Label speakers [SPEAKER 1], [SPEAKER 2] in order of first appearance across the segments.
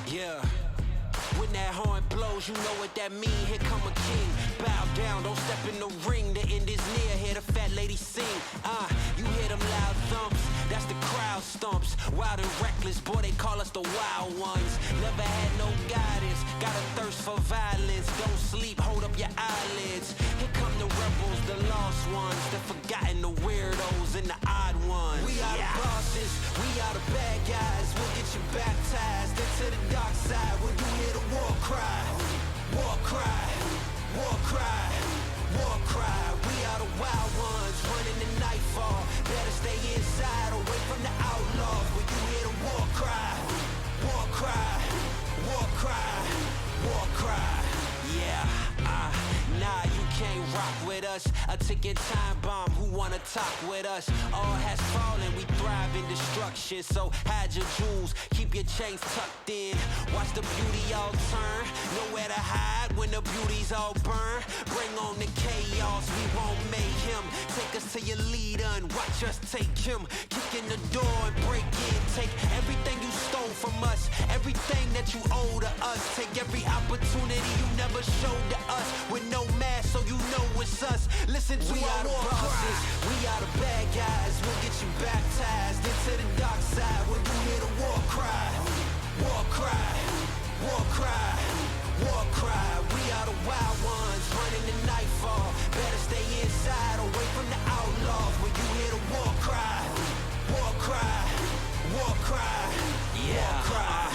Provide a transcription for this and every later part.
[SPEAKER 1] Yeah. When that horn blows, you know what that mean. Here come a king. Bow down, don't step in the ring. The end is near. Hear the fat lady sing. You hear them loud thumps. That's the crowd stumps. Wild and reckless, boy, they call us the wild ones. Never had no guidance. Got a thirst for violence. Don't sleep, hold up your eyelids. Here come the rebels, the lost ones, the forgotten, the weirdos, and the odd ones. We are the bosses, we are the bad guys. We'll get you baptized into the dark side when you hear the war cry. War cry, war cry, war cry. We are the wild ones, running the nightfall. Better stay inside, away from the outlaws. When you hear the war cry, war cry, war cry, war cry. Yeah, nah, you can't rock with us. A ticking time bomb, who wanna talk with us? All has fallen, we thrive in destruction. So hide your jewels, keep your chains tucked in. Watch the beauty all turn, nowhere to hide when the beauty's all burn. Bring on the chaos, we won't make him. Take us to your leader and watch us take him. Kick in the door and break in. Take everything you stole from us, everything that you owe to us. Take every opportunity you never showed to us. With no mask, so you know it's us. Listen to our war bosses, we are the bad guys. We'll get you baptized into the dark side when you hear the war cry. War cry, war cry, war cry. We are the wild ones, running the nightfall. Better stay inside, away from the outlaws. When you hear the war cry, war cry, war cry, war cry.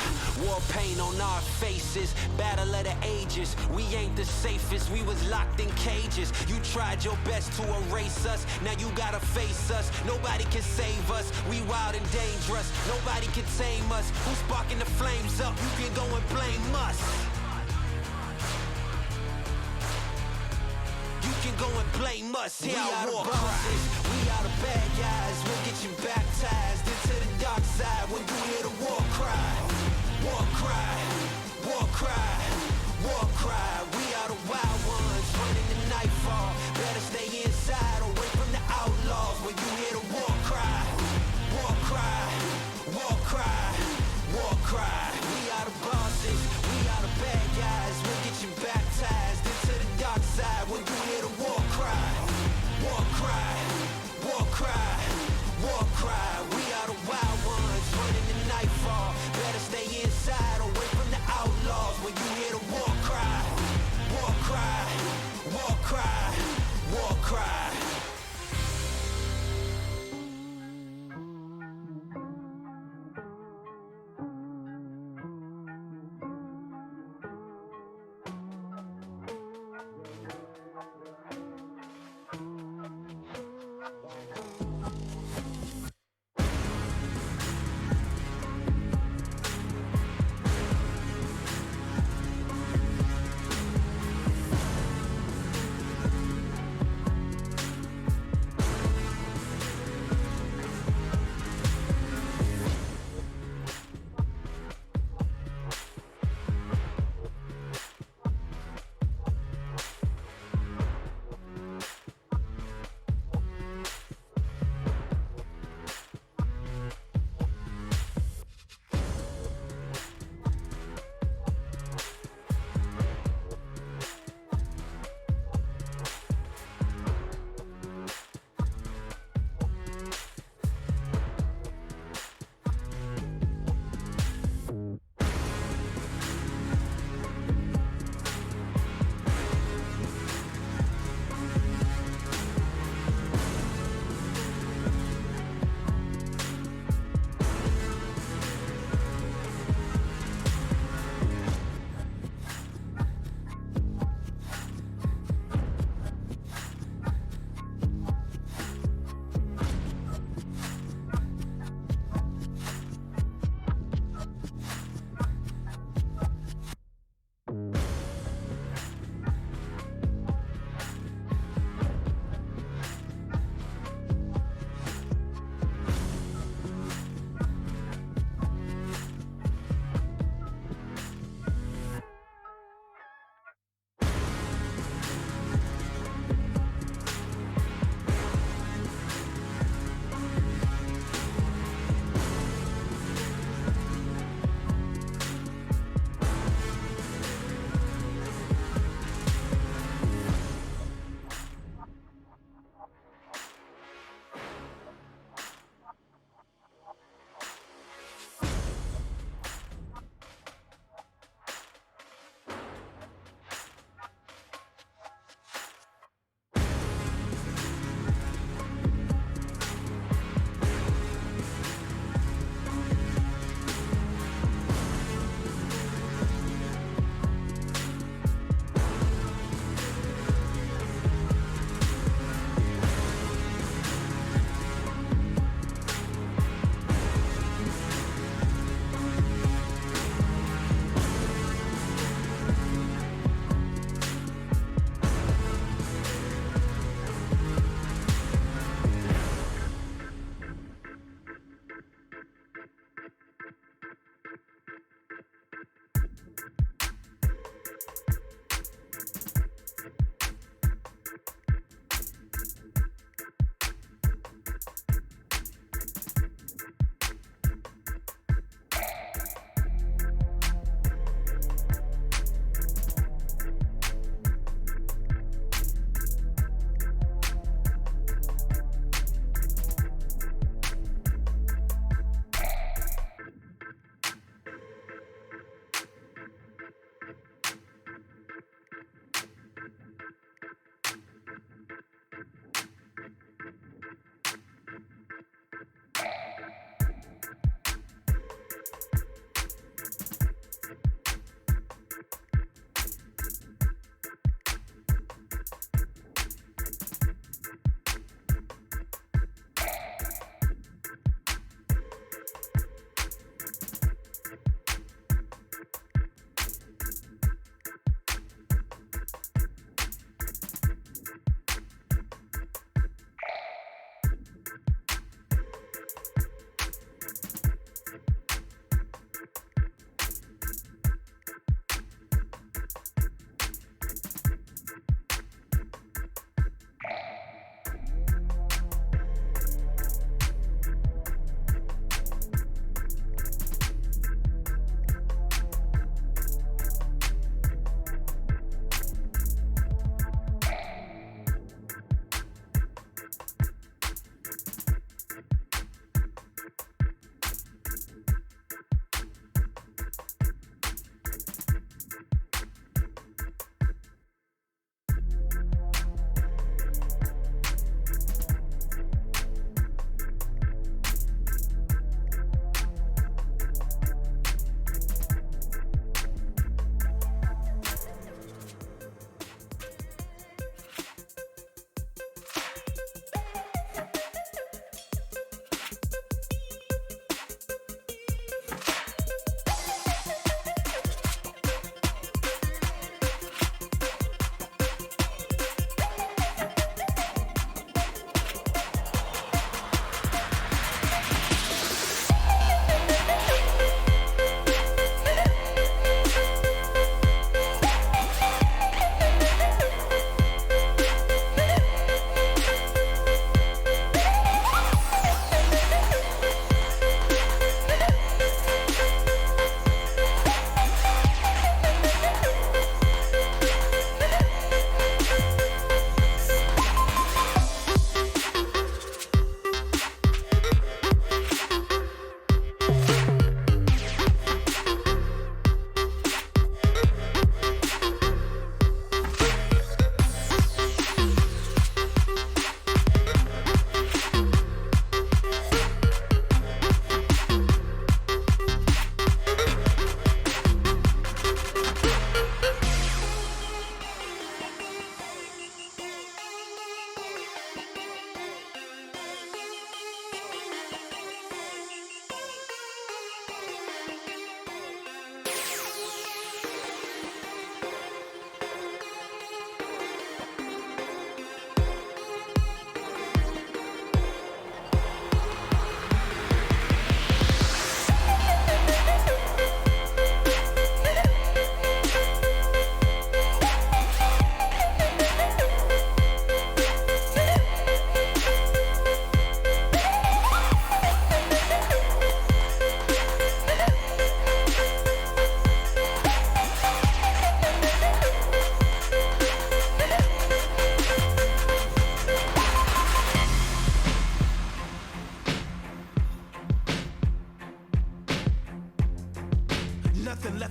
[SPEAKER 1] War paint on our faces, battle of the ages. We ain't the safest, we was locked in cages. You tried your best to erase us, now you gotta face us. Nobody can save us, we wild and dangerous. Nobody can tame us, who's sparking the flames up? You can go and blame us. You can go and blame us. We are the bosses, we are the bad guys. We'll get you baptized into the dark side when you hear the war cry. War cry, war cry, war cry. We are the wild ones, running the nightfall. Better stay inside, away from the outlaws. When you cry.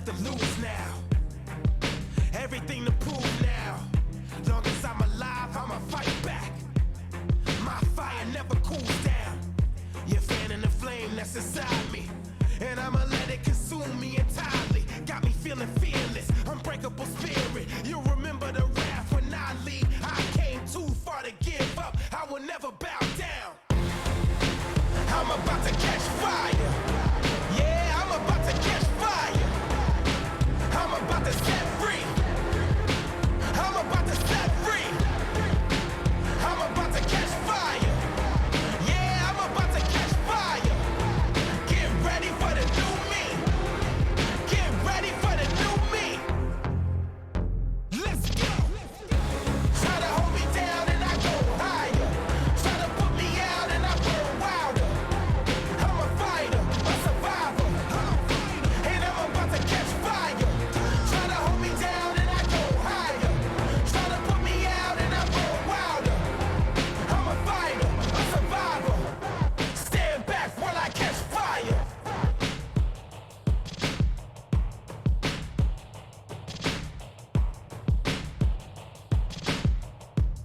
[SPEAKER 2] to lose now. Everything to prove now. Long as I'm alive, I'ma fight back. My fire never cools down. You're fanning the flame that's inside me, and I'ma let it consume me entirely. Got me feeling fearless, unbreakable spirit. You'll remember the wrath when I leave. I came too far to give up. I will never bow down. I'm about to catch fire. Yeah, I'm about to catch fire. I'm about to set free. I'm about to set free. I'm about to catch fire. Yeah, I'm about to catch fire. Get ready for the new me. Get ready for the new me. Let's go. Try to hold me down and I go higher. Try to put me out and I go wilder. I'm a fighter, a survivor. And I'm about to catch fire. Try to hold me down and I go higher. Try to put me out and I go wilder. I'm a fighter, a survivor. Stand back while I catch fire.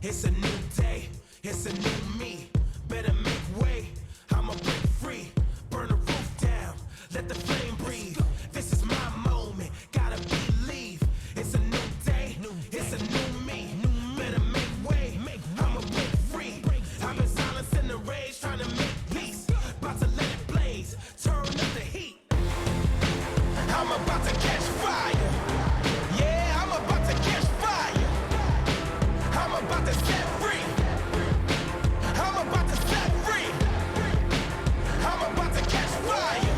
[SPEAKER 2] It's a new day, it's a new me. Better make way, I'ma break free. Burn the roof down, let the flame breathe. This is my moment, gotta believe. It's a new day, it's a new me. Better make way, I'ma break free. I've been silencing the rage, trying to make peace. About to let it blaze, turn up the heat. I'm about to catch fire. Yeah, I'm about to catch fire. I'm about to set free. I'm about to set free. I'm about to catch fire.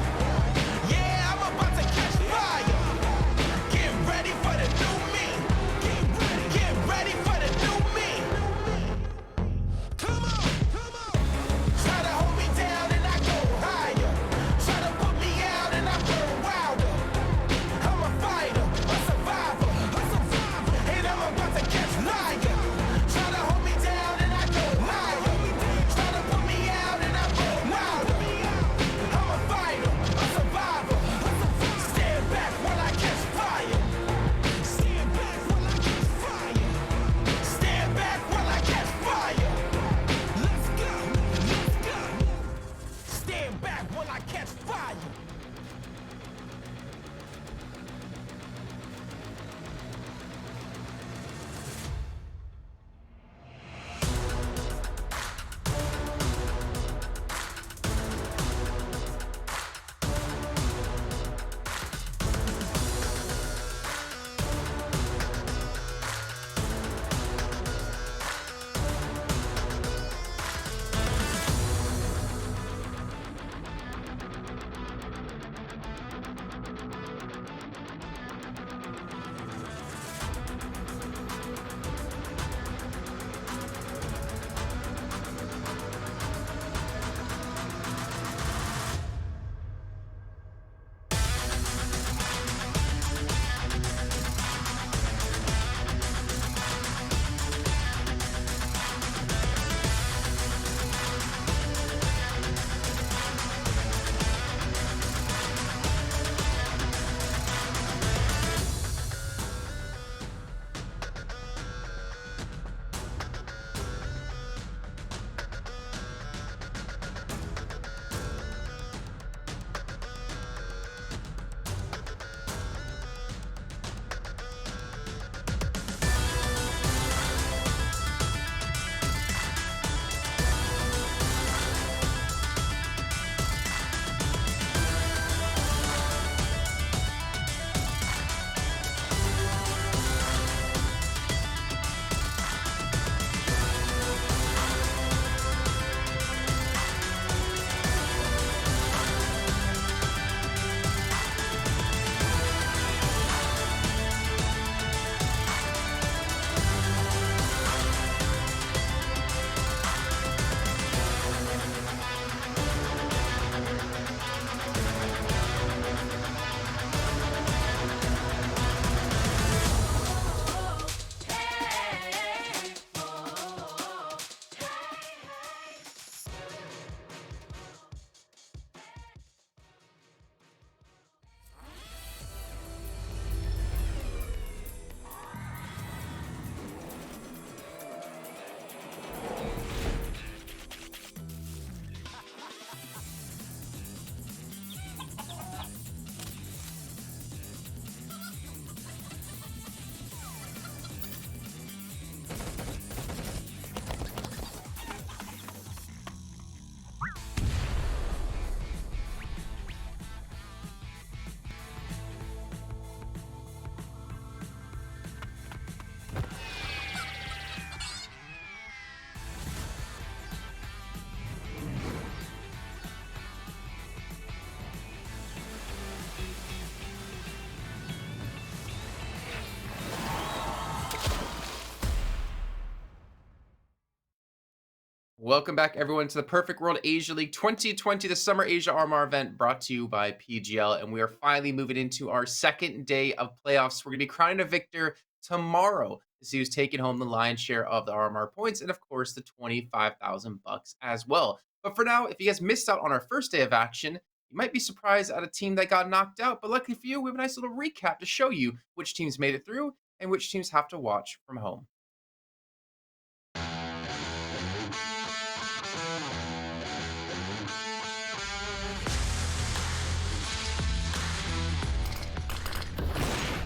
[SPEAKER 3] Welcome back, everyone, to the Perfect World Asia League 2020, the Summer Asia RMR event brought to you by PGL. And we are finally moving into our second day of playoffs. We're going to be crowning a victor tomorrow to see who's taking home the lion's share of the RMR points and, of course, the $25,000 as well. But for now, if you guys missed out on our first day of action, you might be surprised at a team that got knocked out. But luckily for you, we have a nice little recap to show you which teams made it through and which teams have to watch from home.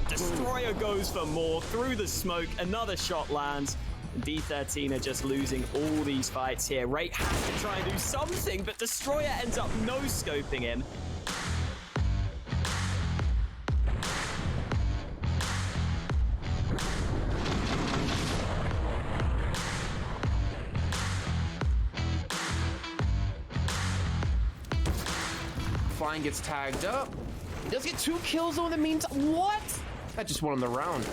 [SPEAKER 4] Destroyer goes for more through the smoke. Another shot lands. D13 are just losing all these fights here. Rate has to try and do something, but Destroyer ends up no-scoping him.
[SPEAKER 3] Flying gets tagged up. He does get 2 kills though in the meantime. What? That just won him the round.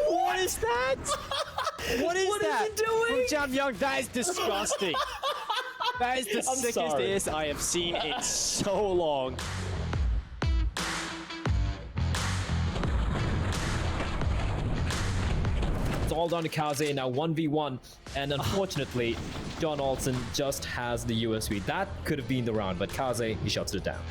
[SPEAKER 4] What is that? What is that?
[SPEAKER 5] Is he doing? Jam Young, that is disgusting. That is the sickest ace I have seen in so long. It's all down to Kaze now 1v1, and unfortunately, John Olsen just has the USV. That could have been the round, but Kaze, he shuts it down.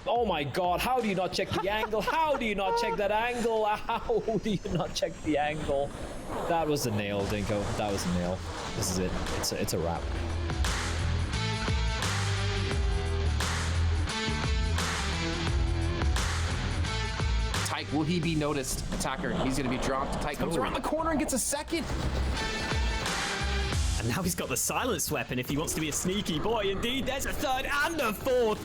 [SPEAKER 5] Oh my god, how do you not check the angle? How do you not check that angle? How do you not check the angle? That was a nail, Dinko. That was a nail. This is it. It's a wrap.
[SPEAKER 3] Tyke, will he be noticed? Attacker, he's going to be dropped. Tyke comes around the corner and gets a second.
[SPEAKER 4] And now he's got the silence weapon if he wants to be a sneaky boy. Indeed, there's a third and a fourth.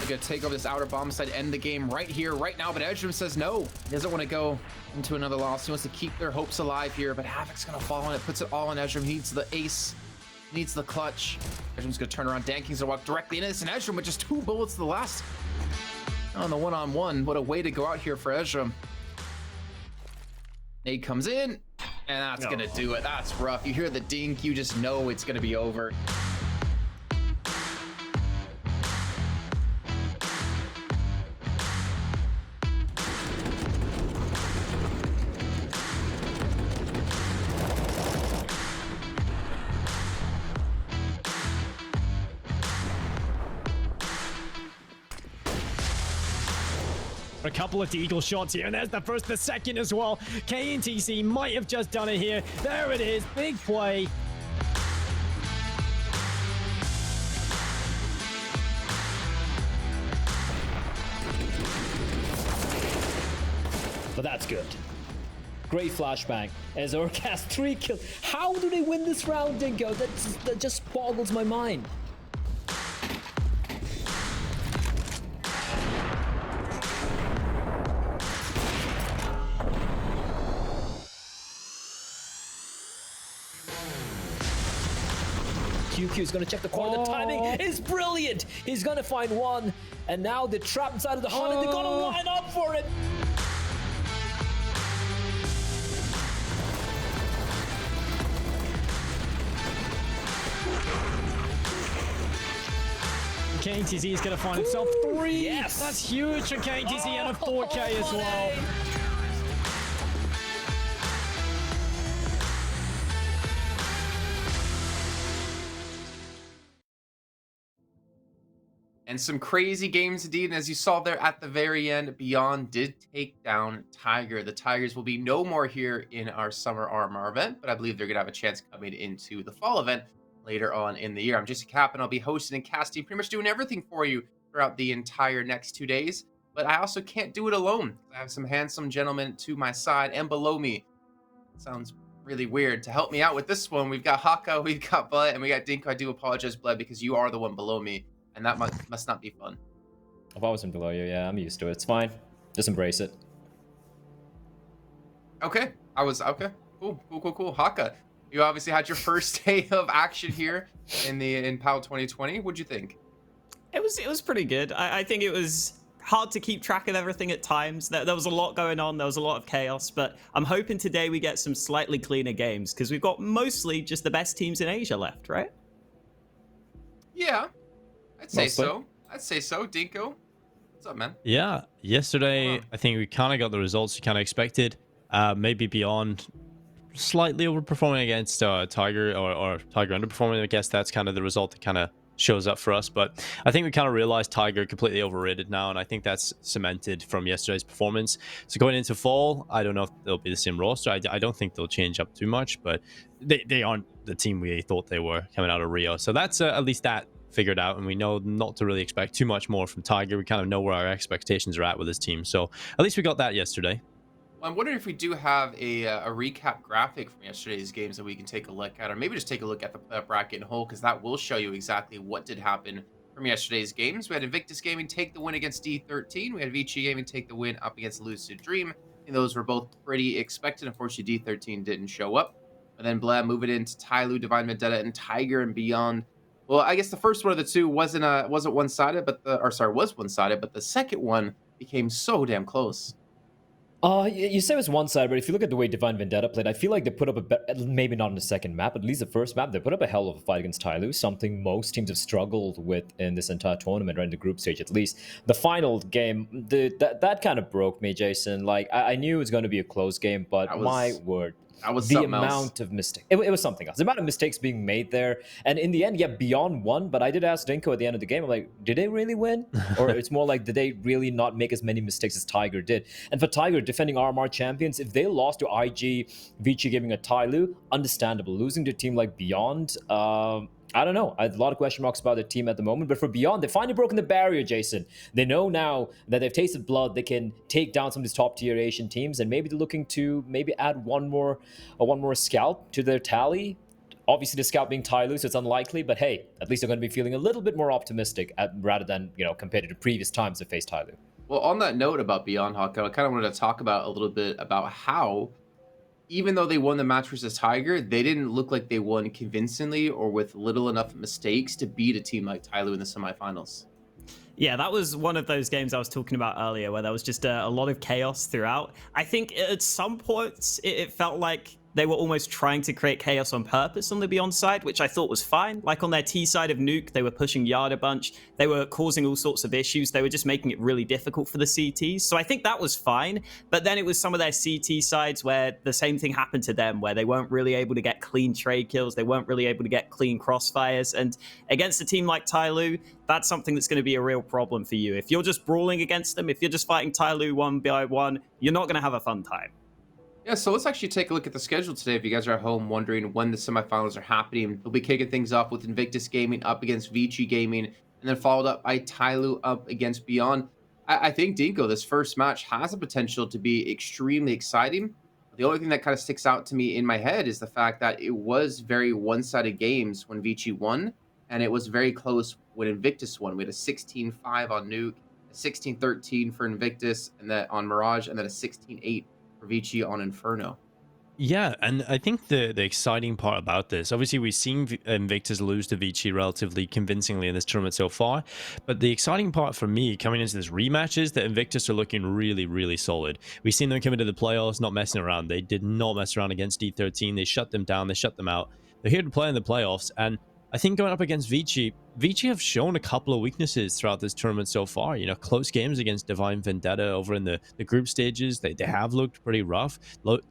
[SPEAKER 3] They're gonna take over this outer bomb site, end the game right here, right now, but Edgrim says no. He doesn't want to go into another loss. He wants to keep their hopes alive here, but Havoc's gonna fall on it, puts it all on Edgrim. He needs the ace, he needs the clutch. Edgrim's gonna turn around, Danking's gonna walk directly into this, and Edgrim with just 2 bullets to the last. On the one-on-one, what a way to go out here for Edgrim. Nade comes in, and that's gonna do it. That's rough. You hear the dink, you just know it's gonna be over.
[SPEAKER 5] A couple of deagle shots here, and there's the first, the second as well. KNTC might have just done it here. There it is, big play. But that's good. Great flashbang as Urk has 3 kills. How do they win this round, Dingo? That just boggles my mind. QQ is going to check the corner. The timing is brilliant. He's going to find one. And now they're trapped inside of the hunt and they're going to line up for it.
[SPEAKER 6] KTZ is going to find himself 3.
[SPEAKER 5] Yes.
[SPEAKER 6] That's huge for KTZ and a 4K as well.
[SPEAKER 3] And some crazy games indeed. And as you saw there at the very end, Beyond did take down Tiger. The Tigers will be no more here in our summer RMR event, but I believe they're going to have a chance coming into the fall event later on in the year. I'm Jesse Cap, and I'll be hosting and casting, pretty much doing everything for you throughout the entire next 2 days. But I also can't do it alone. I have some handsome gentlemen to my side and below me. Sounds really weird. To help me out with this one, we've got Haka, we've got Bled, and we got Dinko. I do apologize, Bled, because you are the one below me. And that must not be fun.
[SPEAKER 5] I've always been below you. Yeah, I'm used to it. It's fine. Just embrace it.
[SPEAKER 3] Okay. Okay. Cool. Haka, you obviously had your first day of action here in PAL 2020. What'd you think?
[SPEAKER 4] It was pretty good. I think it was hard to keep track of everything at times. There was a lot going on. There was a lot of chaos. But I'm hoping today we get some slightly cleaner games because we've got mostly just the best teams in Asia left, right?
[SPEAKER 3] Yeah. I'd say so. Dinko, what's up, man?
[SPEAKER 6] Yeah, yesterday I think we kind of got the results you kind of expected. Maybe Beyond slightly overperforming against Tiger, or Tiger underperforming. I guess that's kind of the result that kind of shows up for us. But I think we kind of realized Tiger completely overrated now, and I think that's cemented from yesterday's performance. So going into fall, I don't know if they'll be the same roster. I don't think they'll change up too much, but they aren't the team we thought they were coming out of Rio. So that's at least that figured out, and we know not to really expect too much more from Tiger. We kind of know where our expectations are at with this team, so at least we got that yesterday.
[SPEAKER 3] Well, I'm wondering if we do have a recap graphic from yesterday's games that we can take a look at, or maybe just take a look at the bracket in whole, because that will show you exactly what did happen from yesterday's games. We had Invictus Gaming take the win against D13. We had Vici Gaming take the win up against Lucid Dream, and those were both pretty expected. Unfortunately, D13 didn't show up. And then Blab moving into Tyloo, Divine Vendetta, and Tiger and Beyond. Well, I guess the first one of the two wasn't one-sided, was one-sided, but the second one became so damn close.
[SPEAKER 5] You say it was one side, but if you look at the way Divine Vendetta played, I feel like they put up maybe not in the second map, at least the first map, they put up a hell of a fight against Tyloo, something most teams have struggled with in this entire tournament, right in the group stage at least. The final game, that kind of broke me, Jason. Like, I knew it was going to be a close game, but my word.
[SPEAKER 3] That was
[SPEAKER 5] the
[SPEAKER 3] something
[SPEAKER 5] amount
[SPEAKER 3] else.
[SPEAKER 5] of mistakes. It was something else. The amount of mistakes being made there. And in the end, yeah, Beyond won. But I did ask Dinko at the end of the game, I'm like, did they really win? Or it's more like, did they really not make as many mistakes as Tiger did? And for Tiger, defending RMR champions, if they lost to IG, Vici Gaming, a Tyloo, understandable. Losing to a team like Beyond, I don't know. I have a lot of question marks about the team at the moment. But for Beyond, they've finally broken the barrier, Jason. They know now that they've tasted blood. They can take down some of these top-tier Asian teams. And maybe they're looking to add one more scalp to their tally. Obviously, the scalp being Tyloo, so it's unlikely. But hey, at least they're going to be feeling a little bit more optimistic rather than, compared to previous times they faced Tyloo.
[SPEAKER 3] Well, on that note about Beyond, Hawko, I kind of wanted to talk about a little bit about how, even though they won the match versus Tiger, they didn't look like they won convincingly or with little enough mistakes to beat a team like Tyloo in the semifinals.
[SPEAKER 4] Yeah, that was one of those games I was talking about earlier where there was just a lot of chaos throughout. I think at some points it felt like they were almost trying to create chaos on purpose on the Beyond side, which I thought was fine. Like on their T side of Nuke, they were pushing Yard a bunch. They were causing all sorts of issues. They were just making it really difficult for the CTs. So I think that was fine. But then it was some of their CT sides where the same thing happened to them, where they weren't really able to get clean trade kills. They weren't really able to get clean crossfires. And against a team like Tyloo, that's something that's going to be a real problem for you. If you're just brawling against them, if you're just fighting Tyloo 1v1, you're not going to have a fun time.
[SPEAKER 3] Yeah, so let's actually take a look at the schedule today. If you guys are at home wondering when the semifinals are happening, we'll be kicking things off with Invictus Gaming up against Vici Gaming, and then followed up by Tyloo up against Beyond. I think, Dinko, this first match has the potential to be extremely exciting. The only thing that kind of sticks out to me in my head is the fact that it was very one-sided games when Vici won, and it was very close when Invictus won. We had a 16-5 on Nuke, a 16-13 for Invictus, and then on Mirage, and then a 16-8 for Vici on Inferno.
[SPEAKER 6] Yeah, and I think the exciting part about this, obviously we've seen Invictus lose to Vici relatively convincingly in this tournament so far, but the exciting part for me coming into this rematch is that Invictus are looking really, really solid. We've seen them come into the playoffs, not messing around. They did not mess around against D13. They shut them down. They shut them out. They're here to play in the playoffs, and I think going up against Vici, Vici have shown a couple of weaknesses throughout this tournament so far. You know, close games against Divine Vendetta over in the group stages. They have looked pretty rough.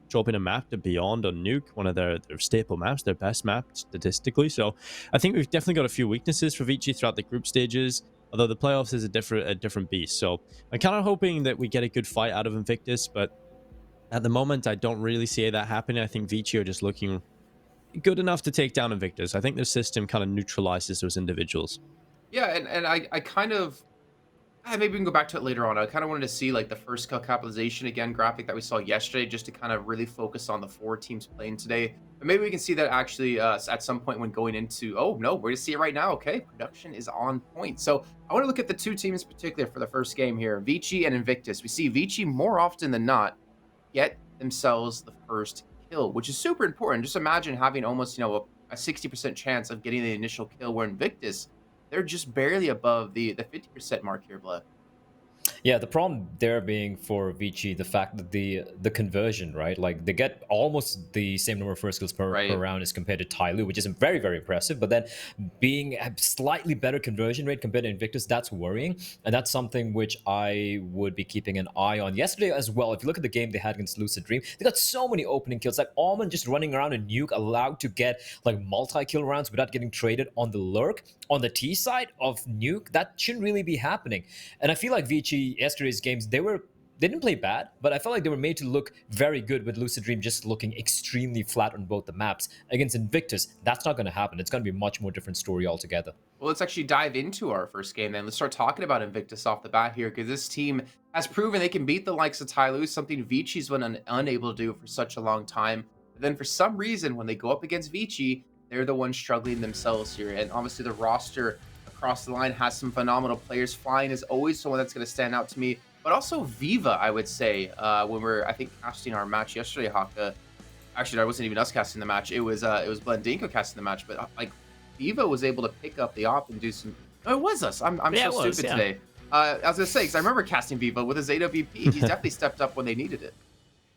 [SPEAKER 6] Dropping a map to Beyond on Nuke, one of their staple maps, their best map statistically. So I think we've definitely got a few weaknesses for Vici throughout the group stages. Although the playoffs is a different beast. So I'm kind of hoping that we get a good fight out of Invictus, but at the moment, I don't really see that happening. I think Vici are just looking good enough to take down Invictus. I think the system kind of neutralizes those individuals.
[SPEAKER 3] Yeah, and I kind of maybe we can go back to it later on. I kind of wanted to see like the first kill capitalization again graphic that we saw yesterday, just to kind of really focus on the 4 teams playing today. But maybe we can see that actually at some point when going into. Oh no, we're gonna see it right now. Okay, production is on point. So I want to look at the 2 teams in particular for the first game here, Vici and Invictus. We see Vici more often than not get themselves the first kill, which is super important. Just imagine having almost, you know, a 60% chance of getting the initial kill, where Invictus, they're just barely above the 50% mark here, Blood.
[SPEAKER 5] Yeah, the problem there being for Vici, the fact that the conversion, right? Like they get almost the same number of first kills per round as compared to Tyloo, which is very, very impressive. But then being a slightly better conversion rate compared to Invictus, that's worrying. And that's something which I would be keeping an eye on. Yesterday as well, if you look at the game they had against Lucid Dream, they got so many opening kills. Like Almond just running around and Nuke allowed to get like multi-kill rounds without getting traded on the lurk. On the T side of Nuke, that shouldn't really be happening. And I feel like Vici, yesterday's games, they didn't play bad, but I felt like they were made to look very good, with Lucid Dream just looking extremely flat on both the maps. Against Invictus, that's not going to happen. It's going to be a much more different story altogether.
[SPEAKER 3] Well, let's actually dive into our first game then. Let's start talking about Invictus off the bat here, because this team has proven they can beat the likes of Tyloo, something Vici's been unable to do for such a long time. But then for some reason, when they go up against Vici, they're the ones struggling themselves here. And obviously the roster across the line has some phenomenal players. Flying is always someone that's going to stand out to me. But also Viva, I would say, when we're, I think, casting our match yesterday, Haka. Actually, that wasn't even us casting the match. It was Blendinko casting the match. But like, Viva was able to pick up the op and do some. No, it was us. I'm so stupid today. I was gonna say, because I remember casting Viva with his AWP. He's definitely stepped up when they needed it.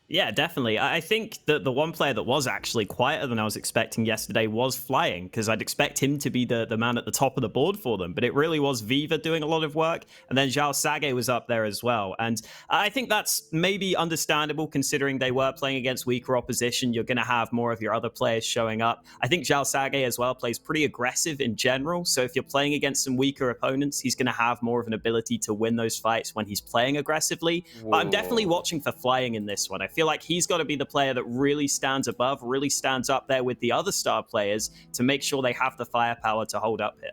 [SPEAKER 4] Yeah, definitely. I think that the one player that was actually quieter than I was expecting yesterday was Flying, because I'd expect him to be the man at the top of the board for them. But it really was Viva doing a lot of work. And then Zhao Sage was up there as well. And I think that's maybe understandable, considering they were playing against weaker opposition. You're going to have more of your other players showing up. I think Zhao Sage as well plays pretty aggressive in general. So if you're playing against some weaker opponents, he's going to have more of an ability to win those fights when he's playing aggressively. Whoa. But I'm definitely watching for Flying in this one. I feel like he's got to be the player that really stands above, really stands up there with the other star players to make sure they have the firepower to hold up here.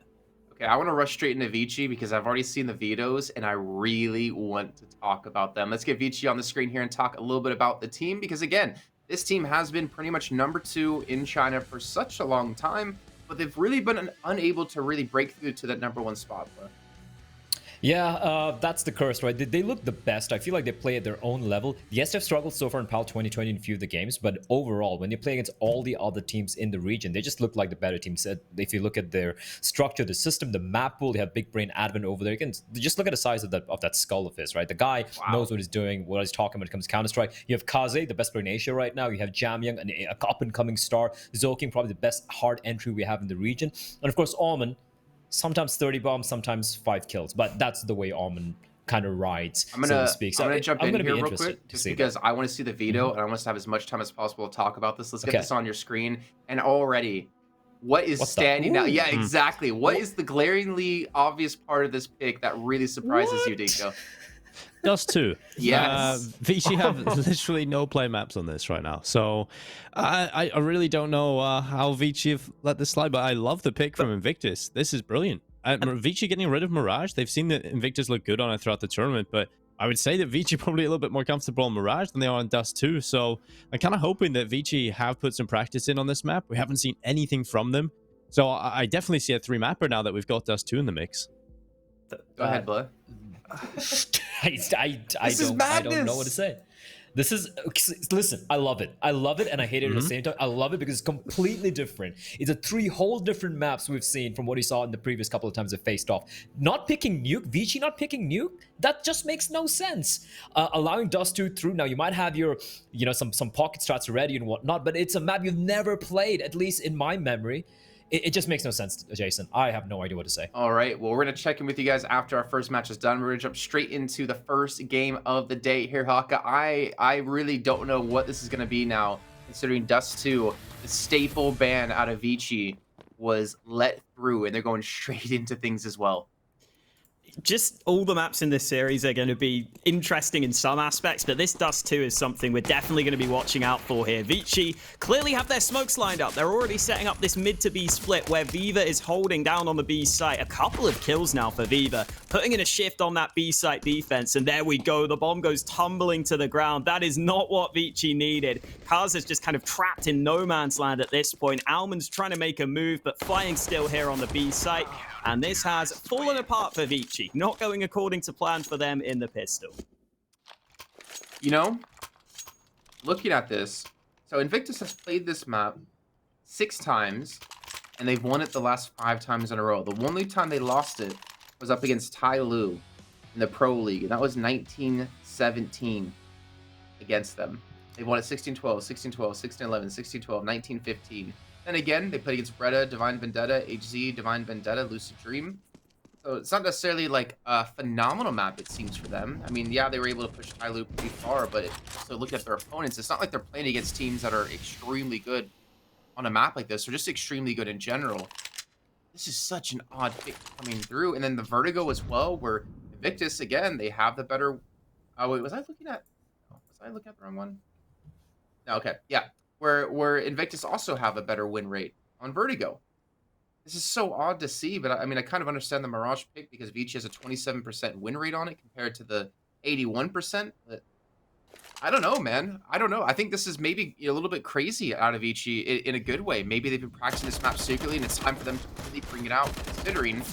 [SPEAKER 3] Okay, I want to rush straight into Vici because I've already seen the Vetos and I really want to talk about them. Let's get Vici on the screen here and talk a little bit about the team, because again, this team has been pretty much number 2 in China for such a long time, but they've really been unable to really break through to that number 1 spot. Bro.
[SPEAKER 5] Yeah, that's the curse, right? They look the best. I feel like they play at their own level. Yes, they've struggled so far in PAL 2020 in a few of the games, but overall, when they play against all the other teams in the region, they just look like the better teams. If you look at their structure, the system, the map pool, they have Big Brain Advent over there. You can just look at the size of that skull of his, right? The guy knows what he's doing, what he's talking when it comes to Counter-Strike. You have Kaze, the best player in Asia right now. You have Jamyang, an up-and-coming star. Zoking, probably the best hard entry we have in the region. And of course, Almond. Sometimes 30 bombs, sometimes 5 kills, but that's the way Almond kind of rides, so to speak. So
[SPEAKER 3] I'm gonna jump in here real quick, just because I want to see the Veto and I want to have as much time as possible to talk about this. Let's get this on your screen. And already, what is standing out? Yeah, exactly. What is the glaringly obvious part of this pick that really surprises you, Dinko?
[SPEAKER 6] Dust 2.
[SPEAKER 3] Yes.
[SPEAKER 6] Vici have literally no play maps on this right now. So I really don't know how Vici have let this slide, but I love the pick from Invictus. This is brilliant. Vici getting rid of Mirage. They've seen that Invictus look good on it throughout the tournament, but I would say that Vici probably a little bit more comfortable on Mirage than they are on Dust 2. So I'm kind of hoping that Vici have put some practice in on this map. We haven't seen anything from them. So I definitely see a 3-mapper now that we've got Dust 2 in the mix.
[SPEAKER 3] Go ahead, Blood.
[SPEAKER 5] I don't know what to say. This is, listen, I love it. I love it and I hate it at the same time. I love it because it's completely different. It's a 3 whole different maps we've seen from what we saw in the previous couple of times they faced off. Not picking Nuke, Vici not picking Nuke, that just makes no sense. Allowing Dust 2 through, now you might have your, some pocket strats ready and whatnot, but it's a map you've never played, at least in my memory. It just makes no sense, Jason. I have no idea what to say.
[SPEAKER 3] All right, well, we're going to check in with you guys after our first match is done. We're going to jump straight into the first game of the day here, Haka. I really don't know what this is going to be now, considering Dust 2, the staple ban out of Vici, was let through, and they're going straight into things as well.
[SPEAKER 4] Just all the maps in this series are going to be interesting in some aspects, but this Dust 2 is something we're definitely going to be watching out for here. Vici clearly have their smokes lined up. They're already setting up this mid to B split where Viva is holding down on the B site. A couple of kills now for Viva, putting in a shift on that B site defense, and there we go. The bomb goes tumbling to the ground. That is not what Vici needed. Kaz is just kind of trapped in no man's land at this point. Alman's trying to make a move, but flying still here on the B site. And this has fallen apart for Vici, not going according to plan for them in the pistol.
[SPEAKER 3] You know, looking at this, so Invictus has played this map 6 times, and they've won it the last 5 times in a row. The only time they lost it was up against Tyloo in the Pro League, and that was 1917 against them. They won it 16-12, 16-12, 16-11, 16-12, 19-15. Then again, they played against Breda, Divine Vendetta, HZ, Divine Vendetta, Lucid Dream. So it's not necessarily like a phenomenal map, it seems, for them. I mean, yeah, they were able to push Tyloo pretty far, but so look at their opponents. It's not like they're playing against teams that are extremely good on a map like this, or just extremely good in general. This is such an odd pick coming through. And then the Vertigo as well, where Invictus, again, they have the better... Oh, wait, was I looking at the wrong one? No, okay, yeah. Where Invictus also have a better win rate on Vertigo. This is so odd to see, but I mean, I kind of understand the Mirage pick because Vici has a 27% win rate on it compared to the 81%. But I don't know, man. I don't know. I think this is maybe a little bit crazy out of Vici in a good way. Maybe they've been practicing this map secretly, and it's time for them to really bring it out, considering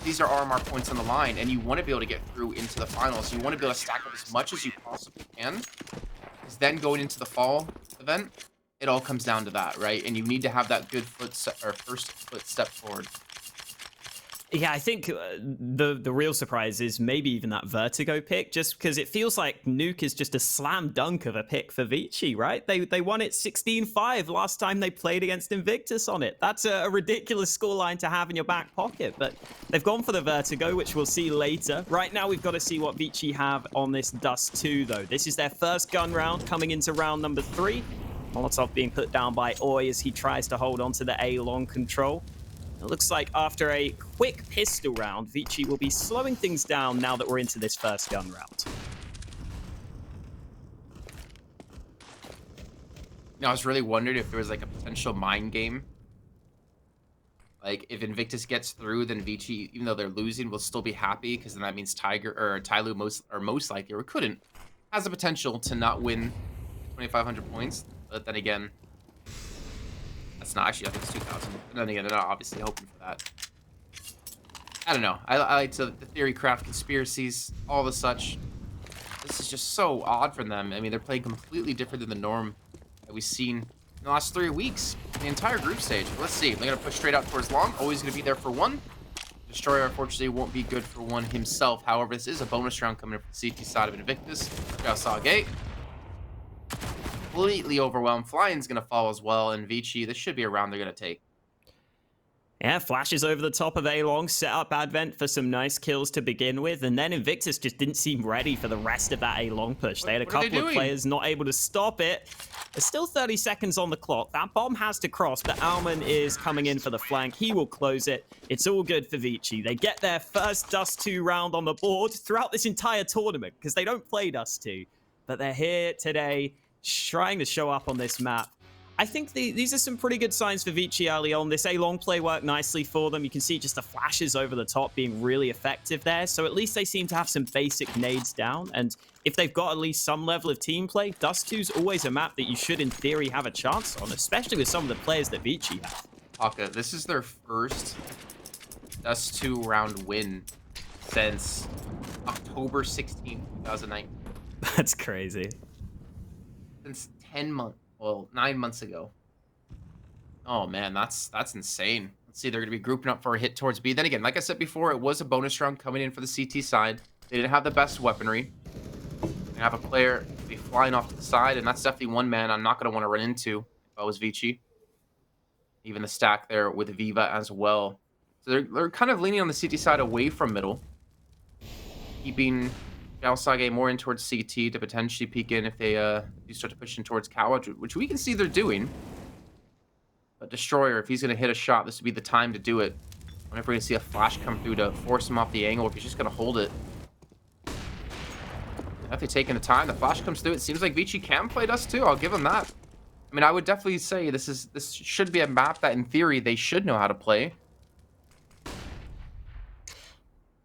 [SPEAKER 3] these are RMR points on the line, and you want to be able to get through into the finals. You want to be able to stack up as much as you possibly can. Because then going into the fall event, it all comes down to that, right? And you need to have that good first foot step forward.
[SPEAKER 4] Yeah, I think the real surprise is maybe even that Vertigo pick, just because it feels like Nuke is just a slam dunk of a pick for Vici, right? They won it 16-5 last time they played against Invictus on it. That's a ridiculous scoreline to have in your back pocket, but they've gone for the Vertigo, which we'll see later. Right now, we've got to see what Vici have on this Dust 2, though. This is their first gun round coming into round number 3. Molotov being put down by Oi as he tries to hold on to the A-long control. It looks like after a quick pistol round, Vici will be slowing things down now that we're into this first gun round.
[SPEAKER 3] Now, I was really wondering if there was like a potential mind game. Like if Invictus gets through, then Vici, even though they're losing, will still be happy because then that means Tyloo most likely, or couldn't, has the potential to not win 2,500 points. But then again, that's not actually, I think it's 2,000. But then again, they're not obviously hoping for that. I don't know. I like to the theory craft conspiracies, all the such. This is just so odd for them. I mean, they're playing completely different than the norm that we've seen in the last 3 weeks. The entire group stage. Let's see. They're going to push straight out towards long. Always going to be there for 1. Destroyer, unfortunately, won't be good for 1 himself. However, this is a bonus round coming in from the CT side of Invictus. Saw gate. Completely overwhelmed. Flying's going to fall as well, and Vici, this should be a round they're going to take.
[SPEAKER 4] Yeah, flashes over the top of A-long, set up Advent for some nice kills to begin with, and then Invictus just didn't seem ready for the rest of that A-long push. They had a couple of players not able to stop it. There's still 30 seconds on the clock. That bomb has to cross, but Alman is coming in for the flank. He will close it. It's all good for Vici. They get their first Dust 2 round on the board throughout this entire tournament, because they don't play Dust 2, but they're here today trying to show up on this map. I think these are some pretty good signs for Vici early on. This A-long play worked nicely for them. You can see just the flashes over the top being really effective there. So at least they seem to have some basic nades down. And if they've got at least some level of team play, Dust 2's always a map that you should, in theory, have a chance on, especially with some of the players that Vici have.
[SPEAKER 3] Haka, this is their first Dust 2 round win since October 16th, 2019.
[SPEAKER 4] That's crazy.
[SPEAKER 3] Since 10 months. Well, 9 months ago. Oh man, that's insane. Let's see, they're going to be grouping up for a hit towards B. Then again, like I said before, it was a bonus round coming in for the CT side. They didn't have the best weaponry. They have a player be flying off to the side, and that's definitely one man I'm not going to want to run into if I was Vici. Even the stack there with Viva as well. So they're kind of leaning on the CT side away from middle, keeping Jalsage more in towards CT to potentially peek in if they do start to push in towards Cow, which we can see they're doing. But Destroyer, if he's going to hit a shot, this would be the time to do it. I wonder if we're going to see a flash come through to force him off the angle, if he's just going to hold it. If they're taking the time, the flash comes through. It seems like Vici can play Dust 2. I'll give him that. I mean, I would definitely say this should be a map that, in theory, they should know how to play.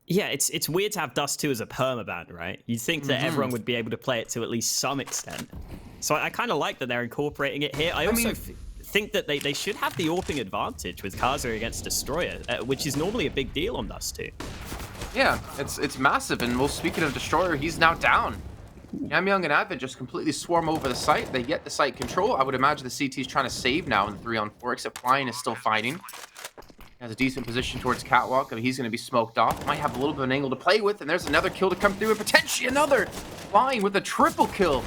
[SPEAKER 4] Yeah, it's weird to have Dust 2 as a permaban, right? You'd think that everyone would be able to play it to at least some extent. So I kind of like that they're incorporating it here. I also think that they should have the AWPing advantage with Kaza against Destroyer, which is normally a big deal on Dust 2.
[SPEAKER 3] Yeah, it's massive. And well, speaking of Destroyer, he's now down. Yamyoung and Advent just completely swarm over the site. They get the site control. I would imagine the CT is trying to save now in the 3-on-4, except Flying is still fighting. He has a decent position towards Catwalk. I mean, he's going to be smoked off. Might have a little bit of an angle to play with, and there's another kill to come through, and potentially another. Flying with a triple kill.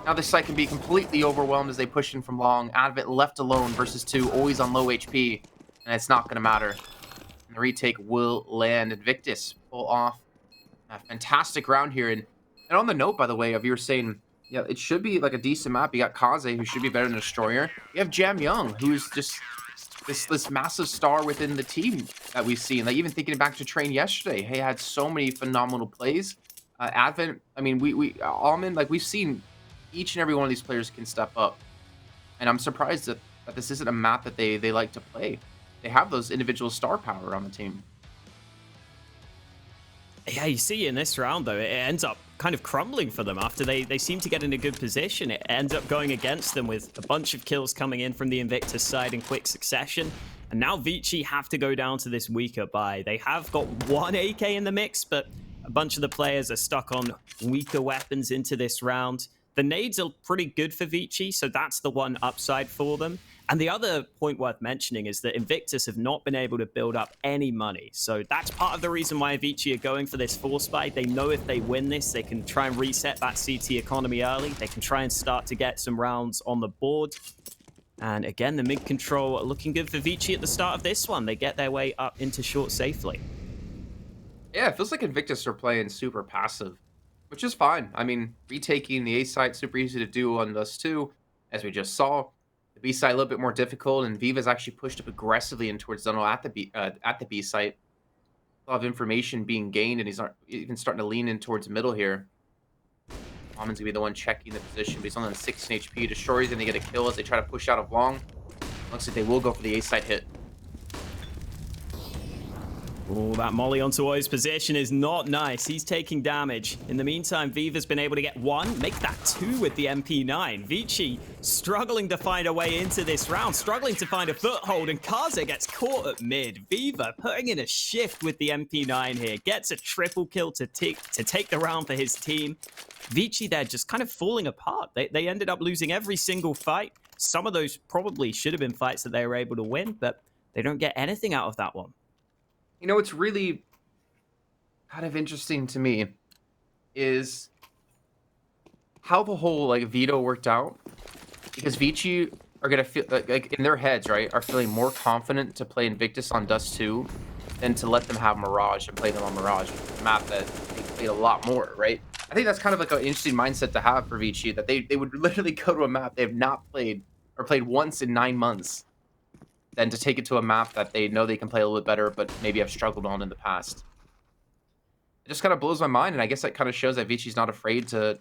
[SPEAKER 3] Now this site can be completely overwhelmed as they push in from long. Advent left alone versus 2, always on low HP, and it's not going to matter. And the retake will land. Invictus pull off a fantastic round here. And on the note, by the way, of you were saying, yeah, it should be like a decent map. You got Kaze, who should be better than Destroyer. You have Jam Young, who's just this massive star within the team that we've seen. Like, even thinking back to Train yesterday, he had so many phenomenal plays. Advent, I mean, Almond, like, we've seen each and every one of these players can step up. And I'm surprised that this isn't a map that they like to play. They have those individual star power on the team.
[SPEAKER 4] Yeah, you see in this round, though, it ends up kind of crumbling for them after they seem to get in a good position. It ends up going against them with a bunch of kills coming in from the Invictus side in quick succession. And now Vici have to go down to this weaker buy. They have got one AK in the mix, but a bunch of the players are stuck on weaker weapons into this round. The nades are pretty good for Vici, so that's the one upside for them. And the other point worth mentioning is that Invictus have not been able to build up any money. So that's part of the reason why Vici are going for this force buy. They know if they win this, they can try and reset that CT economy early. They can try and start to get some rounds on the board. And again, the mid control looking good for Vici at the start of this one. They get their way up into short safely.
[SPEAKER 3] Yeah, it feels like Invictus are playing super passive, which is fine. I mean, retaking the A site, super easy to do on Dust 2, as we just saw. The B site a little bit more difficult, and Viva's actually pushed up aggressively in towards Dunno at the B site. A lot of information being gained, and he's not even starting to lean in towards middle here. Almond's gonna be the one checking the position, but he's only on 16 HP. Destroyer's gonna get a kill as they try to push out of long. Looks like they will go for the A site hit.
[SPEAKER 4] Oh, that molly onto Oi's position is not nice. He's taking damage. In the meantime, Viva's been able to get one, make that 2 with the MP9. Vici struggling to find a way into this round, struggling to find a foothold, and Kaze gets caught at mid. Viva putting in a shift with the MP9 here, gets a triple kill to take the round for his team. Vici there just kind of falling apart. They ended up losing every single fight. Some of those probably should have been fights that they were able to win, but they don't get anything out of that one.
[SPEAKER 3] You know, what's really kind of interesting to me is how the whole, like, Veto worked out. Because Vici are going to feel, like, in their heads, right, are feeling more confident to play Invictus on Dust 2 than to let them have Mirage and play them on Mirage, a map that they played a lot more, right? I think that's kind of like an interesting mindset to have for Vici, that they would literally go to a map they have not played or played once in 9 months, than to take it to a map that they know they can play a little bit better, but maybe have struggled on in the past. It just kind of blows my mind, and I guess that kind of shows that Vici's not afraid to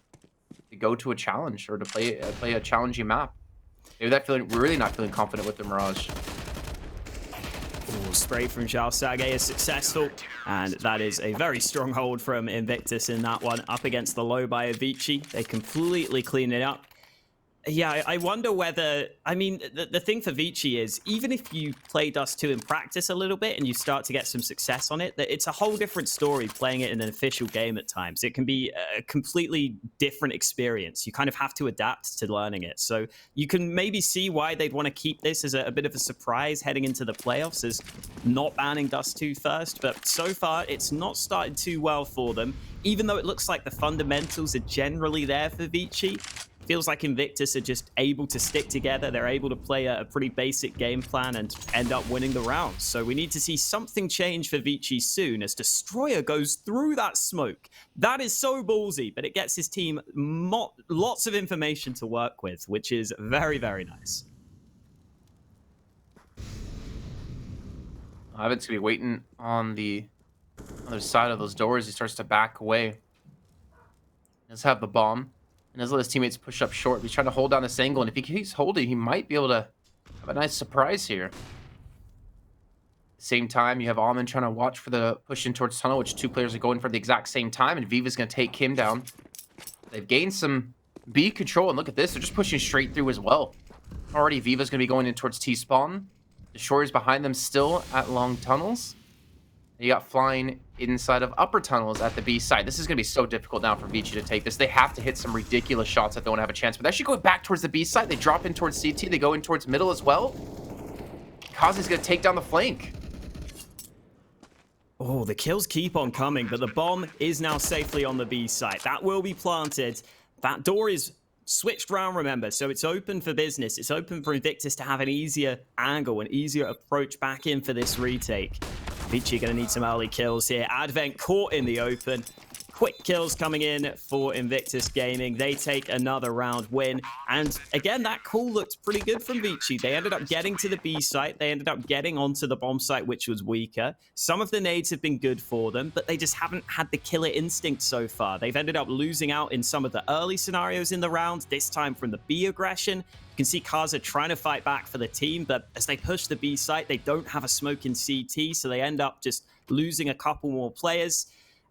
[SPEAKER 3] go to a challenge or to play a challenging map. Maybe we're really not feeling confident with the Mirage.
[SPEAKER 4] Ooh, spray from Jalsage is successful, and that is a very strong hold from Invictus in that one, up against the low by Vici. They completely clean it up. Yeah, I wonder whether... I mean, the thing for Vici is, even if you play Dust 2 in practice a little bit and you start to get some success on it, that it's a whole different story playing it in an official game at times. It can be a completely different experience. You kind of have to adapt to learning it. So you can maybe see why they'd want to keep this as a bit of a surprise heading into the playoffs, as not banning Dust 2 first. But so far, it's not started too well for them. Even though it looks like the fundamentals are generally there for Vici, feels like Invictus are just able to stick together. They're able to play a pretty basic game plan and end up winning the rounds. So we need to see something change for Vici soon as Destroyer goes through that smoke. That is so ballsy, but it gets his team lots of information to work with, which is very, very nice.
[SPEAKER 3] Ivan's gonna be waiting on the other side of those doors. He starts to back away. Let's have the bomb. And let's let his teammates push up short. He's trying to hold down this angle. And if he keeps holding, he might be able to have a nice surprise here. At the same time, you have Almond trying to watch for the push in towards tunnel, which 2 players are going for the exact same time. And Viva's going to take him down. They've gained some B control. And look at this. They're just pushing straight through as well. Already, Viva's going to be going in towards T-spawn. Destroyer's behind them still at long tunnels. You got flying inside of upper tunnels at the B side. This is going to be so difficult now for Vici to take this. They have to hit some ridiculous shots if they want to have a chance. But they're actually going back towards the B side. They drop in towards CT. They go in towards middle as well. Kazi's going to take down the flank.
[SPEAKER 4] Oh, the kills keep on coming, but the bomb is now safely on the B site. That will be planted. That door is switched round, remember, so it's open for business. It's open for Invictus to have an easier angle, an easier approach back in for this retake. Vici going to need some early kills here. Advent caught in the open. Quick kills coming in for Invictus Gaming. They take another round win. And again, that call looked pretty good from Vici. They ended up getting to the B site. They ended up getting onto the bomb site, which was weaker. Some of the nades have been good for them, but they just haven't had the killer instinct so far. They've ended up losing out in some of the early scenarios in the round, this time from the B aggression. You can see Kaza trying to fight back for the team, but as they push the B site, they don't have a smoke in CT, so they end up just losing a couple more players.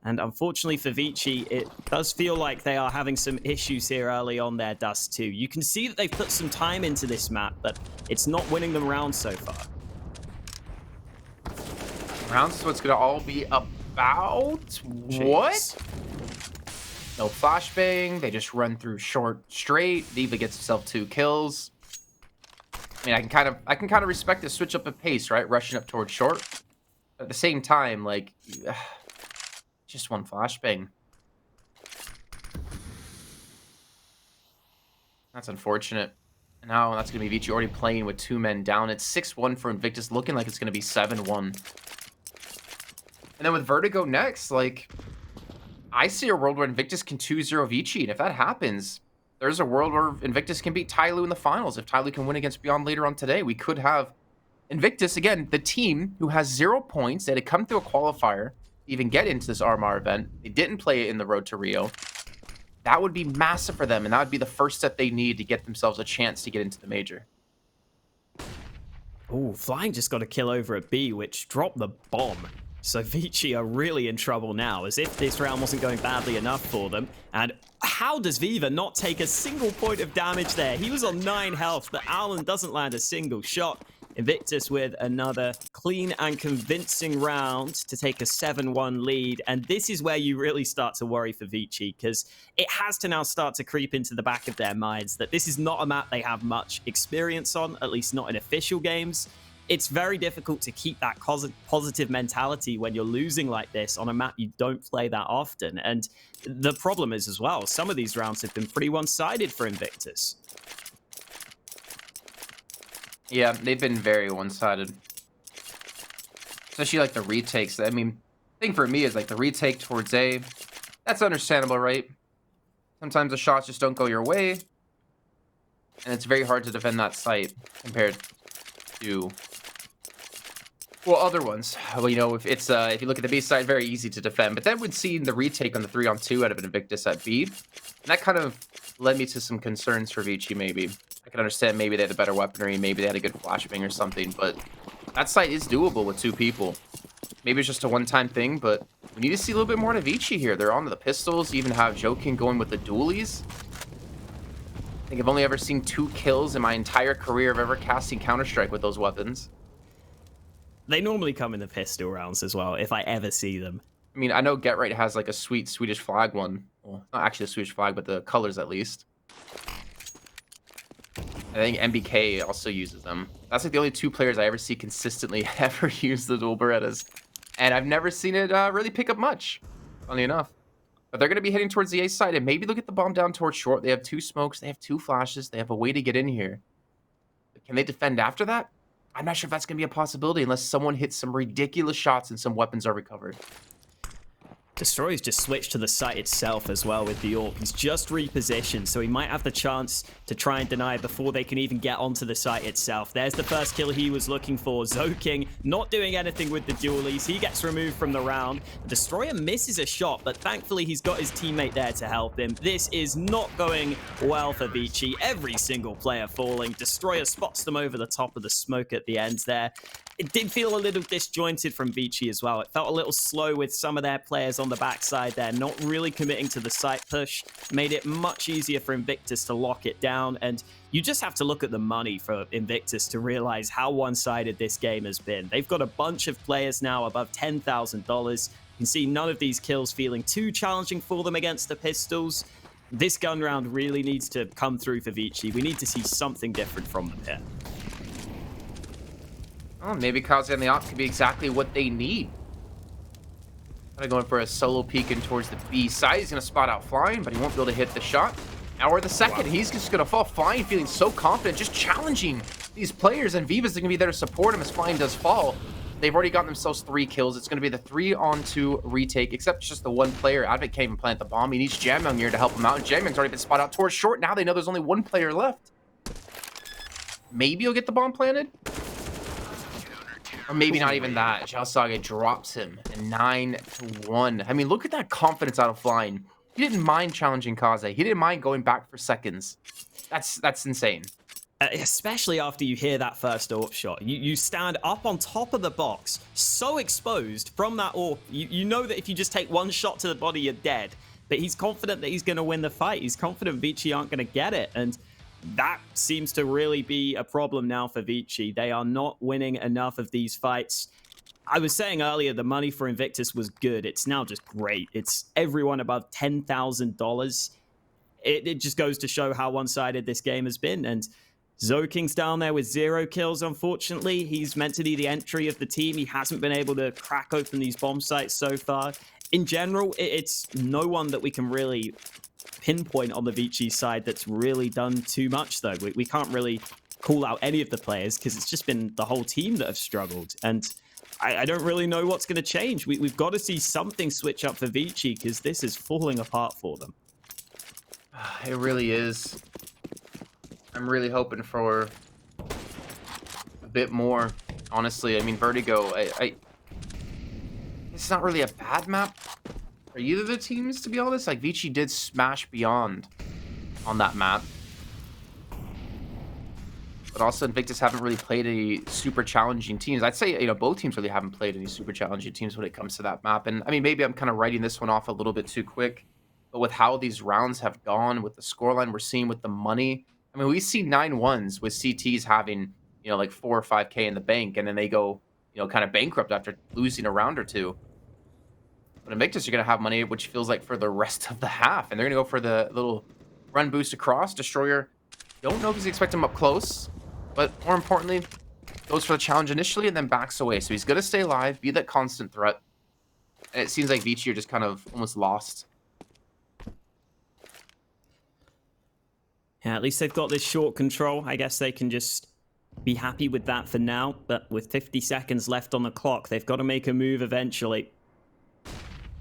[SPEAKER 4] And unfortunately for Vici, it does feel like they are having some issues here early on their Dust 2. You can see that they've put some time into this map, but it's not winning them rounds so far.
[SPEAKER 3] Rounds is what's going to all be about.
[SPEAKER 4] Jeez.
[SPEAKER 3] What? No flashbang. They just run through short straight. Diva gets himself 2 kills. I mean, I can kind of respect the switch up of pace, right? Rushing up towards short. But at the same time, like, just 1 flashbang. That's unfortunate. And now that's going to be Vici already playing with 2 men down. It's 6-1 for Invictus, looking like it's going to be 7-1. And then with Vertigo next, like, I see a world where Invictus can 2-0 Vici. And if that happens, there's a world where Invictus can beat Tyloo in the finals. If Tyloo can win against Beyond later on today, we could have Invictus, again, the team who has 0 points. They had to come through a qualifier to even get into this RMR event. They didn't play it in the Road to Rio. That would be massive for them, and that would be the first step they need to get themselves a chance to get into the major.
[SPEAKER 4] Oh, Flying just got a kill over at B, which dropped the bomb. So Vici are really in trouble now, as if this round wasn't going badly enough for them. And how does Viva not take a single point of damage there? He was on 9 health, but Alan doesn't land a single shot. Invictus with another clean and convincing round to take a 7-1 lead. And this is where you really start to worry for Vici, because it has to now start to creep into the back of their minds that this is not a map they have much experience on, at least not in official games. It's very difficult to keep that positive mentality when you're losing like this on a map you don't play that often. And the problem is as well, some of these rounds have been pretty one-sided for Invictus.
[SPEAKER 3] Yeah, they've been very one-sided. Especially like the retakes. I mean, the thing for me is like the retake towards A. That's understandable, right? Sometimes the shots just don't go your way. And it's very hard to defend that site compared to, well, other ones. Well, you know, if it's if you look at the B side, very easy to defend. But then we'd see the retake on the 3-on-2 out of Invictus at B. And that kind of led me to some concerns for Vici, maybe. I can understand maybe they had a better weaponry, maybe they had a good flashbang or something, but that site is doable with 2 people. Maybe it's just a one-time thing, but we need to see a little bit more to Vici here. They're onto the pistols, even have Joking going with the dualies. I think I've only ever seen 2 kills in my entire career of ever casting Counter-Strike with those weapons.
[SPEAKER 4] They normally come in the pistol rounds as well, if I ever see them.
[SPEAKER 3] I mean, I know Get Right has like a sweet Swedish flag one. Well, not actually a Swedish flag, but the colors at least. I think MBK also uses them. That's like the only 2 players I ever see consistently ever use the dual Berettas. And I've never seen it really pick up much, funny enough. But they're going to be heading towards the A side, and maybe they'll get the bomb down towards short. They have 2 smokes, they have 2 flashes, they have a way to get in here. Can they defend after that? I'm not sure if that's going to be a possibility unless someone hits some ridiculous shots and some weapons are recovered.
[SPEAKER 4] Destroyer's just switched to the site itself as well with the AWP. He's just repositioned, so he might have the chance to try and deny before they can even get onto the site itself. There's the first kill he was looking for. Zoking not doing anything with the dualies. He gets removed from the round. The Destroyer misses a shot, but thankfully he's got his teammate there to help him. This is not going well for Vici. Every single player falling. Destroyer spots them over the top of the smoke at the end there. It did feel a little disjointed from Vici as well. It felt a little slow with some of their players on the backside there, not really committing to the site push. Made it much easier for Invictus to lock it down, and you just have to look at the money for Invictus to realize how one-sided this game has been. They've got a bunch of players now above $10,000. You can see none of these kills feeling too challenging for them against the pistols. This gun round really needs to come through for Vici. We need to see something different from them here.
[SPEAKER 3] Oh, maybe Kaze and the op could be exactly what they need. Kind of going for a solo peek in towards the B side. He's going to spot out Flying, but he won't be able to hit the shot. Now we're the second. Wow. He's just going to fall. Flying feeling so confident, just challenging these players, and Viva's going to be there to support him as Flying does fall. They've already gotten themselves 3 kills. It's going to be the 3-on-2 retake, except just the one player. Advent can't even plant the bomb. He needs Jammyoung here to help him out, and Jammyoung's already been spotted out towards short. Now they know there's only 1 player left. Maybe he'll get the bomb planted. Or maybe not even that. Xiaosage drops him at 9-1. I mean, look at that confidence out of Flying. He didn't mind challenging Kaze. He didn't mind going back for seconds. That's insane.
[SPEAKER 4] Especially after you hear that first AWP shot. You stand up on top of the box, so exposed from that AWP. You know that if you just take 1 shot to the body, you're dead. But he's confident that he's going to win the fight. He's confident Vici aren't going to get it. And that seems to really be a problem now for Vici. They are not winning enough of these fights. I was saying earlier the money for Invictus was good. It's now just great. It's everyone above $10,000. It just goes to show how one-sided this game has been. And Zoking's down there with 0 kills, unfortunately. He's meant to be the entry of the team. He hasn't been able to crack open these bomb sites so far. In general, it's no one that we can really pinpoint on the Vici side that's really done too much, though. We can't really call out any of the players because it's just been the whole team that have struggled. And I don't really know what's going to change. We've got to see something switch up for Vici because this is falling apart for them.
[SPEAKER 3] It really is. I'm really hoping for a bit more, honestly. I mean, Vertigo, it's not really a bad map for either of the teams, to be honest. Like, Vici did smash Beyond on that map. But also, Invictus haven't really played any super challenging teams. I'd say, both teams really haven't played any super challenging teams when it comes to that map. And, I mean, maybe I'm kind of writing this one off a little bit too quick. But with how these rounds have gone, with the scoreline we're seeing with the money, I mean, we see 9-1s with CTs having, like 4 or 5K in the bank, and then they go, kind of bankrupt after losing a round or two. But Invictus are going to have money, which feels like for the rest of the half, and they're going to go for the little run boost across. Destroyer, don't know if he's expecting him up close, but more importantly, goes for the challenge initially and then backs away. So he's going to stay alive, be that constant threat. And it seems like Vici are just kind of almost lost.
[SPEAKER 4] Yeah, at least they've got this short control. I guess they can just be happy with that for now. But with 50 seconds left on the clock, they've got to make a move eventually.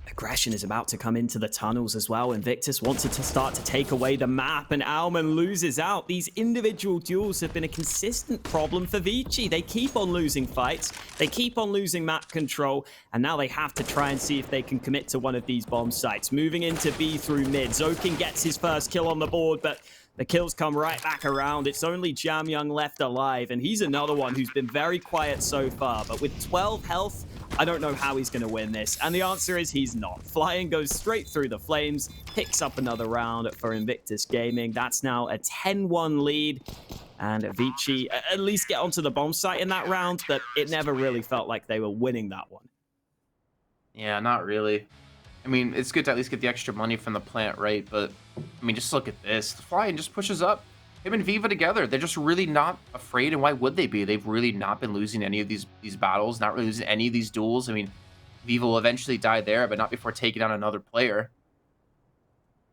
[SPEAKER 4] Aggression is about to come into the tunnels as well. Invictus wants it to start to take away the map, and Alman loses out. These individual duels have been a consistent problem for Vici. They keep on losing fights. They keep on losing map control, and now they have to try and see if they can commit to one of these bomb sites. Moving into B through mid. Zoking gets his first kill on the board, but the kills come right back around. It's only Jammyoung left alive, and he's another one who's been very quiet so far. But with 12 health, I don't know how he's going to win this. And the answer is he's not. Flying goes straight through the flames, picks up another round for Invictus Gaming. That's now a 10-1 lead. And Vici at least get onto the bomb site in that round, but it never really felt like they were winning that one.
[SPEAKER 3] Yeah, not really. I mean, it's good to at least get the extra money from the plant, right? But, I mean, just look at this. The Flying just pushes up. Him and Viva together. They're just really not afraid, and why would they be? They've really not been losing any of these battles, not really losing any of these duels. I mean, Viva will eventually die there, but not before taking out another player.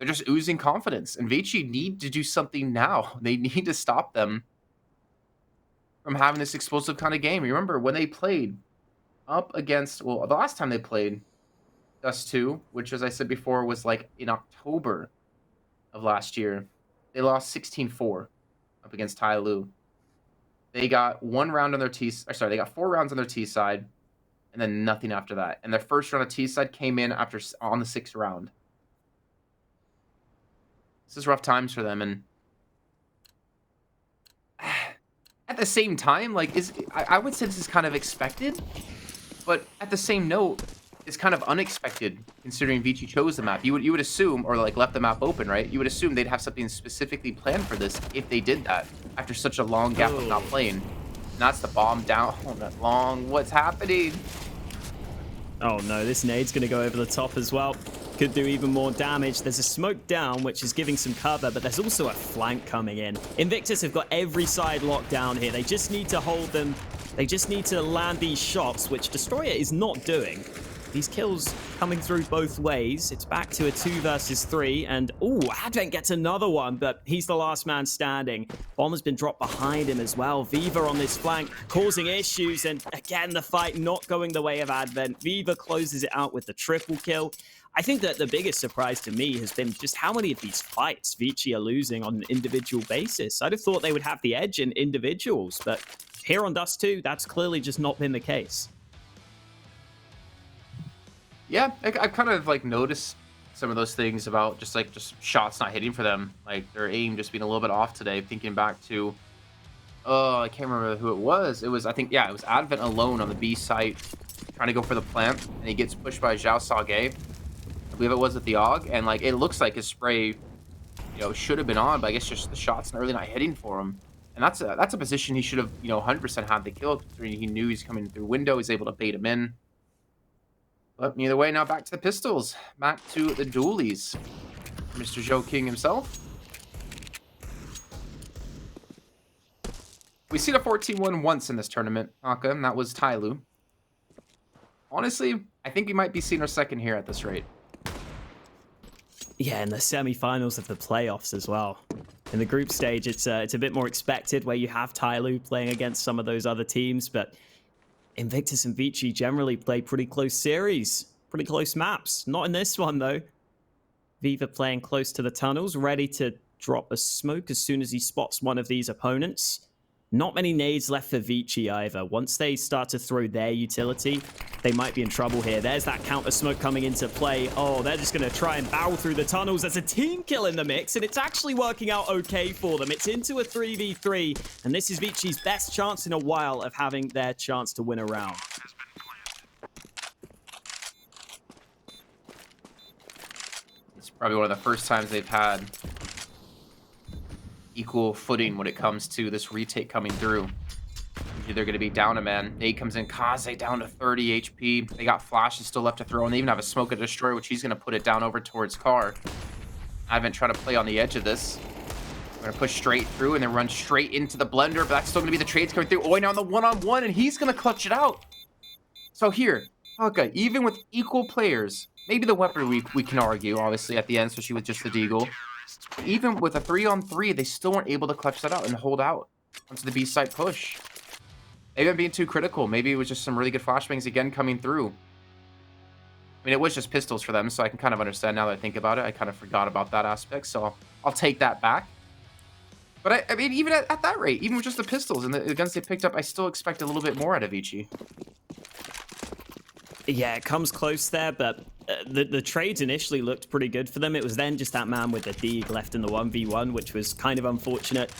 [SPEAKER 3] they're just oozing confidence. And Vici need to do something now. They need to stop them from having this explosive kind of game. Remember, when they played up against, well, the last time they played Dust 2, which, as I said before, was like in October of last year, they lost 16-4 up against Tai Lu. They got 1 round on their they got 4 rounds on their T side, and then nothing after that. And their first round of T side came in on the 6th round. This is rough times for them, and at the same time, like, I would say this is kind of expected, but at the same note, it's kind of unexpected considering Vici chose the map. You would assume, or like left the map open, right? You would assume they'd have something specifically planned for this if they did that after such a long gap of not playing. And that's the bomb down. Oh, that long. What's happening?
[SPEAKER 4] Oh no, this nade's going to go over the top as well. Could do even more damage. There's a smoke down, which is giving some cover, but there's also a flank coming in. Invictus have got every side locked down here. They just need to hold them. They just need to land these shots, which Destroyer is not doing. These kills coming through both ways. It's back to a 2 versus 3, and Advent gets another one, but he's the last man standing. Bomb has been dropped behind him as well. Viva on this flank, causing issues, and again, the fight not going the way of Advent. Viva closes it out with the triple kill. I think that the biggest surprise to me has been just how many of these fights Vici are losing on an individual basis. I'd have thought they would have the edge in individuals, but here on Dust 2, that's clearly just not been the case.
[SPEAKER 3] Yeah, I kind of like noticed some of those things about just shots not hitting for them, like their aim just being a little bit off today. Thinking back to, I can't remember who it was. It was, I think, yeah, it was Advent alone on the B site, trying to go for the plant, and he gets pushed by Zhao Sage. I believe it was at the AUG, and like it looks like his spray, should have been on, but I guess just the shot's not really not hitting for him. And that's a position he should have, 100% had the kill. He knew he's coming through window. He's able to bait him in. But either way, now back to the pistols. Back to the dualies. Mr. Joe King himself. We've seen a 14-1 once in this tournament, Aka, and that was Tai Lu. Honestly, I think we might be seeing our second here at this rate.
[SPEAKER 4] Yeah, in the semi-finals of the playoffs as well. In the group stage, it's a bit more expected where you have Tai Lu playing against some of those other teams, but Invictus and Vici generally play pretty close series, pretty close maps. Not in this one, though. Viva playing close to the tunnels, ready to drop a smoke as soon as he spots one of these opponents. Not many nades left for Vici either. Once they start to throw their utility, they might be in trouble here. There's that counter smoke coming into play. Oh, they're just going to try and bow through the tunnels. There's a team kill in the mix, and it's actually working out okay for them. It's into a 3v3, and this is Vici's best chance in a while of having their chance to win a round.
[SPEAKER 3] It's probably one of the first times they've had equal footing when it comes to this retake coming through. Usually they're going to be down a man. Nate comes in, Kaze down to 30 HP. They got flashes still left to throw, and they even have a smoke and destroy, which he's going to put it down over towards Car. Advent trying to play on the edge of this. We're going to push straight through and then run straight into the blender, but that's still going to be the trades coming through. Oi now on the one-on-one, and he's going to clutch it out. So here, okay, even with equal players, maybe the weapon we can argue, obviously, at the end, especially with just the Deagle. Even with a 3-on-3, they still weren't able to clutch that out and hold out onto the B side push. Maybe I'm being too critical. Maybe it was just some really good flashbangs again coming through. I mean, it was just pistols for them, so I can kind of understand now that I think about it. I kind of forgot about that aspect, so I'll take that back. But I mean, even at that rate, even with just the pistols and the guns they picked up, I still expect a little bit more out of Vici.
[SPEAKER 4] Yeah, it comes close there, but the trades initially looked pretty good for them. It was then just that man with the Deeg left in the 1v1, which was kind of unfortunate.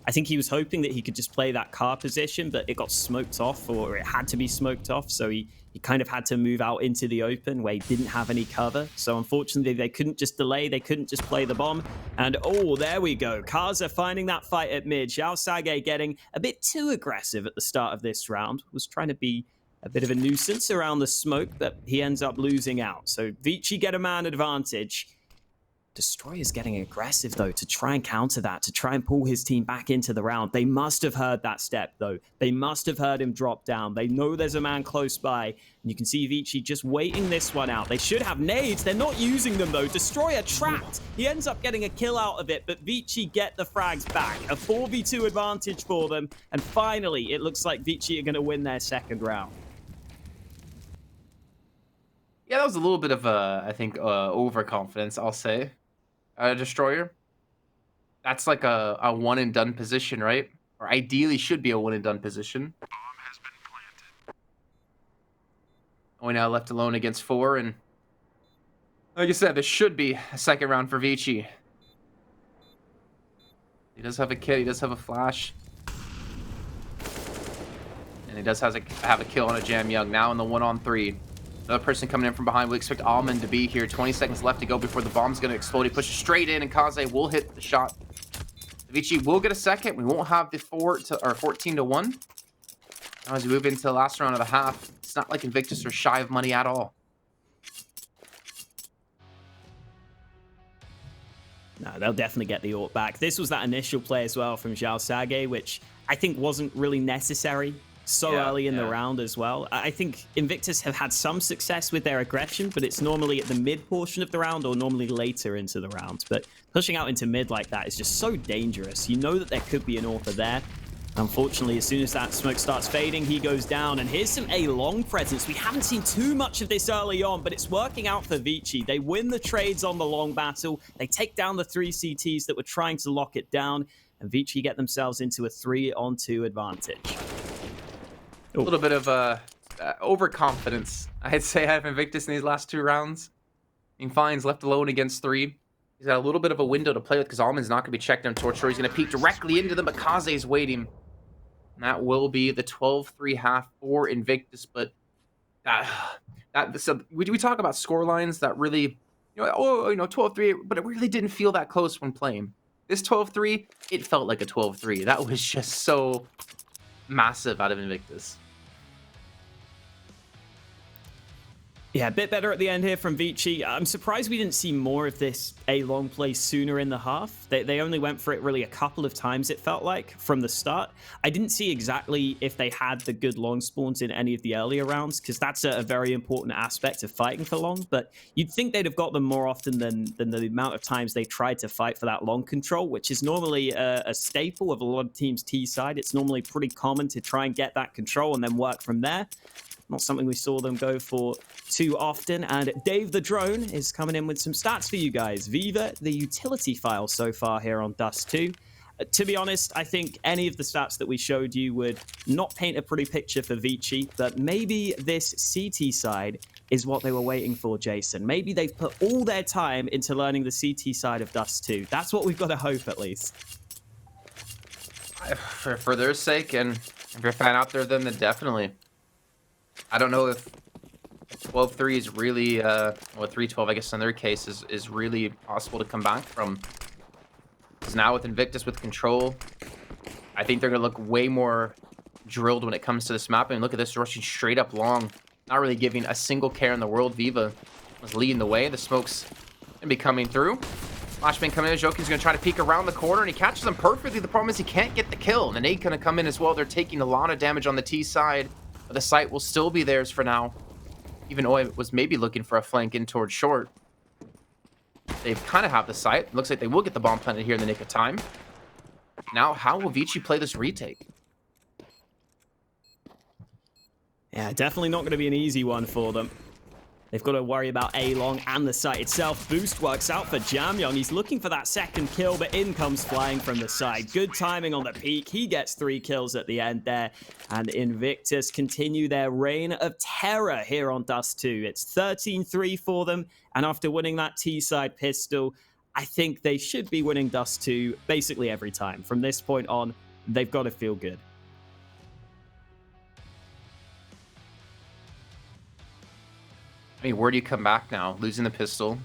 [SPEAKER 4] I think he was hoping that he could just play that car position, but it got smoked off, or it had to be smoked off, so he kind of had to move out into the open where he didn't have any cover. So unfortunately, they couldn't just delay, they couldn't just play the bomb. And oh, there we go. Kaza finding that fight at mid. Zhao Sage getting a bit too aggressive at the start of this round. Was trying to be a bit of a nuisance around the smoke, but he ends up losing out. So Vici get a man advantage. Destroyer's getting aggressive, though, to try and counter that, to try and pull his team back into the round. They must have heard that step, though. They must have heard him drop down. They know there's a man close by. And you can see Vici just waiting this one out. They should have nades. They're not using them, though. Destroyer trapped. He ends up getting a kill out of it, but Vici get the frags back. A 4v2 advantage for them. And finally, it looks like Vici are going to win their second round.
[SPEAKER 3] Yeah, that was a little bit of I think, overconfidence, I'll say. Destroyer. That's like a one and done position, right? Or ideally should be a one and done position. Only now left alone against 4, and like I said, this should be a second round for Vici. He does have a kit, he does have a flash. And he does have a kill on a Jam Young, now in the 1-on-3. Another person coming in from behind. We expect Almond to be here. 20 seconds left to go before the bomb's going to explode. He pushes straight in, and Kaze will hit the shot. Vici will get a second. We won't have the 14-1. Now as we move into the last round of the half, it's not like Invictus are shy of money at all.
[SPEAKER 4] No, they'll definitely get the AWP back. This was that initial play as well from Zhao Sage, which I think wasn't really necessary so early in the round as well. I think Invictus have had some success with their aggression, but it's normally at the mid portion of the round or normally later into the round. But pushing out into mid like that is just so dangerous. You know that there could be an author there. Unfortunately, as soon as that smoke starts fading, he goes down. And here's some A-long presence. We haven't seen too much of this early on, but it's working out for Vici. They win the trades on the long battle. They take down the 3 CTs that were trying to lock it down. And Vici get themselves into a 3-on-2 advantage.
[SPEAKER 3] A little bit of overconfidence, I'd say, I have Invictus in these last 2 rounds. Fine's left alone against 3. He's got a little bit of a window to play with because Almond's not going to be checked on Torch. He's going to peek directly into them, but Kaze's waiting. And that will be the 12-3 half for Invictus. But so we talk about score lines that really, 12-3, but it really didn't feel that close when playing. This 12-3, it felt like a 12-3. That was just so massive out of Invictus.
[SPEAKER 4] Yeah, a bit better at the end here from Vici. I'm surprised we didn't see more of this A-long play sooner in the half. They only went for it really a couple of times, it felt like, from the start. I didn't see exactly if they had the good long spawns in any of the earlier rounds, because that's a very important aspect of fighting for long, but you'd think they'd have got them more often than the amount of times they tried to fight for that long control, which is normally a staple of a lot of teams' T side. It's normally pretty common to try and get that control and then work from there. Not something we saw them go for too often. And Dave the Drone is coming in with some stats for you guys. Viva, the utility file so far here on Dust 2. To be honest, I think any of the stats that we showed you would not paint a pretty picture for Vici, but maybe this CT side is what they were waiting for, Jason. Maybe they've put all their time into learning the CT side of Dust 2. That's what we've got to hope, at least.
[SPEAKER 3] For their sake, and if you're a fan out there, then definitely. I don't know if 12-3 is really, well, 3-12, I guess in their case, is really possible to come back from. Because now with Invictus with control, I think they're going to look way more drilled when it comes to this map. I mean, look at this, rushing straight up long. Not really giving a single care in the world. Viva was leading the way. The smoke's going to be coming through. Flashbang coming in. Jokin's going to try to peek around the corner, and he catches him perfectly. The problem is he can't get the kill. And the nade going to come in as well. They're taking a lot of damage on the T side. But the site will still be theirs for now. Even Oi was maybe looking for a flank in towards short. They kind of have the site. Looks like they will get the bomb planted here in the nick of time. Now, how will Vici play this retake?
[SPEAKER 4] Yeah, definitely not going to be an easy one for them. They've got to worry about A-long and the site itself. Boost works out for Jamyoung. He's looking for that second kill, but in comes flying from the side. Good timing on the peak. He gets 3 kills at the end there. And Invictus continue their reign of terror here on Dust 2. It's 13-3 for them. And after winning that T-side pistol, I think they should be winning Dust 2 basically every time. From this point on, they've got to feel good.
[SPEAKER 3] I mean, where do you come back now? Losing the pistol.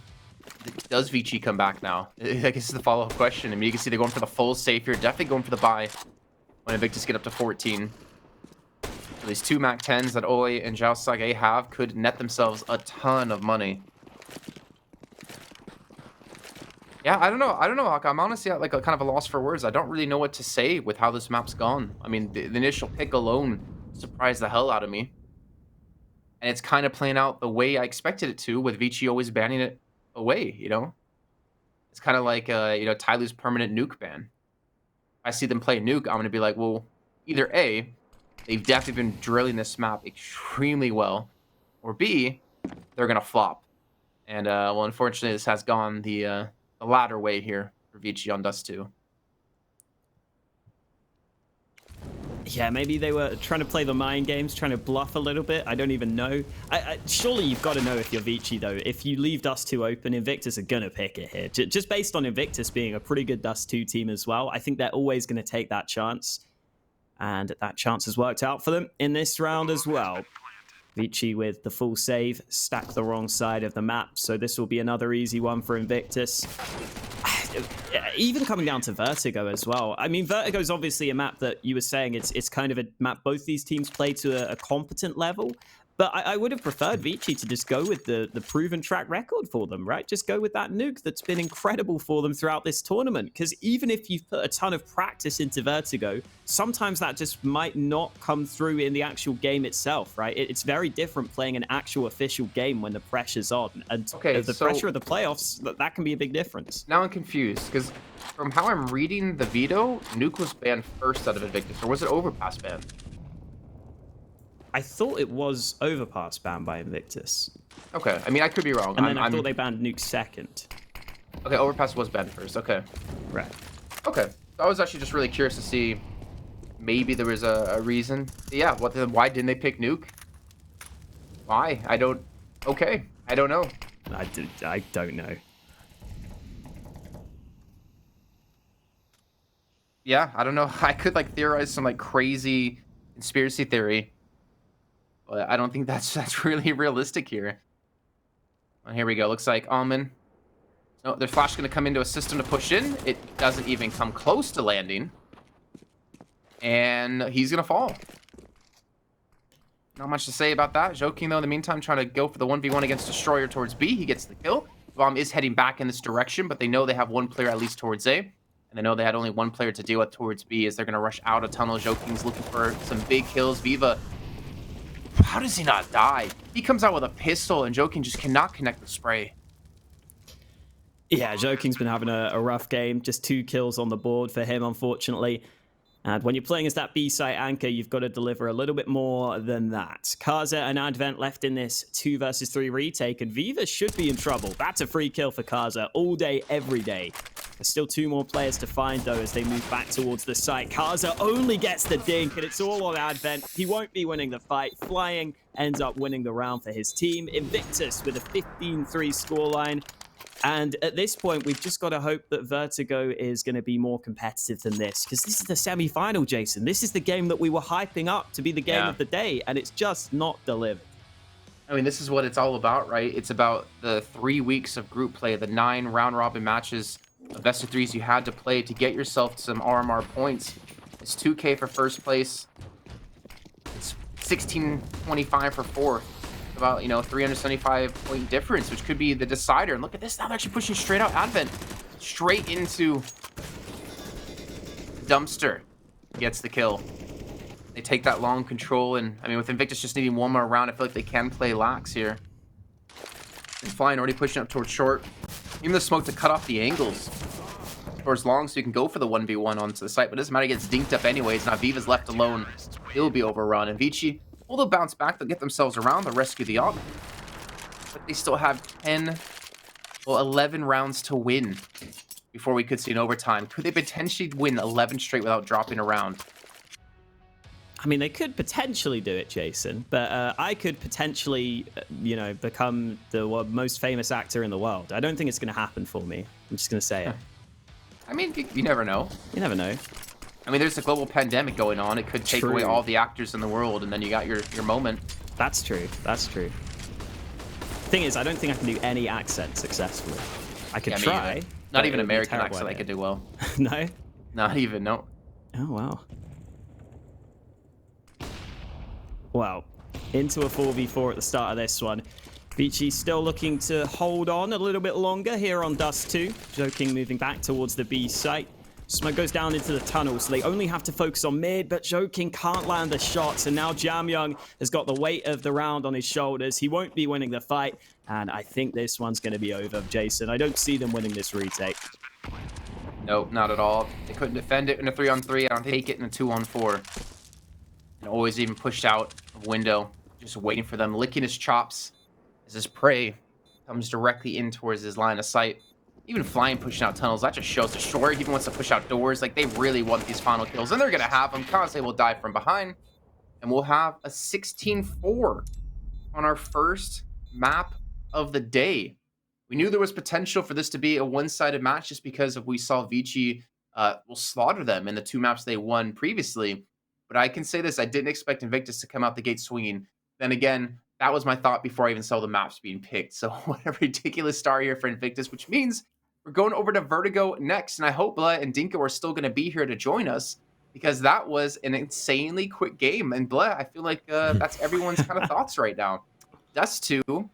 [SPEAKER 3] Does Vici come back now? I guess it's the follow-up question. I mean, you can see they're going for the full save here. Definitely going for the buy when Invictus get up to 14. So these 2 Mac 10s that Oi and Zhao Sage have could net themselves a ton of money. Yeah, I don't know. I don't know, Hawk. I'm honestly at like a kind of a loss for words. I don't really know what to say with how this map's gone. I mean, the initial pick alone surprised the hell out of me. And it's kind of playing out the way I expected it to, with Vici always banning it away, you know? It's kind of like, Tyler's permanent nuke ban. If I see them play nuke, I'm going to be like, well, either A, they've definitely been drilling this map extremely well, or B, they're going to flop. And, well, unfortunately, this has gone the latter way here for Vici on Dust 2.
[SPEAKER 4] Yeah, maybe they were trying to play the mind games, trying to bluff a little bit. I don't even know. Surely you've got to know if you're Vici, though. If you leave Dust 2 open, Invictus are going to pick it here. Just based on Invictus being a pretty good Dust 2 team as well, I think they're always going to take that chance. And that chance has worked out for them in this round as well. Vici with the full save, stacked the wrong side of the map, so this will be another easy one for Invictus. Even coming down to Vertigo as well. I mean, Vertigo is obviously a map that you were saying it's kind of a map both these teams play to a competent level. But I would have preferred Vici to just go with the proven track record for them, right? Just go with that nuke that's been incredible for them throughout this tournament. Because even if you've put a ton of practice into Vertigo, sometimes that just might not come through in the actual game itself, right? It's very different playing an actual official game when the pressure's on. And the pressure of the playoffs, that can be a big difference.
[SPEAKER 3] Now I'm confused, because from how I'm reading the Veto, nuke was banned first out of Invictus, or was it Overpass banned?
[SPEAKER 4] I thought it was Overpass banned by Invictus.
[SPEAKER 3] Okay, I mean, I could be wrong.
[SPEAKER 4] And then I thought they banned nuke second.
[SPEAKER 3] Okay, Overpass was banned first. Okay.
[SPEAKER 4] Right.
[SPEAKER 3] Okay. I was actually just really curious to see maybe there was a reason. Yeah, why didn't they pick nuke? Why? I don't know.
[SPEAKER 4] I don't know.
[SPEAKER 3] Yeah, I don't know. I could like theorize some like crazy conspiracy theory. But I don't think that's really realistic here. Well, here we go. Looks like Almond. No, their flash going to come into a system to push in. It doesn't even come close to landing. And he's going to fall. Not much to say about that. Joking, though, in the meantime, trying to go for the 1v1 against Destroyer towards B. He gets the kill. Bomb is heading back in this direction, but they know they have one player at least towards A. And they know they had only one player to deal with towards B, as they're going to rush out of tunnel. Joking's looking for some big kills. Viva, how does he not die? He comes out with a pistol, and Joking just cannot connect the spray.
[SPEAKER 4] Yeah, Joking's been having a rough game. Just 2 kills on the board for him, unfortunately. And when you're playing as that B-site anchor, you've got to deliver a little bit more than that. Kaza and Advent left in this 2 versus 3 retake, and Viva should be in trouble. That's a free kill for Kaza all day, every day. There's still 2 more players to find, though, as they move back towards the site. Kaza only gets the dink, and it's all on Advent. He won't be winning the fight. Flying ends up winning the round for his team. Invictus with a 15-3 scoreline. And at this point, we've just got to hope that Vertigo is going to be more competitive than this, because this is the semi-final, Jason. This is the game that we were hyping up to be the game of the day, and it's just not delivered.
[SPEAKER 3] I mean, this is what it's all about, right? It's about the 3 weeks of group play, the 9 round-robin matches of best of 3s you had to play to get yourself some RMR points. It's 2K for first place. It's 1625 for fourth. About 375 point difference, which could be the decider. And look at this, now they're actually pushing straight out. Advent straight into the dumpster, gets the kill. They take that long control, and I mean, with Invictus just needing one more round, I feel like they can play lax here. And Flying already pushing up towards short. Even the smoke to cut off the angles towards long, so you can go for the 1v1 onto the site, but it doesn't matter, he gets dinked up anyways. Now Viva's left alone, he'll be overrun, and Vici, well, they'll bounce back, they'll get themselves around, they'll rescue the op. But they still have 11 rounds to win before we could see an overtime. Could they potentially win 11 straight without dropping a round?
[SPEAKER 4] I mean, they could potentially do it, Jason, but I could potentially, become the most famous actor in the world. I don't think it's going to happen for me. I'm just going to say it.
[SPEAKER 3] I mean, you never know.
[SPEAKER 4] You never know.
[SPEAKER 3] I mean, there's a global pandemic going on. It could take away all the actors in the world, and then you got your moment.
[SPEAKER 4] That's true. That's true. Thing is, I don't think I can do any accent successfully. I could try.
[SPEAKER 3] Not even American accent I could do well.
[SPEAKER 4] No?
[SPEAKER 3] Not even, no.
[SPEAKER 4] Oh, wow. Well, into a 4v4 at the start of this one. Vici still looking to hold on a little bit longer here on Dust 2. Joking moving back towards the B site. Smoke goes down into the tunnel, so they only have to focus on mid, but Joking can't land the shots, and now Jamyoung has got the weight of the round on his shoulders. He won't be winning the fight, and I think this one's going to be over, Jason. I don't see them winning this retake.
[SPEAKER 3] Nope, not at all. They couldn't defend it in a 3-on-3. I don't take it in a 2-on-4. And always even pushed out of window, just waiting for them, licking his chops as his prey comes directly in towards his line of sight. Even flying, pushing out tunnels, that just shows the Shore. He even wants to push out doors. Like, they really want these final kills, and they're going to have them. Kaze will die from behind, and we'll have a 16-4 on our first map of the day. We knew there was potential for this to be a one-sided match just because we saw Vici will slaughter them in the 2 maps they won previously. But I can say this, I didn't expect Invictus to come out the gate swinging. Then again, that was my thought before I even saw the maps being picked. So what a ridiculous start here for Invictus, which means we're going over to Vertigo next. And I hope Bleh and Dinko are still going to be here to join us, because that was an insanely quick game. And Bleh, I feel like that's everyone's kind of thoughts right now. Dust 2,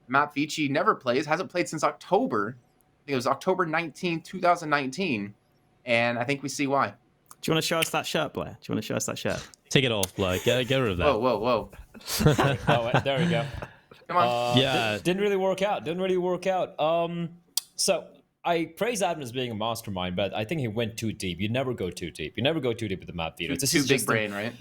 [SPEAKER 3] map Vici never plays, hasn't played since October. I think it was October 19, 2019. And I think we see why.
[SPEAKER 4] Do you want to show us that shirt, Blair? Do you want to show us that shirt?
[SPEAKER 6] Take it off, Blake. Get rid of that.
[SPEAKER 3] Whoa.
[SPEAKER 5] Oh, wait, there we go.
[SPEAKER 3] Come on.
[SPEAKER 6] Yeah.
[SPEAKER 5] Didn't really work out. So I praise Adam as being a mastermind, but I think he went too deep. You never go too deep. You never go too deep with the map Veto.
[SPEAKER 3] Too big brain, right?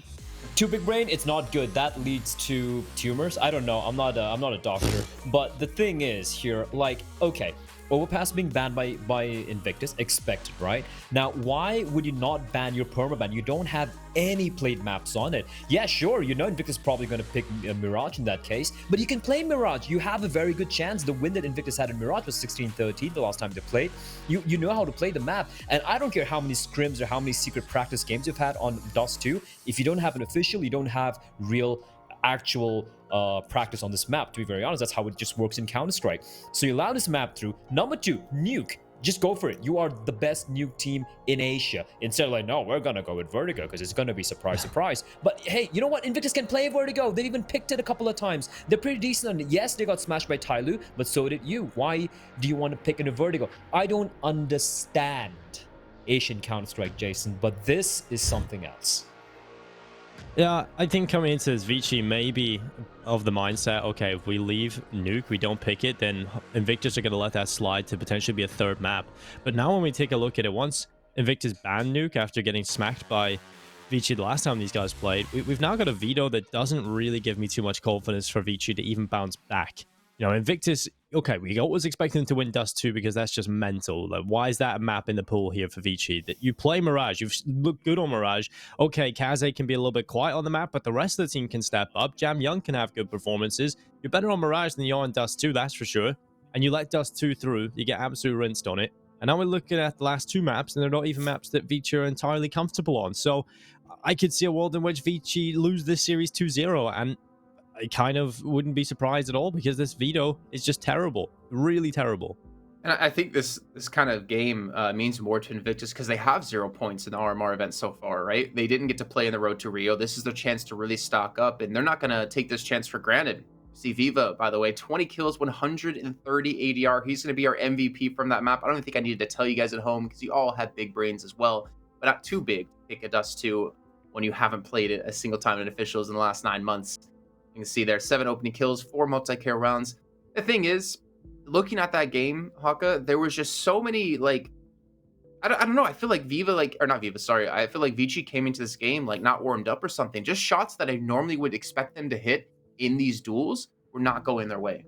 [SPEAKER 5] Too big brain, it's not good. That leads to tumors. I don't know. I'm not a doctor. But the thing is here, like, okay, Overpass being banned by Invictus, expected, right? Now, why would you not ban your permaban? You don't have any played maps on it. Yeah, sure, you know Invictus is probably going to pick Mirage in that case, but you can play Mirage. You have a very good chance. The win that Invictus had in Mirage was 16-13 the last time they played. You know how to play the map, and I don't care how many scrims or how many secret practice games you've had on Dust 2. If you don't have an official, you don't have real actual practice on this map. To be very honest, that's how it just works in Counter-Strike. So you allow this map through. Number 2, nuke. Just go for it. You are the best nuke team in Asia. Instead of like, no, we're gonna go with Vertigo because it's gonna be surprise. But hey, you know what? Invictus can play Vertigo. They've even picked it a couple of times. They're pretty decent on it. Yes, they got smashed by Tyloo, but so did you. Why do you want to pick in a Vertigo? I don't understand Asian Counter-Strike, Jason, but this is something else.
[SPEAKER 6] Yeah, I think coming into this, Vici may be of the mindset, okay, if we leave Nuke, we don't pick it, then Invictus are going to let that slide to potentially be a third map. But now when we take a look at it, once Invictus banned Nuke after getting smacked by Vici the last time these guys played, we've now got a Veto that doesn't really give me too much confidence for Vici to even bounce back. You know, Invictus, okay, we always expect them to win Dust 2 because that's just mental. Like, why is that a map in the pool here for Vici? That you play Mirage, you've looked good on Mirage. Okay, Kaze can be a little bit quiet on the map, but the rest of the team can step up. Jamyoung can have good performances. You're better on Mirage than you are on Dust 2, that's for sure. And you let Dust 2 through, you get absolutely rinsed on it. And now we're looking at the last 2 maps, and they're not even maps that Vici are entirely comfortable on. So I could see a world in which Vici lose this series 2-0, and I kind of wouldn't be surprised at all because this Veto is just terrible, really terrible.
[SPEAKER 3] And I think this kind of game means more to Invictus because they have 0 points in the RMR event so far, right? They didn't get to play in the Road to Rio. This is their chance to really stock up, and they're not going to take this chance for granted. See Viva, by the way, 20 kills, 130 ADR. He's going to be our MVP from that map. I don't even think I needed to tell you guys at home because you all have big brains as well, but not too big to pick a Dust 2 when you haven't played it a single time in officials in the last 9 months. You can see there, 7 opening kills, 4 multi-kill rounds. The thing is, looking at that game, Haka, there was just so many, like, I don't know. I feel like I feel like Vici came into this game, like, not warmed up or something. Just shots that I normally would expect them to hit in these duels were not going their way.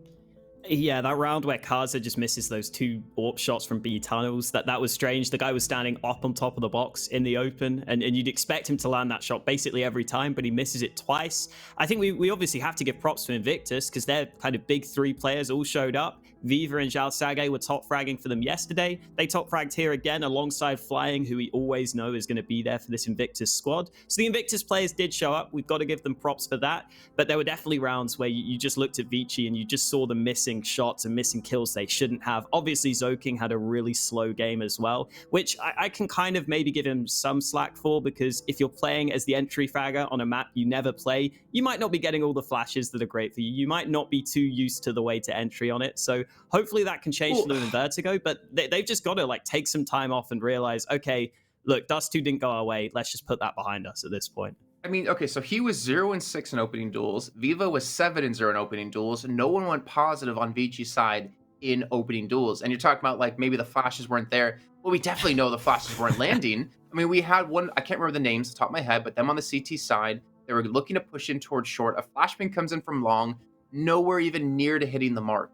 [SPEAKER 4] Yeah, that round where Kaze just misses those 2 AWP shots from B tunnels, that was strange. The guy was standing up on top of the box in the open, and you'd expect him to land that shot basically every time, but he misses it twice. I think we obviously have to give props to Invictus because their kind of big 3 players all showed up. Viva and Zhao Sage were top fragging for them yesterday. They top fragged here again alongside Flying, who we always know is going to be there for this Invictus squad. So the Invictus players did show up. We've got to give them props for that. But there were definitely rounds where you just looked at Vici and you just saw the missing shots and missing kills they shouldn't have. Obviously, Zoking had a really slow game as well, which I can kind of maybe give him some slack for, because if you're playing as the entry fragger on a map you never play, you might not be getting all the flashes that are great for you. You might not be too used to the way to entry on it. So hopefully that can change for them in Vertigo, but they've just got to like take some time off and realize, okay, look, Dust 2 didn't go our way. Let's just put that behind us at this point.
[SPEAKER 3] I mean, okay, so he was 0-6 in opening duels. Viva was 7-0 in opening duels. No one went positive on Vici's side in opening duels. And you're talking about like maybe the flashes weren't there. Well, we definitely know the flashes weren't landing. I mean, we had one, I can't remember the names off the top of my head, but them on the CT side, they were looking to push in towards short. A flashbang comes in from long, nowhere even near to hitting the mark.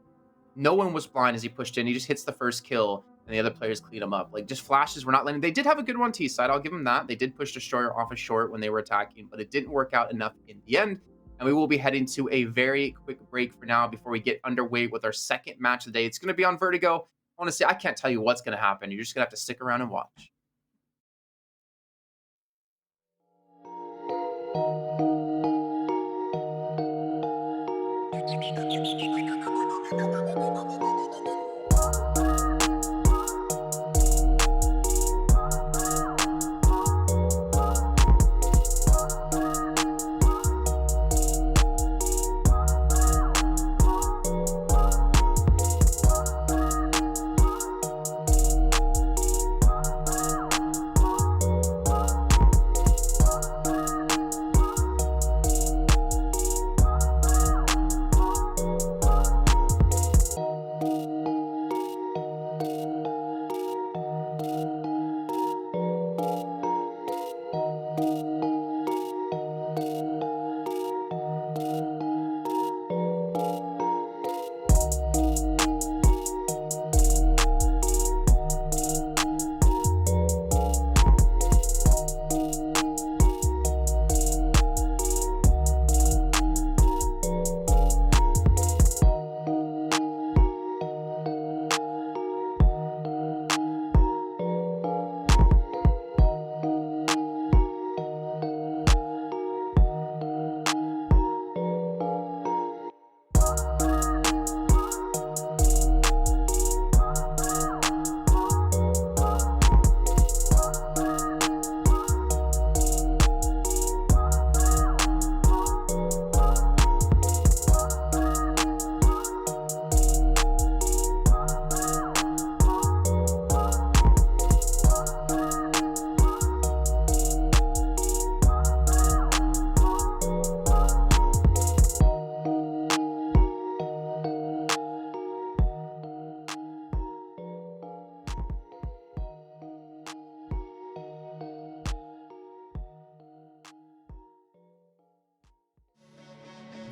[SPEAKER 3] No one was blind as he pushed in. He just hits the first kill, and the other players clean him up. Like, just flashes were not landing. They did have a good one T side. I'll give them that. They did push Destroyer off a short when they were attacking, but it didn't work out enough in the end. And we will be heading to a very quick break for now before we get underway with our second match of the day. It's going to be on Vertigo. Honestly, I can't tell you what's going to happen. You're just going to have to stick around and watch.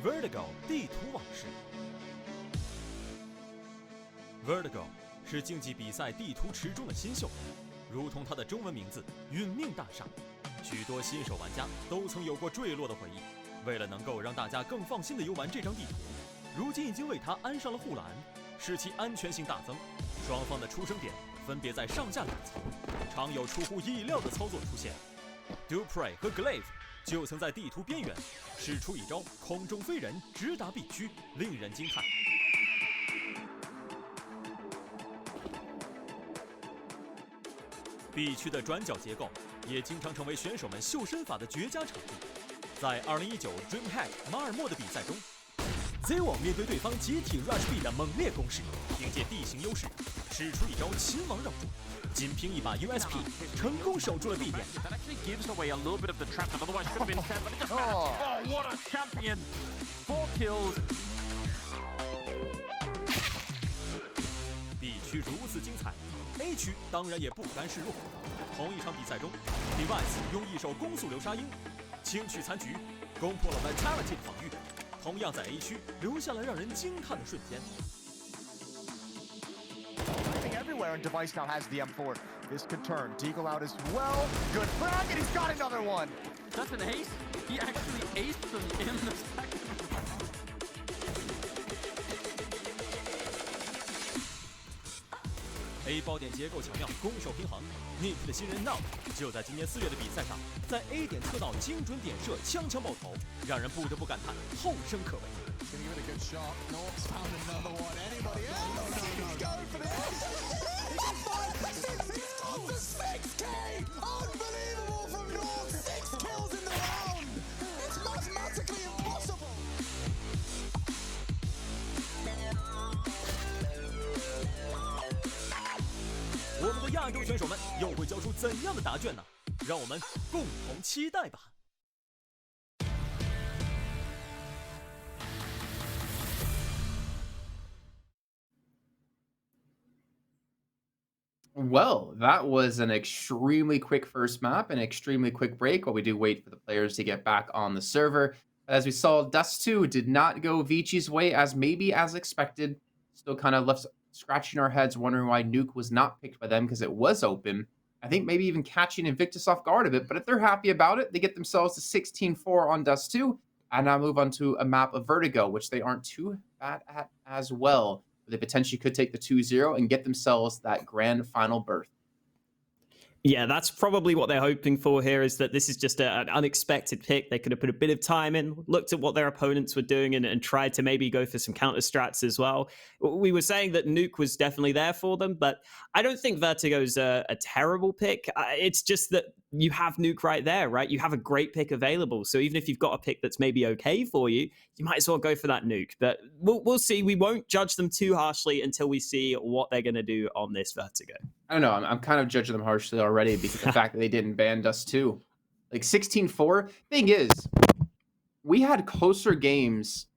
[SPEAKER 7] Vertigo 地图往事。Vertigo 是竞技比赛地图池中的新秀，如同它的中文名字“殒命大厦”，许多新手玩家都曾有过坠落的回忆。为了能够让大家更放心地游玩这张地图，如今已经为它安上了护栏，使其安全性大增。双方的出生点分别在上下两层，常有出乎意料的操作出现。Duprey 和 Glaive 就曾在地图边缘使出一招空中飞人直达 B 区，令人惊叹。B 区的转角结构也经常成为选手们秀身法的绝佳场地。在2019 DreamHack 马尔默的比赛中 ，Z 网面对对方集体 Rush B 的猛烈攻势，凭借地形优势，使出一招秦王绕柱，仅凭一把 USP， 成功守住了 B 点。B 区如此精彩 ，A 区当然也不甘示弱。同一场比赛中 ，Device 用一手攻速流沙鹰，轻取残局，攻破了 Vitality 的防御。同样在 A 区留下了让人惊叹的瞬间。
[SPEAKER 8] Everywhere and Device now has the M4. This could turn. Deagle out as well. Good frag, and he's got another one.
[SPEAKER 9] That's an ace. He actually aced them in the second.
[SPEAKER 7] A 爆点结构巧妙，攻守平衡。Nick 的新人 Now 就在今年4月的比赛上，在 A 点测到精准点射，枪枪爆头，让人不得不感叹后生可畏。我们的亚洲选手们又会交出怎样的答卷呢？让我们共同期待吧。
[SPEAKER 3] Well, that was an extremely quick first map, an extremely quick break while we do wait for the players to get back on the server. As we saw, Dust 2 did not go Vichi's way as maybe as expected. Still kind of left scratching our heads, wondering why Nuke was not picked by them because it was open. I think maybe even catching Invictus off guard a bit, but if they're happy about it, they get themselves to 16-4 on Dust 2, and now move on to a map of Vertigo, which they aren't too bad at as well. They potentially could take the 2-0 and get themselves that grand final berth.
[SPEAKER 4] Yeah, that's probably what they're hoping for here, is that this is just an unexpected pick. They could have put a bit of time in, looked at what their opponents were doing, and tried to maybe go for some counter strats as well. We were saying that Nuke was definitely there for them, but I don't think Vertigo's a terrible pick. It's just that you have Nuke right there, right? You have a great pick available. So even if you've got a pick that's maybe okay for you, you might as well go for that Nuke. But we'll see. We won't judge them too harshly until we see what they're going to do on this Vertigo.
[SPEAKER 3] I don't know. I'm kind of judging them harshly already because of the fact that they didn't ban Dust 2. Like 16-4. Thing is, we had closer games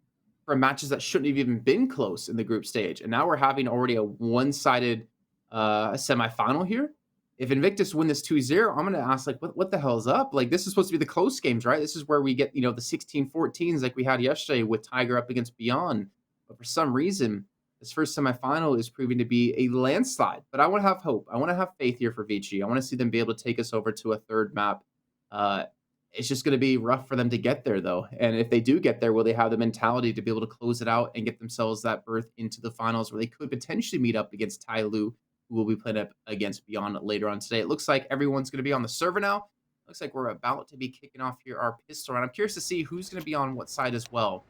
[SPEAKER 3] for matches that shouldn't have even been close in the group stage. And now we're having already a one-sided semifinal here. If Invictus win this 2-0, I'm going to ask, like, what the hell's up? Like, this is supposed to be the close games, right? This is where we get, the 16-14s like we had yesterday with Tiger up against Beyond. But for some reason, this first semifinal is proving to be a landslide. But I want to have hope. I want to have faith here for Vici. I want to see them be able to take us over to a third map. It's just going to be rough for them to get there, though. And if they do get there, will they have the mentality to be able to close it out and get themselves that berth into the finals where they could potentially meet up against Tai Lu, who will be playing up against Beyond later on today? It looks like everyone's going to be on the server now. Looks like we're about to be kicking off here our pistol round. I'm curious to see who's going to be on what side as well.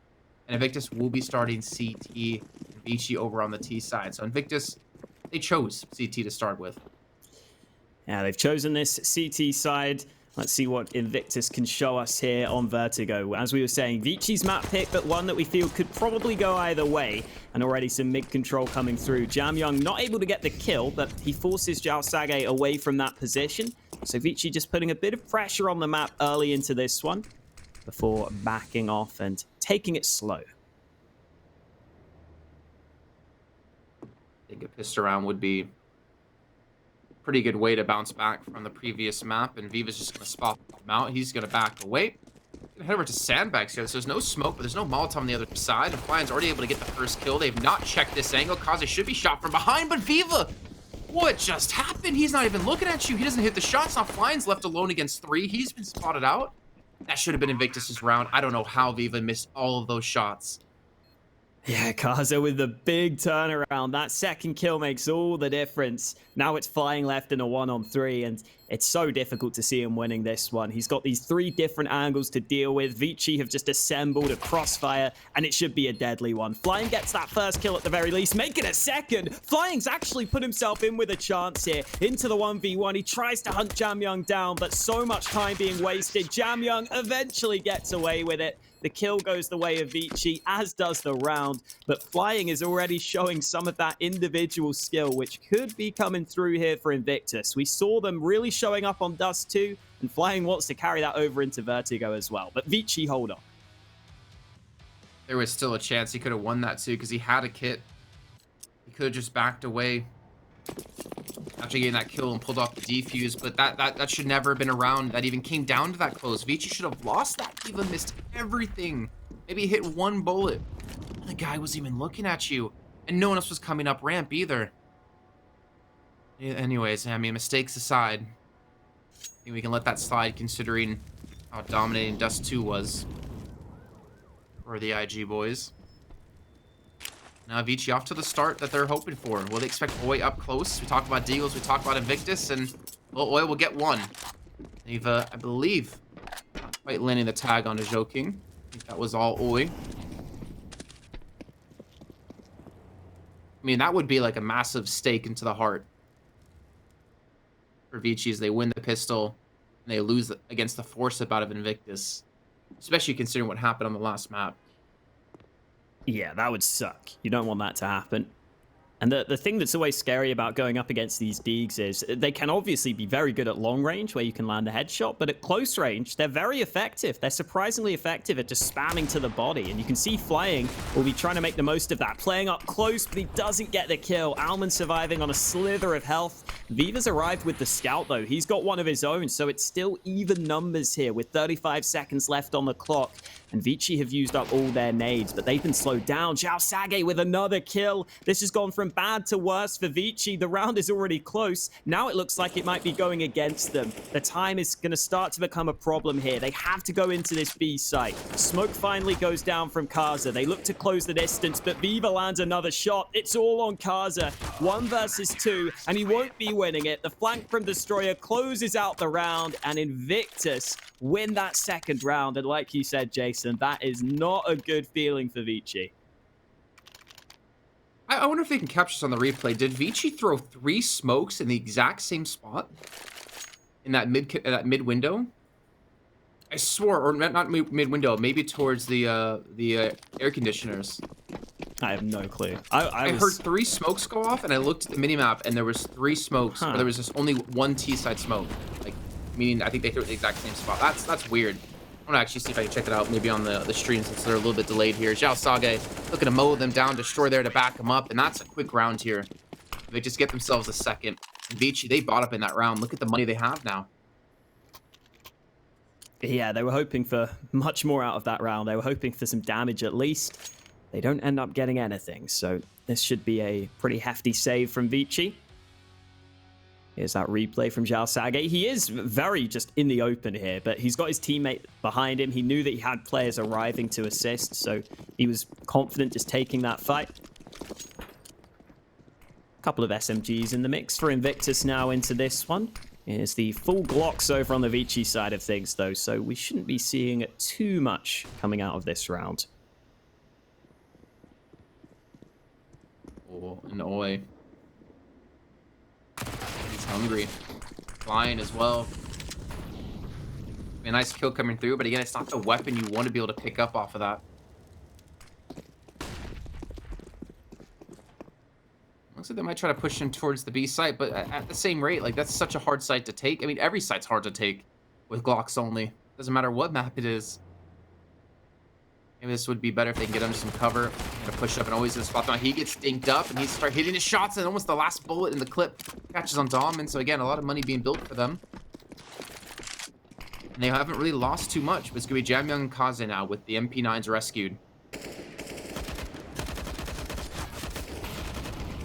[SPEAKER 3] And Invictus will be starting CT and Vici over on the T side. So Invictus, they chose CT to start with.
[SPEAKER 4] Yeah, they've chosen this CT side. Let's see what Invictus can show us here on Vertigo. As we were saying, Vici's map pick, but one that we feel could probably go either way. And already some mid control coming through. Jamyoung not able to get the kill, but he forces Zhao Sage away from that position. So Vici just putting a bit of pressure on the map early into this one before backing off and taking it slow.
[SPEAKER 3] I think a pistol round would be a pretty good way to bounce back from the previous map. And Viva's just going to spot him out. He's going to back away. Gonna head over to sandbags here. So there's no smoke, but there's no Molotov on the other side. And Flying's already able to get the first kill. They've not checked this angle. Kaze should be shot from behind, but Viva, what just happened? He's not even looking at you. He doesn't hit the shots. Now Flying's left alone against 3. He's been spotted out. That should have been Invictus's round. I don't know how Viva missed all of those shots.
[SPEAKER 4] Yeah, Kaze with the big turnaround. That second kill makes all the difference. Now it's Flying left in a 1-on-3, and it's so difficult to see him winning this one. He's got these 3 different angles to deal with. Vici have just assembled a crossfire, and it should be a deadly one. Flying gets that first kill at the very least, making a second. Flying's actually put himself in with a chance here into the 1v1. He tries to hunt Jamyoung down, but so much time being wasted. Jamyoung eventually gets away with it. The kill goes the way of Vici, as does the round, but Flying is already showing some of that individual skill, which could be coming through here for Invictus. We saw them really showing up on Dust 2, and Flying wants to carry that over into Vertigo as well, but Vici hold on.
[SPEAKER 3] There was still a chance he could have won that too, because he had a kit. He could have just backed away after getting that kill and pulled off the defuse, but that should never have been a round that even came down to that close. Vici should have lost that. Even missed everything. Maybe hit 1 bullet. The guy wasn't even looking at you, and no one else was coming up ramp either. Anyways, I mean, mistakes aside, I think we can let that slide considering how dominating Dust 2 was for the IG boys. Now Vici off to the start that they're hoping for. Will they expect Oi up close? We talked about Deagles, we talked about Invictus, and well, Oi will get one. They've, I believe, not quite landing the tag onto Joking. I think that was all Oi. I mean, that would be like a massive stake into the heart for Vici as they win the pistol and they lose against the force out of Invictus, especially considering what happened on the last map.
[SPEAKER 4] Yeah, that would suck. You don't want that to happen. And the thing that's always scary about going up against these Deegs is they can obviously be very good at long range where you can land a headshot, but at close range, they're very effective. They're surprisingly effective at just spamming to the body. And you can see Flying will be trying to make the most of that. Playing up close, but he doesn't get the kill. Alman surviving on a slither of health. Viva's arrived with the scout, though. He's got one of his own, so it's still even numbers here with 35 seconds left on the clock. And Vici have used up all their nades, but they've been slowed down. Xiao Sage with another kill. This has gone from bad to worse for Vici. The round is already close. Now it looks like it might be going against them. The time is going to start to become a problem here. They have to go into this B site. Smoke finally goes down from Kaza. They look to close the distance, but Viva lands another shot. It's all on Kaza. 1 versus 2, and he won't be winning it. The flank from Destroyer closes out the round, and Invictus win that second round. And like you said, Jason, that is not a good feeling for Vici.
[SPEAKER 3] I wonder if they can capture this on the replay. Did Vici throw 3 smokes in the exact same spot in that mid window? I swore, or not mid window, maybe towards the air conditioners.
[SPEAKER 4] I have no clue.
[SPEAKER 3] I heard 3 smokes go off, and I looked at the minimap, and there was 3 smokes, or there was just only 1 T-side smoke. Like, meaning I think they threw it in the exact same spot. That's weird. I'm gonna actually see if I can check it out, maybe on the stream since they're a little bit delayed here. Xiao Sage looking to mow them down, Destroy there to back them up, and that's a quick round here. They just get themselves a second. And Vici, they bought up in that round. Look at the money they have now.
[SPEAKER 4] Yeah, they were hoping for much more out of that round. They were hoping for some damage at least. They don't end up getting anything, so this should be a pretty hefty save from Vici. Here's that replay from Xiao Sage. He is very just in the open here, but he's got his teammate behind him. He knew that he had players arriving to assist, so he was confident just taking that fight. A couple of SMGs in the mix for Invictus now into this one. Here's the full Glocks over on the Vici side of things, though, so we shouldn't be seeing too much coming out of this round.
[SPEAKER 3] Oh, and Oi. He's hungry. Flying as well. A nice kill coming through, but again, it's not the weapon you want to be able to pick up off of that. Looks like they might try to push him towards the B site, but at the same rate, like, that's such a hard site to take. I mean, every site's hard to take with Glocks only. Doesn't matter what map it is. Maybe this would be better if they can get under some cover. Gonna push up and always in the spot. Now he gets dinked up and he starts hitting his shots, and almost the last bullet in the clip catches on Dom. And so again, a lot of money being built for them. And they haven't really lost too much, but it's gonna be Jamyoung and Kaze now with the MP9s rescued.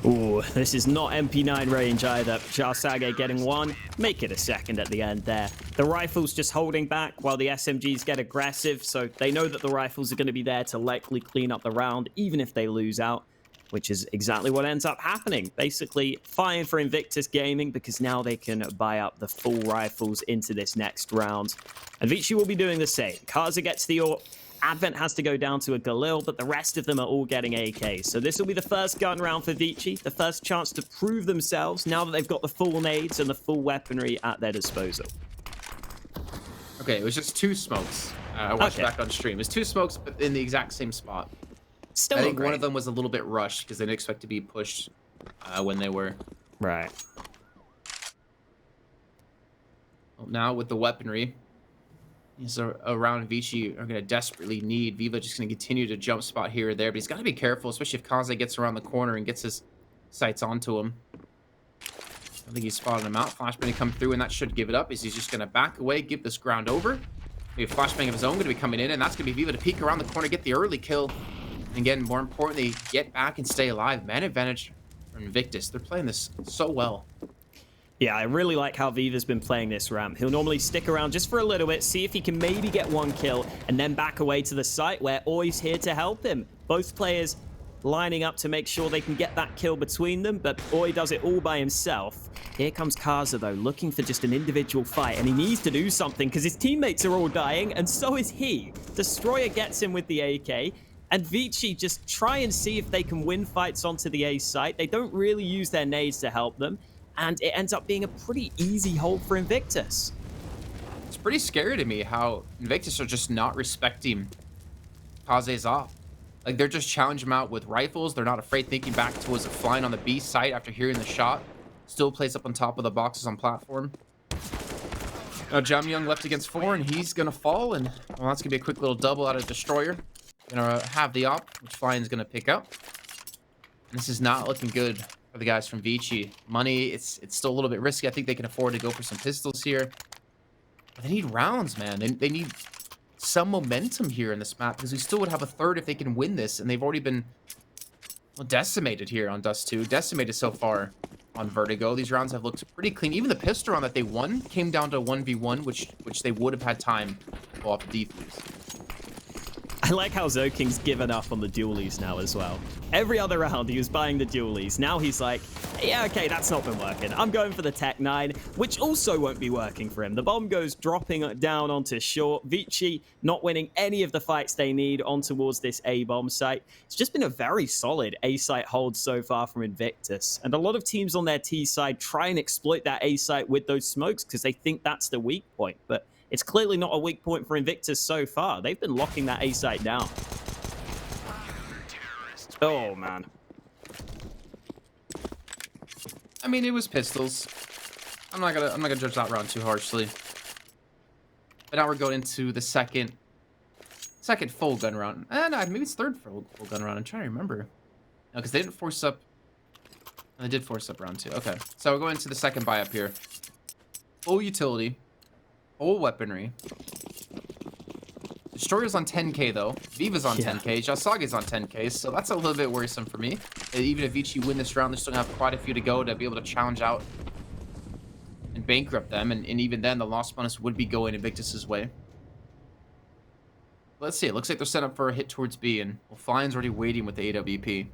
[SPEAKER 4] Ooh, this is not MP9 range either. Xiao Sage getting one. Make it a second at the end there. The rifle's just holding back while the SMGs get aggressive, so they know that the rifles are going to be there to likely clean up the round, even if they lose out, which is exactly what ends up happening. Basically, fine for Invictus Gaming, because now they can buy up the full rifles into this next round. And Vici will be doing the same. Kaza gets the AWP. Advent has to go down to a Galil, but the rest of them are all getting AKs. So this will be the first gun round for Vici, the first chance to prove themselves now that they've got the full nades and the full weaponry at their disposal.
[SPEAKER 3] Okay, it was just 2 smokes. I watched back on stream. It was 2 smokes, but in the exact same spot.
[SPEAKER 4] Still
[SPEAKER 3] I think one of them was a little bit rushed because they didn't expect to be pushed when they were.
[SPEAKER 4] Right.
[SPEAKER 3] Well, now with the weaponry, is around Vici are going to desperately need. Viva just going to continue to jump spot here or there, but he's got to be careful, especially if Kaze gets around the corner and gets his sights onto him. I think he's spotted him out. Flashbang come through, and that should give it up. He's just going to back away, give this ground over. Maybe a flashbang of his own going to be coming in, and that's going to be Viva to peek around the corner, get the early kill. And again, more importantly, get back and stay alive. Man advantage from Invictus. They're playing this so well.
[SPEAKER 4] Yeah, I really like how Viva's been playing this ramp. He'll normally stick around just for a little bit, see if he can maybe get one kill, and then back away to the site where Oi's here to help him. Both players lining up to make sure they can get that kill between them, but Oi does it all by himself. Here comes Kaza, though, looking for just an individual fight, and he needs to do something because his teammates are all dying, and so is he. Destroyer gets him with the AK, and Vici just try and see if they can win fights onto the A site. They don't really use their nades to help them, and it ends up being a pretty easy hold for Invictus.
[SPEAKER 3] It's pretty scary to me how Invictus are just not respecting Kaze's op. Like, they're just challenging him out with rifles. They're not afraid thinking back towards a flying on the B site after hearing the shot. Still plays up on top of the boxes on platform. Jamyoung left against 4, and he's going to fall. And well, that's going to be a quick little double out of Destroyer. Going to have the op, which Flying's going to pick up. And this is not looking good for the guys from Vici. Money, it's still a little bit risky. I think they can afford to go for some pistols here. But they need rounds, man. They need some momentum here in this map, because we still would have a third if they can win this. And they've already been, well, decimated here on Dust 2. Decimated so far on Vertigo. These rounds have looked pretty clean. Even the pistol round that they won came down to 1v1, which they would have had time to pull off the defuse.
[SPEAKER 4] I like how Zoking's given up on the dualies now as well. Every other round he was buying the dualies. Now he's like, yeah, okay, that's not been working. I'm going for the Tech 9, which also won't be working for him. The bomb goes dropping down onto short. Vici not winning any of the fights they need on towards this A bomb site. It's just been a very solid A site hold so far from Invictus. And a lot of teams on their T side try and exploit that A site with those smokes because they think that's the weak point. But it's clearly not a weak point for Invictus so far. They've been locking that A site down. Oh, man.
[SPEAKER 3] I mean, it was pistols. I'm not gonna judge that round too harshly. But now we're going into the second full gun round. No, maybe it's third full gun round. I'm trying to remember. No, because they didn't force up. They did force up round 2. Okay, so we're going to the second buy up here. Full utility. Full weaponry. Destroyer's on 10k though. Viva's on 10k. Jasage's on 10k, so that's a little bit worrisome for me. And even if Vici win this round, they're still gonna have quite a few to go to be able to challenge out and bankrupt them. And even then, the loss bonus would be going Invictus's way. Let's see. It looks like they're set up for a hit towards B, and well, Flying's already waiting with the AWP.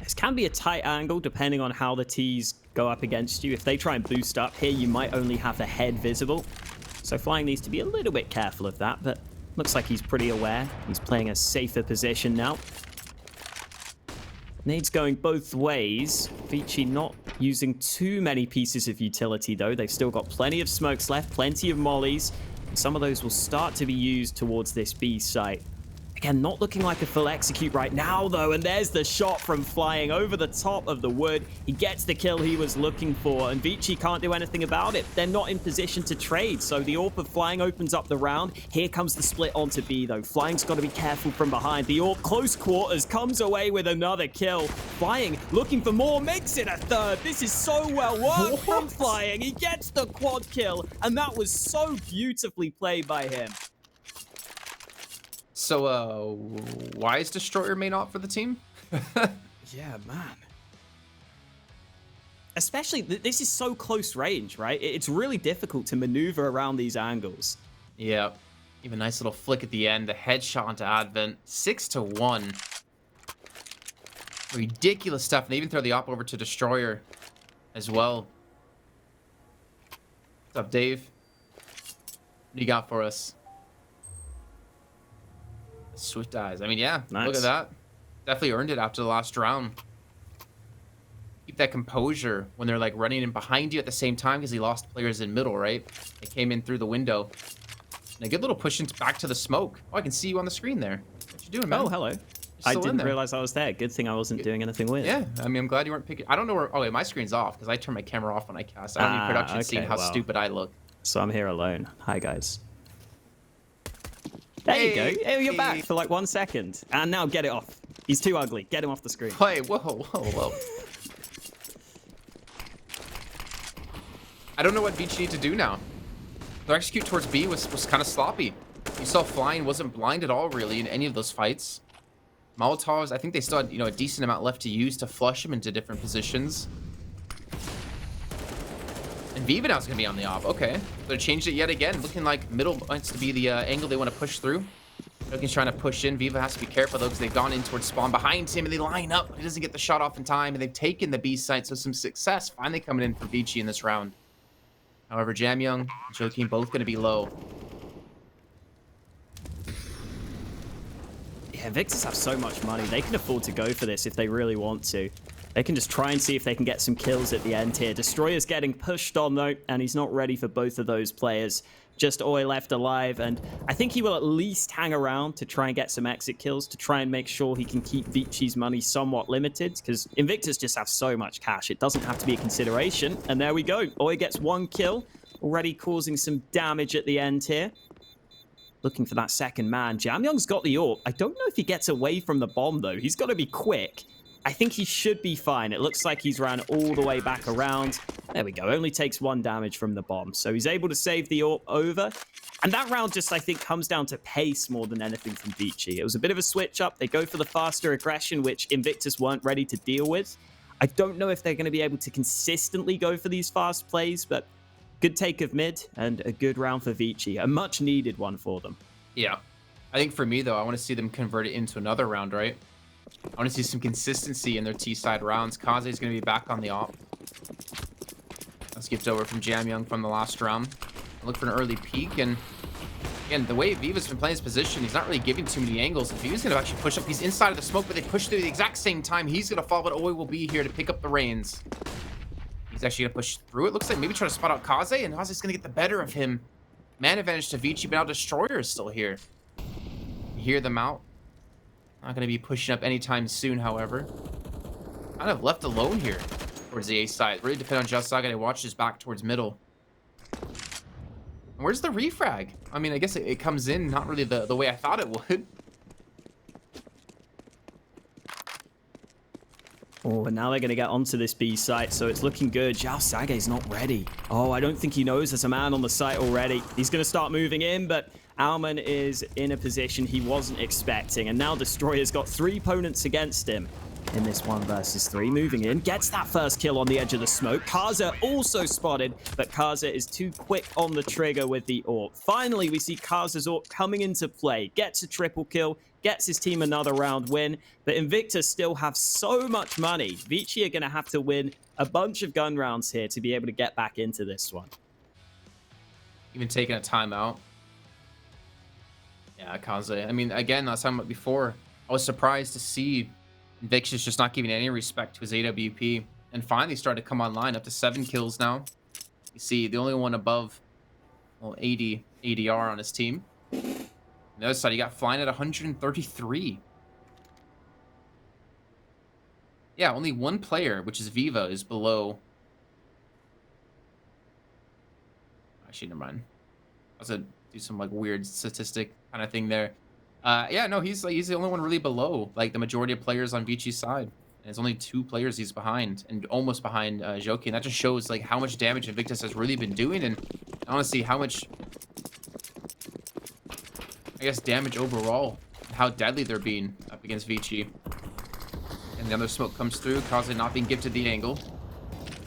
[SPEAKER 4] This can be a tight angle depending on how the T's go up against you. If they try and boost up here, you might only have the head visible. So Flying needs to be a little bit careful of that, but looks like he's pretty aware. He's playing a safer position now. Nades going both ways. Vici not using too many pieces of utility, though. They've still got plenty of smokes left, plenty of mollies. And some of those will start to be used towards this B site. Again, not looking like a full execute right now, though, and there's the shot from Flying over the top of the wood. He gets the kill he was looking for, and Vici can't do anything about it. They're not in position to trade, so the AWP of Flying opens up the round. Here comes the split onto B, though. Flying's got to be careful from behind. The AWP, close quarters, comes away with another kill. Flying looking for more, makes it a third. This is so well worked from Flying. He gets the quad kill, and that was so beautifully played by him.
[SPEAKER 3] So, why is Destroyer main op for the team?
[SPEAKER 4] Yeah, man. Especially, this is so close range, right? It's really difficult to maneuver around these angles.
[SPEAKER 3] Yeah. Even a nice little flick at the end. The headshot onto Advent. 6-1. Ridiculous stuff. And they even throw the op over to Destroyer as well. What's up, Dave? What do you got for us? Swift eyes. I mean, yeah, nice. Look at that. Definitely earned it after the last round. Keep that composure when they're like running in behind you at the same time, because he lost players in middle, right? They came in through the window. And a good little push back to the smoke. Oh, I can see you on the screen there. What you doing, man?
[SPEAKER 4] Oh, hello. I didn't realize I was there. Good thing I wasn't doing anything weird.
[SPEAKER 3] Yeah, I mean, I'm glad you weren't picking. I don't know where. Oh, wait, my screen's off because I turn my camera off when I cast. I don't need production seeing how stupid I look.
[SPEAKER 4] So I'm here alone. Hi, guys. There you go. Hey, you're back for like 1 second. And now get it off. He's too ugly. Get him off the screen.
[SPEAKER 3] Hey, whoa. I don't know what Vici need to do now. Their execute towards B was kind of sloppy. You saw Flying wasn't blind at all, really, in any of those fights. Molotovs, I think they still had, a decent amount left to use to flush him into different positions. And Viva now's going to be on the op. Okay. They changed it yet again. Looking like middle wants to be the angle they want to push through. Joki's trying to push in. Viva has to be careful, though, because they've gone in towards spawn behind him, and they line up, but he doesn't get the shot off in time, and they've taken the B site, so some success finally coming in for Vici in this round. However, Jamyoung and Joaquin both going to be low.
[SPEAKER 4] Yeah, Invictus have so much money. They can afford to go for this if they really want to. They can just try and see if they can get some kills at the end here. Destroyer's getting pushed on, though, and he's not ready for both of those players. Just Oi left alive, and I think he will at least hang around to try and get some exit kills to try and make sure he can keep Vici's money somewhat limited, because Invictus just have so much cash. It doesn't have to be a consideration, and there we go. Oi gets 1 kill, already causing some damage at the end here. Looking for that second man. Jamyoung's got the AWP. I don't know if he gets away from the bomb, though. He's got to be quick. I think he should be fine. It looks like he's ran all the way back around. There we go. Only takes 1 damage from the bomb. So he's able to save the AWP over. And that round just, I think, comes down to pace more than anything from Vici. It was a bit of a switch up. They go for the faster aggression, which Invictus weren't ready to deal with. I don't know if they're going to be able to consistently go for these fast plays, but good take of mid and a good round for Vici. A much needed one for them.
[SPEAKER 3] Yeah. I think for me, though, I want to see them convert it into another round, right? I want to see some consistency in their T-side rounds. Kaze is going to be back on the op. Skipped over from Jamyoung from the last round. Look for an early peek, and again, the way Viva's been playing his position, he's not really giving too many angles. If Viva's going to actually push up, he's inside of the smoke, but they push through the exact same time. He's going to fall, but Oi will be here to pick up the reins. He's actually going to push through it. Looks like maybe try to spot out Kaze, and Kaze's going to get the better of him. Man advantage to Vici, but now Destroyer is still here. You hear them out. Not going to be pushing up anytime soon, however. Kind of left alone here towards the A side. Really depend on Just Saga to watch his back towards middle. And where's the refrag? I mean, I guess it comes in not really the way I thought it would.
[SPEAKER 4] Oh, and now they're going to get onto this B site, so it's looking good. Zhao Sage's not ready. Oh, I don't think he knows there's a man on the site already. He's going to start moving in, but Alman is in a position he wasn't expecting, and now Destroyer's got 3 opponents against him in this 1 versus 3. Moving in, gets that first kill on the edge of the smoke. Kaza also spotted, but Kaza is too quick on the trigger with the AWP. Finally, we see Kaza's AWP coming into play, gets a triple kill, gets his team another round win, but Invictus still have so much money. Vici are going to have to win a bunch of gun rounds here to be able to get back into this one.
[SPEAKER 3] Even taking a timeout. Yeah, Kaze. I mean, again, last time before, I was surprised to see Invictus just not giving any respect to his AWP, and finally started to come online, up to 7 kills now. You see, the only one above, well, 80 ADR on his team. On the other side, he got flying at 133. Yeah, only 1 player, which is Viva, is below. Actually, never mind. I was gonna do some like weird statistic kind of thing there. Yeah, no, he's the only one really below like the majority of players on Vici's side. And it's only 2 players he's behind, and almost behind Joki. And that just shows like how much damage Invictus has really been doing, and honestly how much, I guess, damage overall, how deadly they're being up against Vici. And the other smoke comes through, Kaze not being gifted the angle.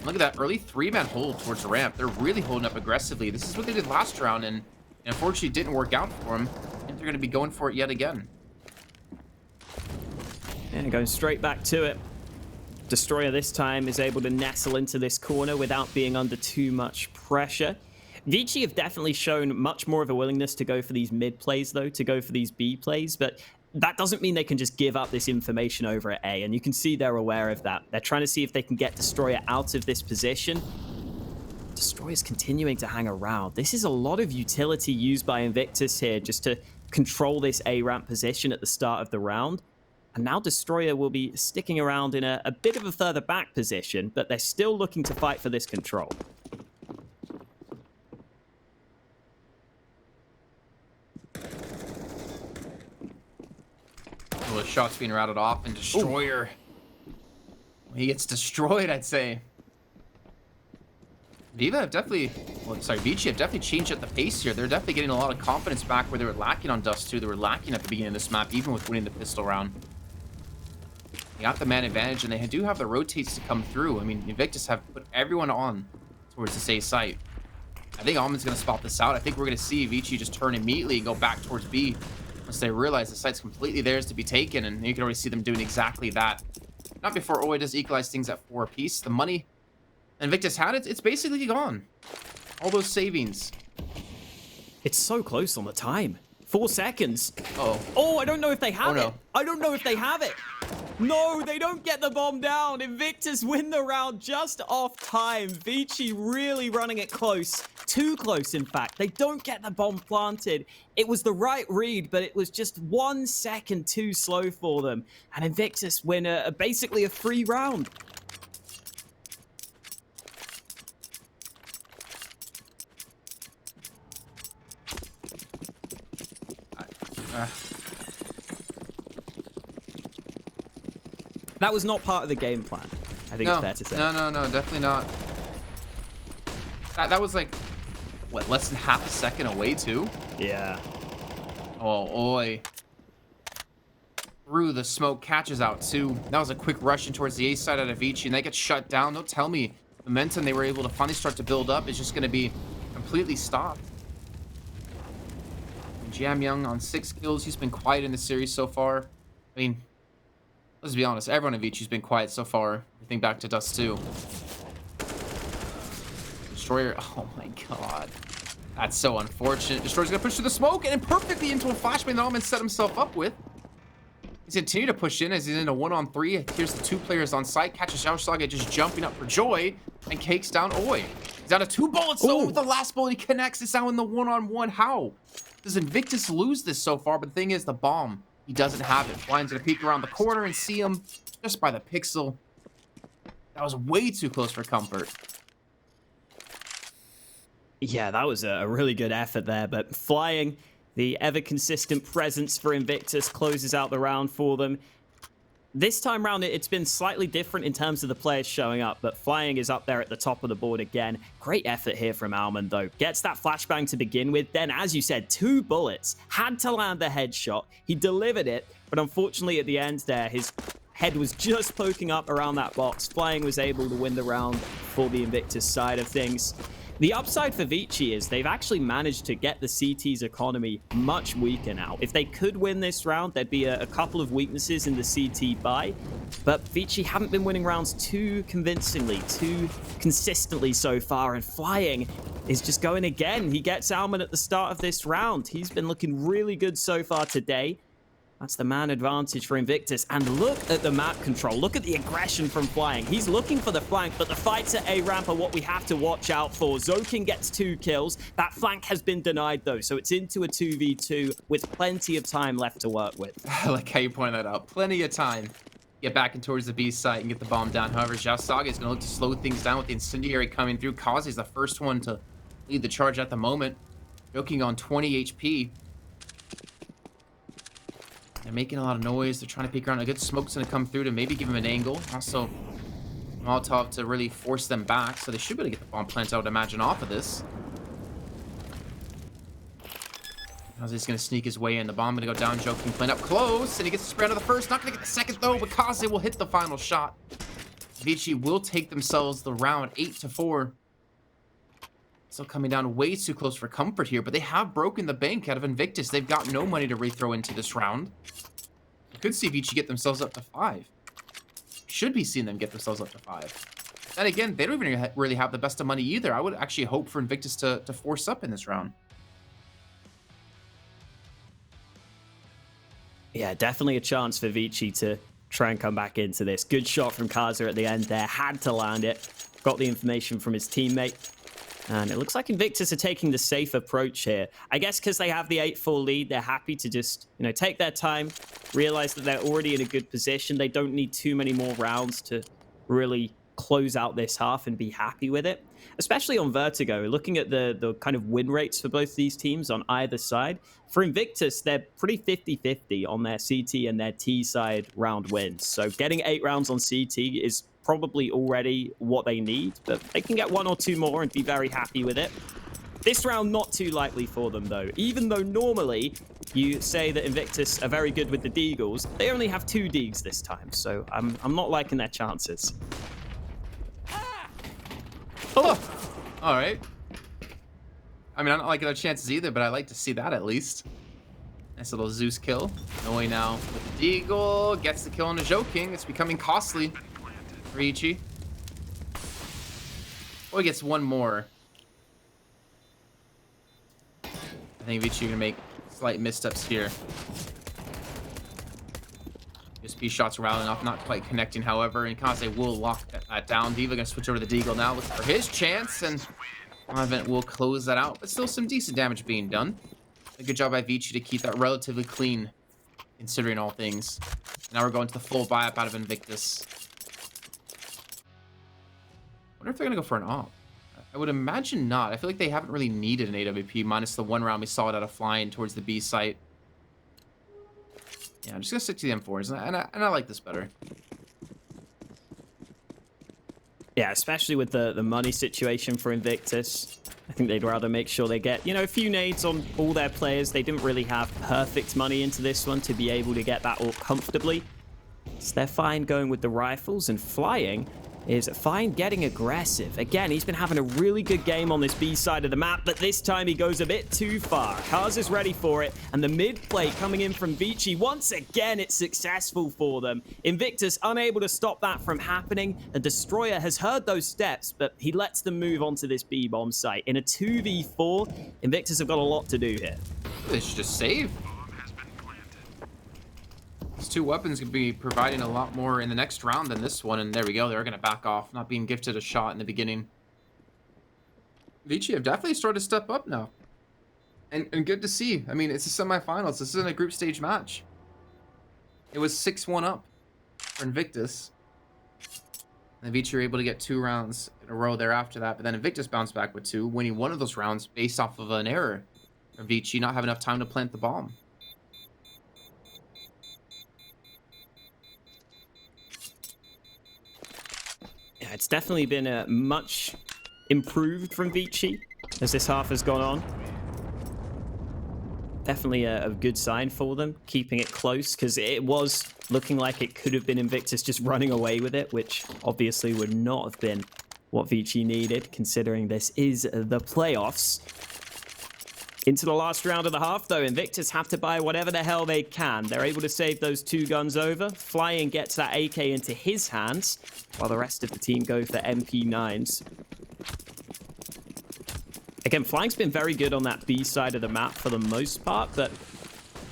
[SPEAKER 3] Look at that early 3-man hold towards the ramp. They're really holding up aggressively. This is what they did last round, and unfortunately it didn't work out for them. I think they're going to be going for it yet again.
[SPEAKER 4] And going straight back to it. Destroyer this time is able to nestle into this corner without being under too much pressure. Vici have definitely shown much more of a willingness to go for these mid plays, though, to go for these B plays, but that doesn't mean they can just give up this information over at A, and you can see they're aware of that. They're trying to see if they can get Destroyer out of this position. Destroyer's continuing to hang around. This is a lot of utility used by Invictus here just to control this A ramp position at the start of the round. And now Destroyer will be sticking around in a bit of a further back position, but they're still looking to fight for this control.
[SPEAKER 3] Well, the shot's being routed off, and Destroyer, he gets destroyed, I'd say. Vici have definitely changed up the pace here. They're definitely getting a lot of confidence back where they were lacking on Dust 2. They were lacking at the beginning of this map, even with winning the pistol round. They got the man advantage, and they do have the rotates to come through. I mean, Invictus have put everyone on towards this A site. I think Alman's going to spot this out. I think we're going to see Vici just turn immediately and go back towards B. Once they realize the site's completely theirs to be taken, and you can already see them doing exactly that. Not before Oi does equalize things at 4 apiece. The money Invictus had, it's basically gone. All those savings.
[SPEAKER 4] It's so close on the time. 4 seconds.
[SPEAKER 3] Oh.
[SPEAKER 4] Oh, I don't know if they have
[SPEAKER 3] Oh, no.
[SPEAKER 4] it. I don't know if they have it. No, they don't get the bomb down. Invictus win the round just off time. Vici really running it close. Too close, in fact. They don't get the bomb planted. It was the right read, but it was just 1 second too slow for them. And Invictus win basically a free round. That was not part of the game plan. I think it's fair to say.
[SPEAKER 3] No, definitely not. That was like, what, less than half a second away too?
[SPEAKER 4] Yeah.
[SPEAKER 3] Oh, Oi. Through the smoke, catches out too. That was a quick rush in towards the A side out of Vici, and they get shut down. Don't tell me the momentum they were able to finally start to build up is just going to be completely stopped. Jam Young on 6 kills. He's been quiet in the series so far. I mean, let's be honest, everyone in Vici's been quiet so far. I think back to Dust 2. Destroyer, oh my god. That's so unfortunate. Destroyer's gonna push through the smoke and then perfectly into a flashbang that Alman set himself up with. He's continuing to push in as he's in a 1-on-3. Here's the 2 players on site. Catches Xiaosaga just jumping up for joy and cakes down Oi. He's down to 2 bullets though. With the last bullet, he connects. It's now in the 1-on-1. How does Invictus lose this so far? But the thing is, the bomb, he doesn't have it. Flying's gonna peek around the corner and see him just by the pixel. That was way too close for comfort.
[SPEAKER 4] Yeah, that was a really good effort there, but Flying, the ever-consistent presence for Invictus, closes out the round for them. This time round, it's been slightly different in terms of the players showing up, but Flying is up there at the top of the board again. Great effort here from Alman, though. Gets that flashbang to begin with, then, as you said, 2 bullets. Had to land the headshot. He delivered it, but unfortunately at the end there, his head was just poking up around that box. Flying was able to win the round for the Invictus side of things. The upside for Vici is they've actually managed to get the CT's economy much weaker now. If they could win this round, there'd be a couple of weaknesses in the CT buy, but Vici haven't been winning rounds too convincingly, too consistently so far, and Flying is just going again. He gets Alman at the start of this round. He's been looking really good so far today. That's the man advantage for Invictus. And look at the map control. Look at the aggression from Flying. He's looking for the flank, but the fights at A ramp are what we have to watch out for. Zokin gets 2 kills. That flank has been denied, though, so it's into a 2v2 with plenty of time left to work with.
[SPEAKER 3] I like how you point that out. Plenty of time. Get back in towards the B site and get the bomb down. However, Xiaosaga is going to look to slow things down with the incendiary coming through. Kazi's the first one to lead the charge at the moment. Joking on 20 HP. They're making a lot of noise. They're trying to peek around. A good smoke's going to come through to maybe give him an angle. Also, Molotov to really force them back. So they should be able to get the bomb plant, I would imagine, off of this. Kazi's going to sneak his way in. The bomb going to go down. Joking playing up close. And he gets the spray out of the first. Not going to get the second, though. But Kazi will hit the final shot. Vici will take themselves the round 8-4. Still coming down way too close for comfort here, but they have broken the bank out of Invictus. They've got no money to rethrow into this round. We could see Vici get themselves up to 5. Should be seeing them get themselves up to 5. Then again, they don't even really have the best of money either. I would actually hope for Invictus to force up in this round.
[SPEAKER 4] Yeah, definitely a chance for Vici to try and come back into this. Good shot from Kaza at the end there. Had to land it. Got the information from his teammate. And it looks like Invictus are taking the safe approach here. I guess because they have the 8-4 lead, they're happy to just, take their time, realize that they're already in a good position. They don't need too many more rounds to really close out this half and be happy with it. Especially on Vertigo, looking at the kind of win rates for both these teams on either side. For Invictus, they're pretty 50-50 on their CT and their T side round wins. So getting 8 rounds on CT is probably already what they need, but they can get 1 or 2 more and be very happy with it. This round, not too likely for them, though. Even though normally you say that Invictus are very good with the Deagles, they only have 2 Deags this time, so I'm not liking their chances.
[SPEAKER 3] Oh, all right. I mean, I don't like their chances either, but I like to see that at least. Nice little Zeus kill. Noi now with the Deagle. Gets the kill on the Joking. It's becoming costly for Ichi. Oh, he gets one more. I think Vici gonna make slight missteps here. USP shots rallying off, not quite connecting, however, and Kaze will lock that down. Diva gonna switch over to the Deagle now, looking for his chance, and Event will close that out, but still some decent damage being done. A good job by Vici to keep that relatively clean, considering all things. Now we're going to the full buy-up out of Invictus. Wonder if they're gonna go for an AWP. I would imagine not. I feel like they haven't really needed an AWP, minus the one round we saw it out of flying towards the B site. Yeah, I'm just gonna stick to the M4s, and I like this better.
[SPEAKER 4] Yeah, especially with the money situation for Invictus. I think they'd rather make sure they get, you know, a few nades on all their players. They didn't really have perfect money into this one to be able to get that all comfortably. So they're fine going with the rifles, and flying is fine getting aggressive. Again, he's been having a really good game on this B side of the map, but this time he goes a bit too far. Kaz is ready for it, and the mid play coming in from Vici. Once again, it's successful for them. Invictus unable to stop that from happening. The Destroyer has heard those steps, but he lets them move onto this B-bomb site. In a 2v4, Invictus have got a lot to do here.
[SPEAKER 3] They should just save. These two weapons could be providing a lot more in the next round than this one, and there we go. They're going to back off, not being gifted a shot in the beginning. Vici have definitely started to step up now. And good to see. I mean, it's the semifinals. This isn't a group stage match. It was 6-1 up for Invictus. And Vici were able to get 2 rounds in a row there after that, but then Invictus bounced back with 2, winning one of those rounds based off of an error from Vici not having enough time to plant the bomb.
[SPEAKER 4] Yeah, it's definitely been a much improved from Vici as this half has gone on. Definitely a good sign for them, keeping it close, because it was looking like it could have been Invictus just running away with it, which obviously would not have been what Vici needed, considering this is the playoffs. Into the last round of the half, though, Invictus have to buy whatever the hell they can. They're able to save those 2 guns over. Flying gets that AK into his hands, while the rest of the team go for MP9s. Again, Flying's been very good on that B side of the map for the most part, but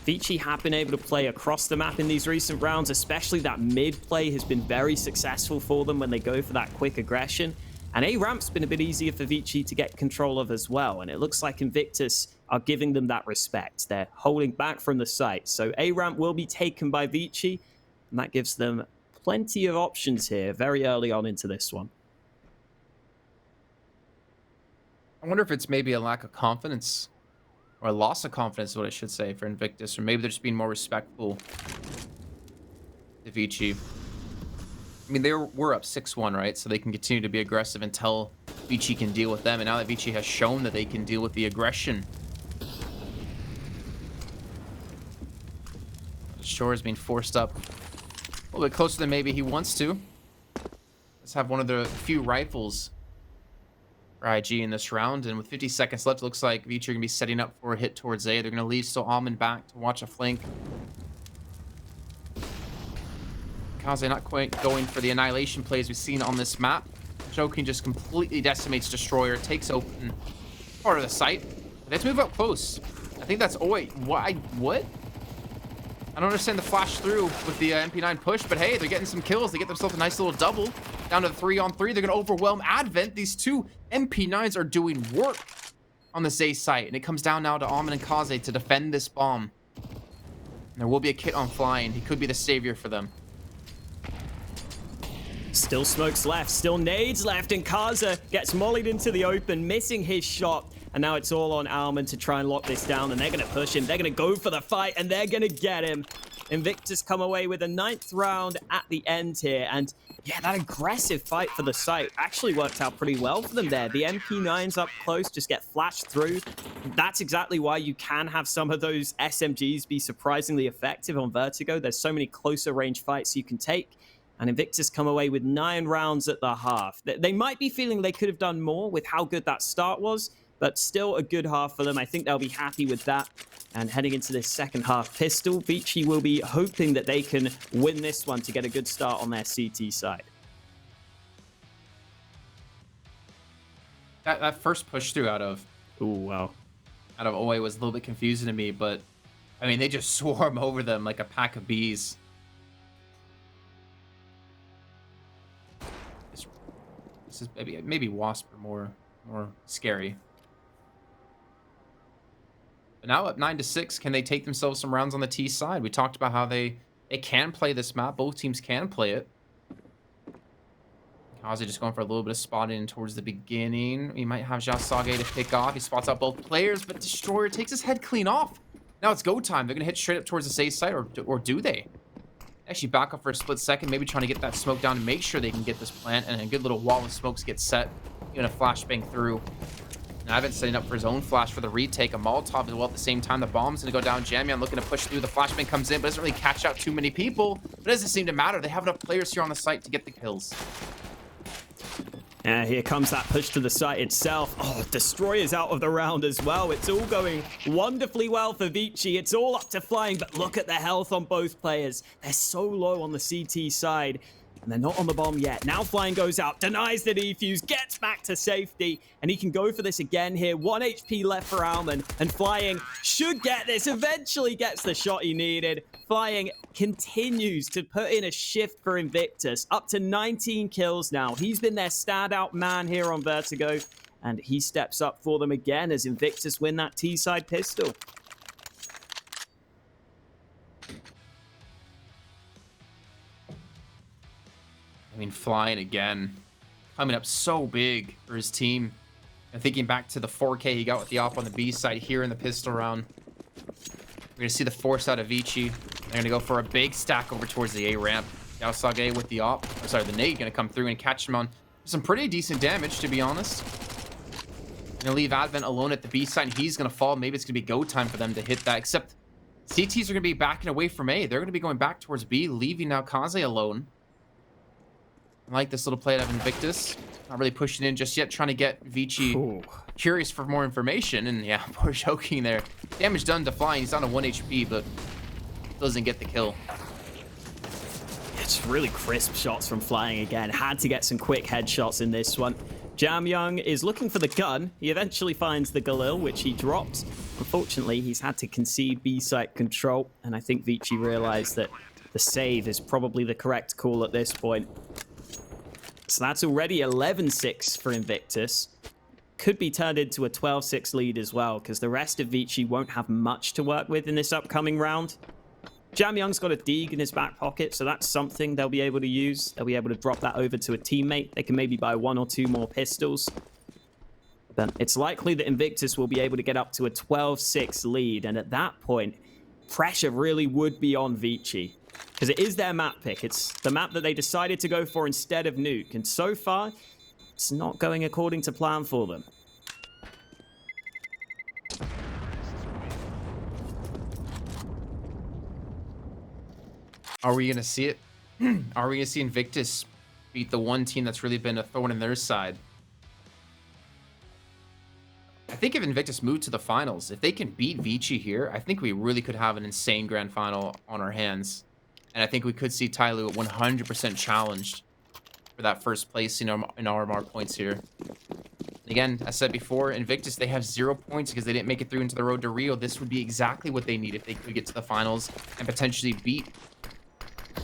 [SPEAKER 4] Vici have been able to play across the map in these recent rounds, especially that mid play has been very successful for them when they go for that quick aggression. And A-Ramp's been a bit easier for Vici to get control of as well, and it looks like Invictus are giving them that respect. They're holding back from the site, so A-Ramp will be taken by Vici, and that gives them plenty of options here very early on into this one.
[SPEAKER 3] I wonder if it's maybe a lack of confidence, or a loss of confidence is what I should say, for Invictus, or maybe they're just being more respectful to Vici. I mean, they were up 6-1, right? So they can continue to be aggressive until Vici can deal with them. And now that Vici has shown that they can deal with the aggression. Shore is being forced up a little bit closer than maybe he wants to. Let's have one of the few rifles for IG in this round. And with 50 seconds left, it looks like Vici are going to be setting up for a hit towards A. They're going to leave still Almond back to watch a flank. Kaze not quite going for the annihilation plays we've seen on this map. Joking just completely decimates Destroyer, takes open part of the site. Let's move up close. I think that's... Oh, wait. What? I don't understand the flash through with the MP9 push, but hey, they're getting some kills. They get themselves a nice little double. Down to the 3-on-3. They're going to overwhelm Advent. These 2 MP9s are doing work on the Zay site, and it comes down now to Almond and Kaze to defend this bomb. And there will be a kit on Flying. He could be the savior for them.
[SPEAKER 4] Still smokes left, still nades left, and Kaza gets mollied into the open, missing his shot. And now it's all on Almond to try and lock this down, and they're going to push him. They're going to go for the fight, and they're going to get him. Invictus come away with a 9th round at the end here. And yeah, that aggressive fight for the site actually worked out pretty well for them there. The MP9s up close just get flashed through. That's exactly why you can have some of those SMGs be surprisingly effective on Vertigo. There's so many closer range fights you can take. And Invictus come away with 9 rounds at the half. They might be feeling they could have done more with how good that start was, but still a good half for them. I think they'll be happy with that. And heading into this second half, Pistol, Vici will be hoping that they can win this one to get a good start on their CT side.
[SPEAKER 3] That first push through out of
[SPEAKER 4] OA
[SPEAKER 3] was a little bit confusing to me, but I mean, they just swarm over them like a pack of bees. This is maybe Wasp are more scary. But now up 9-6, can they take themselves some rounds on the T side? We talked about how they can play this map. Both teams can play it. Kaze just going for a little bit of spotting towards the beginning. He might have Jasage to pick off. He spots out both players, but Destroyer takes his head clean off. Now it's go time. They're going to hit straight up towards the safe side, or do they? Actually back up for a split second, maybe trying to get that smoke down to make sure they can get this plant, and a good little wall of smokes gets set. Even a flashbang through. Navin setting up for his own flash for the retake. A Molotov as well at the same time. The bomb's going to go down. Jamyan looking to push through. The flashbang comes in, but doesn't really catch out too many people. But it doesn't seem to matter. They have enough players here on the site to get the kills.
[SPEAKER 4] And here comes that push to the site itself. Oh, Destroyer's out of the round as well. It's all going wonderfully well for Vici. It's all up to Flying, but look at the health on both players. They're so low on the CT side. And they're not on the bomb yet. Now Flying goes out, denies the defuse, gets back to safety, and he can go for this again here. 1 HP left for Alman, and Flying should get this, eventually gets the shot he needed. Flying continues to put in a shift for Invictus, up to 19 kills now. He's been their standout man here on Vertigo, and he steps up for them again as Invictus win that T-side pistol.
[SPEAKER 3] I mean, Flying again, coming up so big for his team. And thinking back to the 4K he got with the op on the B side here in the pistol round. We're going to see the force out of Vici. They're going to go for a big stack over towards the A ramp. Yaosage with the op. Or sorry, the nade going to come through and catch him on some pretty decent damage, to be honest. Going to leave Advent alone at the B side, and he's going to fall. Maybe it's going to be go time for them to hit that. Except CTs are going to be backing away from A. They're going to be going back towards B, leaving now Kaze alone. I like this little play out of Invictus. Not really pushing in just yet, trying to get Vici curious for more information. And yeah, poor choking there. Damage done to Flying. He's down to 1 HP, but doesn't get the kill.
[SPEAKER 4] It's really crisp shots from Flying again. Had to get some quick headshots in this one. Jamyoung is looking for the gun. He eventually finds the Galil, which he drops. Unfortunately, he's had to concede B-site control, and I think Vici realized that the save is probably the correct call at this point. So that's already 11-6 for Invictus. Could be turned into a 12-6 lead as well, because the rest of Vici won't have much to work with in this upcoming round. Jamyoung's got a Deeg in his back pocket, so that's something they'll be able to use. They'll be able to drop that over to a teammate. They can maybe buy 1 or 2 more pistols. Then it's likely that Invictus will be able to get up to a 12-6 lead, and at that point, pressure really would be on Vici. Because it is their map pick. It's the map that they decided to go for instead of Nuke. And so far, it's not going according to plan for them.
[SPEAKER 3] Are we going to see it? Are we going to see Invictus beat the one team that's really been a thorn in their side? I think if Invictus moved to the finals, if they can beat Vici here, I think we really could have an insane grand final on our hands. And I think we could see Tyloo 100% challenged for that first place in RMR points here. Again, as I said before, Invictus, they have 0 points because they didn't make it through into the road to Rio. This would be exactly what they need if they could get to the finals and potentially beat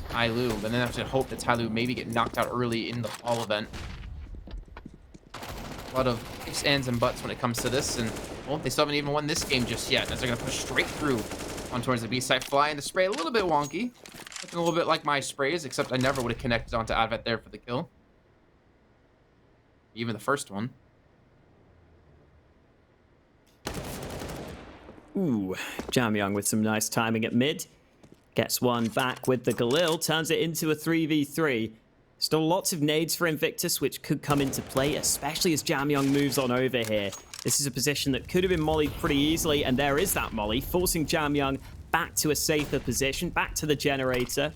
[SPEAKER 3] Tyloo. But then have to hope that Tyloo maybe get knocked out early in the fall event. A lot of ifs, ands, and buts when it comes to this. And, well, they still haven't even won this game just yet, as they're going to push straight through on towards the B-side. Flying the spray a little bit wonky. Looking a little bit like my sprays, except I never would have connected onto Advent there for the kill. Even the first one.
[SPEAKER 4] Ooh, Jamyoung with some nice timing at mid. Gets one back with the Galil, turns it into a 3v3. Still lots of nades for Invictus, which could come into play, especially as Jamyoung moves on over here. This is a position that could have been mollied pretty easily, and there is that molly, forcing Jamyoung back to a safer position, back to the generator.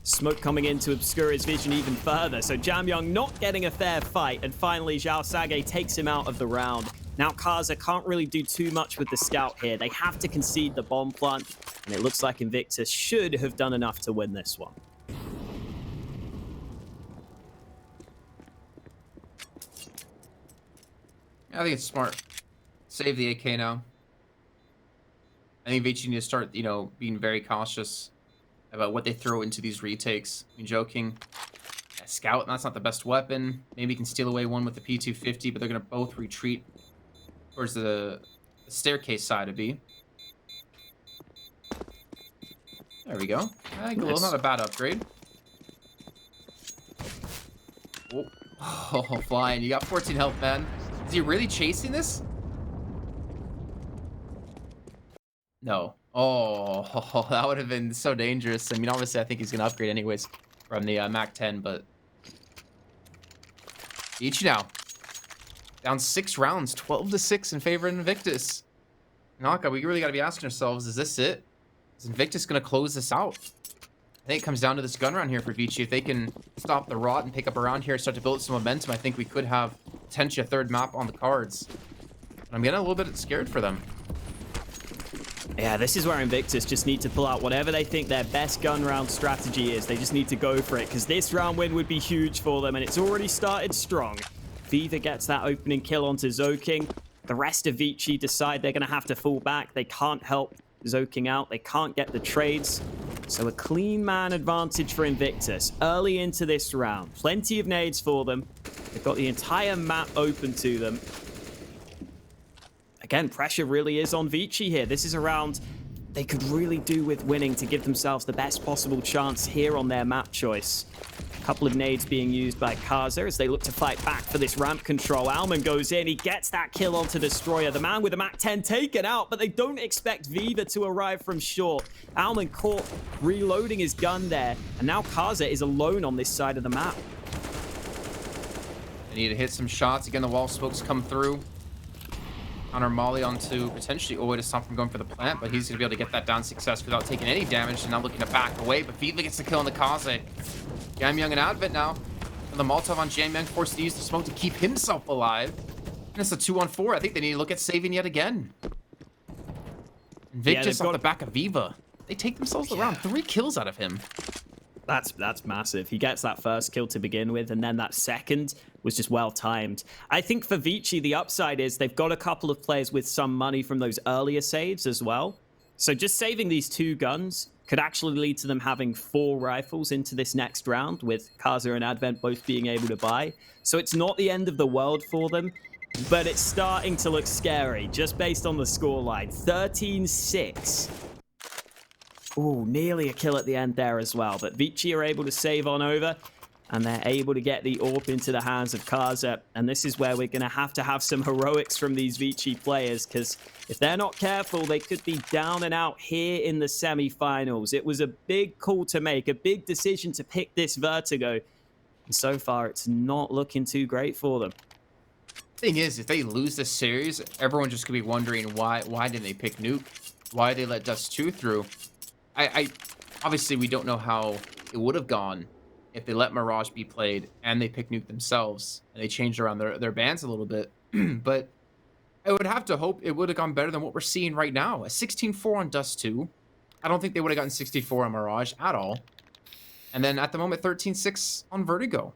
[SPEAKER 4] Smoke coming in to obscure his vision even further, so Jamyoung not getting a fair fight, and finally Zhao Sage takes him out of the round. Now Kaza can't really do too much with the scout here. They have to concede the bomb plant, and it looks like Invictus should have done enough to win this one.
[SPEAKER 3] I think it's smart. Save the AK now. I think Vici need to start, being very cautious about what they throw into these retakes. I mean, joking. Yeah, Scout, that's not the best weapon. Maybe he can steal away one with the P250, but they're going to both retreat towards the staircase side of B. There we go. Nice. Not a bad upgrade. Oh, flying. You got 14 health, man. Is he really chasing this? No. Oh, that would have been so dangerous. I mean, obviously, I think he's going to upgrade anyways from the Mac 10, but... Each now. Down 6 rounds, 12-6 in favor of Invictus. Naka, we really got to be asking ourselves, is this it? Is Invictus going to close this out? I think it comes down to this gun round here for Vici. If they can stop the rot and pick up around here, start to build some momentum, I think we could have potentially a third map on the cards. But I'm getting a little bit scared for them.
[SPEAKER 4] Yeah, this is where Invictus just need to pull out whatever they think their best gun round strategy is. They just need to go for it, because this round win would be huge for them, and it's already started strong. Viva gets that opening kill onto Zoking. The rest of Vici decide they're going to have to fall back. They can't help Zoking out. They can't get the trades. So a clean man advantage for Invictus early into this round. Plenty of nades for them. They've got the entire map open to them. Again, pressure really is on Vici here. This is a round they could really do with winning to give themselves the best possible chance here on their map choice. A couple of nades being used by Kaza as they look to fight back for this ramp control. Alman goes in. He gets that kill onto Destroyer. The man with the Mac 10 taken out, but they don't expect Viva to arrive from short. Alman caught reloading his gun there, and now Kaza is alone on this side of the map.
[SPEAKER 3] They need to hit some shots. Again, the wall smokes come through. Counter molly onto potentially Oi to stop from going for the plant, but he's going to be able to get that down success without taking any damage, and now looking to back away, but Viva gets the kill on the Kaza. Jamyoung and Advent now. And the Molotov on Jamyoung, forced to use the smoke to keep himself alive. And it's a 2-on-4. I think they need to look at saving yet again. Invictus off the back of Viva. They take themselves the round. 3 kills out of him.
[SPEAKER 4] That's massive. He gets that first kill to begin with, and then that second was just well timed. I think for Vici, the upside is they've got a couple of players with some money from those earlier saves as well. So just saving these 2 guns could actually lead to them having 4 rifles into this next round, with Kaza and Advent both being able to buy. So it's not the end of the world for them, but it's starting to look scary just based on the scoreline. 13-6. Ooh, nearly a kill at the end there as well. But Vici are able to save on over, and they're able to get the AWP into the hands of Kaza. And this is where we're going to have some heroics from these Vici players, because if they're not careful, they could be down and out here in the semi-finals. It was a big call to make, a big decision to pick this Vertigo. And so far, it's not looking too great for them.
[SPEAKER 3] Thing is, if they lose this series, everyone just could be wondering why didn't they pick Nuke? Why did they let Dust 2 through? I obviously, we don't know how it would have gone if they let Mirage be played and they pick Nuke themselves and they changed around their bans a little bit. But I would have to hope it would have gone better than what we're seeing right now. A 16-4 on Dust 2. I don't think they would have gotten 64 on Mirage at all. And then at the moment, 13-6 on Vertigo.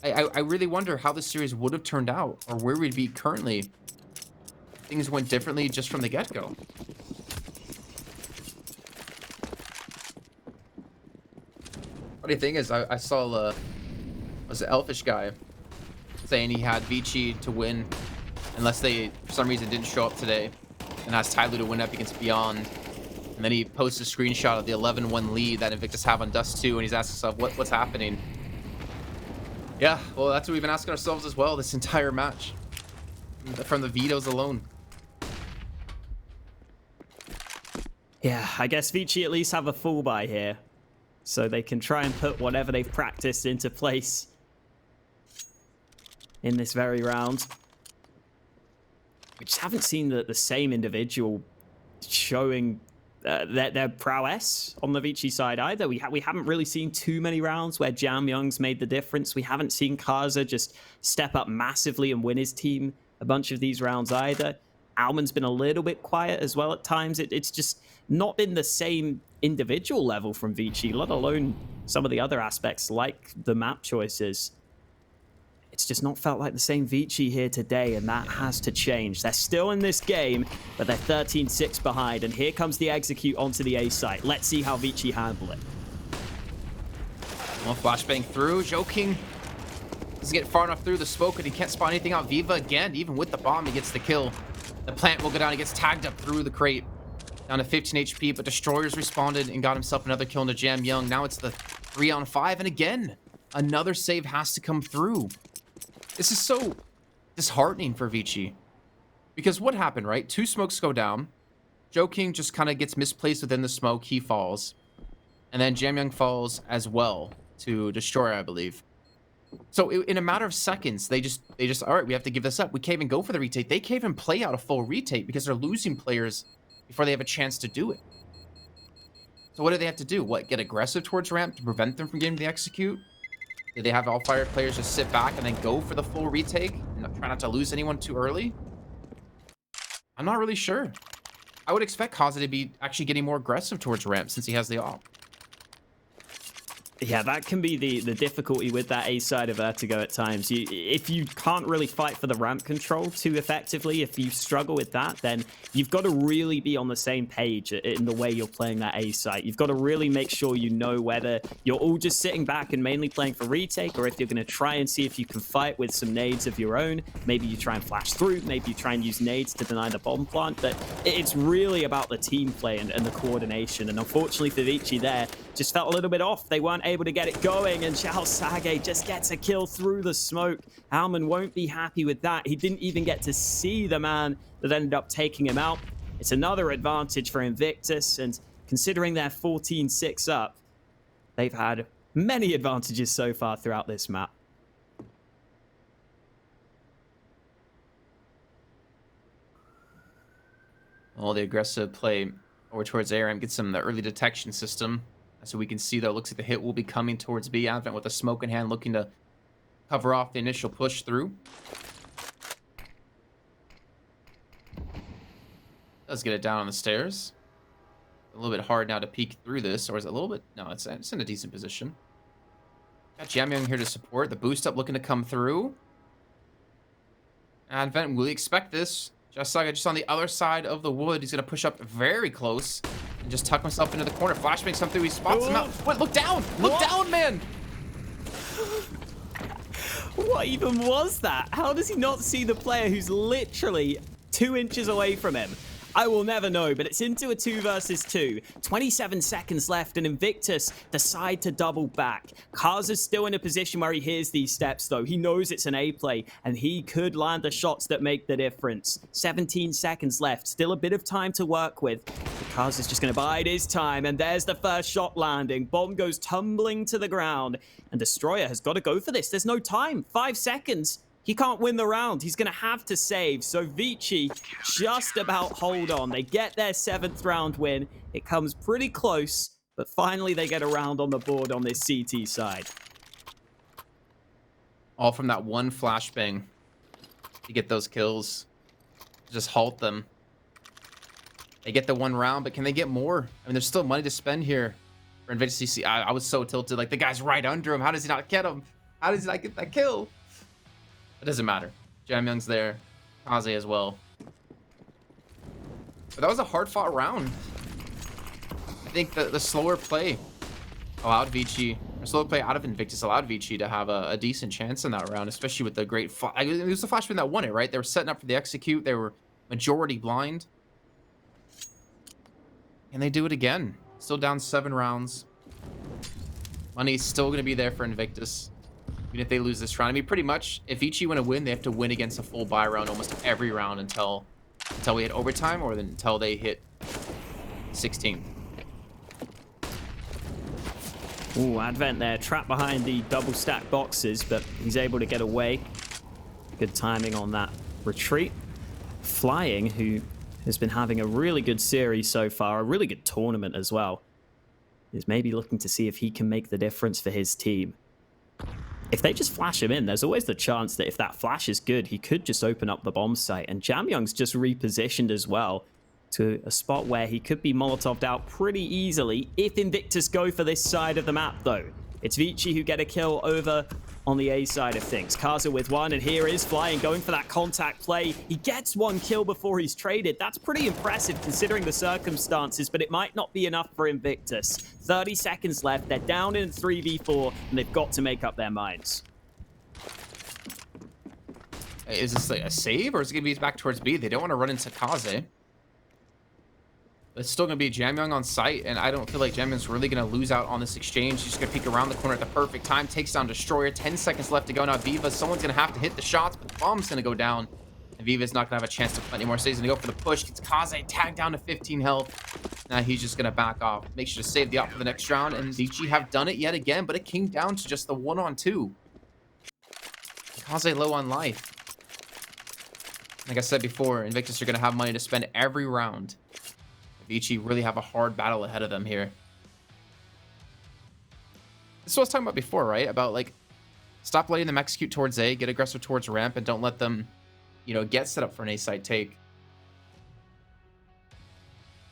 [SPEAKER 3] I really wonder how this series would have turned out, or where we'd be currently if things went differently just from the get-go. Funny thing is, I saw was an Elfish guy saying he had Vici to win unless they, for some reason, didn't show up today, and asked Tyloo to win up against Beyond. And then he posted a screenshot of the 11-1 lead that Invictus have on Dust 2, and he's asked himself, what's happening? Yeah, well, that's what we've been asking ourselves as well this entire match, from the vetoes alone.
[SPEAKER 4] Yeah, I guess Vici at least have a full buy here, so they can try and put whatever they've practiced into place in this very round. We just haven't seen the same individual showing their prowess on the Vici side either. We haven't really seen too many rounds where Jam Young's made the difference. We haven't seen Kaza just step up massively and win his team a bunch of these rounds either. Alman's been a little bit quiet as well at times. It's just not been the same individual level from Vici, let alone some of the other aspects like the map choices. It's just not felt like the same Vici here today, and that has to change. They're still in this game, but they're 13-6 behind, and here comes the execute onto the A site. Let's see how Vici handle it.
[SPEAKER 3] Well, flashbang through. Joking doesn't get far enough through the smoke, and he can't spot anything out. Viva again, even with the bomb, he gets the kill. The plant will go down. He gets tagged up through the crate. Down to 15 HP, but Destroyers responded and got himself another kill into Jam Young. Now it's the 3-on-5, and again, another save has to come through. This is so disheartening for Vici. Because what happened, right? 2 smokes go down. Joking just kind of gets misplaced within the smoke. He falls. And then Jam Young falls as well to Destroyer, I believe. So in a matter of seconds, they just, all right, we have to give this up. We can't even go for the retake. They can't even play out a full retake because they're losing players before they have a chance to do it. So what do they have to do? What, get aggressive towards ramp to prevent them from getting the execute? Do they have all fire players just sit back and then go for the full retake and try not to lose anyone too early? I'm not really sure. I would expect Kaza to be actually getting more aggressive towards ramp since he has the op.
[SPEAKER 4] Yeah, that can be the difficulty with that A side of Vertigo at times. If you can't really fight for the ramp control too effectively, if you struggle with that, then you've got to really be on the same page in the way you're playing that A site. You've got to really make sure you know whether you're all just sitting back and mainly playing for retake, or if you're going to try and see if you can fight with some nades of your own. Maybe you try and flash through, maybe you try and use nades to deny the bomb plant, but it's really about the team play and the coordination. And unfortunately for Vici there, just felt a little bit off. They weren't able to get it going, and Xiao Sage just gets a kill through the smoke. Alman won't be happy with that. He didn't even get to see the man that ended up taking him out. It's another advantage for Invictus, and considering they're 14-6 up, they've had many advantages so far throughout this map.
[SPEAKER 3] All the aggressive play over towards ARM gets them the early detection system. So we can see, though, it looks like the hit will be coming towards B. Advent with a smoke in hand, looking to cover off the initial push through. Does get it down on the stairs. A little bit hard now to peek through this, or is it a little bit? No, it's in a decent position. Got Jam Young here to support. The boost up looking to come through. Advent, will he expect this? Just Saga just on the other side of the wood. He's going to push up very close and just tuck himself into the corner. Flashbang come through. He spots him out. What? Look down! Look down, man!
[SPEAKER 4] What even was that? How does he not see the player who's literally 2 inches away from him? I will never know, but it's into a 2 versus 2. 27 seconds left, and Invictus decide to double back. Kaza's still in a position where he hears these steps, though. He knows it's an A play, and he could land the shots that make the difference. 17 seconds left. Still a bit of time to work with. Kaza's just going to bide his time, and there's the first shot landing. Bomb goes tumbling to the ground, and Destroyer has got to go for this. There's no time. 5 seconds. He can't win the round. He's going to have to save. So Vici just about hold on. They get their 7th round win. It comes pretty close, but finally they get a round on the board on this CT side.
[SPEAKER 3] All from that one flashbang to get those kills. Just halt them. They get the 1 round, but can they get more? I mean, there's still money to spend here for Invictus CC. I was so tilted. Like, the guy's right under him. How does he not get him? How does he not get that kill? It doesn't matter. Jam Young's there. Kaze as well. But that was a hard-fought round. I think the slower play allowed Vici, or slower play out of Invictus allowed Vici to have a decent chance in that round, especially with the great... It was the flashbang that won it, right? They were setting up for the execute. They were majority blind. And they do it again. Still down 7 rounds. Money's still going to be there for Invictus. Even if they lose this round. I mean, pretty much, if Vici want to win, they have to win against a full buy round almost every round until we hit overtime, or then until they hit 16.
[SPEAKER 4] Ooh, Advent there, trapped behind the double stack boxes, but he's able to get away. Good timing on that retreat. Flying, who has been having a really good series so far, a really good tournament as well. He's maybe looking to see if he can make the difference for his team. If they just flash him in, there's always the chance that if that flash is good, he could just open up the bomb site. And Jamyoung's just repositioned as well to a spot where he could be Molotov'd out pretty easily if Invictus go for this side of the map, though. It's Vici who get a kill over on the A side of things. Kaza with one, and here is Flying going for that contact play. He gets one kill before he's traded. That's pretty impressive considering the circumstances, but it might not be enough for Invictus. 30 seconds left. They're down in 3v4, and they've got to make up their minds.
[SPEAKER 3] Is this like a save, or is it going to be back towards B? They don't want to run into Kaze. It's still going to be Jamyoung on site, and I don't feel like Jamyoung's really going to lose out on this exchange. He's just going to peek around the corner at the perfect time, takes down Destroyer. 10 seconds left to go now. Viva, someone's going to have to hit the shots, but the bomb's going to go down, and Viva's not going to have a chance to plant anymore. So he's going to go for the push. Gets Kaze tagged down to 15 health. Now he's just going to back off. Make sure to save the op for the next round, and Vici have done it yet again, but it came down to just the 1-on-2. Kaze low on life. Like I said before, Invictus are going to have money to spend every round. Vici really have a hard battle ahead of them here. This is what I was talking about before, right? About, like, stop letting them execute towards A, get aggressive towards ramp, and don't let them, you know, get set up for an A-side take.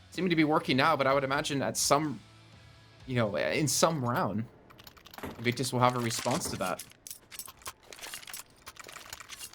[SPEAKER 3] Seeming to be working now, but I would imagine at some, you know, in some round, Invictus will have a response to that.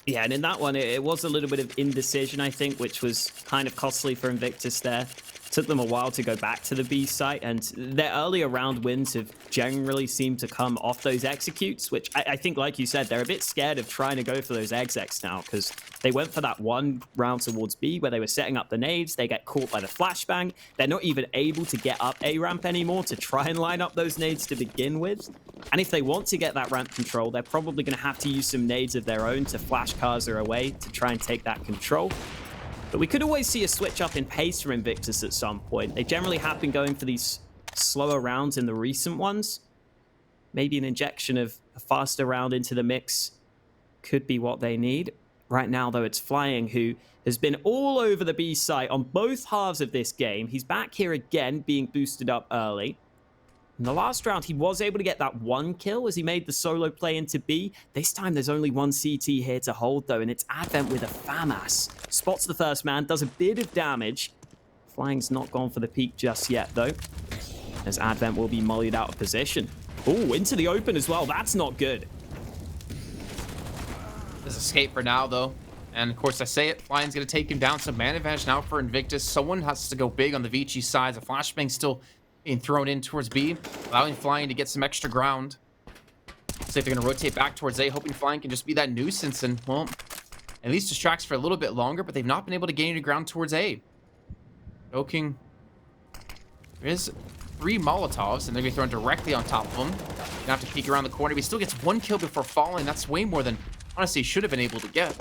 [SPEAKER 4] Yeah, and in that one, it was a little bit of indecision, I think, which was kind of costly for Invictus there. Took them a while to go back to the B site, and their earlier round wins have generally seemed to come off those executes, which I think, like you said, they're a bit scared of trying to go for those execs now, because they went for that one round towards B where they were setting up the nades. They get caught by the flashbang. They're not even able to get up A ramp anymore to try and line up those nades to begin with. And if they want to get that ramp control, they're probably going to have to use some nades of their own to flash Kaza away to try and take that control. But we could always see a switch up in pace from Invictus at some point. They generally have been going for these slower rounds in the recent ones. Maybe an injection of a faster round into the mix could be what they need. Right now, though, it's Flying, who has been all over the B site on both halves of this game. He's back here again, being boosted up early. In the last round, he was able to get that one kill as he made the solo play into B. This time, there's only one CT here to hold, though, and it's Advent with a FAMAS. Spots the first man, does a bit of damage. Flying's not gone for the peak just yet, though, as Advent will be mollied out of position. Ooh, into the open as well. That's not good.
[SPEAKER 3] There's escape for now, though. And, of course, I say it, Flying's going to take him down. So man advantage now for Invictus. Someone has to go big on the Vici side. The flashbang's still being thrown in towards B, allowing Flying to get some extra ground. So if they're going to rotate back towards A, hoping Flying can just be that nuisance and, well, at least distracts for a little bit longer, but they've not been able to gain any ground towards A. Joking. There is 3 Molotovs, and they're going to be thrown directly on top of him. Gonna have to peek around the corner, but he still gets 1 kill before falling. That's way more than, honestly, he should have been able to get.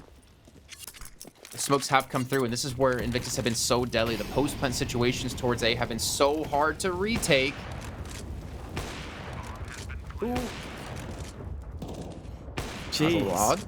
[SPEAKER 3] The smokes have come through, and this is where Invictus have been so deadly. The post-plant situations towards A have been so hard to retake.
[SPEAKER 4] Ooh.
[SPEAKER 3] That's a little odd.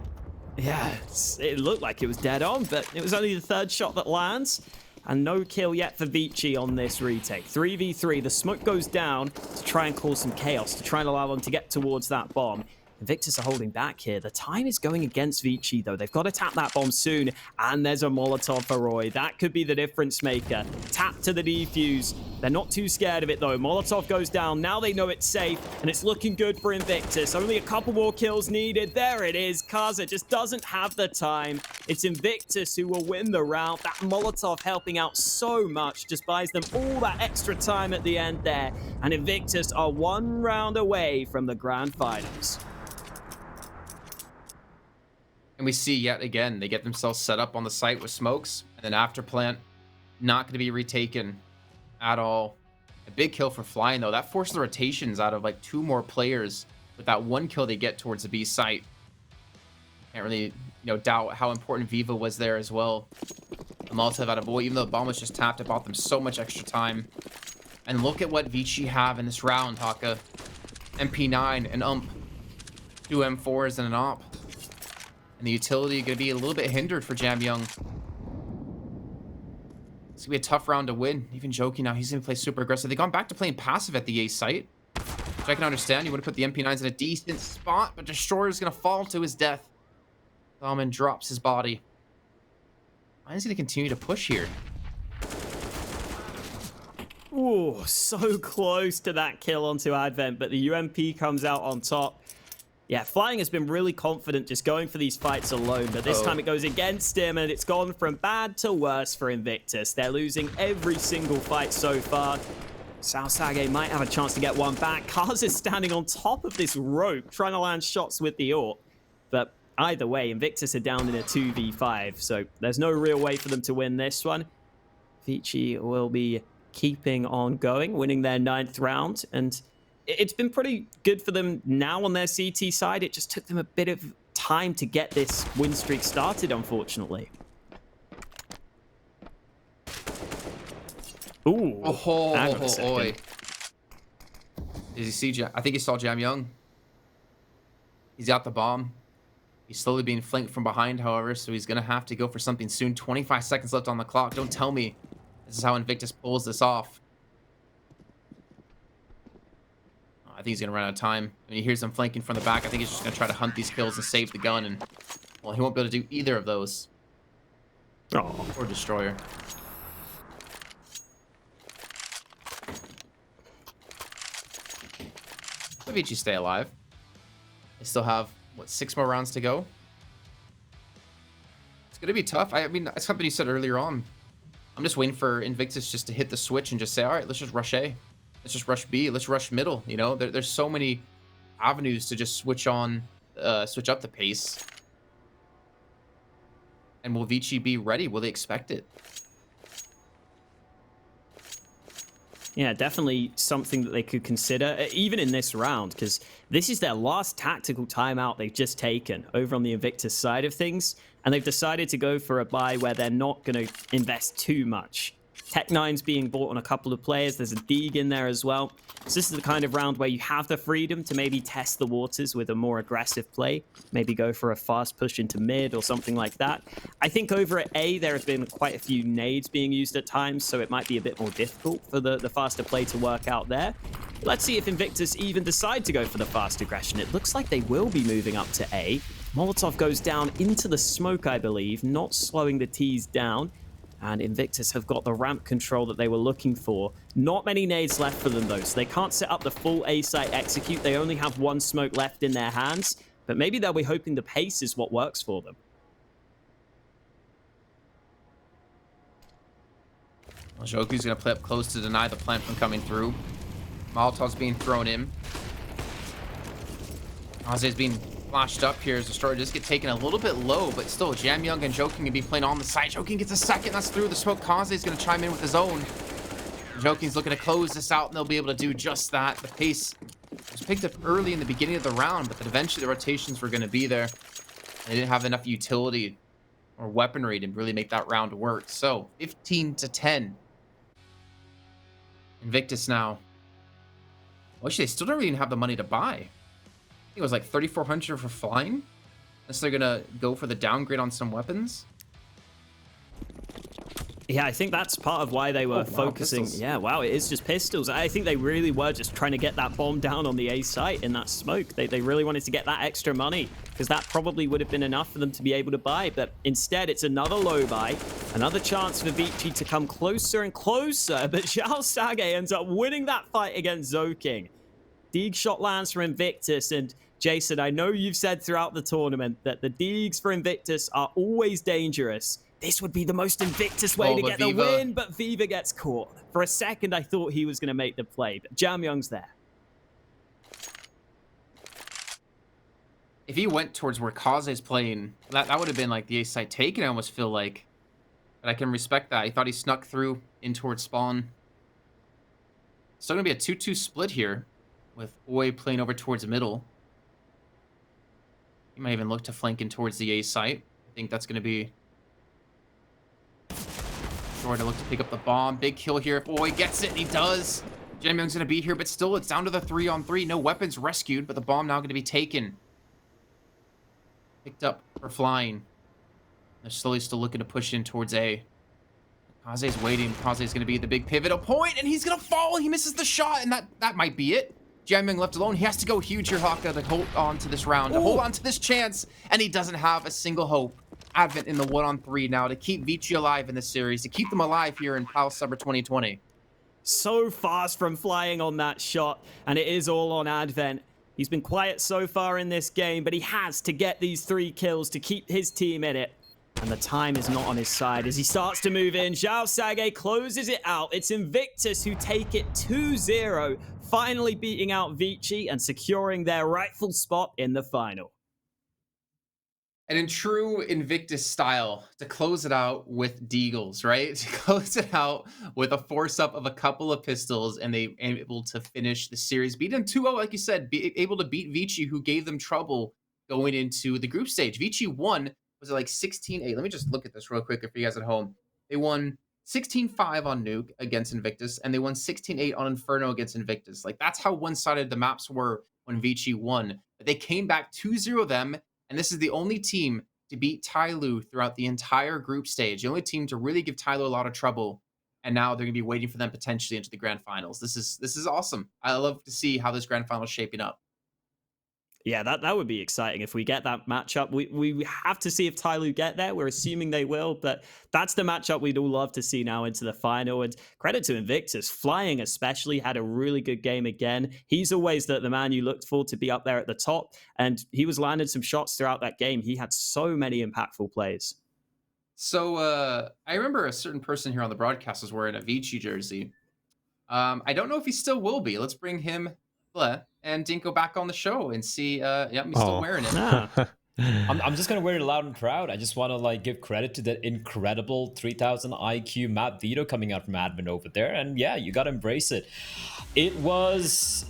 [SPEAKER 4] Yeah, it looked like it was dead on, but it was only the 3rd shot that lands. And no kill yet for Vici on this retake. 3v3, the smoke goes down to try and cause some chaos, to try and allow them to get towards that bomb. Invictus are holding back here. The time is going against Vici, though. They've got to tap that bomb soon. And there's a Molotov for Roy. That could be the difference maker. Tap to the defuse. They're not too scared of it, though. Molotov goes down. Now they know it's safe, and it's looking good for Invictus. Only a couple more kills needed. There it is. Kaza just doesn't have the time. It's Invictus who will win the round. That Molotov helping out so much. Just buys them all that extra time at the end there. And Invictus are 1 round away from the grand finals.
[SPEAKER 3] And we see yet again, they get themselves set up on the site with smokes, and then after plant, not going to be retaken at all. A big kill for Flying, though. That forced the rotations out of like 2 more players with that 1 kill they get towards the B site. Can't really, doubt how important Viva was there as well. The Molotov out of boy, even though the bomb was just tapped, it bought them so much extra time. And look at what Vici have in this round, Haka. MP9, an UMP, 2 M4s, and an AWP. And the utility going to be a little bit hindered for Jamyoung. It's gonna be a tough round to win. Even Joking now, he's gonna play super aggressive. They've gone back to playing passive at the A site, which I can understand. You want to put the MP9s in a decent spot, but Destroyer's gonna fall to his death. Talon drops his body. He's gonna continue to push here.
[SPEAKER 4] Ooh, so close to that kill onto Advent, but the UMP comes out on top. Yeah, Flying has been really confident just going for these fights alone, but this time it goes against him, and it's gone from bad to worse for Invictus. They're losing every single fight so far. Sage might have a chance to get one back. Kaz is standing on top of this rope, trying to land shots with the AWP. But either way, Invictus are down in a 2v5, so there's no real way for them to win this one. Vici will be keeping on going, winning their 9th round, and it's been pretty good for them now on their CT side. It just took them a bit of time to get this win streak started, unfortunately. Ooh.
[SPEAKER 3] Oi. Did you see I think he saw Jam Young. He's got the bomb. He's slowly being flanked from behind, however, so he's going to have to go for something soon. 25 seconds left on the clock. Don't tell me this is how Invictus pulls this off. I think he's going to run out of time. When he hears them flanking from the back, I think he's just going to try to hunt these kills and save the gun. And, well, he won't be able to do either of those.
[SPEAKER 4] Oh.
[SPEAKER 3] Or Destroyer. Vici stay alive. They still have, what, 6 more rounds to go? It's going to be tough. I mean, as somebody said earlier on, I'm just waiting for Invictus just to hit the switch and just say, all right, let's just rush A. Let's just rush B. Let's rush middle. You know, there's so many avenues to just switch up the pace. And will Vici be ready? Will they expect it?
[SPEAKER 4] Yeah, definitely something that they could consider, even in this round, because this is their last tactical timeout they've just taken over on the Invictus side of things, and they've decided to go for a buy where they're not going to invest too much. Tech9's being bought on a couple of players. There's a Deeg in there as well. So this is the kind of round where you have the freedom to maybe test the waters with a more aggressive play. Maybe go for a fast push into mid or something like that. I think over at A, there have been quite a few nades being used at times, so it might be a bit more difficult for the faster play to work out there. Let's see if Invictus even decide to go for the fast aggression. It looks like they will be moving up to A. Molotov goes down into the smoke, I believe, not slowing the T's down. And Invictus have got the ramp control that they were looking for. Not many nades left for them, though, so they can't set up the full A site execute. They only have 1 smoke left in their hands, but maybe they'll be hoping the pace is what works for them.
[SPEAKER 3] Well, Joku's going to play up close to deny the plant from coming through. Molotov's being thrown in. Aze's being flashed up here as the Destroyer just get taken a little bit low, but still, Jam Young and Joking can be playing on the side. Joking gets a second. That's through the smoke. Kaze's going to chime in with his own. Joking's looking to close this out, and they'll be able to do just that. The pace was picked up early in the beginning of the round, but then eventually the rotations were going to be there. They didn't have enough utility or weaponry to really make that round work. So, 15-10. Invictus now. Well, actually, they still don't even have the money to buy. I think it was like 3,400 for flying. Unless they're gonna go for the downgrade on some weapons.
[SPEAKER 4] Yeah, I think that's part of why they were focusing.
[SPEAKER 3] Pistols.
[SPEAKER 4] Yeah, wow, it is just pistols. I think they really were just trying to get that bomb down on the A site in that smoke. They really wanted to get that extra money because that probably would have been enough for them to be able to buy. But instead, it's another low buy, another chance for Vici to come closer and closer. But Xiao Sage ends up winning that fight against Zoking. Deeg shot lands for Invictus, and Jason, I know you've said throughout the tournament that the Deegs for Invictus are always dangerous. This would be the most Invictus way to get the win, but Viva gets caught. For a second, I thought he was going to make the play, but Jam Young's there.
[SPEAKER 3] If he went towards where Kaze's playing, that would have been like the A site taken, I almost feel like. But I can respect that. He thought he snuck through in towards spawn. Still going to be a 2-2 split here, with Oi playing over towards middle. He might even look to flank in towards the A site. I think that's going to be Short to look to pick up the bomb. Big kill here if Oi gets it, and he does. Jam Young's going to be here, but still, it's down to the 3-on-3. No weapons rescued, but the bomb now going to be taken. Picked up for flying. They're slowly still looking to push in towards A. Kaze's waiting. Kaze's going to be the big pivotal point, and he's going to fall. He misses the shot, and that might be it. Jiaming left alone. He has to go huge here, Haka, to hold on to this round, to hold on to this chance, and he doesn't have a single hope. Advent in the 1-on-3 now to keep Vici alive in this series, to keep them alive here in PAL Summer 2020.
[SPEAKER 4] So fast from flying on that shot, and it is all on Advent. He's been quiet so far in this game, but he has to get these 3 kills to keep his team in it. And the time is not on his side as he starts to move in. Zhao Sage closes it out. It's Invictus who take it 2-0, finally beating out Vici and securing their rightful spot in the final.
[SPEAKER 3] And in true Invictus style, to close it out with Deagles, right? To close it out with a force-up of a couple of pistols, and they able to finish the series. Beat them 2-0, like you said, be able to beat Vici, who gave them trouble going into the group stage. Vici won, was it like 16-8? Let me just look at this real quick for you guys at home. They won 16-5 on Nuke against Invictus, and they won 16-8 on Inferno against Invictus. Like, that's how one-sided the maps were when Vici won. But they came back 2-0 them, and this is the only team to beat Tyloo throughout the entire group stage. The only team to really give Tyloo a lot of trouble. And now they're going to be waiting for them potentially into the grand finals. This is awesome. I love to see how this grand final is shaping up.
[SPEAKER 4] Yeah, that would be exciting if we get that matchup. We have to see if Tyloo get there. We're assuming they will, but that's the matchup we'd all love to see now into the final. And credit to Invictus. Flying especially had a really good game again. He's always the man you looked for to be up there at the top, and he was landing some shots throughout that game. He had so many impactful plays.
[SPEAKER 3] So I remember a certain person here on the broadcast was wearing a Vici jersey. I don't know if he still will be. Let's bring him and Dinko back on the show and see. Yeah, he's still wearing it.
[SPEAKER 5] I'm just gonna wear it loud and proud. I just want to like give credit to that incredible 3000 IQ map Veto coming out from Advent over there, and yeah, you gotta embrace it. It was,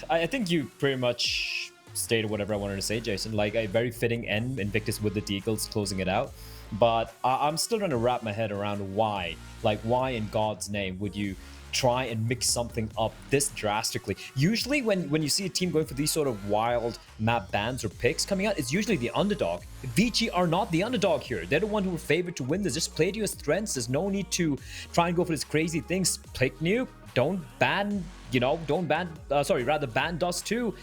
[SPEAKER 5] I think you pretty much stated whatever I wanted to say, Jason. Like a very fitting end, Invictus with the Deagles closing it out. But I'm still trying to wrap my head around why. Like, why in God's name would you try and mix something up this drastically? Usually when you see a team going for these sort of wild map bans or picks coming out, it's usually the underdog. Vici are not the underdog here. They're the one who were favored to win this. Just play to your strengths. There's no need to try and go for these crazy things. Pick Nuke. Don't ban, rather ban Dust 2.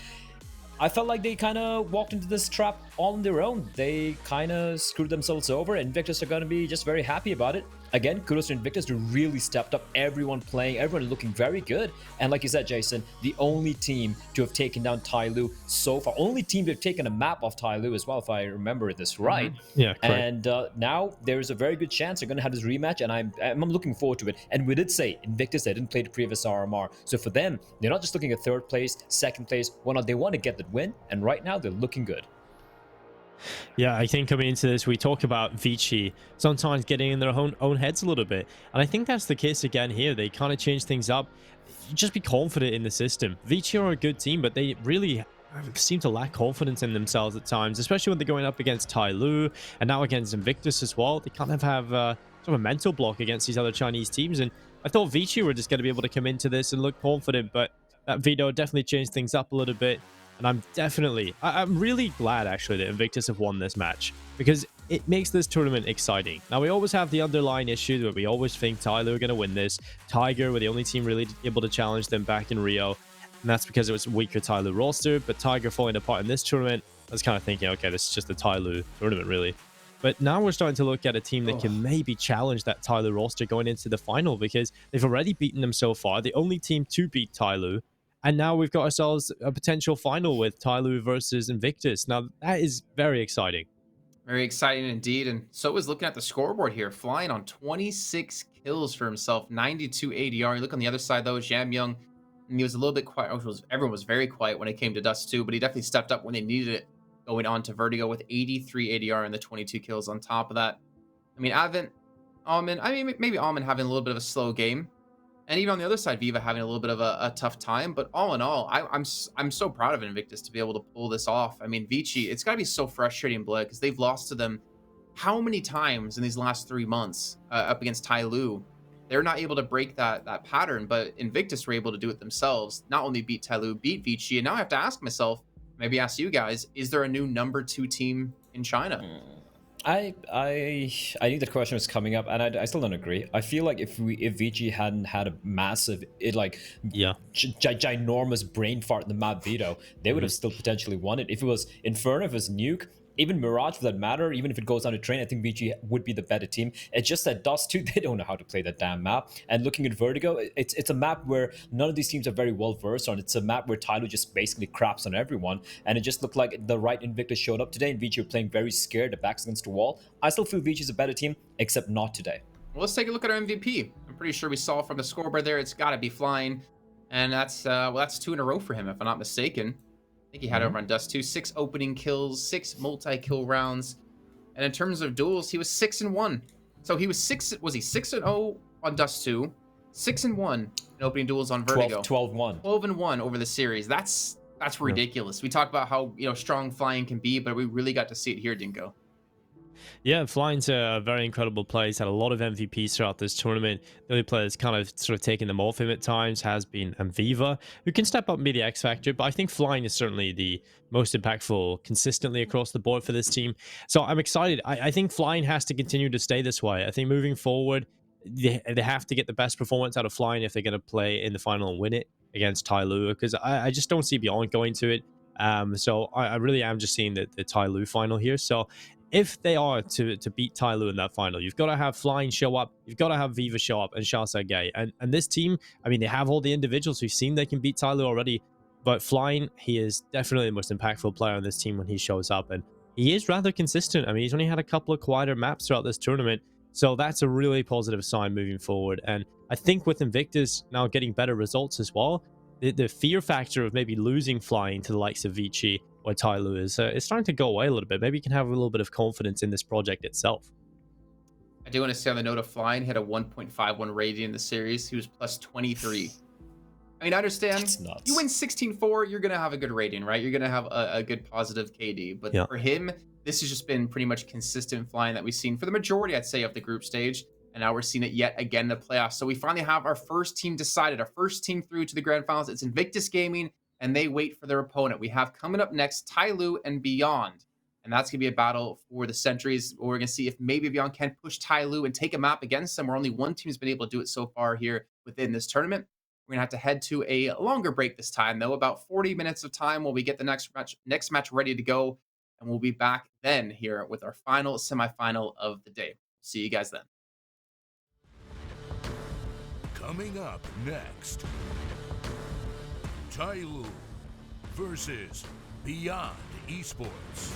[SPEAKER 5] I felt like they kind of walked into this trap on their own. They kind of screwed themselves over. Invictus are going to be just very happy about it. Again, kudos to Invictus who really stepped up. Everyone playing, everyone looking very good. And like you said, Jason, the only team to have taken down Tyloo so far. Only team to have taken a map off Tyloo as well, if I remember this right.
[SPEAKER 6] Yeah, correct.
[SPEAKER 5] And now there's a very good chance they're going to have this rematch, and I'm looking forward to it. And we did say Invictus, they didn't play the previous RMR. So for them, they're not just looking at third place, second place. Well, they want to get that win. And right now, they're looking good.
[SPEAKER 6] Yeah, I think coming into this, we talk about Vici sometimes getting in their own heads a little bit. And I think that's the case again here. They kind of change things up. Just be confident in the system. Vici are a good team, but they really seem to lack confidence in themselves at times, especially when they're going up against Tyloo and now against Invictus as well. They kind of have sort of a mental block against these other Chinese teams. And I thought Vici were just going to be able to come into this and look confident, but that Veto definitely changed things up a little bit. And I'm really glad actually that Invictus have won this match, because it makes this tournament exciting. Now, we always have the underlying issue that we always think Tyler are going to win this. Tiger were the only team really able to challenge them back in Rio. And that's because it was a weaker Tyloo roster, but Tiger falling apart in this tournament, I was kind of thinking, okay, this is just a Tyloo tournament, really. But now we're starting to look at a team that can maybe challenge that Tyloo roster going into the final, because they've already beaten them so far. The only team to beat Tyloo. And now we've got ourselves a potential final with Tyloo versus Invictus. Now, that is very exciting.
[SPEAKER 3] Very exciting indeed. And so is looking at the scoreboard here, flying on 26 kills for himself, 92 ADR. You look on the other side, though, Jam Young, and he was a little bit quiet. Everyone was very quiet when it came to Dust 2, but he definitely stepped up when they needed it, going on to Vertigo with 83 ADR and the 22 kills on top of that. I mean, maybe Almond having a little bit of a slow game. And even on the other side, Viva having a little bit of a tough time. But all in all, I'm so proud of Invictus to be able to pull this off. I mean, Vici, it's got to be so frustrating, Blood, because they've lost to them how many times in these last 3 months up against Tyloo. They're not able to break that pattern, but Invictus were able to do it themselves. Not only beat Tyloo, beat Vici. And now I have to ask myself, maybe ask you guys, is there a new number 2 team in China?
[SPEAKER 5] I think that question was coming up, and I still don't agree. I feel like if VG hadn't had a massive,
[SPEAKER 6] Yeah.
[SPEAKER 5] ginormous brain fart in the map Veto, they would have still potentially won it. If it was Inferno, if it was Nuke, even Mirage for that matter, even if it goes down to Train, I think VG would be the better team. It's just that Dust 2, they don't know how to play that damn map. And looking at Vertigo, it's a map where none of these teams are very well versed on. It's a map where Tyler just basically craps on everyone. And it just looked like the right Invictus showed up today, and VG were playing very scared, the backs against the wall. I still feel VG is a better team, except not today.
[SPEAKER 3] Well, let's take a look at our MVP. I'm pretty sure we saw from the scoreboard there, it's got to be Flying. And that's 2 in a row for him, if I'm not mistaken. I think he had over on Dust 2, 6 opening kills, 6 multi-kill rounds. And in terms of duels, he was 6-1. So he was 6-0 on Dust 2, 6-1 in opening duels on Vertigo.
[SPEAKER 5] 12-1.
[SPEAKER 3] 12-1 over the series. That's ridiculous. We talk about how strong Flying can be, but we really got to see it here, Dinko.
[SPEAKER 6] Yeah, Flying's a very incredible player. He's had a lot of MVPs throughout this tournament. The only player that's kind of sort of taken them off him at times has been Viva, who can step up and be the X Factor, but I think Flying is certainly the most impactful consistently across the board for this team. So I'm excited. I think Flying has to continue to stay this way. I think moving forward, they have to get the best performance out of Flying if they're going to play in the final and win it against Tai Lu, because I just don't see Beyond going to it. So I really am just seeing the Tai Lu final here. So if they are to beat Tai Lu in that final, you've got to have Flying show up, you've got to have Viva show up, and Shao Gay. And this team, I mean, they have all the individuals. We've seen they can beat Tai Lu already, but Flying, he is definitely the most impactful player on this team when he shows up, and he is rather consistent. I mean, he's only had a couple of quieter maps throughout this tournament, so that's a really positive sign moving forward. And I think with Invictus now getting better results as well, the fear factor of maybe losing Flying to the likes of Vici or Tai Lu is starting to go away a little bit. Maybe you can have a little bit of confidence in this project itself.
[SPEAKER 3] I do want to say on the note of Flying, he had a 1.51 rating in the series. He was plus 23. I mean, I understand.
[SPEAKER 5] That's nuts.
[SPEAKER 3] You win 16-4, you're going to have a good rating, right? You're going to have a good positive KD. But for him, this has just been pretty much consistent Flying that we've seen for the majority, I'd say, of the group stage. And now we're seeing it yet again in the playoffs. So we finally have our first team decided, our first team through to the grand finals. It's Invictus Gaming, and they wait for their opponent. We have coming up next Tai Lu and Beyond. And that's going to be a battle for the centuries. We're going to see if maybe Beyond can push Tai Lu and take a map against them, where only one team has been able to do it so far here within this tournament. We're going to have to head to a longer break this time, though, about 40 minutes of time while we get the next match ready to go. And we'll be back then here with our final semifinal of the day. See you guys then.
[SPEAKER 10] Coming up next, Tai Lu versus Beyond Esports.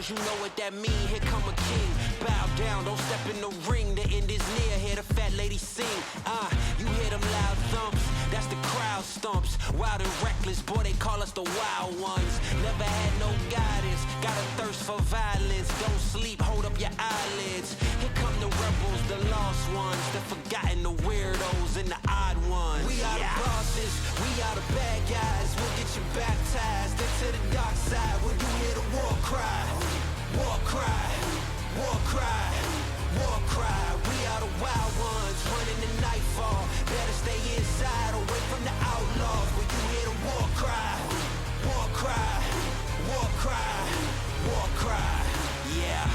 [SPEAKER 1] blows, you know what that mean. Here come a king. Bow down, don't step in the ring. The end is near. Hear the fat lady sing. You hear them loud thumps. That's the crowd stumps. Wild and reckless, boy, they call us the wild ones. Never had no guidance. Got a thirst for violence. Don't sleep, hold up your eyelids. Here come the rebels, the lost ones, the forgotten, the weirdos, and the odd ones. We are the bosses, we are the bad guys. We'll get you baptized into the dark side when you hear the war cry. War cry, war cry, war cry. We are the wild ones, running the nightfall. Better stay inside, away from the outlaws. When you hear the war cry, war cry, war cry, war cry. Yeah,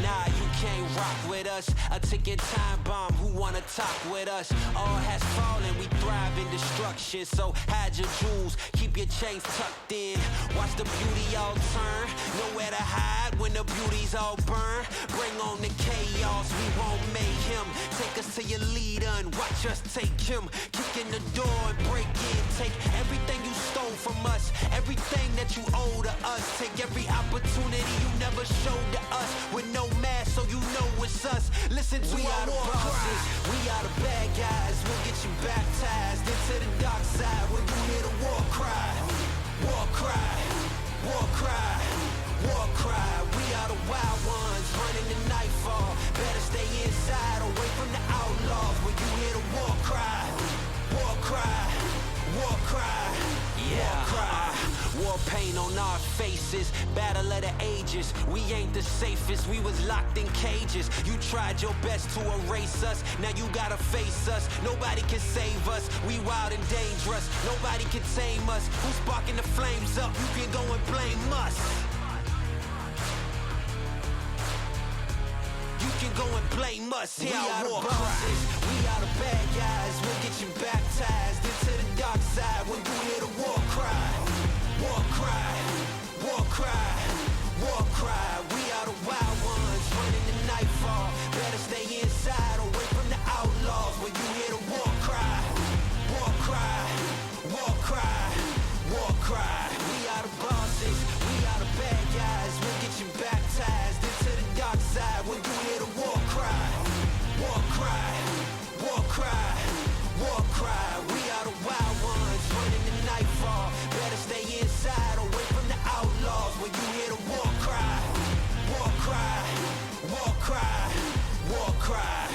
[SPEAKER 1] nah, you can't rock with us. A ticking time bomb, who wanna talk with us? All has fallen, we thrive in destruction. So hide your jewels, keep your chains tucked in. Watch the beauty all turn, nowhere to hide when the beauties all burn. Bring on the chaos, we won't make him. Take us to your leader and watch us take him. Kick in the door and break in. Take everything you stole from us, everything that you owe to us. Take every opportunity you never showed to us. With no mask, so you know it's us. Listen to our war bosses, we are the bad guys. We'll get you baptized into the dark side when you hear the war cry. War cry, war cry, war cry. We are the wild ones, running the nightfall. Better stay inside, away from the outlaws. When you hear the war cry, war cry, war cry, war cry. War paint on our faces, battle of the ages. We ain't the safest, we was locked in cages. You tried your best to erase us, now you gotta face us. Nobody can save us, we wild and dangerous. Nobody can tame us, who's sparking the flames up? You can go and blame us. You can go and blame us. Here we are the bosses, we are the bad guys. We'll get you baptized into the dark side when you hear the war cry. War cry, war cry, war cry. We are the wild ones, running the nightfall. Better stay inside, away from the outlaws. When you hear the war cry, war cry, war cry, war cry. We are the bosses, we are the bad guys. We'll get you baptized into the dark side when you hear the war cry. War cry, war cry, war cry. We are the wild ones, running the nightfall. Better stay inside, away from the outlaws. When you hear the war cry, war cry, war cry, war cry.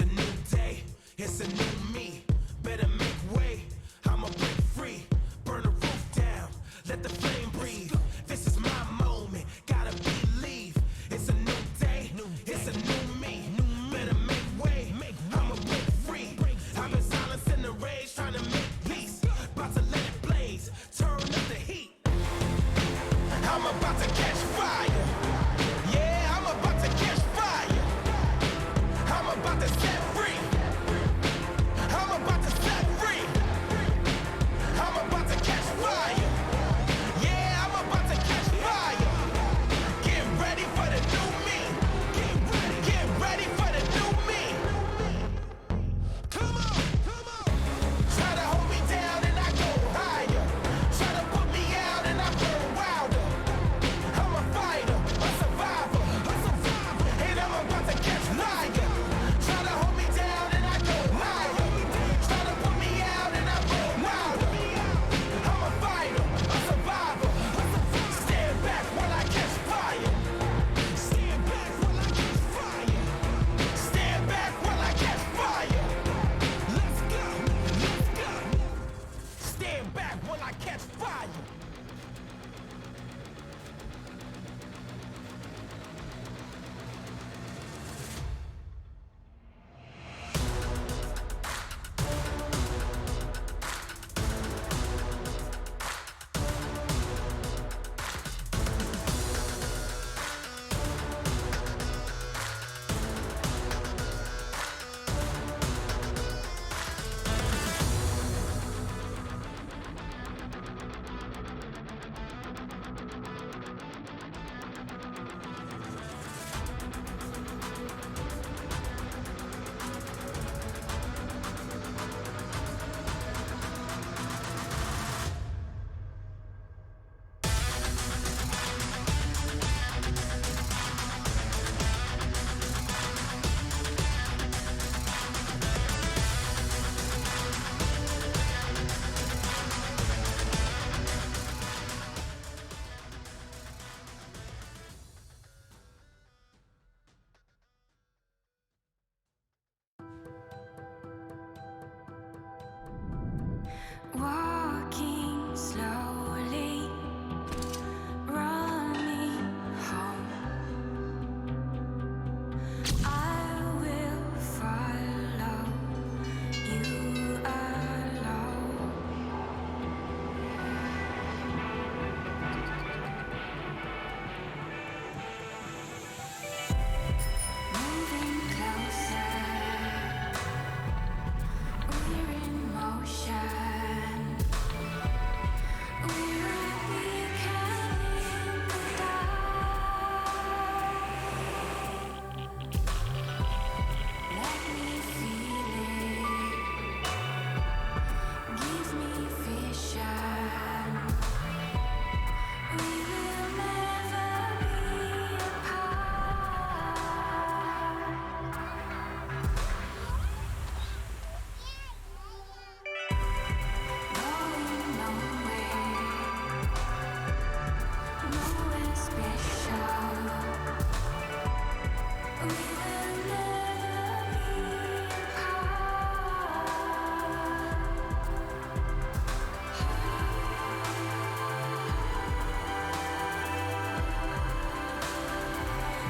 [SPEAKER 2] a new day, it's a new me. Better make way, I'ma break free. Burn the roof down, let the flame breathe. This is my moment, gotta believe. It's a new day, it's a new me. Better make way, I'ma break free. I've been silencing the rage, trying to make peace. About to let it blaze, turn up the heat. I'm about to catch fire. Yeah, I'm about to catch fire. I'm about to set free. I'm about to set free. I'm about to catch fire. Yeah, I'm about to catch fire. Get ready for the new me. Get ready for the new me. Come on, come on. Try to hold me down and I go higher. Try to put me out and I burn wilder. I'm a fighter, a survivor, and I'm about to catch fire. Try to hold me down and I go higher. Try to put me out and I burn wilder. I'm a fighter, a survivor. Stand back while I catch fire. Stand back while I catch fire. Stand back while I catch fire. Let's go, let's go. Stand back while I catch fire.
[SPEAKER 11] Walking slowly, running home. I will follow you alone. Moving closer, we're in motion. We're a beacon in the dark. Let me feel it. Give me vision. We will never be apart. Going nowhere, nowhere special. We will never be apart.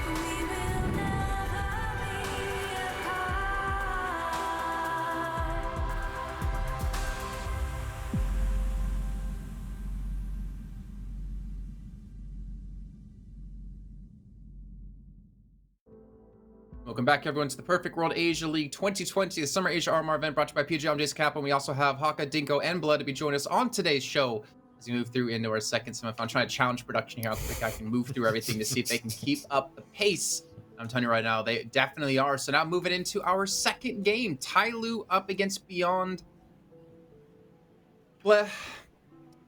[SPEAKER 11] We will never be apart.
[SPEAKER 3] Welcome back, everyone, to the Perfect World Asia League 2020, the Summer Asia RMR event brought to you by PGL. I'm Jason Kaplan. We also have Haka, Dinko, and Blood to be joining us on today's show as we move through into our second semifinal. I'm trying to challenge production here how quick I can move through everything to see if they can keep up the pace. I'm telling you right now, they definitely are. So now moving into our second game, Tyloo up against Beyond. Well,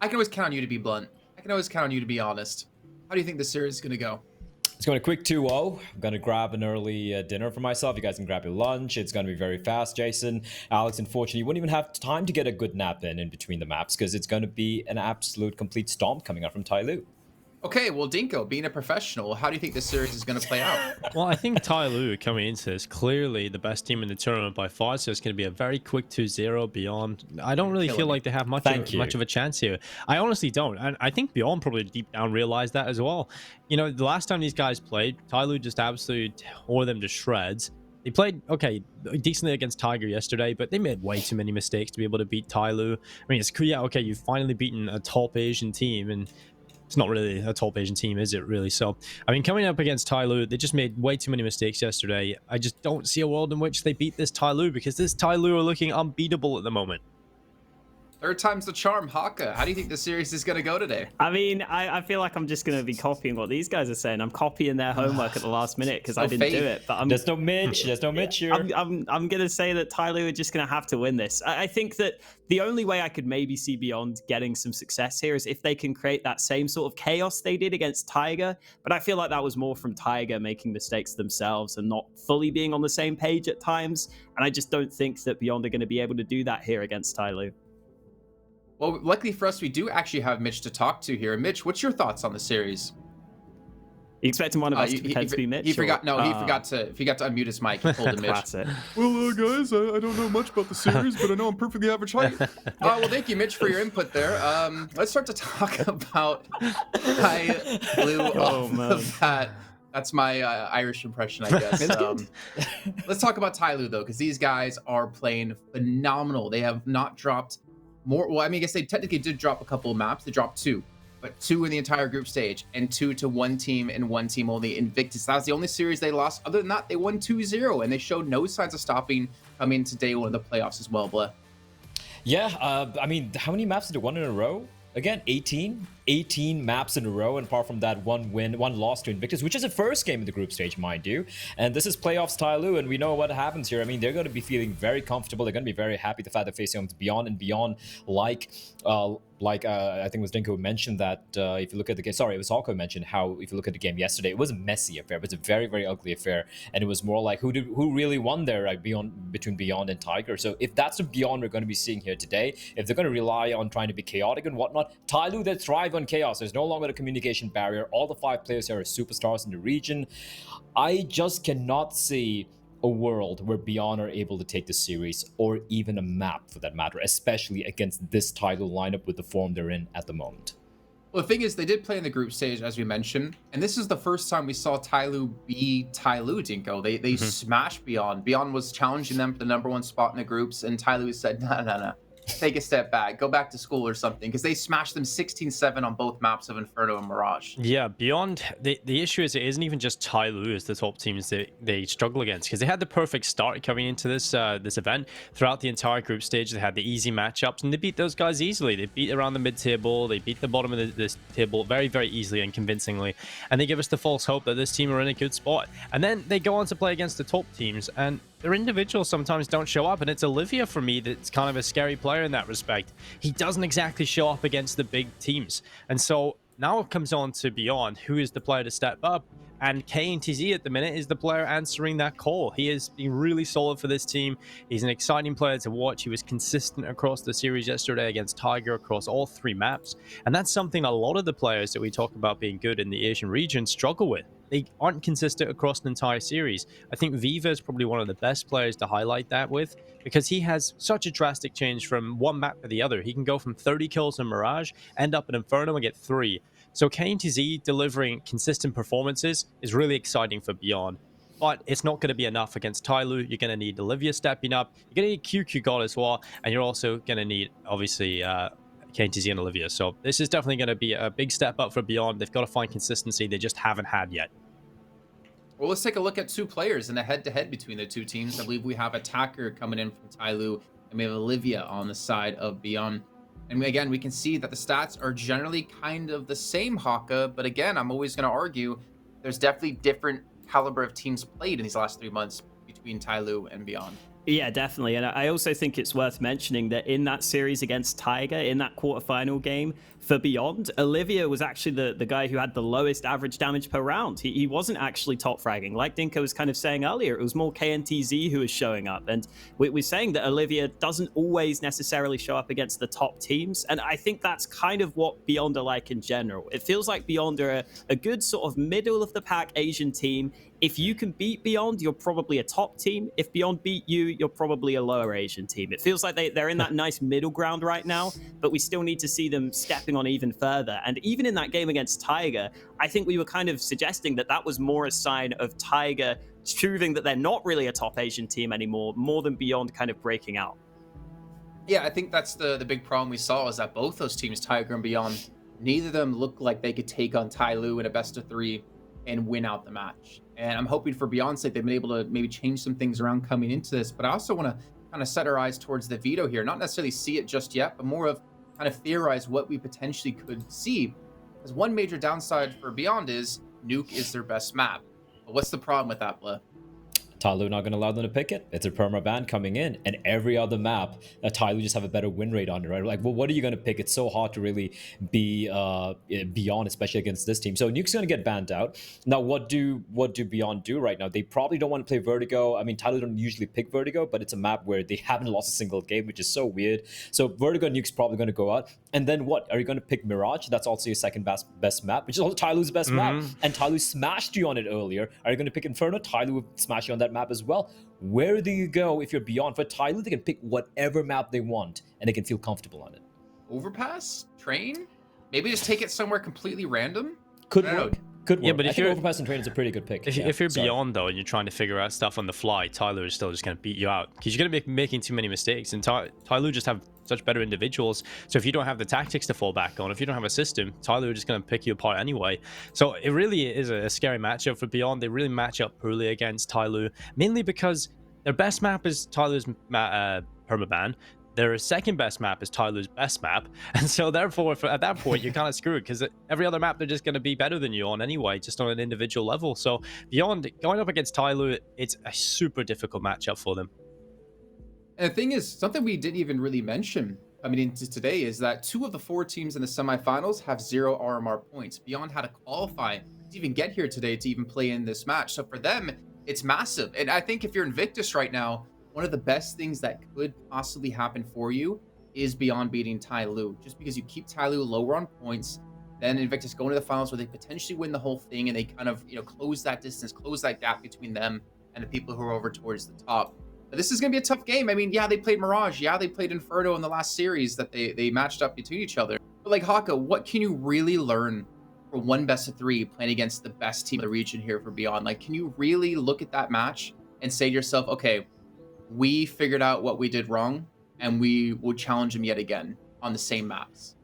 [SPEAKER 3] I can always count on you to be blunt. I can always count on you to be honest. How do you think this series is going to go?
[SPEAKER 5] It's going to quick 2-0. I'm going to grab an early dinner for myself. You guys can grab your lunch. It's going to be very fast, Jason. Alex, unfortunately, you won't even have time to get a good nap in between the maps because it's going to be an absolute complete stomp coming out from Tyloo.
[SPEAKER 3] Okay, well, Dinko, being a professional, how do you think this series is going to play out?
[SPEAKER 6] Well, I think Tai Lu coming into this clearly the best team in the tournament by far, so it's going to be a very quick 2-0 Beyond. I don't really feel like they have much of a chance here. I honestly don't, and I think Beyond probably deep down realized that as well. You know, the last time these guys played, Tai Lu just absolutely tore them to shreds. They played, okay, decently against Tiger yesterday, but they made way too many mistakes to be able to beat Tai Lu. I mean, it's yeah, okay, you've finally beaten a top Asian team, and it's not really a top Asian team, is it, really? So, I mean, coming up against Tai Lu, they just made way too many mistakes yesterday. I just don't see a world in which they beat this Tai Lu, because this Tai Lu are looking unbeatable at the moment.
[SPEAKER 3] Third time's the charm. Haka, how do you think the series is going to go today?
[SPEAKER 4] I mean, I feel like I'm just going to be copying what these guys are saying. I'm copying their homework at the last minute because I didn't do it. But
[SPEAKER 5] there's no Mitch here.
[SPEAKER 4] I'm going to say that Tai Lu are just going to have to win this. I think that the only way I could maybe see Beyond getting some success here is if they can create that same sort of chaos they did against Tiger. But I feel like that was more from Tiger making mistakes themselves and not fully being on the same page at times. And I just don't think that Beyond are going to be able to do that here against Tai Lu.
[SPEAKER 3] Well, luckily for us, we do actually have Mitch to talk to here. Mitch, what's your thoughts on the series?
[SPEAKER 4] You expecting one of us to pretend to be Mitch?
[SPEAKER 3] He forgot to unmute his mic. He pulled a Mitch.
[SPEAKER 4] Classic.
[SPEAKER 12] Well, guys, I don't know much about the series, but I know I'm perfectly average height.
[SPEAKER 3] Well, thank you, Mitch, for your input there. Let's start to talk about Tai Lu off the bat. That's my Irish impression, I guess. Let's talk about Tai Lu, though, because these guys are playing phenomenal. They have not dropped more. Well, I mean, I guess they technically did drop a couple of maps. They dropped 2, but 2 in the entire group stage, and 2 to one team and one team only. Invictus. That was the only series they lost. Other than that, they won 2-0, and they showed no signs of stopping coming into day 1 of the playoffs as well, Bleh.
[SPEAKER 5] Yeah, I mean, how many maps did they win in a row? Again, 18 maps in a row, and apart from that, one loss to Invictus, which is the first game in the group stage, mind you. And this is playoffs Tai Lu, and we know what happens here. I mean, they're going to be feeling very comfortable. They're going to be very happy the fact they're facing Beyond and Beyond, I think it was Dinko who mentioned that if you look at the game, sorry, it was Alco who mentioned how if you look at the game yesterday, it was a messy affair. It was a very, very ugly affair, and it was more like who really won there, like between Beyond and Tiger. So if that's the Beyond we're going to be seeing here today, if they're going to rely on trying to be chaotic and whatnot, Tai Lu, they thrive on chaos. There's no longer a communication barrier. All the 5 players here are superstars in the region. I just cannot see a world where Beyond are able to take the series, or even a map for that matter, especially against this Tai Lu lineup with the form they're in at the moment.
[SPEAKER 3] Well, the thing is, they did play in the group stage, as we mentioned, and this is the first time we saw Tai Lu be Tai Lu, Dinko. They smashed Beyond. Beyond was challenging them for the #1 spot in the groups, and Tai Lu said, no. Take a step back, go back to school or something, because they smashed them 16-7 on both maps of Inferno and Mirage.
[SPEAKER 6] Yeah, Beyond, the issue is it isn't even just Tai Lu as the top teams that they struggle against, because they had the perfect start coming into this event. Throughout the entire group stage, they had the easy matchups, and they beat those guys easily. They beat around the mid-table, they beat the bottom of this table very, very easily and convincingly, and they give us the false hope that this team are in a good spot. And then they go on to play against the top teams, and their individuals sometimes don't show up, and it's Olivia for me that's kind of a scary player in that respect. He doesn't exactly show up against the big teams, and so now it comes on to Beyond, who is the player to step up, and KNTZ at the minute is the player answering that call. He has been really solid for this team. He's an exciting player to watch. He was consistent across the series yesterday against Tiger across all 3 maps, and that's something a lot of the players that we talk about being good in the Asian region struggle with. They aren't consistent across an entire series. I think Viva is probably one of the best players to highlight that with, because he has such a drastic change from one map to the other. He can go from 30 kills in Mirage, end up in Inferno and get 3. So KNTZ delivering consistent performances is really exciting for Beyond. But it's not going to be enough against Tai Lu. You're going to need Olivia stepping up. You're going to need QQ God as well. And you're also going to need, obviously, KNTZ and Olivia. So this is definitely going to be a big step up for Beyond. They've got to find consistency they just haven't had yet.
[SPEAKER 3] Well, let's take a look at 2 players in a head-to-head between the 2 teams. I believe we have Attacker coming in from Tai Lu, and we have Olivia on the side of Beyond. And again, we can see that the stats are generally kind of the same, Haka, but again, I'm always going to argue there's definitely different caliber of teams played in these last 3 months between Tai Lu and Beyond.
[SPEAKER 4] Yeah, definitely. And I also think it's worth mentioning that in that series against Tiger, in that quarterfinal game for Beyond, Olivia was actually the guy who had the lowest average damage per round. He wasn't actually top fragging. Like Dinko was kind of saying earlier, it was more KNTZ who was showing up. And we're saying that Olivia doesn't always necessarily show up against the top teams. And I think that's kind of what Beyond are like in general. It feels like Beyond are a good sort of middle of the pack Asian team. If you can beat Beyond, you're probably a top team. If Beyond beat you, you're probably a lower Asian team. It feels like they're in that nice middle ground right now, but we still need to see them stepping on even further. And even in that game against Tiger, I think we were kind of suggesting that that was more a sign of Tiger proving that they're not really a top Asian team anymore, more than Beyond kind of breaking out.
[SPEAKER 3] Yeah, I think that's the big problem we saw is that both those teams, Tiger and Beyond, neither of them looked like they could take on Tai Lu in a best of 3 and win out the match. And I'm hoping for Beyond's sake they've been able to maybe change some things around coming into this. But I also want to kind of set our eyes towards the Veto here, not necessarily see it just yet, but more of kind of theorize what we potentially could see. Because one major downside for Beyond is Nuke is their best map. But what's the problem with that, Blah?
[SPEAKER 5] Tyloo not going to allow them to pick it. It's a perma ban coming in, and every other map, Tyloo just have a better win rate on it, right? Like, well, what are you going to pick? It's so hard to really be Beyond, especially against this team. So Nuke's going to get banned out. Now, what do Beyond do right now? They probably don't want to play Vertigo. I mean, Tyloo don't usually pick Vertigo, but it's a map where they haven't lost a single game, which is so weird. So Vertigo and Nuke's probably going to go out. And then what? Are you going to pick Mirage? That's also your second best map, which is also Tyloo's best map. And Tyloo smashed you on it earlier. Are you going to pick Inferno? Tyloo will smash you on that map as well. Where do you go if you're Beyond? For Tyloo, they can pick whatever map they want and they can feel comfortable on it.
[SPEAKER 3] Overpass? Train? Maybe just take it somewhere completely random?
[SPEAKER 5] Could work. Could work.
[SPEAKER 6] Yeah, but
[SPEAKER 5] I
[SPEAKER 6] if
[SPEAKER 5] think
[SPEAKER 6] you're
[SPEAKER 5] Overpass and Train is a pretty good pick.
[SPEAKER 6] If you're Beyond though, and you're trying to figure out stuff on the fly, Tyloo is still just going to beat you out because you're going to be making too many mistakes. And Tyloo just have such better individuals. So if you don't have the tactics to fall back on, if you don't have a system, Tyloo is just going to pick you apart anyway. So it really is a scary matchup for Beyond. They really match up poorly against Tyloo, mainly because their best map is Tyloo's permaban. Their second best map is Tyloo's best map, and so therefore at that point you're kind of screwed because every other map they're just going to be better than you on anyway, just on an individual level. So Beyond going up against Tyloo, it's a super difficult matchup for them.
[SPEAKER 3] And the thing is, something we didn't even really mention coming into today is that 2 of the 4 teams in the semifinals have 0 RMR points. Beyond had to qualify to even get here today to even play in this match. So for them, it's massive. And I think if you're Invictus right now, one of the best things that could possibly happen for you is Beyond beating Tyloo. Just because you keep Tyloo lower on points, then Invictus go into the finals where they potentially win the whole thing and they kind of, close that distance, close that gap between them and the people who are over towards the top. But this is going to be a tough game. I mean, yeah, they played Mirage. Yeah, they played Inferno in the last series that they matched up between each other. But like Haka, what can you really learn from one best of 3 playing against the best team of the region here for Beyond? Like, can you really look at that match and say to yourself, okay, we figured out what we did wrong and we will challenge them yet again on the same maps?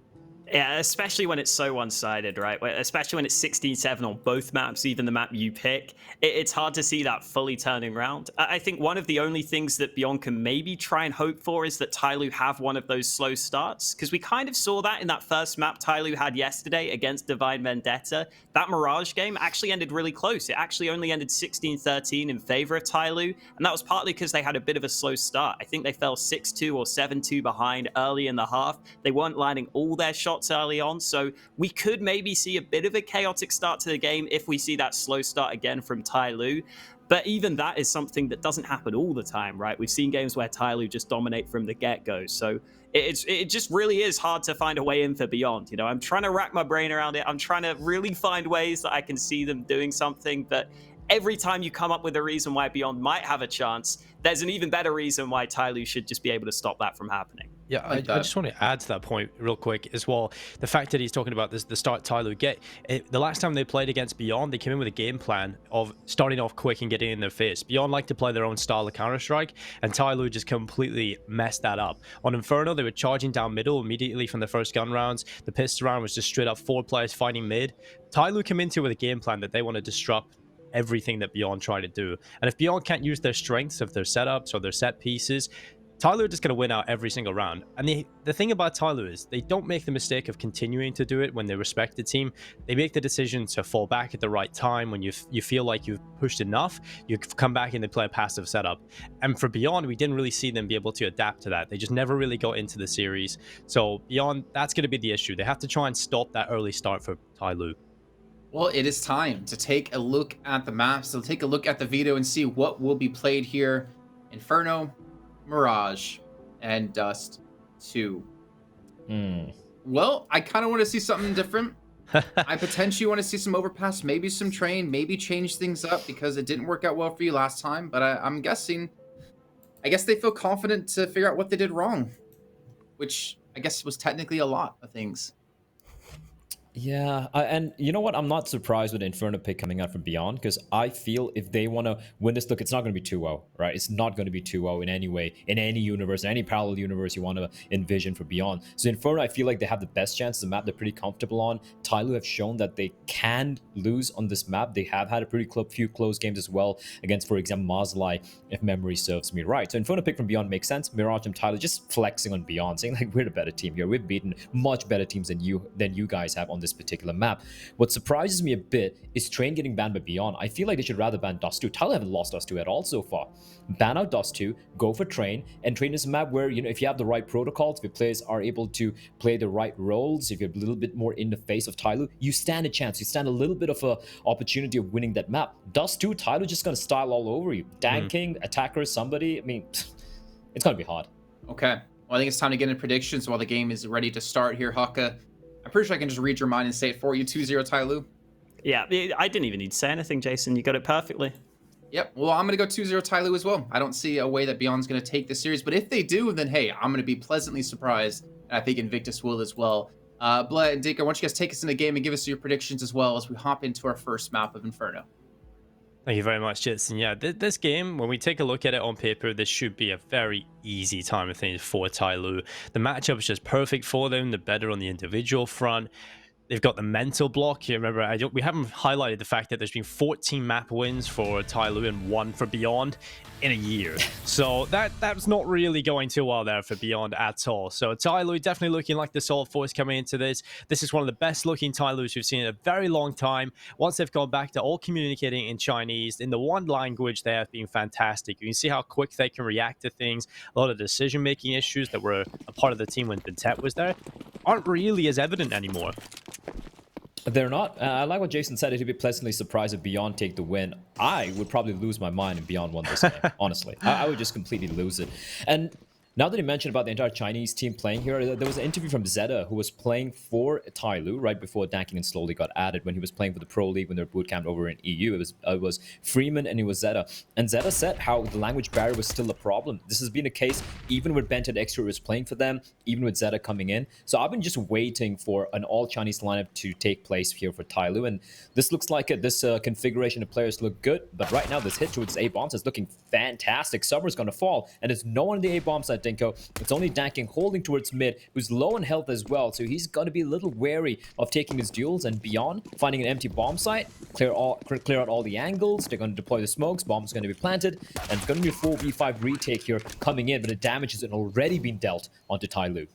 [SPEAKER 4] Yeah, especially when it's so one-sided, right? Especially when it's 16-7 on both maps, even the map you pick. It's hard to see that fully turning around. I think one of the only things that Beyond can maybe try and hope for is that Tyloo have one of those slow starts, because we kind of saw that in that first map Tyloo had yesterday against Divine Vendetta. That Mirage game actually ended really close. It actually only ended 16-13 in favor of Tyloo, and that was partly because they had a bit of a slow start. I think they fell 6-2 or 7-2 behind early in the half. They weren't lining all their shots early on, so we could maybe see a bit of a chaotic start to the game if we see that slow start again from Tyloo. But even that is something that doesn't happen all the time, right? We've seen games where Tyloo just dominate from the get-go, so it just really is hard to find a way in for Beyond. I'm trying to rack my brain around it. I'm trying to really find ways that I can see them doing something, but every time you come up with a reason why Beyond might have a chance, there's an even better reason why Tyloo should just be able to stop that from happening.
[SPEAKER 6] Yeah, I just want to add to that point real quick as well. The fact that he's talking about this, the start Tyloo get. The last time they played against Beyond, they came in with a game plan of starting off quick and getting in their face. Beyond like to play their own style of Counter-Strike, and Tyloo just completely messed that up. On Inferno, they were charging down middle immediately from the first gun rounds. The pistol round was just straight up 4 players fighting mid. Tyloo came into with a game plan that they want to disrupt everything that Beyond tried to do. And if Beyond can't use their strengths of their setups or their set pieces, Tyler are just going to win out every single round. And the thing about Tyler is they don't make the mistake of continuing to do it when they respect the team. They make the decision to fall back at the right time when you feel like you've pushed enough. You come back and they play a passive setup. And for Beyond, we didn't really see them be able to adapt to that. They just never really got into the series. So Beyond, that's going to be the issue. They have to try and stop that early start for Tyloo.
[SPEAKER 3] Well, it is time to take a look at the map. So take a look at the Veto and see what will be played here. Inferno, Mirage, and Dust 2. Well, I kind of want to see something different. I potentially want to see some overpass, maybe some train, maybe change things up because it didn't work out well for you last time. But I'm guessing, I guess they feel confident to figure out what they did wrong, which I guess was technically a lot of things.
[SPEAKER 5] Yeah, and you know what? I'm not surprised with the Inferno pick coming out from Beyond, because I feel if they want to win this, look, it's not going to be 2-0, right? It's not going to be 2-0 in any way, in any universe, in any parallel universe you want to envision for Beyond. So Inferno, I feel like they have the best chance. The map they're pretty comfortable on. Tyloo have shown that they can lose on this map. They have had a pretty few close games as well against, for example, Mazlai, if memory serves me right. So Inferno pick from Beyond makes sense. Mirage and Tyloo just flexing on Beyond, saying like, we're the better team here. We've beaten much better teams than you guys have on this particular map. What surprises me a bit is Train getting banned by Beyond. I feel like they should rather ban Dust 2. Talon haven't lost Dust 2 at all so far. Ban out Dust 2, go for Train, and Train is a map where, you know, if you have the right protocols, if your players are able to play the right roles, if you're a little bit more in the face of Tyloo, you stand a chance. You stand a little bit of a opportunity of winning that map. Dust 2, Tyloo just gonna style all over you. Danking, attacker, somebody, I mean, it's gonna be hard.
[SPEAKER 3] Okay. Well, I think it's time to get into predictions while the game is ready to start here, Haka. I'm pretty sure I can just read your mind and say it for you. 2-0 Tyloo.
[SPEAKER 4] Yeah, I didn't even need to say anything, Jason. You got it perfectly.
[SPEAKER 3] Yep. Well, I'm going to go 2-0 Tyloo as well. I don't see a way that Beyond's going to take this series, but if they do, then hey, I'm going to be pleasantly surprised, and I think Invictus will as well. Bled and Dinka, why don't you guys take us in the game and give us your predictions as well as we hop into our first map of Inferno.
[SPEAKER 6] Thank you very much, Jitson. Yeah, this game, when we take a look at it on paper, this should be a very easy time of things for Tyloo. The matchup is just perfect for them. They're better on the individual front. They've got the mental block. You remember, we haven't highlighted the fact that there's been 14 map wins for Tyloo and 1 for Beyond in a year. So that's not really going too well there for Beyond at all. So Tyloo definitely looking like the solid force coming into this. This is one of the best looking Tyloos we've seen in a very long time. Once they've gone back to all communicating in Chinese, in the one language, they have been fantastic. You can see how quick they can react to things. A lot of decision-making issues that were a part of the team when Vintet was there aren't really as evident anymore.
[SPEAKER 5] They're not. I like what Jason said. He'd be pleasantly surprised if Beyond take the win. I would probably lose my mind if Beyond won this game, honestly. I would just completely lose it. And now that you mentioned about the entire Chinese team playing here, there was an interview from Zeta, who was playing for Tyloo right before Danking and Slowly got added, when he was playing for the Pro League when they were bootcamped over in EU. It was Freeman and it was Zeta. And Zeta said how the language barrier was still a problem. This has been a case even with Benton Extra was playing for them, even with Zeta coming in. So I've been just waiting for an all-Chinese lineup to take place here for Tyloo. And this looks like it. This configuration of players look good. But right now, this hit towards A-bombs is looking fantastic. Summer's going to fall. And there's no one in the A-bomb side, Dinko. It's only Danking holding towards mid, who's low in health as well, so he's got to be a little wary of taking his duels. And Beyond, finding an empty bomb site, clear out all the angles. They're going to deploy the smokes, bomb's going to be planted, and it's going to be a 4v5 retake here coming in, but the damage has already been dealt onto Tyloo.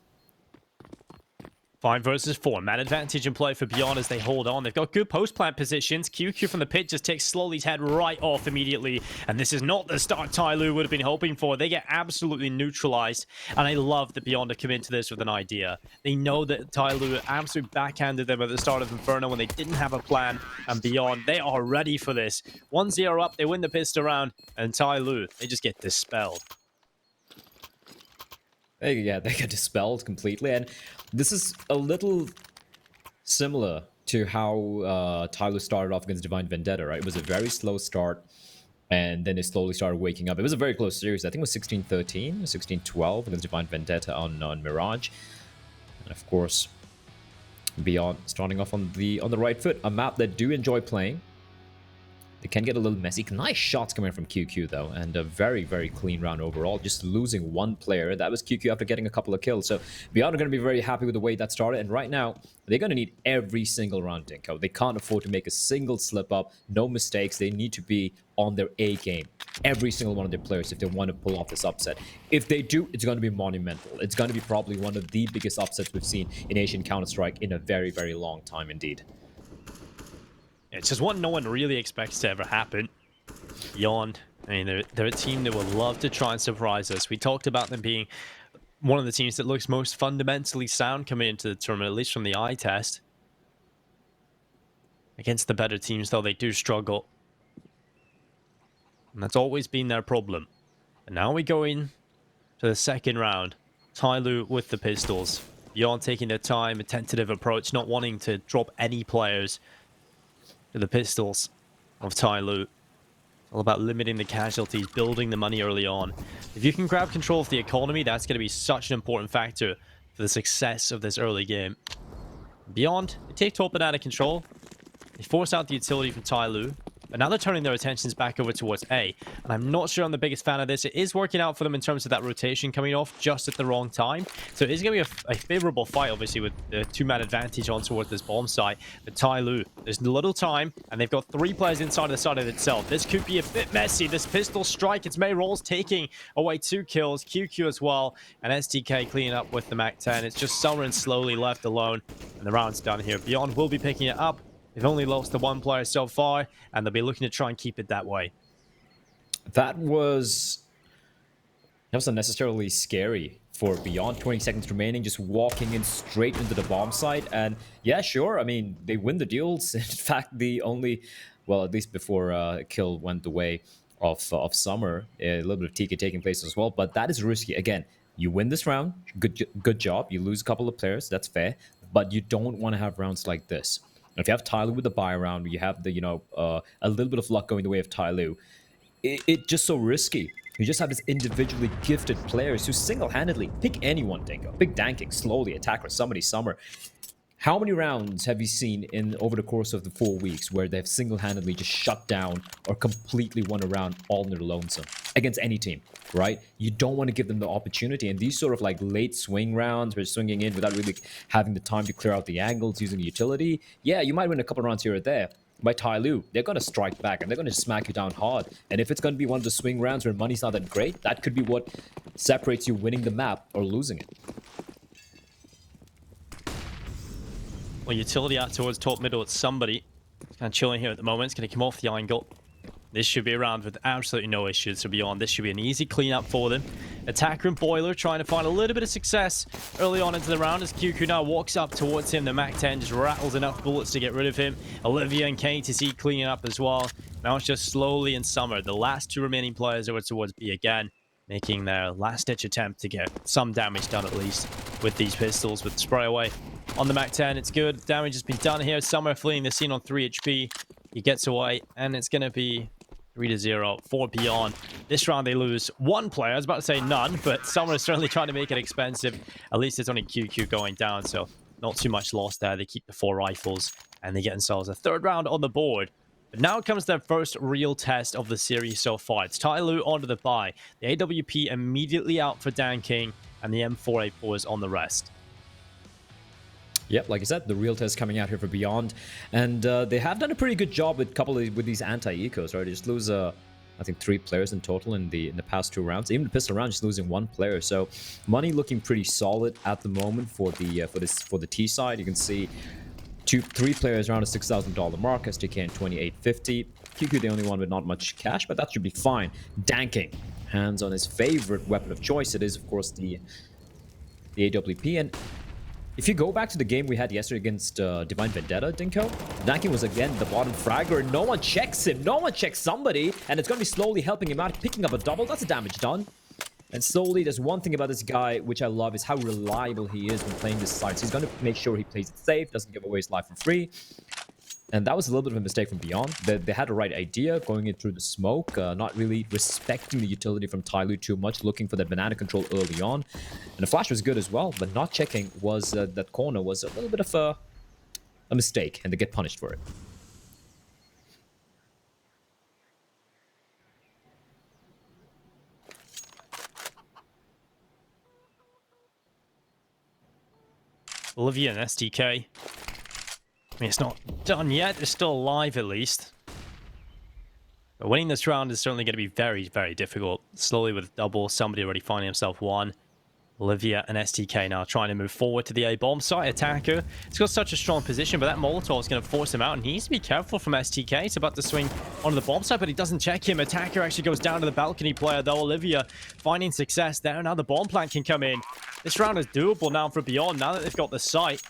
[SPEAKER 6] 5 versus 4. Man advantage in play for Beyond as they hold on. They've got good post-plant positions. QQ from the pit just takes Slowly's head right off immediately. And this is not the start Tyloo would have been hoping for. They get absolutely neutralized. And I love that Beyond have come into this with an idea. They know that Tyloo absolutely backhanded them at the start of Inferno when they didn't have a plan. And Beyond, they are ready for this. 1-0 up, they win the pissed around. And Tyloo, they just get dispelled.
[SPEAKER 5] Yeah, they get dispelled completely, and this is a little similar to how Tyloo started off against Divine Vendetta, right? It was a very slow start, and then they slowly started waking up. It was a very close series. I think it was 16-13, 16-12 against Divine Vendetta on Mirage, and of course, Beyond starting off on the right foot. A map that do enjoy playing. It can get a little messy. Nice shots coming from QQ though, and a very, very clean round overall. Just losing one player. That was QQ after getting a couple of kills. So Beyond are going to be very happy with the way that started. And right now, they're going to need every single round, Dinko. They can't afford to make a single slip up. No mistakes. They need to be on their A game. Every single one of their players if they want to pull off this upset. If they do, it's going to be monumental. It's going to be probably one of the biggest upsets we've seen in Asian Counter-Strike in a very, very long time indeed.
[SPEAKER 6] It's just one no one really expects to ever happen. Beyond, I mean, they're a team that would love to try and surprise us. We talked about them being one of the teams that looks most fundamentally sound coming into the tournament, at least from the eye test. Against the better teams, though, they do struggle. And that's always been their problem. And now we go in to the second round. Tyloo with the pistols. Beyond taking their time, a tentative approach, not wanting to drop any players to the pistols of Tyloo. All about limiting the casualties, building the money early on. If you can grab control of the economy, that's going to be such an important factor for the success of this early game. Beyond, they take top out of control. They force out the utility from Tyloo. But now they're turning their attentions back over towards A. And I'm not sure I'm the biggest fan of this. It is working out for them in terms of that rotation coming off just at the wrong time. So it is going to be a favorable fight, obviously, with the two-man advantage on towards this bomb site. But Tyloo, there's little time, and they've got 3 players inside of the side of itself. This could be a bit messy. This pistol strike, it's Mayrolls taking away 2 kills. QQ as well, and STK cleaning up with the MAC-10. It's just Sovereign slowly left alone, and the round's done here. Beyond will be picking it up. They've only lost to 1 player so far, and they'll be looking to try and keep it that way.
[SPEAKER 5] That was unnecessarily scary for Beyond. 20 seconds remaining, just walking in straight into the bomb site. And yeah, sure, I mean, they win the deals. In fact, the only, well, at least before kill went the way of Summer, a little bit of TK taking place as well. But that is risky. Again, you win this round, good job. You lose a couple of players, that's fair. But you don't want to have rounds like this. If you have Tyloo with the buy round, you have the, a little bit of luck going the way of Tyloo. It's just so risky. You just have these individually gifted players who single-handedly pick anyone, Dingo. Pick Danking, Slowly, Attacker, somebody, Summer. How many rounds have you seen over the course of the 4 weeks where they've single-handedly just shut down or completely won a round all in their lonesome against any team, right? You don't want to give them the opportunity. And these sort of like late swing rounds where you're swinging in without really having the time to clear out the angles using the utility, yeah, you might win a couple rounds here or there. By Tyloo, they're going to strike back and they're going to smack you down hard. And if it's going to be one of the swing rounds where money's not that great, that could be what separates you winning the map or losing it.
[SPEAKER 6] Well, utility out towards top middle. It's somebody. It's kind of chilling here at the moment. It's going to come off the angle. This should be a round with absolutely no issues. So Beyond, this should be an easy cleanup for them. Attacker and Boiler trying to find a little bit of success early on into the round as QQ now walks up towards him. The MAC-10 just rattles enough bullets to get rid of him. Olivia and KTC cleaning up as well. Now it's just Slowly and Summer. The last 2 remaining players over towards B again, making their last-ditch attempt to get some damage done at least with these pistols, with the spray away. On the MAC-10, it's good. Damage has been done here. Summer fleeing the scene on 3 HP. He gets away, and it's going to be 3-0 for Beyond. This round, they lose 1 player. I was about to say none, but Summer is certainly trying to make it expensive. At least it's only QQ going down, so not too much loss there. They keep the 4 rifles, and they get themselves a 3rd round on the board. But now comes their first real test of the series so far. It's Tyloo onto the buy. The AWP immediately out for Dan King, and the M4A4 is on the rest.
[SPEAKER 5] Yep, like I said, the real test coming out here for Beyond, and they have done a pretty good job with these anti-ecos, right? They just lose, I think 3 players in total in the past 2 rounds. Even the pistol round, just losing 1 player. So money looking pretty solid at the moment for the T side. You can see 3 players around a $6,000 mark. STK in 2850. QQ the only one with not much cash, but that should be fine. Danking, hands on his favorite weapon of choice. It is of course the AWP. And if you go back to the game we had yesterday against Divine Vendetta, Dinko, Danking was again the bottom fragger, and no one checks him. No one checks somebody, and it's going to be slowly helping him out, picking up a double. That's a damage done. And slowly, there's one thing about this guy which I love is how reliable he is when playing this side. So he's going to make sure he plays it safe, doesn't give away his life for free. And that was a little bit of a mistake from Beyond. They had the right idea, going in through the smoke, not really respecting the utility from Tyloo too much, looking for that banana control early on. And the flash was good as well, but not checking was that corner was a little bit of a mistake, and they get punished for it.
[SPEAKER 6] Olivia and STK. I mean, it's not done yet. It's still alive, at least. But winning this round is certainly going to be very, very difficult. Slowly with double, somebody already finding himself one. Olivia and STK now trying to move forward to the A bomb site. Attacker, he's got such a strong position, but that Molotov is going to force him out, and he needs to be careful from STK. He's about to swing onto the bomb site, but he doesn't check him. Attacker actually goes down to the balcony player, though. Olivia finding success there. Now the bomb plant can come in. This round is doable now for Beyond, now that they've got the site.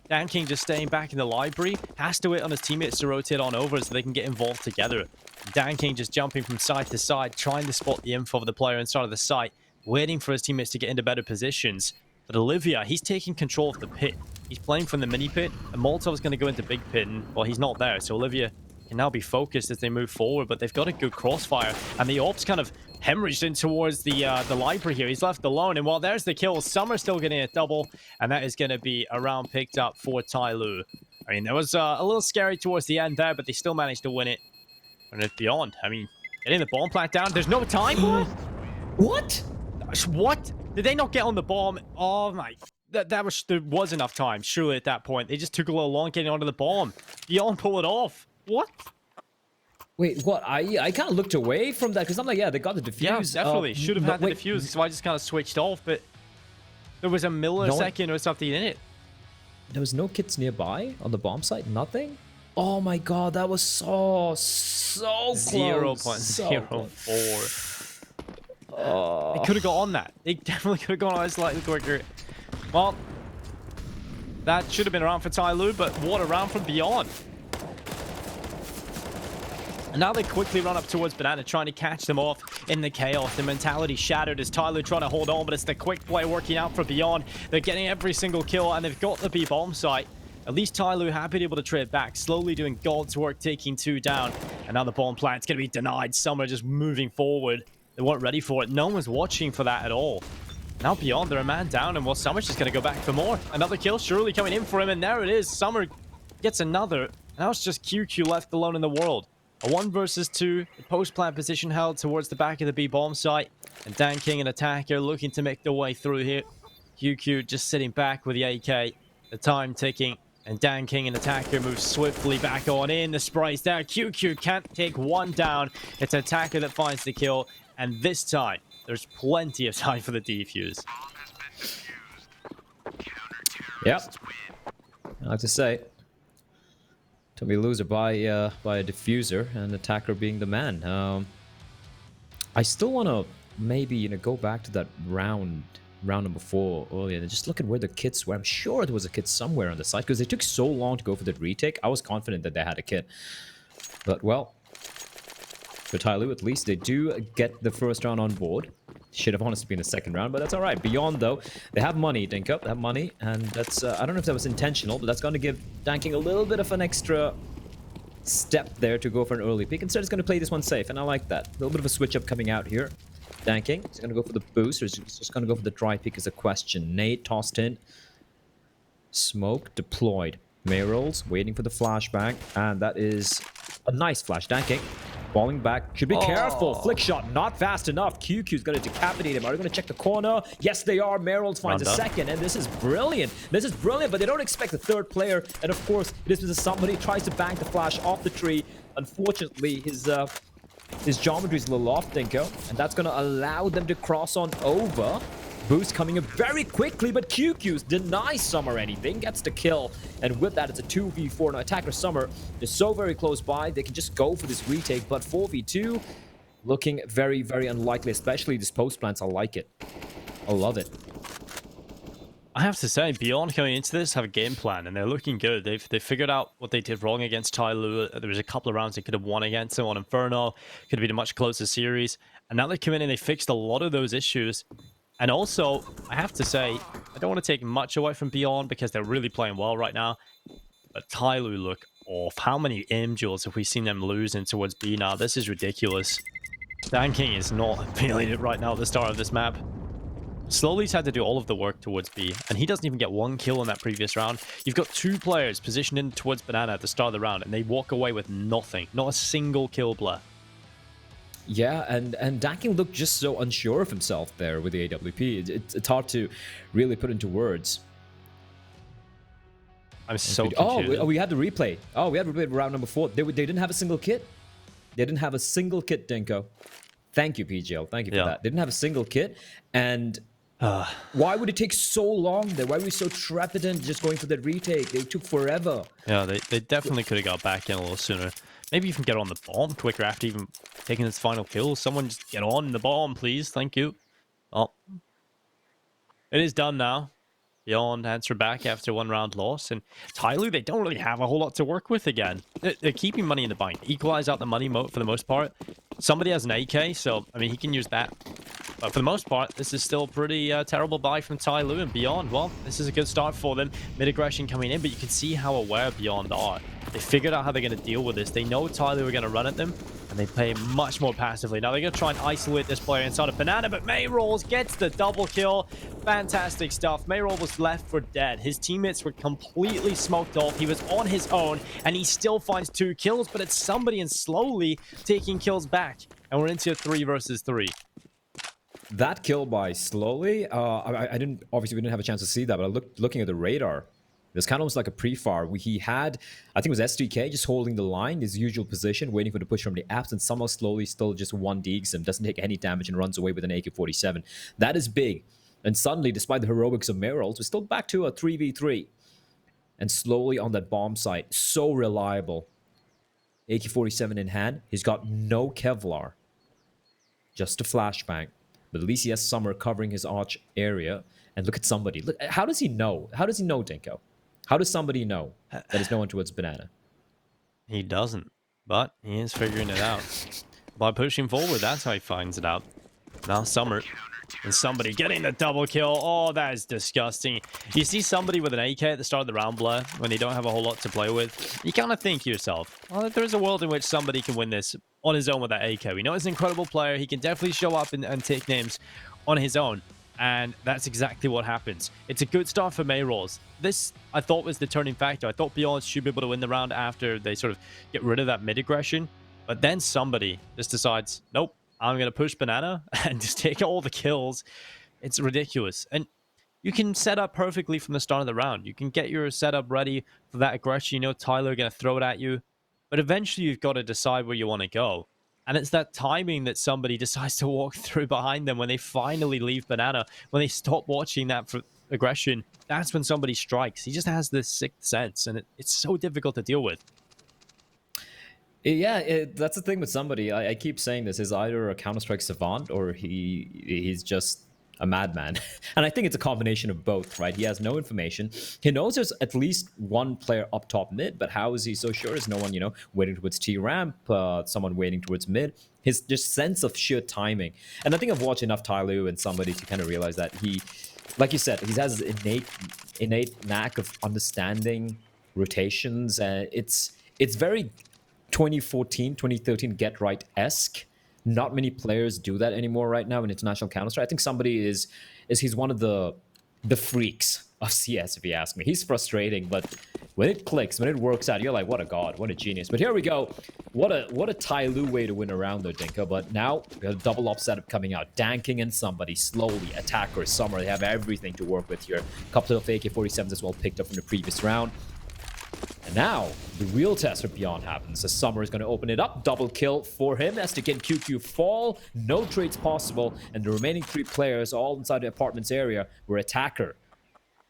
[SPEAKER 6] Dan King just staying back in the library, has to wait on his teammates to rotate on over so they can get involved together. Dan King just jumping from side to side, trying to spot the info of the player inside of the site, waiting for his teammates to get into better positions. But Olivia, he's taking control of the pit. He's playing from the mini pit, and Molotov's going to go into big pit, and, well, he's not there. So Olivia can now be focused as they move forward, but they've got a good crossfire, and the AWP's kind of hemorrhaged in towards the library here. He's left alone, and while there's the kill, Summer still getting a double, and that is going to be a round picked up for Tyloo. I mean, that was a little scary towards the end there, but they still managed to win it. And it's Beyond. I mean, getting the bomb plant down. There's no time for it.
[SPEAKER 5] What?
[SPEAKER 6] What? Did they not get on the bomb? Oh my... There was enough time, surely, at that point. They just took a little long getting onto the bomb. Beyond pull it off. What?
[SPEAKER 5] Wait, what? I kind of looked away from that because I'm like, yeah, they got the defuse.
[SPEAKER 6] Yeah, definitely. Should have had the defuse, so I just kind of switched off, but there was a millisecond or something in it.
[SPEAKER 5] There was no kits nearby on the bomb site? Nothing? Oh my god, that was so close.
[SPEAKER 6] 0.04. They could have got on that. They definitely could have gone on it slightly quicker. Well, that should have been around for Tyloo, but what a round from Beyond. And now they quickly run up towards Banana, trying to catch them off in the chaos. The mentality shattered as Tyloo trying to hold on, but it's the quick play working out for Beyond. They're getting every single kill, and they've got the B bomb site. At least Tyloo happy to be able to trade back, slowly doing God's work, taking 2 down. And now the bomb plant's going to be denied. Summer just moving forward. They weren't ready for it. No one was watching for that at all. Now Beyond, they're a man down, and well, Summer's just going to go back for more. Another kill surely coming in for him, and there it is. Summer gets another. Now it's just QQ left alone in the world. A 1 versus 2. The post-plant position held towards the back of the B bomb site. And Dan King and Attacker looking to make their way through here. QQ just sitting back with the AK. The time ticking. And Dan King and Attacker move swiftly back on in. The spray's there. QQ can't take 1 down. It's Attacker that finds the kill. And this time, there's plenty of time for the defuse.
[SPEAKER 5] Yep. I like to say, to be loser by a diffuser and Attacker being the man. I still want to maybe go back to that round number 4 earlier and just look at where the kits were. I'm sure there was a kit somewhere on the site because they took so long to go for the retake. I was confident that they had a kit, but well, for Tyloo at least they do get the first round on board. Should have honestly been the second round, but that's all right. Beyond though, they have money, Dinko. They have money, and that's I don't know if that was intentional, but that's going to give Dan King a little bit of an extra step there to go for an early pick. Instead, it's going to play this one safe, and I like that. A little bit of a switch up coming out here. Dan King is going to go for the boost, or is just going to go for the dry pick is a question. Nade tossed in. Smoke deployed. Mayrolls waiting for the flashbang, and that is a nice flash. Dan King falling back. Should be careful. Flick shot not fast enough. QQ's going to decapitate him. Are they going to check the corner? Yes, they are. Mayrolls finds a second, and this is brilliant. This is brilliant, but they don't expect a third player. And of course, this is somebody tries to bank the flash off the tree. Unfortunately, his geometry is a little off, Dinko, and that's going to allow them to cross on over. Boost coming in very quickly, but QQ's denies Summer anything, gets the kill, and with that, it's a 2v4. Now, Attacker Summer is so very close by, they can just go for this retake, but 4v2, looking very, very unlikely, especially this post plants. I like it. I love it.
[SPEAKER 6] I have to say, Beyond coming into this have a game plan, and they're looking good. They figured out what they did wrong against Tyloo. There was a couple of rounds they could have won against them on Inferno. Could have been a much closer series. And now they come in and they fixed a lot of those issues. And also, I have to say, I don't want to take much away from Beyond because they're really playing well right now. But Tyloo look off. How many aim duels have we seen them losing towards B now? This is ridiculous. Dan King is not feeling it right now at the start of this map. Slowly's had to do all of the work towards B, and he doesn't even get 1 kill in that previous round. You've got 2 players positioned in towards Banana at the start of the round, and they walk away with nothing. Not a single kill, Blair.
[SPEAKER 5] Yeah, and Dan King looked just so unsure of himself there with the AWP. It's hard to really put into words.
[SPEAKER 6] I'm so
[SPEAKER 5] Oh,
[SPEAKER 6] confused.
[SPEAKER 5] we had the replay. Oh, we had the replay round number 4. They didn't have a single kit. They didn't have a single kit, Dinko. Thank you, PGL. Thank you for that. They didn't have a single kit. And why would it take so long there? Why were we so trepidant just going for the retake? They took forever.
[SPEAKER 6] Yeah, they definitely could have got back in a little sooner. Maybe even get on the bomb quicker after even taking its final kill. Someone just get on the bomb, please. Thank you. Oh. It is done now. Beyond answer back after 1 round loss. And Tyloo, they don't really have a whole lot to work with again. They're keeping money in the bank. Equalize out the money moat for the most part. Somebody has an AK, so, I mean, he can use that. But for the most part, this is still a pretty terrible buy from Tyloo and Beyond. Well, this is a good start for them. Mid-aggression coming in, but you can see how aware Beyond are. They figured out how they're going to deal with this. They know Tyloo are going to run at them, and they play much more passively. Now, they're going to try and isolate this player inside of Banana, but Mayrolls gets the double kill. Fantastic stuff. Mayroll was left for dead. His teammates were completely smoked off. He was on his own, and he still finds 2 kills, but it's somebody and slowly taking kills back. And we're into a 3 versus 3.
[SPEAKER 5] That kill by Slowly, I didn't, obviously we didn't have a chance to see that, but looking at the radar, it's kind of almost like a pre-fire. He had, I think it was SDK just holding the line, his usual position, waiting for the push from the apps, and somehow Slowly still just 1-digs him, doesn't take any damage and runs away with an AK-47. That is big. And suddenly, despite the heroics of Mayrolls, we're still back to a 3v3. And Slowly on that bomb site, so reliable. AK-47 in hand, he's got no Kevlar. Just a flashbang. But at least he has Summer covering his arch area. And look at somebody. Look, how does he know? How does he know, Dinko? How does somebody know that there's no one towards Banana?
[SPEAKER 6] He doesn't, but he is figuring it out. By pushing forward, that's how he finds it out. Now Summer and somebody getting the double kill. Oh, that is disgusting. You see somebody with an AK at the start of the round, Blair, when they don't have a whole lot to play with. You kind of think to yourself, well, if there's a world in which somebody can win this on his own with that AK. We know he's an incredible player. He can definitely show up and take names on his own. And that's exactly what happens. It's a good start for Mayrolls. This, I thought, was the turning factor. I thought Beyond should be able to win the round after they sort of get rid of that mid-aggression. But then somebody just decides, nope, I'm going to push Banana and just take all the kills. It's ridiculous. And you can set up perfectly from the start of the round. You can get your setup ready for that aggression. You know Tyler going to throw it at you. But eventually you've got to decide where you want to go. And it's that timing that somebody decides to walk through behind them when they finally leave Banana, when they stop watching that for aggression. That's when somebody strikes. He just has this sixth sense, and it's so difficult to deal with.
[SPEAKER 5] Yeah, that's the thing with somebody. I keep saying this is either a Counter-Strike savant or he's just a madman. And I think it's a combination of both, right? He has no information. He knows there's at least one player up top mid, but how is he so sure? Is no one, waiting towards T-ramp, someone waiting towards mid? His just sense of sheer timing. And I think I've watched enough Tyloo and somebody to kind of realize that he, like you said, he has innate knack of understanding rotations. It's very 2014, 2013 Get Right-esque. Not many players do that anymore right now in international Counter-Strike. I think somebody he's one of the freaks of CS, if you ask me. He's frustrating, but when it clicks, when it works out, you're like, what a god, what a genius. But here we go. What a Tyloo way to win a round though, Dinko. But now we have a double up setup coming out. Danking and somebody slowly. Attacker, Summer, they have everything to work with here. A couple of AK-47s as well picked up from the previous round. And now, the real test of Beyond happens. The Summer is going to open it up. Double kill for him. SDK and QQ fall. No trades possible. And the remaining 3 players all inside the apartments area were Attacker.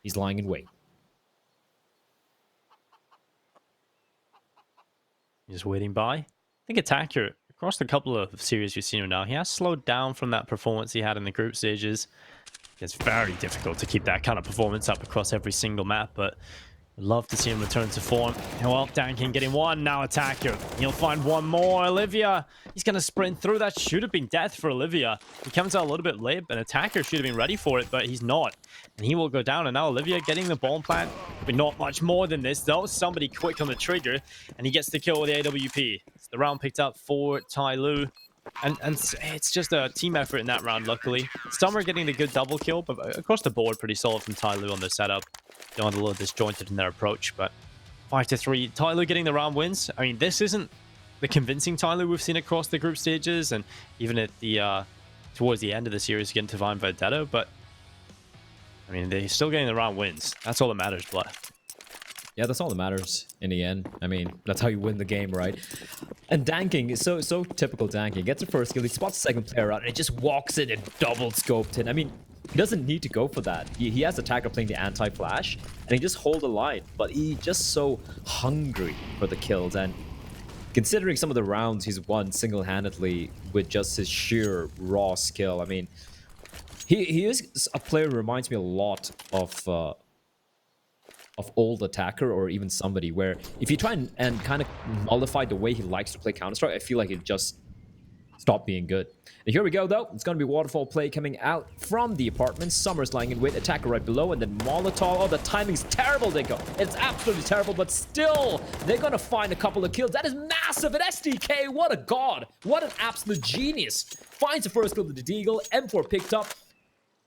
[SPEAKER 5] He's lying in wait.
[SPEAKER 6] He's waiting by. I think Attacker, across the couple of series we've seen him now, he has slowed down from that performance he had in the group stages. It's very difficult to keep that kind of performance up across every single map, but I'd love to see him return to form. Well, Dankin getting one, now Attacker. He'll find one more. Olivia, he's going to sprint through. That should have been death for Olivia. He comes out a little bit late, but Attacker should have been ready for it, but he's not. And he will go down, and now Olivia getting the bomb plant. But not much more than this, though. Somebody quick on the trigger, and he gets the kill with the AWP. It's the round picked up for Tyloo. And it's just a team effort in that round, luckily. Summer getting the good double kill, but across the board, pretty solid from Tyloo on the setup. They're a little disjointed in their approach, but 5-3. Tyloo getting the round wins. I mean, this isn't the convincing Tyloo we've seen across the group stages, and even at the towards the end of the series against Divine Veto, but I mean, they're still getting the round wins. That's all that matters, Blood.
[SPEAKER 5] Yeah, that's all that matters in the end. I mean, that's how you win the game, right? And danking is so typical danking. Gets the first kill, he spots the second player out, and it just walks in and double scoped in. I mean, he doesn't need to go for that. He has attacker playing the anti-flash, and he just hold the line. But he just so hungry for the kills. And considering some of the rounds he's won single-handedly with just his sheer raw skill, I mean, he is a player who reminds me a lot of old attacker or even somebody where if you try and kind of mollify the way he likes to play Counter-Strike, I feel like he'd just stop being good. And here we go, though. It's going to be waterfall play coming out from the apartment. Summer's lying in wait, attacker right below, and then Molotov. Oh, the timing's terrible, Dinko. It's absolutely terrible, but still, they're going to find a couple of kills. That is massive. And SDK, what a god. What an absolute genius. Finds the first kill with the Deagle. M4 picked up.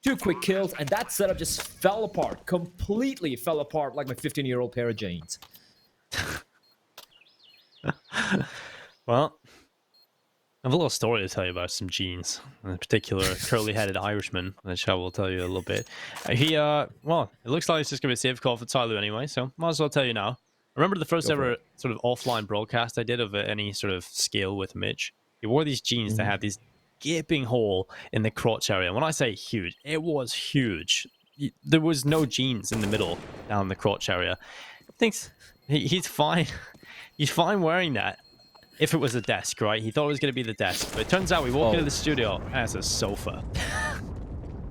[SPEAKER 5] 2 quick kills, and that setup just fell apart. Completely fell apart like my 15-year-old pair of jeans.
[SPEAKER 6] Well, I have a little story to tell you about some jeans, in particular a curly-headed Irishman, which I will tell you a little bit. Well, it looks like it's just going to be a safe call for Talon anyway, so might as well tell you now. I remember the first ever sort of offline broadcast I did of any sort of scale with Mitch. He wore these jeans that had these gaping hole in the crotch area. When I say huge, it was huge. There was no jeans in the middle down the crotch area. Thinks he's fine. He's fine wearing that. If it was a desk, right? He thought it was going to be the desk, but it turns out we walk into the studio and it's a sofa.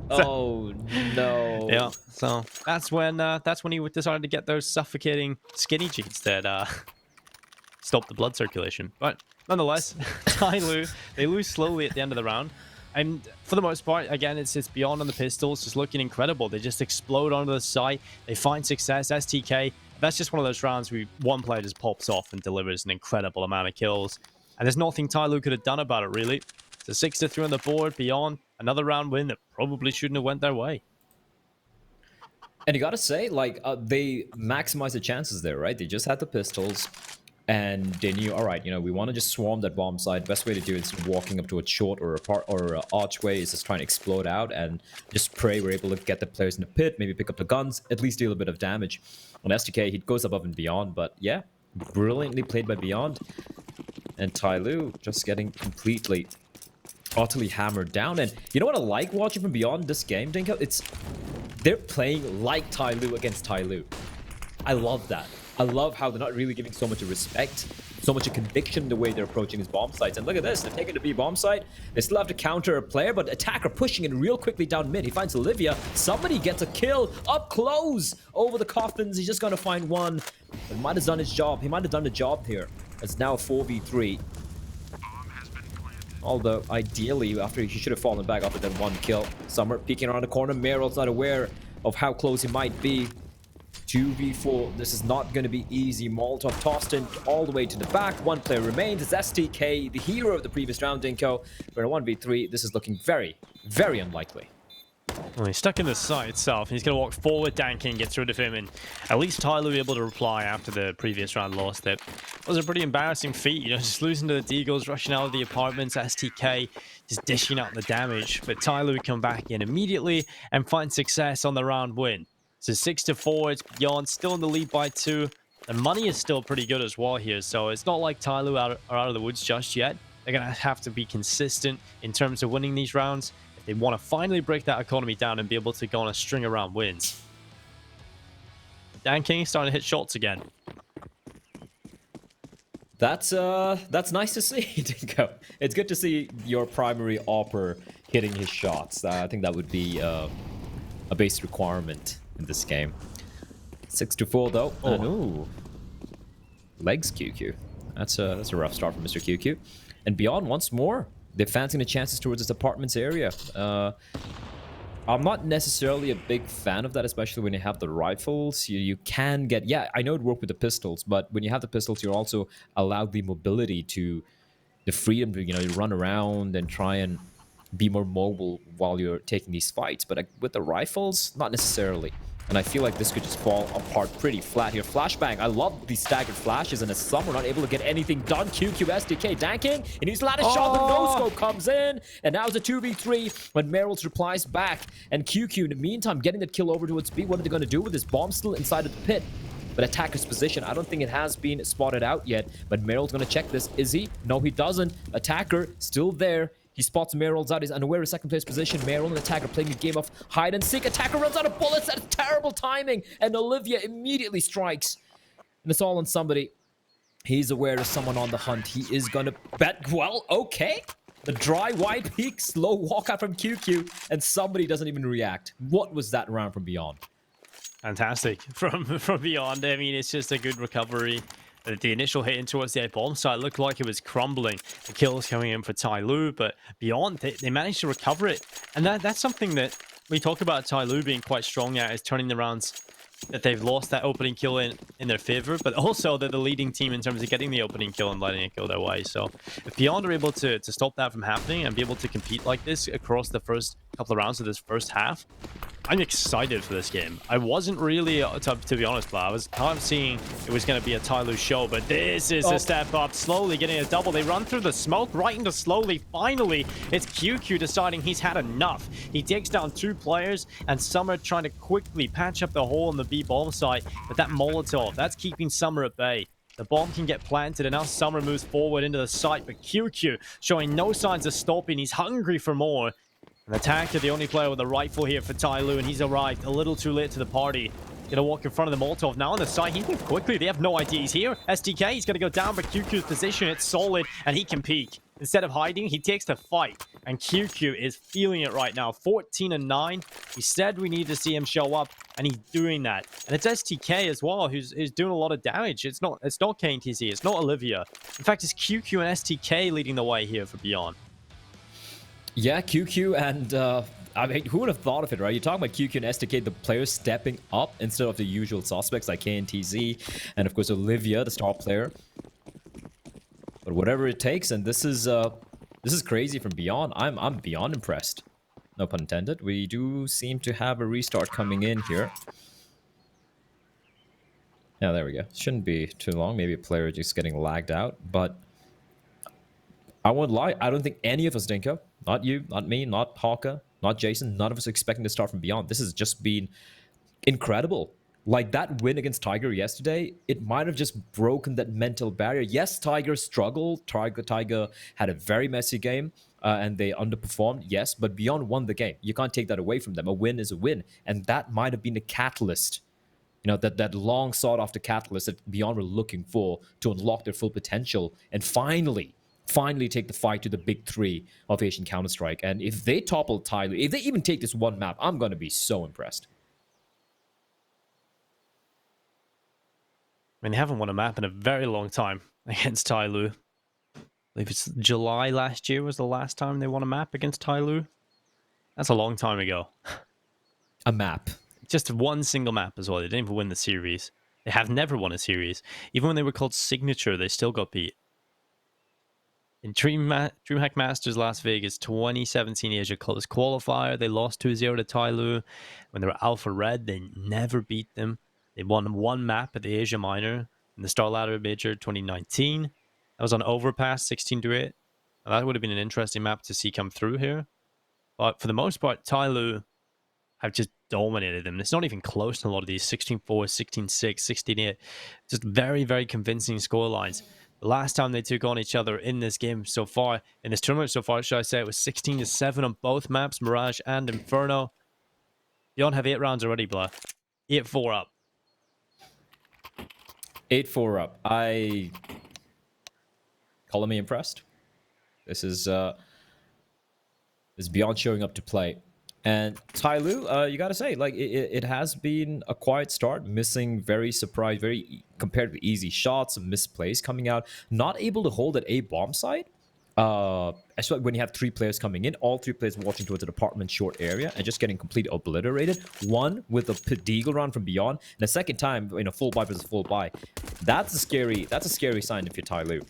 [SPEAKER 5] Oh no!
[SPEAKER 6] Yeah. So that's when he decided to get those suffocating skinny jeans that stop the blood circulation. But nonetheless, Tyloo, they lose slowly at the end of the round. And for the most part, again, it's Beyond on the pistols, just looking incredible. They just explode onto the site. They find success. STK, that's just one of those rounds where one player just pops off and delivers an incredible amount of kills. And there's nothing Tyloo could have done about it, really. It's a 6-3 on the board. Beyond, another round win that probably shouldn't have went their way.
[SPEAKER 5] And you gotta say, like, they maximized the chances there, right? They just had the pistols. And they knew, all right, you know, we want to just swarm that bomb site. Best way to do it is walking up to a short or a part or a archway is just trying to explode out and just pray we're able to get the players in the pit, maybe pick up the guns, at least deal a bit of damage. On STK, he goes above and beyond, but yeah, brilliantly played by Beyond. And Tyloo just getting completely, utterly hammered down. And you know what I like watching from Beyond this game, Dinko? They're playing like Tyloo against Tyloo. I love that. I love how they're not really giving so much of respect, so much of conviction in the way they're approaching his bomb sites. And look at this, they're taking the B bomb site. They still have to counter a player, but attacker pushing in real quickly down mid. He finds Olivia. Somebody gets a kill up close over the coffins. He's just going to find one. But might have done his job. He might have done the job here. It's now a 4v3. Although, ideally, after he should have fallen back after that one kill. Summer peeking around the corner. Meryl's not aware of how close he might be. 2v4, this is not going to be easy. Molotov tossed in all the way to the back. One player remains. It's STK, the hero of the previous round, Dinko. For a 1v3, this is looking very, very unlikely.
[SPEAKER 6] Well, he's stuck in the site itself. He's going to walk forward. Danking gets rid of him, and at least Tyloo was able to reply after the previous round lost it. It was a pretty embarrassing feat, you know, just losing to the Deagles, rushing out of the apartments, STK just dishing out the damage. But Tyloo come back in immediately and find success on the round win. So 6-4, it's Beyond, still in the lead by 2. The money is still pretty good as well here, so it's not like Tyloo are out of the woods just yet. They're going to have to be consistent in terms of winning these rounds if they want to finally break that economy down and be able to go on a string around wins. Dan King starting to hit shots again.
[SPEAKER 5] That's nice to see, Dinko. It's good to see your primary opper hitting his shots. I think that would be a base requirement in this game. 6-4 though. Ooh. Legs QQ. That's a rough start for Mr. QQ. And Beyond once more. They're fancying the chances towards this apartments area. I'm not necessarily a big fan of that, especially when you have the rifles. You can get... Yeah, I know it worked with the pistols, but when you have the pistols, you're also allowed the mobility to... The freedom to, you know, run around and try and be more mobile while you're taking these fights. But with the rifles, not necessarily. And I feel like this could just fall apart pretty flat here. Flashbang. I love these staggered flashes, and as some are not able to get anything done. QQ SDK danking, and he's allowed a shot. The no-scope comes in, and now it's a 2v3 when Meryl's replies back. And QQ, in the meantime, getting that kill over towards B. What are they going to do with this bomb still inside of the pit? But attacker's position, I don't think it has been spotted out yet. But Meryl's going to check this. Is he? No, he doesn't. Attacker still there. He spots Meryl's out. He's unaware of second place position. Meryl and Attacker playing a game of hide and seek. Attacker runs out of bullets. That's terrible timing. And Olivia immediately strikes. And it's all on somebody. He's aware of someone on the hunt. He is going to bet. Well, okay. The dry wide peak, slow walkout from QQ, and somebody doesn't even react. What was that round from Beyond?
[SPEAKER 6] Fantastic from Beyond. I mean, it's just a good recovery. The initial hit in towards the A bomb site looked like it was crumbling. The kills coming in for Tai Lu, but Beyond, they managed to recover it. And that's something that we talk about Tai Lu being quite strong at, is turning the rounds that they've lost that opening kill in their favor, but also they're the leading team in terms of getting the opening kill and letting it go their way. So if Beyond are able to stop that from happening and be able to compete like this across the first couple of rounds of this first half, I'm excited for this game. I wasn't really, to be honest, but I was kind of seeing it was going to be a Tai Lu show, but this is a step up, slowly getting a double. They run through the smoke right into slowly. Finally, it's QQ deciding he's had enough. He takes down 2 players, and Summer trying to quickly patch up the hole in the B bomb site, but that Molotov, that's keeping Summer at bay. The bomb can get planted, and now Summer moves forward into the site, but QQ showing no signs of stopping. He's hungry for more. An Attacker, the only player with a rifle here for Tai Lu, and he's arrived a little too late to the party. Gonna walk in front of the Molotov now on the side. He moves quickly. They have no idea he's here. STK, he's gonna go down, but QQ's position, it's solid, and he can peek. Instead of hiding, he takes the fight, and QQ is feeling it right now. 14-9. We said we need to see him show up, and he's doing that. And it's STK as well, who's doing a lot of damage. It's not KTZ, it's not Olivia. In fact, it's QQ and STK leading the way here for Beyond.
[SPEAKER 5] Yeah, QQ and I mean, who would have thought of it, right? You're talking about QQ and STK, the players stepping up instead of the usual suspects like KNTZ and of course Olivia, the star player. But whatever it takes, and this is crazy from Beyond. I'm beyond impressed. No pun intended. We do seem to have a restart coming in here. Yeah, there we go. Shouldn't be too long. Maybe a player just getting lagged out, but I won't lie. I don't think any of us, Dinko, not you, not me, not Hawka, not Jason, none of us are expecting to start from Beyond. This has just been incredible. Like that win against Tiger yesterday, it might have just broken that mental barrier. Yes, Tiger struggled. Tiger had a very messy game and they underperformed. Yes, but Beyond won the game. You can't take that away from them. A win is a win. And that might have been a catalyst. You know, that long sought after catalyst that Beyond were looking for to unlock their full potential and finally take the fight to the big 3 of Asian Counter-Strike. And if they topple Tyler, if they even take this one map, I'm going to be so impressed.
[SPEAKER 6] I mean, they haven't won a map in a very long time against Tai Lu. I believe it's July last year was the last time they won a map against Tai Lu. That's a long time ago.
[SPEAKER 5] A map.
[SPEAKER 6] Just one single map as well. They didn't even win the series. They have never won a series. Even when they were called Signature, they still got beat. In DreamHack Masters Las Vegas 2017 Asia Close Qualifier, they lost 2-0 to Tai Lu. When they were Alpha Red, they never beat them. They won one map at the Asia Minor in the Star Ladder Major 2019. That was on Overpass 16-8. That would have been an interesting map to see come through here. But for the most part, Tai Lu have just dominated them. It's not even close to a lot of these 16-4, 16-6, 16-8. Just very, very convincing scorelines. The last time they took on each other in this game so far, in this tournament so far, should I say, it was 16-7 on both maps, Mirage and Inferno. Beyond have 8 rounds already, Blah. 8-4 up.
[SPEAKER 5] 8-4 up. I color me impressed. This is Beyond showing up to play. And Tai Lu, you gotta say, like it has been a quiet start, missing very comparatively easy shots, some misplays coming out, not able to hold at A bomb site. Especially when you have 3 players coming in, all 3 players watching towards the apartment short area and just getting completely obliterated. One with a Deagle round from Beyond, and the second time, you know, full buy versus full buy. That's a scary sign if you're Tai Lu.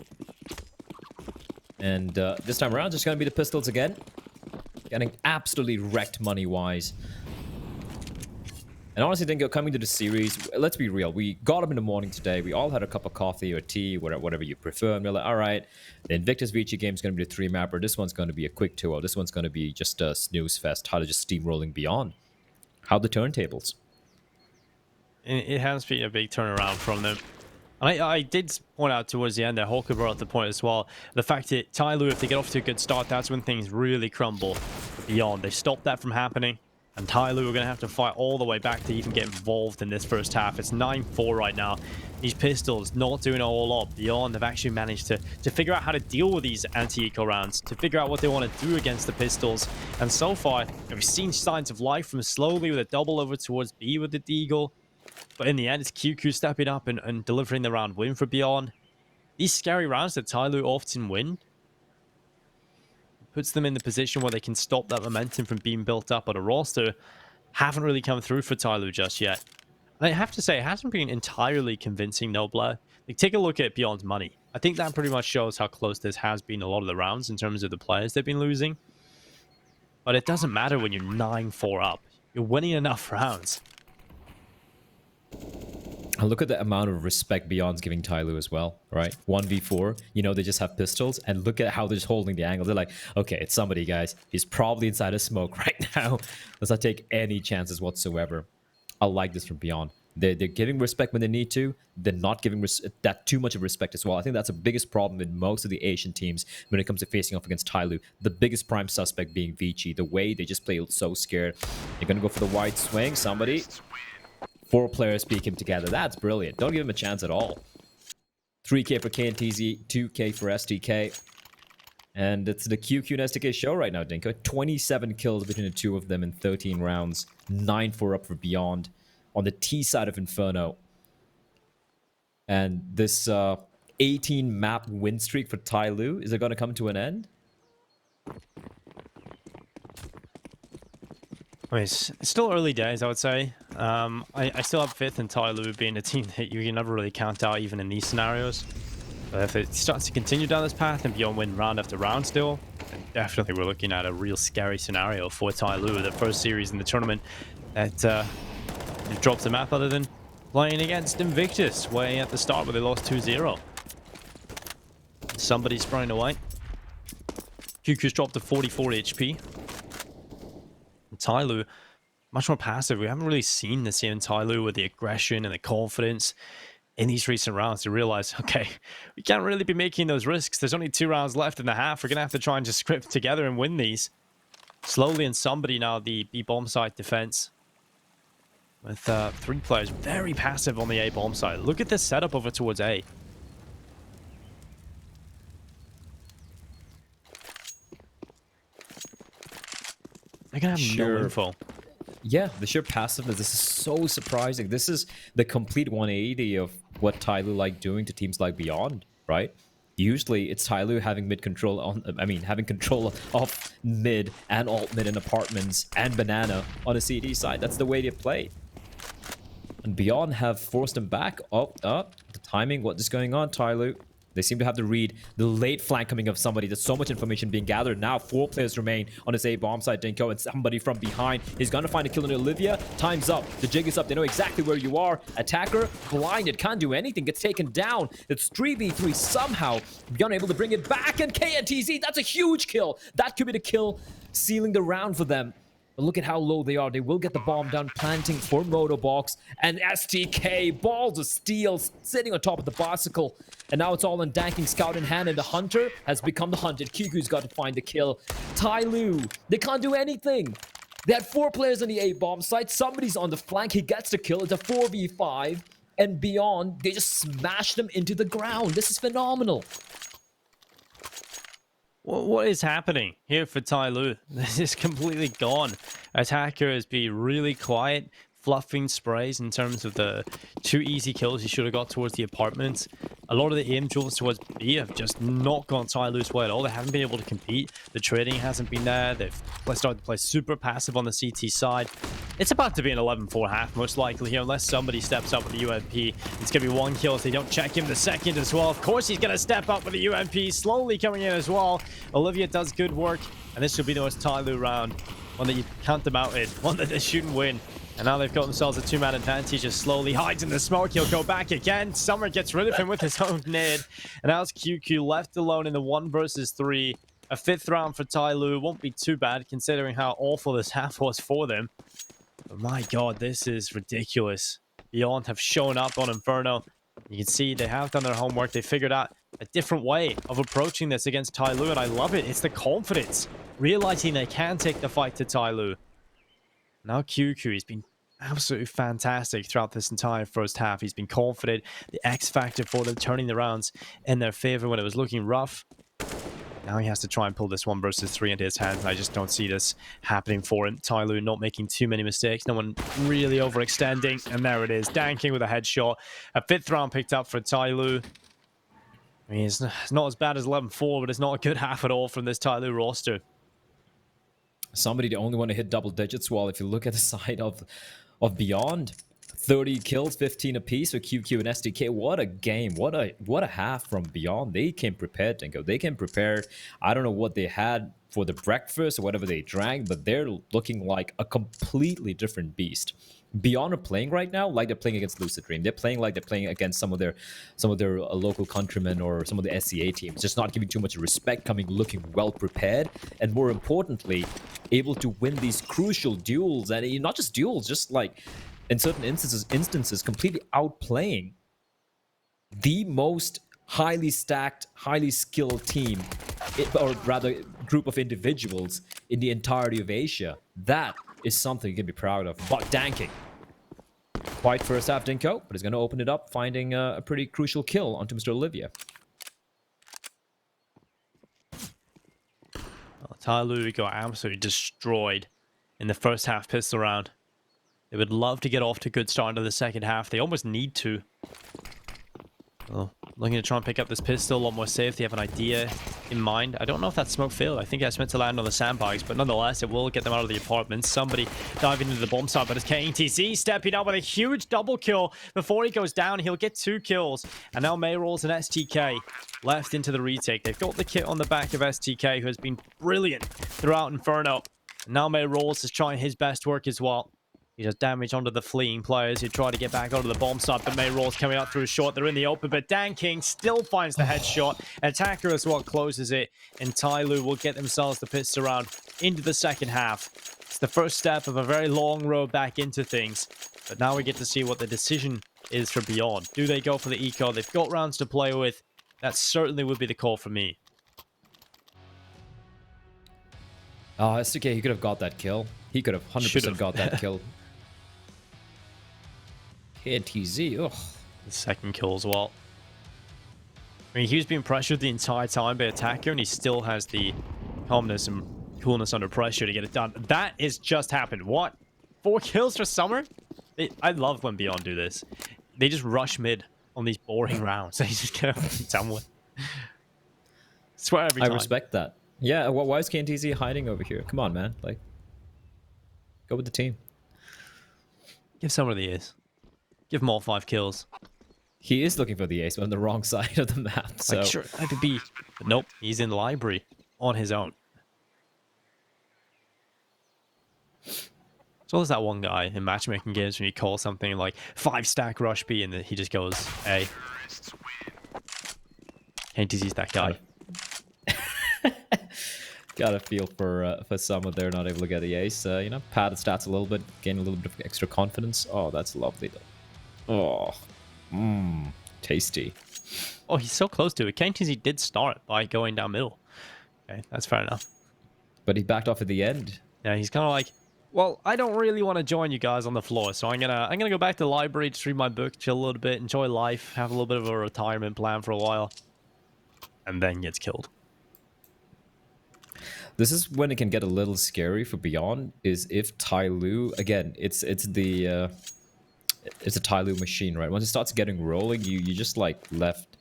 [SPEAKER 5] And this time around, just gonna be the pistols again. Getting absolutely wrecked money-wise. And honestly, Dingo, coming to the series, let's be real. We got up in the morning today. We all had a cup of coffee or tea, whatever you prefer. And we're like, all right, the Invictus Vici game is going to be a 3-mapper. This one's going to be a quick 2-0. This one's going to be just a snooze fest. How to just steamrolling Beyond. How the turntables?
[SPEAKER 6] it has been a big turnaround from them. And I did point out towards the end that Hawker brought up the point as well. The fact that Tyloo, if they get off to a good start, that's when things really crumble. But Beyond, they stopped that from happening. And Tyloo are going to have to fight all the way back to even get involved in this first half. It's 9-4 right now. These pistols not doing a whole lot. Beyond have actually managed to figure out how to deal with these anti-eco rounds, to figure out what they want to do against the pistols. And so far, we've seen signs of life from slowly with a double over towards B with the Deagle. But in the end, it's QQ stepping up and delivering the round win for Beyond. These scary rounds that Tyloo often win puts them in the position where they can stop that momentum from being built up on a roster. Haven't really come through for Tyloo just yet. And I have to say, it hasn't been entirely convincing, Nobler. Like, take a look at Beyond's money. I think that pretty much shows how close this has been a lot of the rounds in terms of the players they've been losing. But it doesn't matter when you're 9-4 up. You're winning enough rounds.
[SPEAKER 13] And look at the amount of respect Beyond's giving Tyloo as well, right? 1v4, you know, they just have pistols, and look at how they're just holding the angle. They're like, okay, it's somebody, guys. He's probably inside a smoke right now. Let's not take any chances whatsoever. I like this from Beyond. They're giving respect when they need to. They're not giving that too much of respect as well. I think that's the biggest problem with most of the Asian teams when it comes to facing off against Tyloo. The biggest prime suspect being Vici. The way they just play so scared. They're going to go for the wide swing. Somebody... 4 players peek him together. That's brilliant. Don't give him a chance at all. 3K for KNTZ, 2K for STK. And it's the QQ and STK show right now, Dinko. 27 kills between the two of them in 13 rounds. 9-4 up for Beyond on the T side of Inferno. And this 18 map win streak for Tyloo, is it going to come to an end?
[SPEAKER 6] I mean, it's still early days, I would say. I still have faith in Tyloo being a team that you can never really count out, even in these scenarios. But if it starts to continue down this path and Beyond win round after round still, then definitely we're looking at a real scary scenario for Tyloo. The first series in the tournament that dropped the map other than playing against Invictus way at the start where they lost 2-0. Somebody's running away. QQ's dropped to 44 HP. Tyloo, much more passive. We haven't really seen the same Tyloo with the aggression and the confidence in these recent rounds to realize, okay, we can't really be making those risks. There's only 2 rounds left in the half. We're going to have to try and just script together and win these. Slowly and somebody now, the B bomb side defense. With 3 players very passive on the A bomb side. Look at this setup over towards A. They're going to have no info.
[SPEAKER 13] Yeah, the sheer passiveness, this is so surprising. This is the complete 180 of what Tyloo like doing to teams like Beyond, right? Usually it's Tyloo having having control of mid and alt mid and apartments and banana on the CD side. That's the way they play. And Beyond have forced him back. The timing, what is going on, Tyloo? They seem to have to read the late flank coming of somebody. There's so much information being gathered. Now 4 players remain on this A bomb side, Dinko, and somebody from behind is going to find a kill on Olivia. Time's up. The jig is up. They know exactly where you are. Attacker, blinded, can't do anything. Gets taken down. It's 3v3 somehow. Beyond able to bring it back, and KNTZ, that's a huge kill. That could be the kill sealing the round for them. But look at how low they are. They will get the bomb down, planting for Motobox. And STK, balls of steel, sitting on top of the bicycle. And now it's all on Danking, Scout in hand, and the Hunter has become the hunted. QQ's got to find the kill. Tyloo, they can't do anything. They had 4 players on the A-bomb site. Somebody's on the flank. He gets the kill. It's a 4v5. And Beyond, they just smash them into the ground. This is phenomenal.
[SPEAKER 6] What is happening here for Tyloo? This is completely gone. Attacker has been really quiet, fluffing sprays in terms of the 2 easy kills he should have got towards the apartments. A lot of the aim jewels towards B have just not gone Tyloo's way at all. They haven't been able to compete. The trading hasn't been there. They've started to play super passive on the CT side. It's about to be an 11-4 half, most likely here, unless somebody steps up with the UMP. It's going to be 1 kill if they don't check him the second as well. Of course, he's going to step up with the UMP, slowly coming in as well. Olivia does good work, and this should be the most Tyloo round. One that you can't them out in, one that they shouldn't win. And now they've got themselves a 2-man advantage. Just slowly hides in the smoke. He'll go back again. Summer gets rid of him with his own nade. And now it's QQ left alone in the 1 versus 3. A 5th round for Tyloo. Won't be too bad considering how awful this half was for them. But my god, this is ridiculous. Beyond have shown up on Inferno. You can see they have done their homework. They figured out a different way of approaching this against Tai Lu, and I love it. It's the confidence, realizing they can take the fight to Tai Lu. Now QQ, he's been absolutely fantastic throughout this entire first half. He's been confident, the X factor for them, turning the rounds in their favor when it was looking rough. Now he has to try and pull this 1 versus 3 into his hands. I just don't see this happening for him. Tai Lu not making too many mistakes. No one really overextending. And there it is. Danking with a headshot. A 5th round picked up for Tai Lu. I mean, it's not as bad as 11-4, but it's not a good half at all from this Tai Lu roster.
[SPEAKER 13] Somebody that only want to hit double digits. Well, if you look at the side of Beyond, 30 kills, 15 apiece for QQ and SDK. What a game. What a half from Beyond. They came prepared, Dingo. They came prepared. I don't know what they had for the breakfast or whatever they drank, but they're looking like a completely different beast. Beyond are playing right now like they're playing against Lucid Dream. They're playing like they're playing against some of their local countrymen or some of the SCA teams. Just not giving too much respect, looking well prepared, and more importantly, able to win these crucial duels. And not just duels, just like in certain instances completely outplaying the most highly stacked, highly skilled team, or rather group of individuals in the entirety of Asia. That is something you can be proud of. But danking. Quite first half, Dinko, but he's going to open it up, finding a pretty crucial kill onto Mr. Olivia.
[SPEAKER 6] Well, Tai Lu got absolutely destroyed in the first half pistol round. They would love to get off to a good start into the second half. They almost need to. Well, looking to try and pick up this pistol, a lot more safe. They have an idea in mind. I don't know if that smoke failed. I think that's meant to land on the sandbags, but nonetheless, it will get them out of the apartment. Somebody diving into the bomb site, but it's KTZ stepping up with a huge double kill. Before he goes down, he'll get 2 kills. And now Mayrolls and STK left into the retake. They've got the kit on the back of STK, who has been brilliant throughout Inferno. And now Mayrolls is trying his best work as well. He does damage onto the fleeing players who try to get back onto the bomb site, but Mayrolls coming out through a shot. They're in the open, but Dan King still finds the headshot. Attacker is what closes it, and Tai Lu will get themselves the pistol round into the second half. It's the first step of a very long road back into things, but now we get to see what the decision is for Beyond. Do they go for the eco? They've got rounds to play with. That certainly would be the call for me.
[SPEAKER 13] SDK, he could have got that kill. He could have 100% got that kill. KTZ, ugh.
[SPEAKER 6] The second kill as well. I mean, he was being pressured the entire time by Attacker, and he still has the calmness and coolness under pressure to get it done. That has just happened. What? 4 kills for Summer? I love when Beyond do this. They just rush mid on these boring rounds. They just get it done with. Swear every time.
[SPEAKER 13] I respect that. Yeah, why is KTZ hiding over here? Come on, man. Like, go with the team.
[SPEAKER 6] Give Summer the ace. Give him all 5 kills.
[SPEAKER 13] He is looking for the ace, but on the wrong side of the map. So
[SPEAKER 6] like, sure, that could be. But nope, he's in the library on his own. So there's that one guy in matchmaking games when you call something like 5-stack rush B, and then he just goes A. KTZ's that guy.
[SPEAKER 13] Got a feel for some of they're not able to get the ace. You know, pad the stats a little bit, gain a little bit of extra confidence. Oh, that's lovely though. Oh, tasty.
[SPEAKER 6] Oh, he's so close to it. KTZ did start by going down middle. Okay, that's fair enough.
[SPEAKER 13] But he backed off at the end.
[SPEAKER 6] Yeah, he's kind of like, well, I don't really want to join you guys on the floor, so I'm gonna go back to the library to read my book, chill a little bit, enjoy life, have a little bit of a retirement plan for a while, and then gets killed.
[SPEAKER 13] This is when it can get a little scary for Beyond, is if Tai Lu, again, it's a Tai Lu machine, right? Once it starts getting rolling, you just like left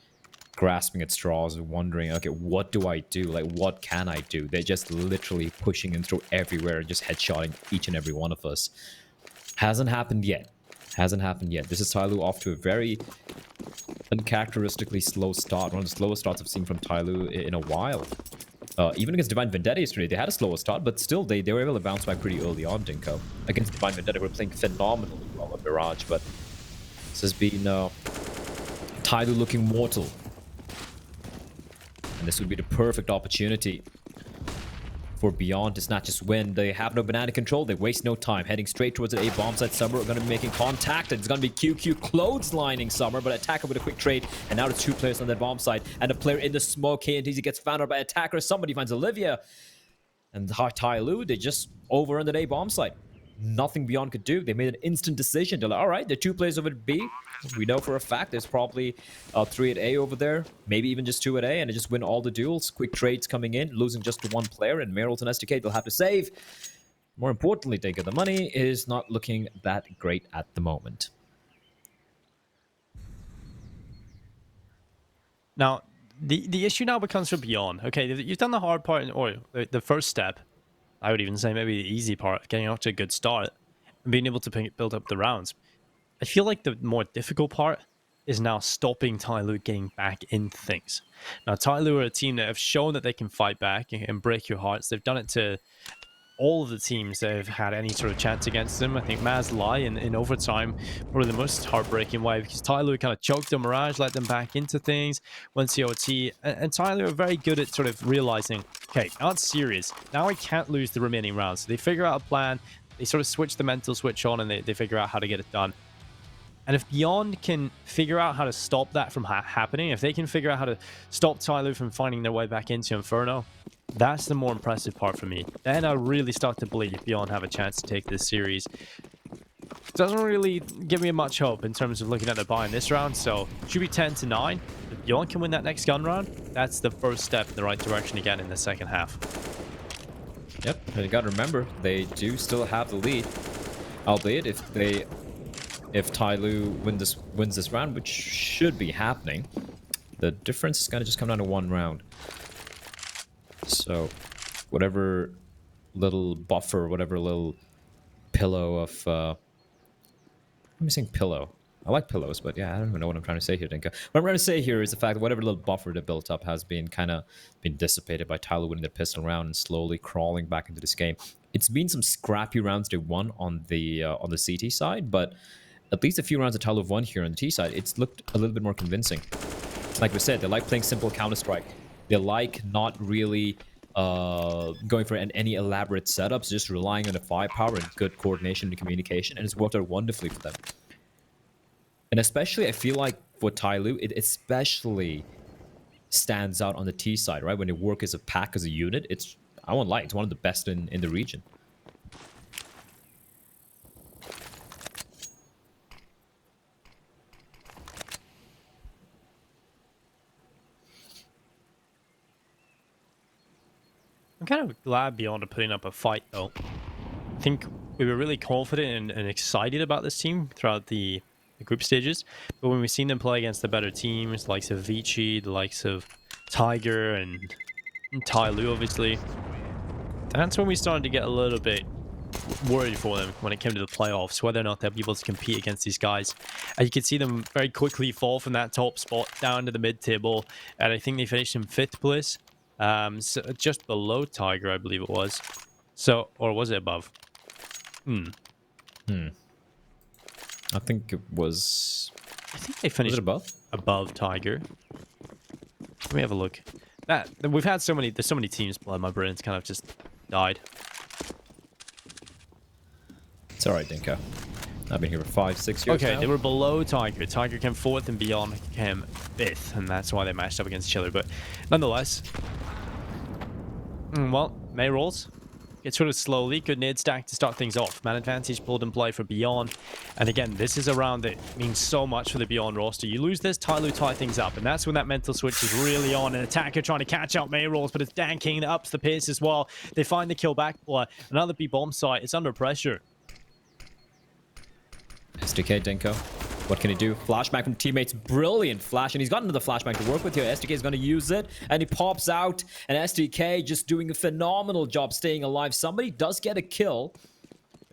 [SPEAKER 13] grasping at straws and wondering, okay, what do I do? Like, what can I do? They're just literally pushing in through everywhere and just headshotting each and every one of us. Hasn't happened yet. Hasn't happened yet. This is Tai Lu off to a very uncharacteristically slow start. One of the slowest starts I've seen from Tai Lu in a while. Even against Divine Vendetta yesterday, they had a slower start, but still, they were able to bounce back pretty early on, Dinko. Against Divine Vendetta, we're playing phenomenally well at Mirage, but this has been Tai Lu looking mortal. And this would be the perfect opportunity for Beyond to snatch this win. They have no banana control. They waste no time. Heading straight towards the A bomb site. Summer are going to be making contact. It's going to be QQ clotheslining Summer, but Attacker with a quick trade. And now there's 2 players on that bomb site. And a player in the smoke. KNTZ gets found out by Attacker. Somebody finds Olivia. And Tai Lu, they just overrun the A bomb site. Nothing Beyond could do. They made an instant decision. They're like, all right, there are 2 players over at B. We know for a fact there's probably 3 at A over there, maybe even just 2 at A, and they just win all the duels. Quick trades coming in, losing just to 1 player, and Meryl's and SDK, they'll have to save. More importantly, they get the money is not looking that great at the moment.
[SPEAKER 6] Now, the issue now becomes for Beyond. Okay, you've done the hard part, or the first step. I would even say maybe the easy part, getting off to a good start and being able to build up the rounds. I feel like the more difficult part is now stopping Tyloo getting back into things. Now, Tyloo are a team that have shown that they can fight back and break your hearts. They've done it to all of the teams that have had any sort of chance against them. I think Maz Lai in overtime, probably the most heartbreaking way, because Tyloo kind of choked them, Mirage let them back into things, went COT, and Tyloo are very good at sort of realizing, okay, now it's serious. Now I can't lose the remaining rounds. So they figure out a plan, they sort of switch the mental switch on, and they figure out how to get it done. And if Beyond can figure out how to stop that from happening, if they can figure out how to stop Tyloo from finding their way back into Inferno, that's the more impressive part for me. Then I really start to believe Beyond have a chance to take this series. Doesn't really give me much hope in terms of looking at the buy in this round, so should be 10-9. If Beyond can win that next gun round, that's the first step in the right direction again in the second half.
[SPEAKER 13] Yep, and you gotta remember, they do still have the lead. Albeit if Tyloo wins this round, which should be happening, the difference is gonna just come down to 1 round. So, whatever little buffer, whatever little pillow of... let me saying pillow. I like pillows, but yeah, I don't even know what I'm trying to say here, Dinka. What I'm trying to say here is the fact that whatever little buffer that built up has been been dissipated by Tyloo winning the pistol round and slowly crawling back into this game. It's been some scrappy rounds they won on the CT side, but at least a few rounds that Tyloo have won here on the T side, it's looked a little bit more convincing. Like we said, they like playing simple Counter-Strike. They like not really going for any elaborate setups, just relying on the firepower and good coordination and communication, and it's worked out wonderfully for them. And especially, I feel like for Tyloo, it especially stands out on the T side, right? When they work as a pack, as a unit, I won't lie, it's one of the best in the region.
[SPEAKER 6] I'm kind of glad Beyond are putting up a fight, though. I think we were really confident and excited about this team throughout the group stages, but when we've seen them play against the better teams, the likes of Vici, the likes of Tiger, and Tyloo, obviously, that's when we started to get a little bit worried for them when it came to the playoffs, whether or not they'll be able to compete against these guys. And you could see them very quickly fall from that top spot down to the mid-table, and I think they finished in 5th place. So just below Tiger, I believe it was. So, or was it above?
[SPEAKER 13] I think it was...
[SPEAKER 6] I think they finished
[SPEAKER 13] above
[SPEAKER 6] Tiger. Let me have a look. We've had so many... There's so many teams play. My brain's kind of just died.
[SPEAKER 13] It's alright, Dinka. I've been here for 5-6 years
[SPEAKER 6] Okay,
[SPEAKER 13] now.
[SPEAKER 6] they were below Tiger. Tiger came 4th and Beyond came 5th, and that's why they matched up against each other. But nonetheless, well, May rolls. Get sort of slowly. Good nade stack to start things off. Man advantage pulled and play for Beyond. And again, this is a round that means so much for the Beyond roster. You lose this, Tyloo tie things up. And that's when that mental switch is really on. An attacker trying to catch out May rolls, but it's Dan King that ups the pace as well. They find the kill back. Another B bomb site. It's under pressure.
[SPEAKER 13] SDK, Dinko. What can he do? Flashback from teammates. Brilliant flash. And he's got another flashback to work with here. SDK is going to use it. And he pops out. And SDK just doing a phenomenal job staying alive. Somebody does get a kill.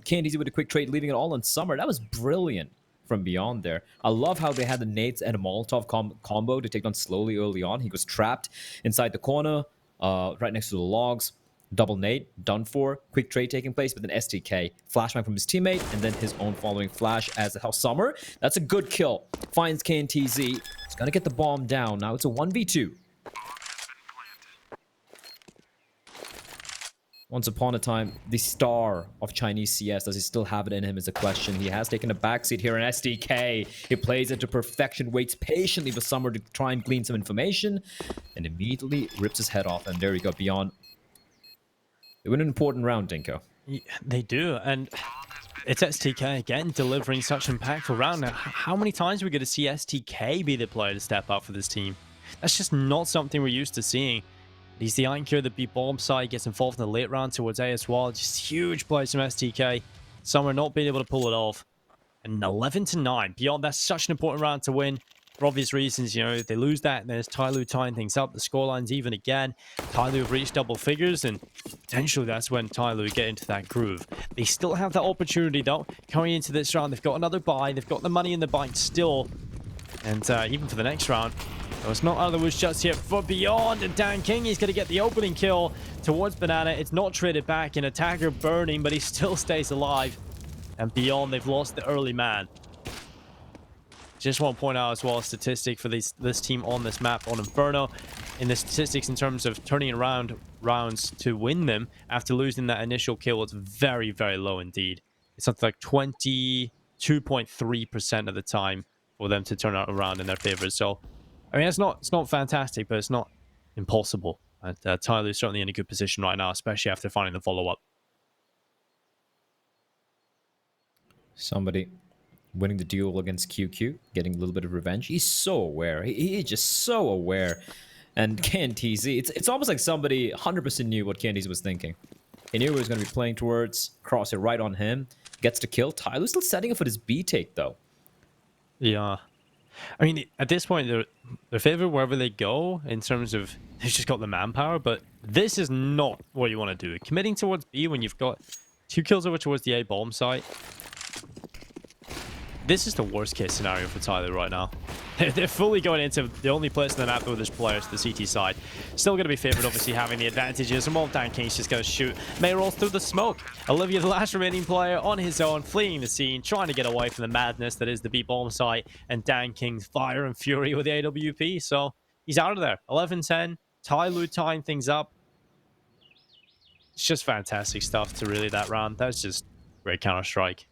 [SPEAKER 13] KNTZ with a quick trade, leaving it all on Summer. That was brilliant from Beyond there. I love how they had the nades and a Molotov combo to take down slowly early on. He was trapped inside the corner, right next to the logs. Double nade, done for. Quick trade taking place, but then STK. Flashback from his teammate, and then his own following flash as the Summer. That's a good kill. Finds KNTZ. He's gonna get the bomb down. Now it's a 1v2. once upon a time, the star of Chinese CS. Does he still have it in him is a question. He has taken a backseat here in SDK. He plays it to perfection, waits patiently for Summer to try and glean some information, and immediately rips his head off. And there you go, Beyond. They win an important round, Dinko.
[SPEAKER 6] Yeah, they do, and it's STK again delivering such an impactful round. Now, how many times are we going to see STK be the player to step up for this team? That's just not something we're used to seeing. He's the anchor, the B bomb side, gets involved in the late round towards A as well. Just huge plays from STK. Summer not being able to pull it off. And 11-9. Beyond, that's such an important round to win. For obvious reasons, you know, if they lose that, and there's Tyloo tying things up. The scoreline's even again. Tyloo have reached double figures, and potentially that's when Tyloo get into that groove. They still have that opportunity, though. Coming into this round, they've got another buy. They've got the money in the bank still. And even for the next round, it's not out of the woods just yet for Beyond, and Dan King, he's going to get the opening kill towards Banana. It's not traded back, an attacker burning, but he still stays alive. And Beyond, they've lost the early man. Just want to point out as well a statistic for this team on this map on Inferno. In the statistics in terms of turning around rounds to win them after losing that initial kill, it's very, very low indeed. It's something like 22.3% of the time for them to turn it around in their favor. So, I mean, it's not fantastic, but it's not impossible. And Tyler's certainly in a good position right now, especially after finding the follow-up.
[SPEAKER 13] Somebody winning the duel against QQ, getting a little bit of revenge. He's so aware. He is just so aware. And KNTZ, it's almost like somebody 100% knew what KNTZ was thinking. He knew he was going to be playing towards, cross it right on him, gets the kill. Tyler's still setting up for this B take, though.
[SPEAKER 6] Yeah. I mean, at this point, they're favored wherever they go in terms of they've just got the manpower, but this is not what you want to do. Committing towards B when you've got 2 kills over towards the A bomb site. This is the worst case scenario for Tyler right now. They're fully going into the only place in the map where there's players, the CT side. Still going to be favored, obviously, having the advantages. And while Dan King's just going to shoot, May rolls through the smoke. Olivia, the last remaining player, on his own, fleeing the scene, trying to get away from the madness that is the B-bomb site. And Dan King's fire and fury with the AWP. So he's out of there. 11-10. Tyloo tying things up. It's just fantastic stuff to really that round. That's just great Counter-Strike.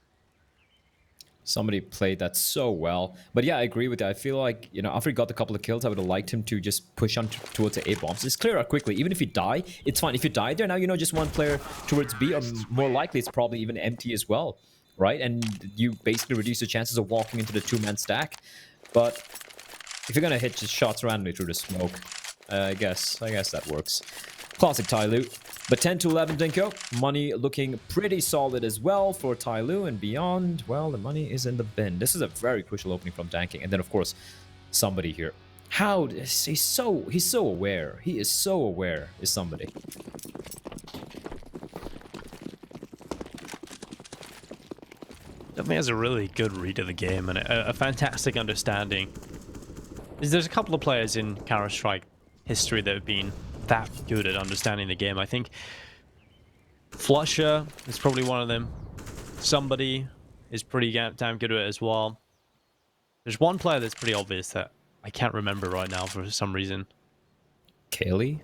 [SPEAKER 13] Somebody played that so well. But yeah, I agree with that. I feel like, you know, after he got a couple of kills, I would have liked him to just push on towards the A bombs. Just clear out quickly. Even if you die, it's fine. If you die there, now you know just one player towards B, or more likely it's probably even empty as well, right? And you basically reduce the chances of walking into the 2-man stack. But if you're gonna hit just shots randomly through the smoke, I guess that works. Classic Tyloo. But 10-11, Dinko. Money looking pretty solid as well for Tyloo, and Beyond, well, the money is in the bin. This is a very crucial opening from Danking. And then, of course, somebody here. He's so aware. He is so aware, is somebody.
[SPEAKER 6] Definitely has a really good read of the game and a fantastic understanding. There's a couple of players in Counter-Strike history that have been that good at understanding the game. I think Flusher is probably one of them. Somebody is pretty damn good at it as well. There's one player that's pretty obvious that I can't remember right now for some reason.
[SPEAKER 13] Kaylee?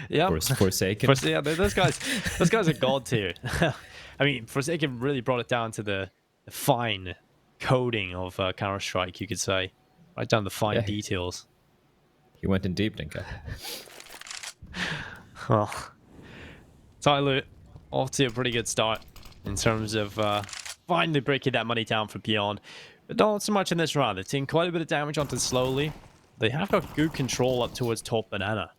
[SPEAKER 6] Yeah.
[SPEAKER 13] Forsaken?
[SPEAKER 6] Yeah, those guys are god tier. I mean, Forsaken really brought it down to the fine coding of Counter-Strike, you could say. Right down the fine details.
[SPEAKER 13] He went in deep, Dinka.
[SPEAKER 6] Well, Tyloo off to a pretty good start in terms of finally breaking that money down for Beyond. But not so much in this round. They're taking quite a bit of damage onto Slowly. They have got good control up towards top Banana.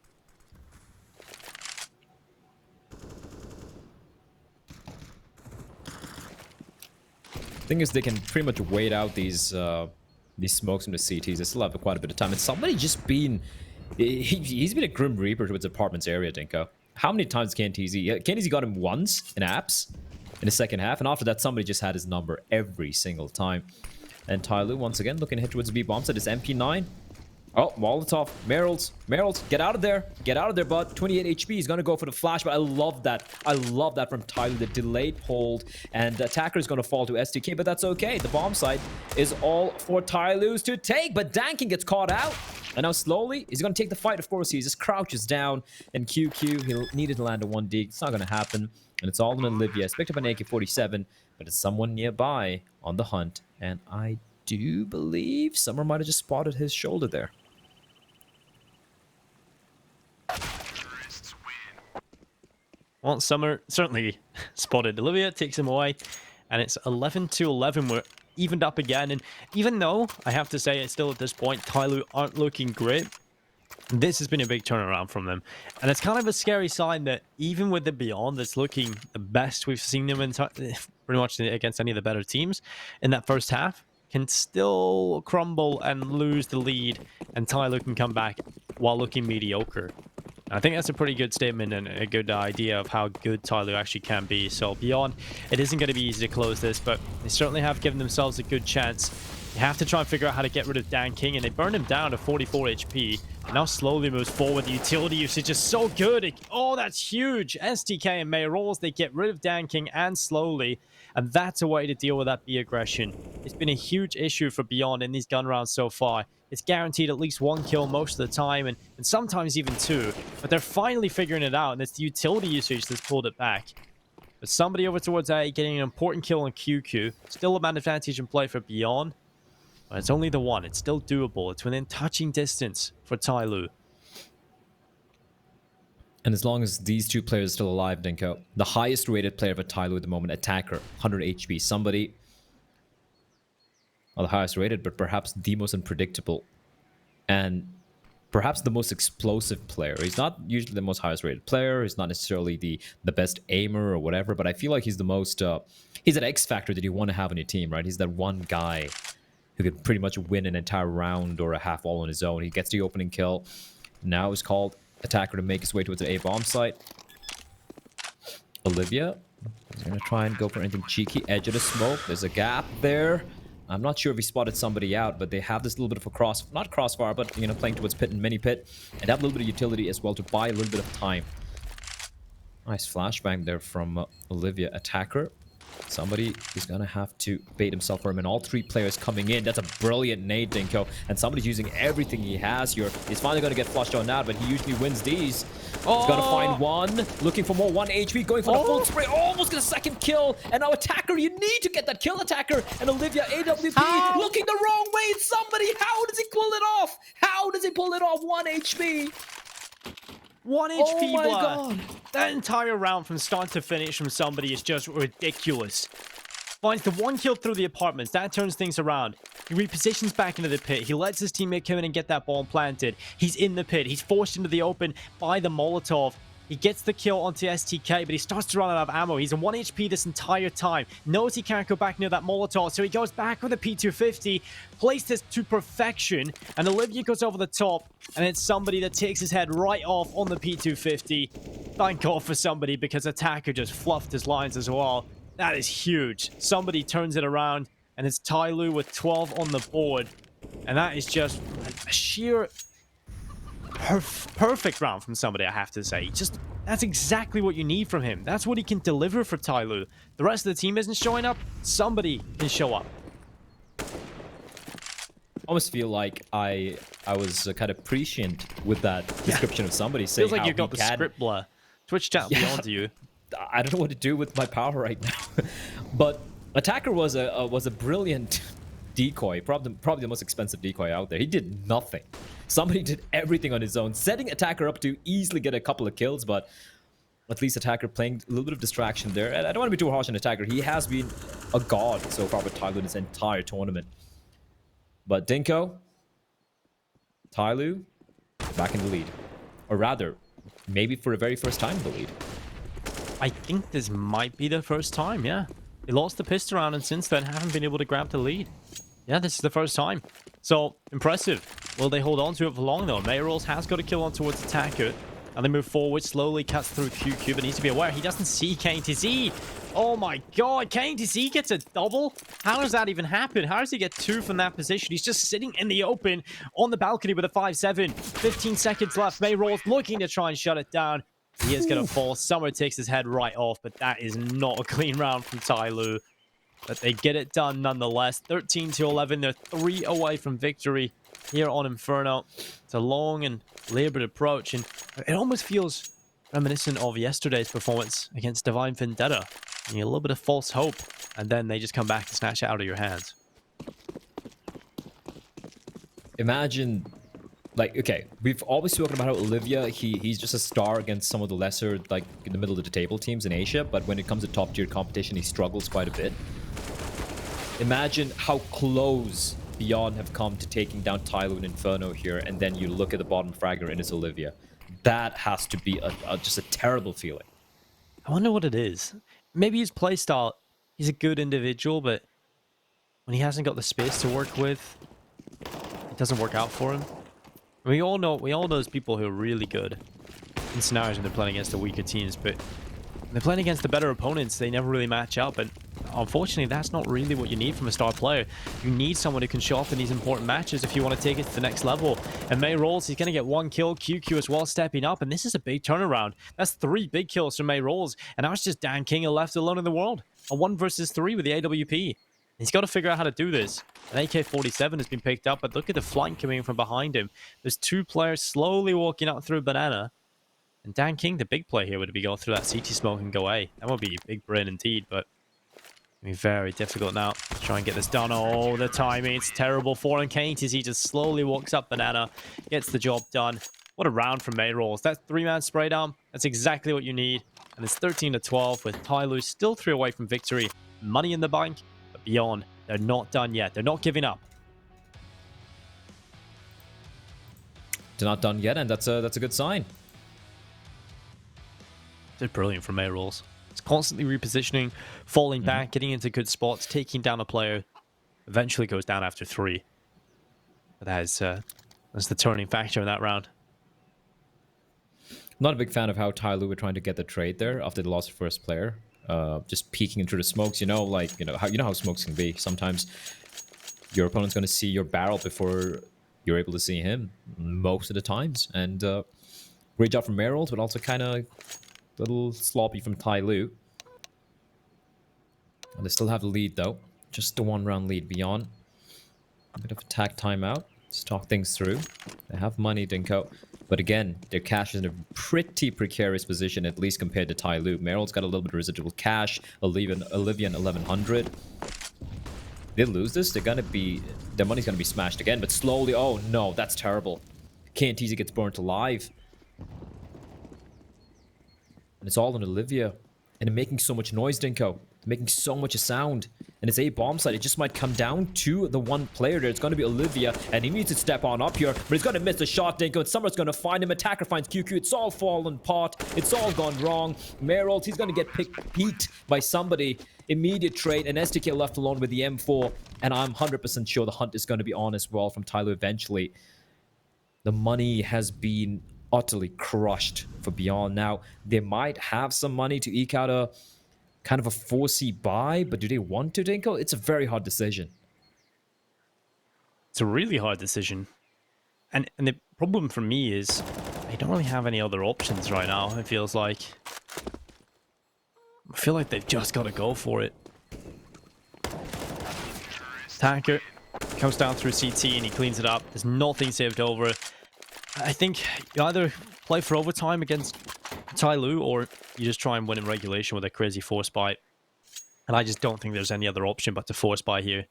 [SPEAKER 13] Thing is, they can pretty much wait out these smokes from the CTs. They still have quite a bit of time. And somebody just been... He's been a Grim Reaper towards apartments area, Dinko. How many times KNTZ? KNTZ got him once in apps in the second half. And after that, somebody just had his number every single time. And Tyloo, once again, looking to hit towards B-bombs at his MP9. Oh, Molotov. Meryl's, get out of there. Get out of there, bud. 28 HP. He's going to go for the flash, but I love that. I love that from Tyler, the delayed hold. And the attacker is going to fall to STK, but that's okay. The bomb site is all for Tyloo's to take, but Danking gets caught out. And now slowly, he's going to take the fight. Of course, he just crouches down. And QQ, he'll need to land a 1D. It's not going to happen. And it's all on Olivia. He's picked up an AK-47, but it's someone nearby on the hunt. And I do believe Summer might have just spotted his shoulder there.
[SPEAKER 6] Well, Summer certainly spotted Olivia, takes him away, and it's 11-11. We're evened up again, and even though I have to say, it's still at this point, Tyloo aren't looking great. This has been a big turnaround from them, and it's kind of a scary sign that even with the Beyond that's looking the best we've seen them in pretty much against any of the better teams in that first half, can still crumble and lose the lead, and Tyloo can come back while looking mediocre. I think that's a pretty good statement and a good idea of how good Tyloo actually can be. So Beyond, it isn't going to be easy to close this, but they certainly have given themselves a good chance. You have to try and figure out how to get rid of Dan King, and they burned him down to 44 HP. Now slowly moves forward. The utility usage is so good. Oh, that's huge. STK and May rolls. They get rid of Dan King and slowly, and that's a way to deal with that B aggression. It's been a huge issue for Beyond in these gun rounds so far. It's guaranteed at least one kill most of the time, and sometimes even two. But they're finally figuring it out, and it's the utility usage that's pulled it back. But somebody over towards A getting an important kill on QQ. Still a man advantage in play for Beyond. But it's only the one. It's still doable. It's within touching distance for Tyloo.
[SPEAKER 13] And as long as these two players are still alive, Dinko, the highest rated player for Tyloo at the moment, Attacker, 100 HP. Somebody, well, the highest rated, but perhaps the most unpredictable. And perhaps the most explosive player. He's not usually the most highest rated player. He's not necessarily the best aimer or whatever, but I feel like he's the most, he's that X factor that you want to have on your team, right? He's that one guy who could pretty much win an entire round or a half wall on his own. He gets the opening kill. Now he's called Attacker to make his way towards the A bomb site. Olivia is going to try and go for anything cheeky. Edge of the smoke. There's a gap there. I'm not sure if he spotted somebody out, but they have this little bit of a not crossfire, but, you know, playing towards pit and mini pit. And have a little bit of utility as well to buy a little bit of time. Nice flashbang there from Olivia. Attacker. Somebody is going to have to bait himself for him, and all three players coming in. That's a brilliant nade, Dinko. And somebody's using everything he has here. He's finally going to get flushed on out, but he usually wins these. Oh! He's going to find one. Looking for more. 1 HP. Going for the full spray. Almost get a second kill. And now Attacker, you need to get that kill, Attacker. And Olivia, AWP, looking the wrong way. Somebody, how does he pull it off? How does he pull it off? 1 HP.
[SPEAKER 6] 1 HP,
[SPEAKER 13] oh my
[SPEAKER 6] Blur.
[SPEAKER 13] God.
[SPEAKER 6] That entire round from start to finish from somebody is just ridiculous. Finds the one kill through the apartments. That turns things around. He repositions back into the pit. He lets his teammate come in and get that bomb planted. He's in the pit. He's forced into the open by the Molotov. He gets the kill onto STK, but he starts to run out of ammo. He's on 1 HP this entire time. Knows he can't go back near that Molotov, so he goes back with a P250, plays this to perfection, and Olivia goes over the top, and it's somebody that takes his head right off on the P250. Thank God for somebody, because Attacker just fluffed his lines as well. That is huge. Somebody turns it around, and it's Tyloo with 12 on the board, and that is just a sheer... perfect round from somebody, I have to say. Just, that's exactly what you need from him. That's what he can deliver for Tyloo. The rest of the team isn't showing up. Somebody can show up.
[SPEAKER 13] I almost feel like I was kind of prescient with that description of somebody saying
[SPEAKER 6] feels like
[SPEAKER 13] how
[SPEAKER 6] you got the script blur. Twitch chat beyond you.
[SPEAKER 13] I don't know what to do with my power right now. But Attacker was a brilliant decoy, probably the most expensive decoy out there. He did nothing. Somebody did everything on his own, setting Attacker up to easily get a couple of kills, but at least Attacker playing a little bit of distraction there. And I don't want to be too harsh on Attacker. He has been a god so far with Tyloo in this entire tournament. But Dinko, Tyloo, back in the lead. Or rather, maybe for the very first time in the lead.
[SPEAKER 6] I think this might be the first time, yeah. They lost the pistol round, and since then haven't been able to grab the lead. Yeah, this is the first time. So, impressive. Will they hold on to it for long, though? Mayrolls has got a kill on towards Attacker. And they move forward, slowly cuts through QQ, but needs to be aware. He doesn't see KTZ. Oh my god, KTZ gets a double? How does that even happen? How does he get 2 from that position? He's just sitting in the open on the balcony with a 5-7. 15 seconds left. Mayrolls looking to try and shut it down. He is going to fall. Summer takes his head right off, but that is not a clean round from Tyloo. But they get it done nonetheless. 13-11. They're 3 away from victory here on Inferno. It's a long and labored approach, and it almost feels reminiscent of yesterday's performance against Divine Vendetta. You need a little bit of false hope, and then they just come back and snatch it out of your hands.
[SPEAKER 13] Imagine, like, okay, we've always spoken about how Olivia, he's just a star against some of the lesser, like, in the middle of the table teams in Asia, but when it comes to top tier competition, he struggles quite a bit. Imagine how close Beyond have come to taking down Tyloo and Inferno here, and then you look at the bottom fragger and it's Olivia. That has to be just a terrible feeling.
[SPEAKER 6] I wonder what it is. Maybe his playstyle, he's a good individual, but when he hasn't got the space to work with, it doesn't work out for him. We all know those people who are really good in scenarios when they're playing against the weaker teams, but when they're playing against the better opponents, they never really match up, and unfortunately, that's not really what you need from a star player. You need someone who can show up in these important matches if you want to take it to the next level. And Mayrolls, he's going to get 1 kill. QQ as well stepping up, and this is a big turnaround. That's 3 big kills from Mayrolls, and now it's just Dan King left alone in the world. A 1 versus 3 with the AWP. He's got to figure out how to do this. An AK-47 has been picked up, but look at the flank coming from behind him. There's 2 players slowly walking out through Banana. And Dan King, the big play here, would be go through that CT smoke and go A. That would be a big brain indeed, but be very difficult now to try and get this done. Oh, the timing, it's terrible for him. KTZ just slowly walks up Banana, gets the job done. What a round from Mayrolls. That 3-man spray down, that's exactly what you need. And it's 13-12 with Tyloo still 3 away from victory. Money in the bank, but beyond, they're not done yet. They're not giving up.
[SPEAKER 13] They're not done yet, and that's a good sign.
[SPEAKER 6] They're brilliant from Mayrolls. It's constantly repositioning, falling back, getting into good spots, taking down a player. Eventually goes down after 3. But that's the turning factor in that round.
[SPEAKER 13] Not a big fan of how Tyloo were trying to get the trade there after they lost the first player. Just peeking into the smokes, you know how smokes can be. Sometimes your opponent's going to see your barrel before you're able to see him most of the times. And great job from Mayrolls, but also kind of a little sloppy from Tyloo. They still have the lead though. Just the 1-round lead. Beyond. A bit of attack timeout. Just talk things through. They have money, Dinko. But again, their cash is in a pretty precarious position, at least compared to Tyloo. Mayrolls got a little bit of residual cash. Olivia and 1100. They lose this, their money's gonna be smashed again, but slowly. Oh no, that's terrible. KTZ gets burnt alive. And it's all on Olivia. And they're making so much noise, Dinko. They're making so much sound. And it's a bomb site. It just might come down to the one player there. It's going to be Olivia. And he needs to step on up here. But he's going to miss the shot, Dinko. And Summer's going to find him. Attacker finds QQ. It's all fallen apart. It's all gone wrong. Mayrolls, he's going to get peeked by somebody. Immediate trade. And SDK left alone with the M4. And I'm 100% sure the hunt is going to be on as well from Tyloo eventually. The money has been utterly crushed for Beyond. Now, they might have some money to eke out a kind of a 4C buy, but do they want to, Dinko? It's a very hard decision.
[SPEAKER 6] It's a really hard decision. And the problem for me is they don't really have any other options right now, it feels like. I feel like they've just got to go for it. Attacker comes down through CT and he cleans it up. There's nothing saved over. I think you either play for overtime against Tyloo or you just try and win in regulation with a crazy force buy. And I just don't think there's any other option but to force buy here.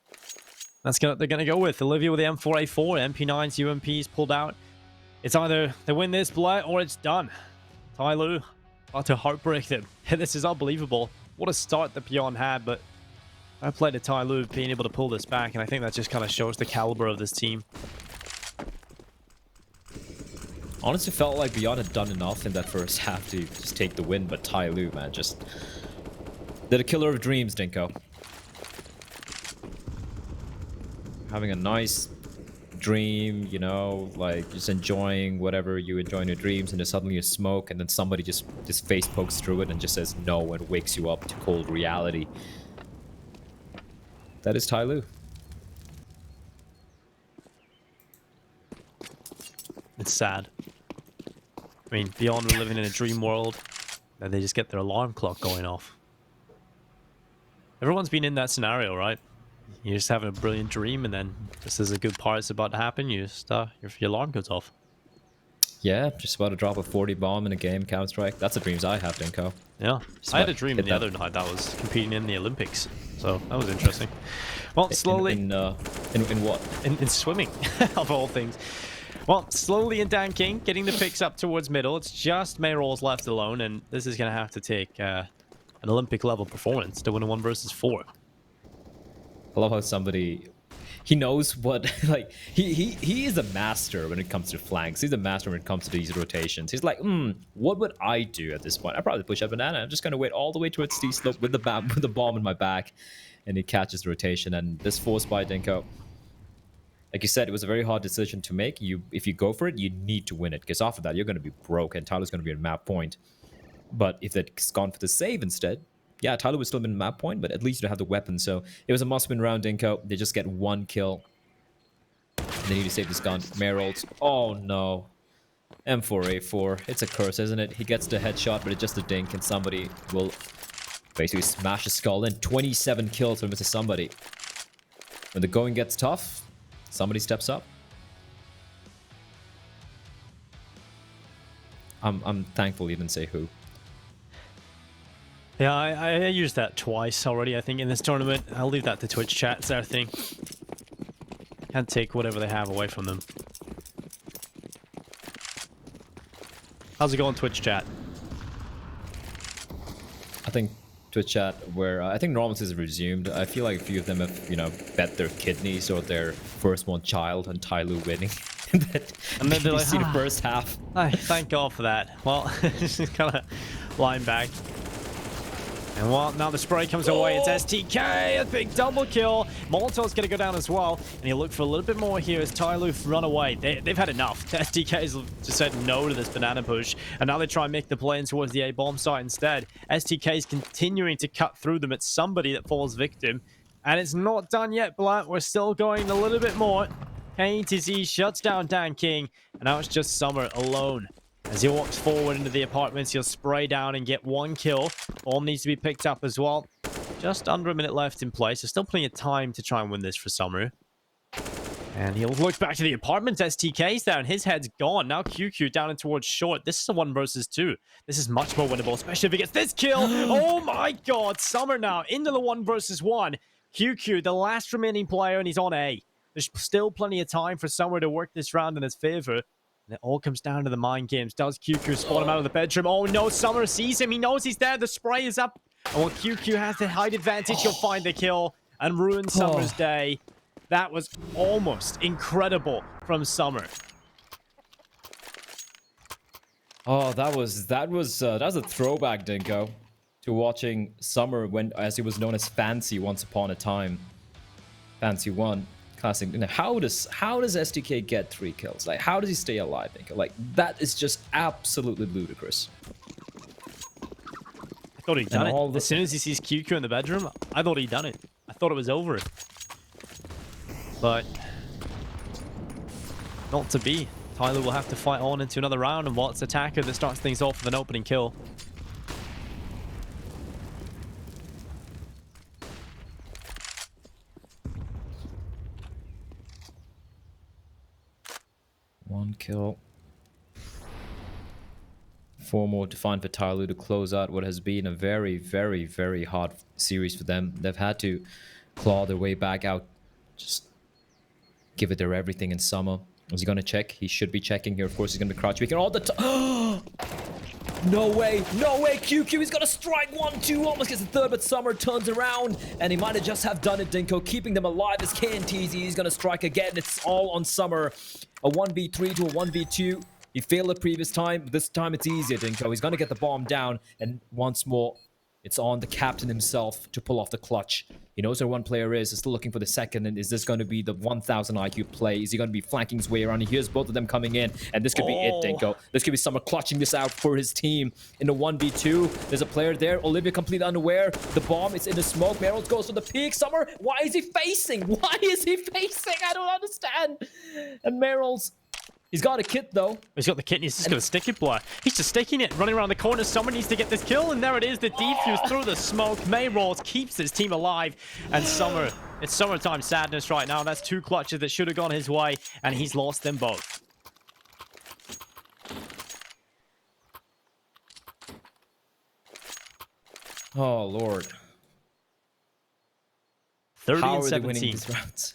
[SPEAKER 6] They're gonna go with Olivia with the M4A4, MP9s, UMPs pulled out. It's either they win this play or it's done. Tyloo about to heartbreak them. This is unbelievable. What a start that Beyond had, but I played to Tyloo being able to pull this back, and I think that just kind of shows the caliber of this team.
[SPEAKER 13] Honestly, felt like Beyond had done enough in that first half to just take the win, but Tyloo, man, just did a killer of dreams, Dinko. Having a nice dream, you know, like just enjoying whatever you enjoy in your dreams, and there's suddenly a smoke, and then somebody just face pokes through it and just says no and wakes you up to cold reality. That is Tai Lu.
[SPEAKER 6] It's sad. I mean, Beyond were living in a dream world, and they just get their alarm clock going off. Everyone's been in that scenario, right? You're just having a brilliant dream, and then just as a good part's about to happen, you just your alarm goes off.
[SPEAKER 13] Yeah, just about to drop a 40 bomb in a game, Counter-Strike. That's the dreams I have, Dinko.
[SPEAKER 6] Yeah, I had a dream the other night that was competing in the Olympics, so that was interesting. Well, slowly
[SPEAKER 13] in what?
[SPEAKER 6] In swimming, of all things. Well, slowly in Dan King, getting the picks up towards middle. It's just Mayrolls left alone, and this is going to have to take an Olympic-level performance to win a 1 versus 4.
[SPEAKER 13] I love how somebody... He knows what... Like, he is a master when it comes to flanks. He's a master when it comes to these rotations. He's like, what would I do at this point? I'd probably push up banana. I'm just going to wait all the way towards T-slope with the bomb in my back. And he catches the rotation. And this force by Dinko... Like you said, it was a very hard decision to make. If you go for it, you need to win it. Because after that, you're going to be broke. And Tyler's going to be at map point. But if they'd gone for the save instead... Yeah, Tyler would still have been map point, but at least you have the weapon. So it was a must-win round, Dinko. They just get 1 kill. They need to save this gun. Mayrolls. Oh, no. M4A4. It's a curse, isn't it? He gets the headshot, but it's just a dink, and somebody will basically smash his skull in. 27 kills from Mr. Somebody. When the going gets tough, somebody steps up. I'm thankful you didn't say who.
[SPEAKER 6] Yeah, I used that twice already, I think, in this tournament. I'll leave that to Twitch chat. It's their thing. Can't take whatever they have away from them. How's it going, Twitch chat?
[SPEAKER 13] I think Twitch chat, where I think normalcy has resumed. I feel like a few of them have, you know, bet their kidneys or their firstborn child on Tai Lu winning.
[SPEAKER 6] And then they're like,
[SPEAKER 13] see the first half.
[SPEAKER 6] Thank God for that. Well, just kind of lying back. And well, now the spray comes away. It's STK, a big double kill. Molotov's going to go down as well. And he'll look for a little bit more here as Tai Lu run away. They've had enough. STK's just said no to this banana push. And now they try and make the play in towards the A-bomb site instead. STK's continuing to cut through them. It's somebody that falls victim. And it's not done yet, Blatt. We're still going a little bit more. KTZ shuts down Dan King. And now it's just Summer alone. As he walks forward into the apartments, he'll spray down and get 1 kill. Bomb needs to be picked up as well. Just under a minute left in play, so still plenty of time to try and win this for Summer. And he'll look back to the apartments. STK's there, and his head's gone. Now QQ down and towards short. This is a 1 versus 2. This is much more winnable, especially if he gets this kill. Oh my God, Summer now into the 1 versus 1. QQ, the last remaining player, and he's on A. There's still plenty of time for Summer to work this round in his favor. And it all comes down to the mind games. Does QQ spot him out of the bedroom? Oh no, Summer sees him. He knows he's there. The spray is up. And while QQ has the height advantage, he'll find the kill and ruin Summer's day. That was almost incredible from Summer.
[SPEAKER 13] Oh, that was a throwback, Dinko, to watching Summer as he was known as Fancy once upon a time. Fancy 1. Classic. How does STK get 3 kills? Like, how does he stay alive, Dinko? Like, that is just absolutely ludicrous.
[SPEAKER 6] I thought he'd done it. As soon as he sees QQ in the bedroom, I thought he'd done it. I thought it was over. But not to be. Tyler will have to fight on into another round, and Watt's attacker that starts things off with an opening kill.
[SPEAKER 13] One kill. 4 more to find for Tyler to close out what has been a very, very, very hard series for them. They've had to claw their way back out. Just give it their everything in Summer. Is he going to check? He should be checking here. Of course, he's going to be crouch peeking all the time. No way. No way. QQ is going to strike 1-2. Almost gets the third, but Summer turns around. And he might have just have done it, Dinko. Keeping them alive as KNTZ is going to strike again. It's all on Summer. A 1v3 to a 1v2. He failed the previous time. This time it's easier, Dinko. He's going to get the bomb down. And once more, It's on the captain himself to pull off the clutch. He knows where one player is still looking for the second, and is this going to be the 1000 IQ play? Is he going to be flanking his way around? He hears both of them coming in, and this could be it, Dinko. This could be Summer clutching this out for his team in the 1v2. There's a player there. Olivia completely unaware. The bomb is in the smoke. Meryl's goes for the peak. Summer, why is he facing? Why is he facing? I don't understand. And Meryl's... He's got a kit, though.
[SPEAKER 6] He's got the kit, and he's just going to stick it, boy. He's just sticking it, running around the corner. Someone needs to get this kill, and there it is. The defuse through the smoke. Mayrolls keeps his team alive, and Summer, it's summertime sadness right now. That's 2 clutches that should have gone his way, and he's lost them both.
[SPEAKER 13] Oh, Lord.
[SPEAKER 6] 30
[SPEAKER 13] How
[SPEAKER 6] and
[SPEAKER 13] are
[SPEAKER 6] 17.
[SPEAKER 13] they winning these rounds?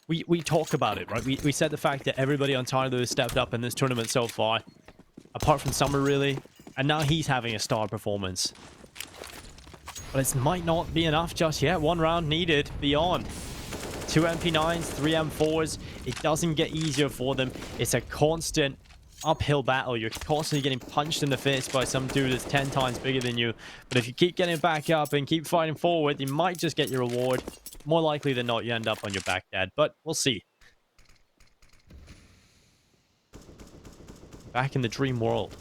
[SPEAKER 6] We talk about it, right? We said the fact that everybody on Tyler has stepped up in this tournament so far, apart from Summer, really, and now he's having a star performance. But it might not be enough just yet. 1 round needed. Beyond. 2 MP9s, 3 M4s. It doesn't get easier for them. It's a constant uphill battle. You're constantly getting punched in the face by some dude that's 10 times bigger than you. But if you keep getting back up and keep fighting forward, you might just get your reward. More likely than not, you end up on your back dead, but we'll see. Back in the dream world.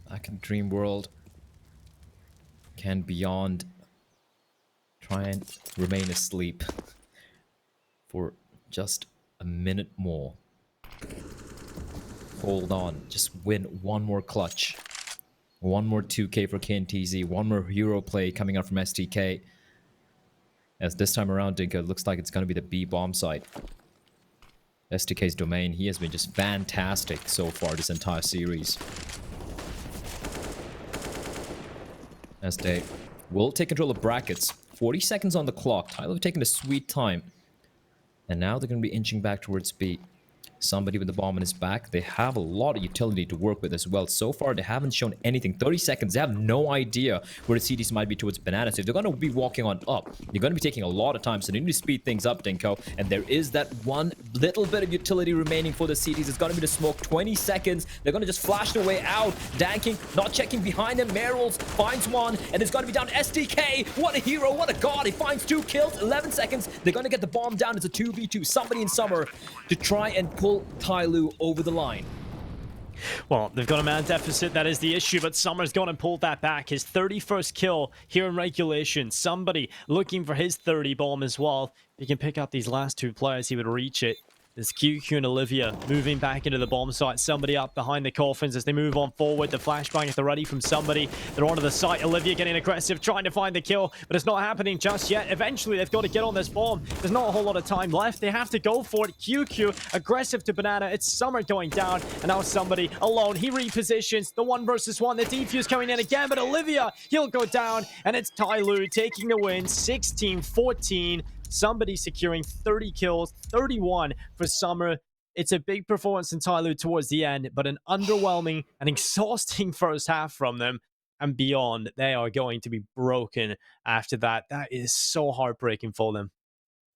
[SPEAKER 13] Back in the dream world. Can Beyond try and remain asleep for just a minute more? Hold on. Just win 1 more clutch. 1 more 2K for KNTZ. 1 more hero play coming out from STK. As this time around, Dinka, it looks like it's going to be the B bomb site. STK's domain. He has been just fantastic so far this entire series. As they will take control of brackets. 40 seconds on the clock. Tyler taking a sweet time. And now they're going to be inching back towards B. Somebody with the bomb on his back. They have a lot of utility to work with as well. So far, they haven't shown anything. 30 seconds. They have no idea where the CDs might be towards Banana. So if they're going to be walking on up, you're going to be taking a lot of time. So they need to speed things up, Dinko. And there is that one little bit of utility remaining for the CDs. It's going to be the smoke. 20 seconds. They're going to just flash their way out. Danking, not checking behind him. Meryl's finds one. And it's going to be down to STK. What a hero. What a god. He finds 2 kills. 11 seconds. They're going to get the bomb down. It's a 2v2. Somebody in Summer to try and pull Tyloo over the line.
[SPEAKER 6] Well, they've got a man deficit, that is the issue, but Summer's gone and pulled that back. His 31st kill here in regulation. Somebody looking for his 30 bomb as well. If he can pick up these last 2 players, he would reach it. There's QQ and Olivia moving back into the bomb site. Somebody up behind the coffins as they move on forward. The flashbang at the ready from somebody. They're onto the site. Olivia getting aggressive, trying to find the kill, but it's not happening just yet. Eventually, they've got to get on this bomb. There's not a whole lot of time left. They have to go for it. QQ aggressive to Banana. It's Summer going down, and now somebody alone. He repositions. The 1 versus 1. The defuse coming in again, but Olivia, he'll go down, and it's Tyloo taking the win. 16-14. Somebody securing 30 kills, 31 for Summer. It's a big performance in Tyloo towards the end, but an underwhelming and exhausting first half from them. And Beyond, they are going to be broken after that. That is so heartbreaking for them.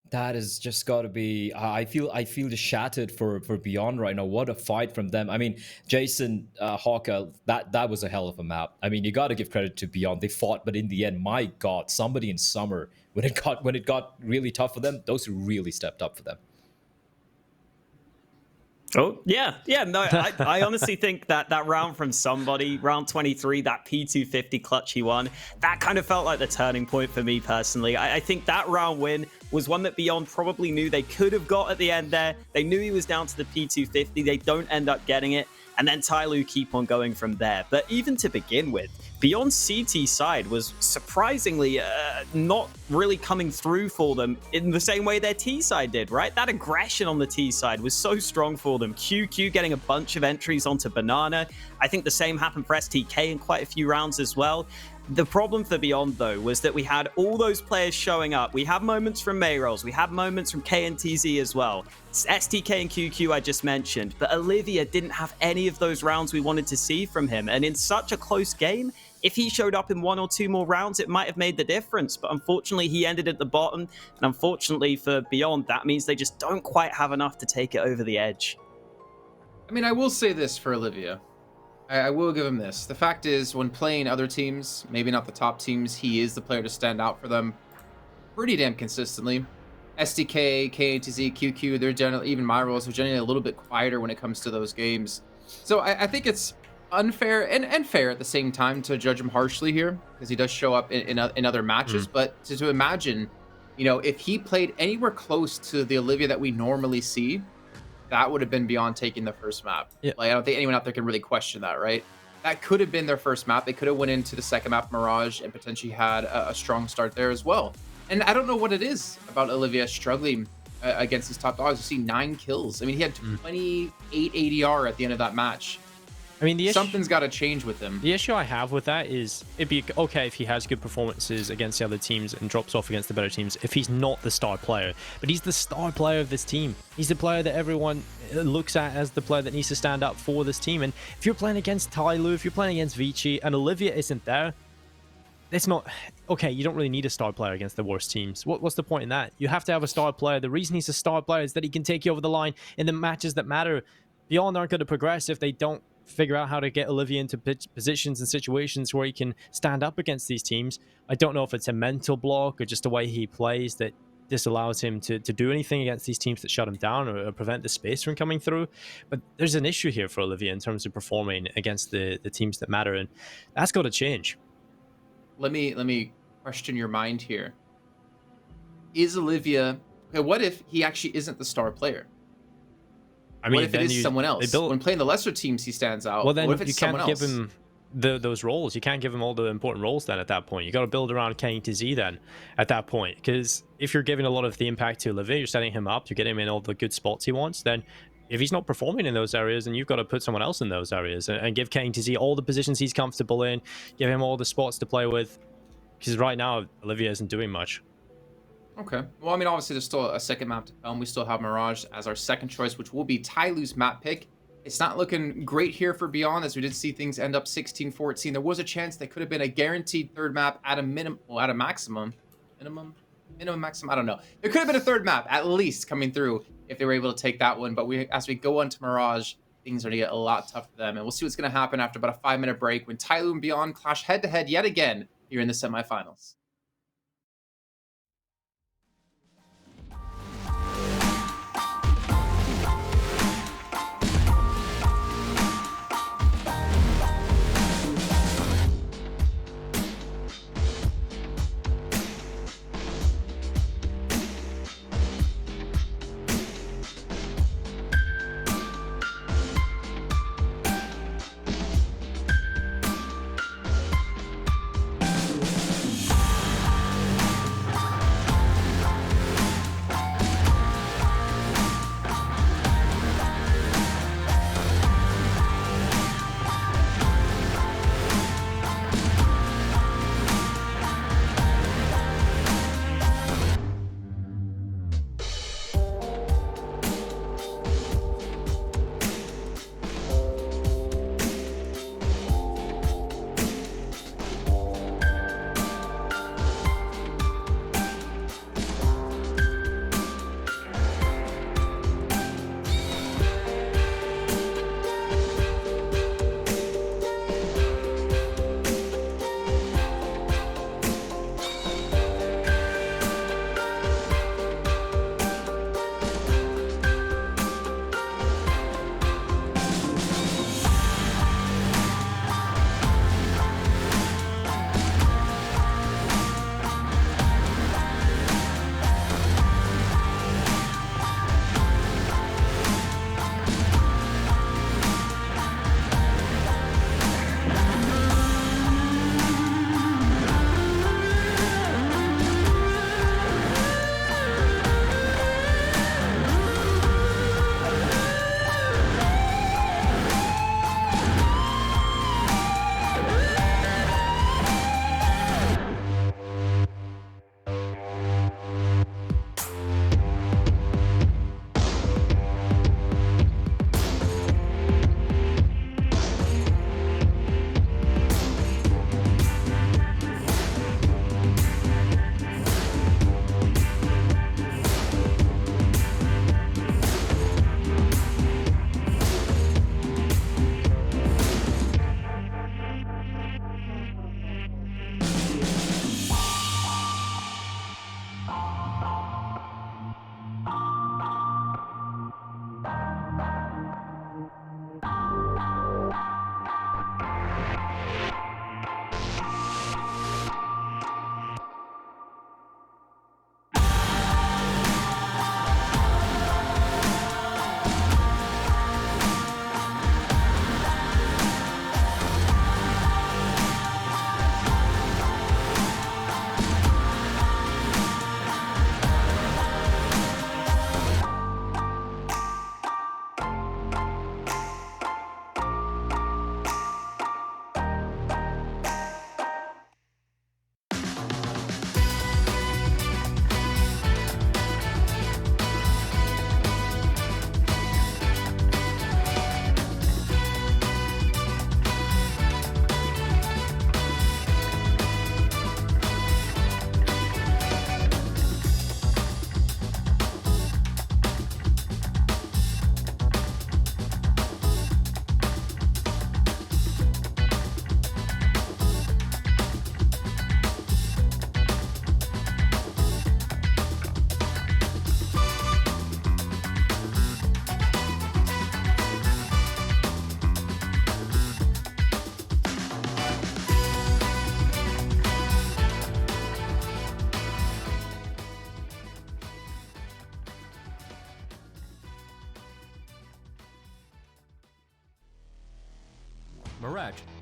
[SPEAKER 13] That is just got to be. I feel just shattered for Beyond right now. What a fight from them. I mean, Jason Hawker, that was a hell of a map. I mean, you got to give credit to Beyond. They fought, but in the end, my God, somebody in Summer when it got really tough for them, those really stepped up for them.
[SPEAKER 4] Oh, yeah. No, I honestly think that round from somebody, round 23, that P250 clutch he won, that kind of felt like the turning point for me personally. I think that round win was one that Beyond probably knew they could have got at the end there. They knew he was down to the P250. They don't end up getting it. And then Tyloo keep on going from there. But even to begin with, Beyond's CT side was surprisingly not really coming through for them in the same way their T side did, right? That aggression on the T side was so strong for them. QQ getting a bunch of entries onto Banana. I think the same happened for STK in quite a few rounds as well. The problem for Beyond, though, was that we had all those players showing up. We had moments from Mayrolls. We had moments from KNTZ as well. STK and QQ I just mentioned. But Olivia didn't have any of those rounds we wanted to see from him. And in such a close game, if he showed up in 1 or 2 more rounds, it might have made the difference. But unfortunately, he ended at the bottom. And unfortunately for Beyond, that means they just don't quite have enough to take it over the edge.
[SPEAKER 3] I mean, I will say this for Olivia. I will give him this. The fact is, when playing other teams, maybe not the top teams, he is the player to stand out for them pretty damn consistently. SDK, KATZ, QQ, they're generally, even my roles are generally a little bit quieter when it comes to those games. So I think it's unfair and fair at the same time to judge him harshly here, because he does show up in other matches. But to imagine, you know, if he played anywhere close to the Olivia that we normally see, that would have been beyond taking the first map.
[SPEAKER 6] Yeah.
[SPEAKER 3] Like, I don't think anyone out there can really question that, right? That could have been their first map. They could have went into the second map, Mirage, and potentially had a strong start there as well. And I don't know what it is about Olivia struggling against these top dogs. You see 9 kills. I mean, he had 28 ADR at the end of that match.
[SPEAKER 6] I mean,
[SPEAKER 3] something's got to change with him.
[SPEAKER 6] The issue I have with that is it'd be okay if he has good performances against the other teams and drops off against the better teams if he's not the star player. But he's the star player of this team. He's the player that everyone looks at as the player that needs to stand up for this team. And if you're playing against Tyloo, if you're playing against Vici, and Olivia isn't there, it's not okay. You don't really need a star player against the worst teams. What's the point in that? You have to have a star player. The reason he's a star player is that he can take you over the line in the matches that matter. Beyond aren't going to progress if they don't figure out how to get Olivia into positions and situations where he can stand up against these teams. I don't know if it's a mental block or just the way he plays that disallows him to do anything against these teams that shut him down or prevent the space from coming through. But there's an issue here for Olivia in terms of performing against the teams that matter, and that's got to change.
[SPEAKER 3] Let me question your mind here. Is Olivia... Okay, what if he actually isn't the star player?
[SPEAKER 6] I mean,
[SPEAKER 3] what if it is someone else? When playing the lesser teams, he stands out.
[SPEAKER 6] Well, then
[SPEAKER 3] what if it's
[SPEAKER 6] you can't
[SPEAKER 3] someone
[SPEAKER 6] give
[SPEAKER 3] else?
[SPEAKER 6] him those roles. You can't give him all the important roles then at that point. You got to build around K to Z then at that point. Because if you're giving a lot of the impact to Olivia, you're setting him up to get him in all the good spots he wants, then if he's not performing in those areas, then you've got to put someone else in those areas and give Kane to Z all the positions he's comfortable in, give him all the spots to play with. Because right now, Olivia isn't doing much.
[SPEAKER 3] Okay. Well, I mean, obviously, there's still a second map to come. We still have Mirage as our second choice, which will be Tyloo's map pick. It's not looking great here for Beyond, as we did see things end up 16-14. There was a chance that could have been a guaranteed third map at a minimum, well, at a maximum. Minimum, maximum, I don't know. There could have been a third map, at least, coming through if they were able to take that one. But as we go on to Mirage, things are going to get a lot tougher for them. And we'll see what's going to happen after about a 5-minute break when Tyloo and Beyond clash head-to-head yet again here in the semifinals.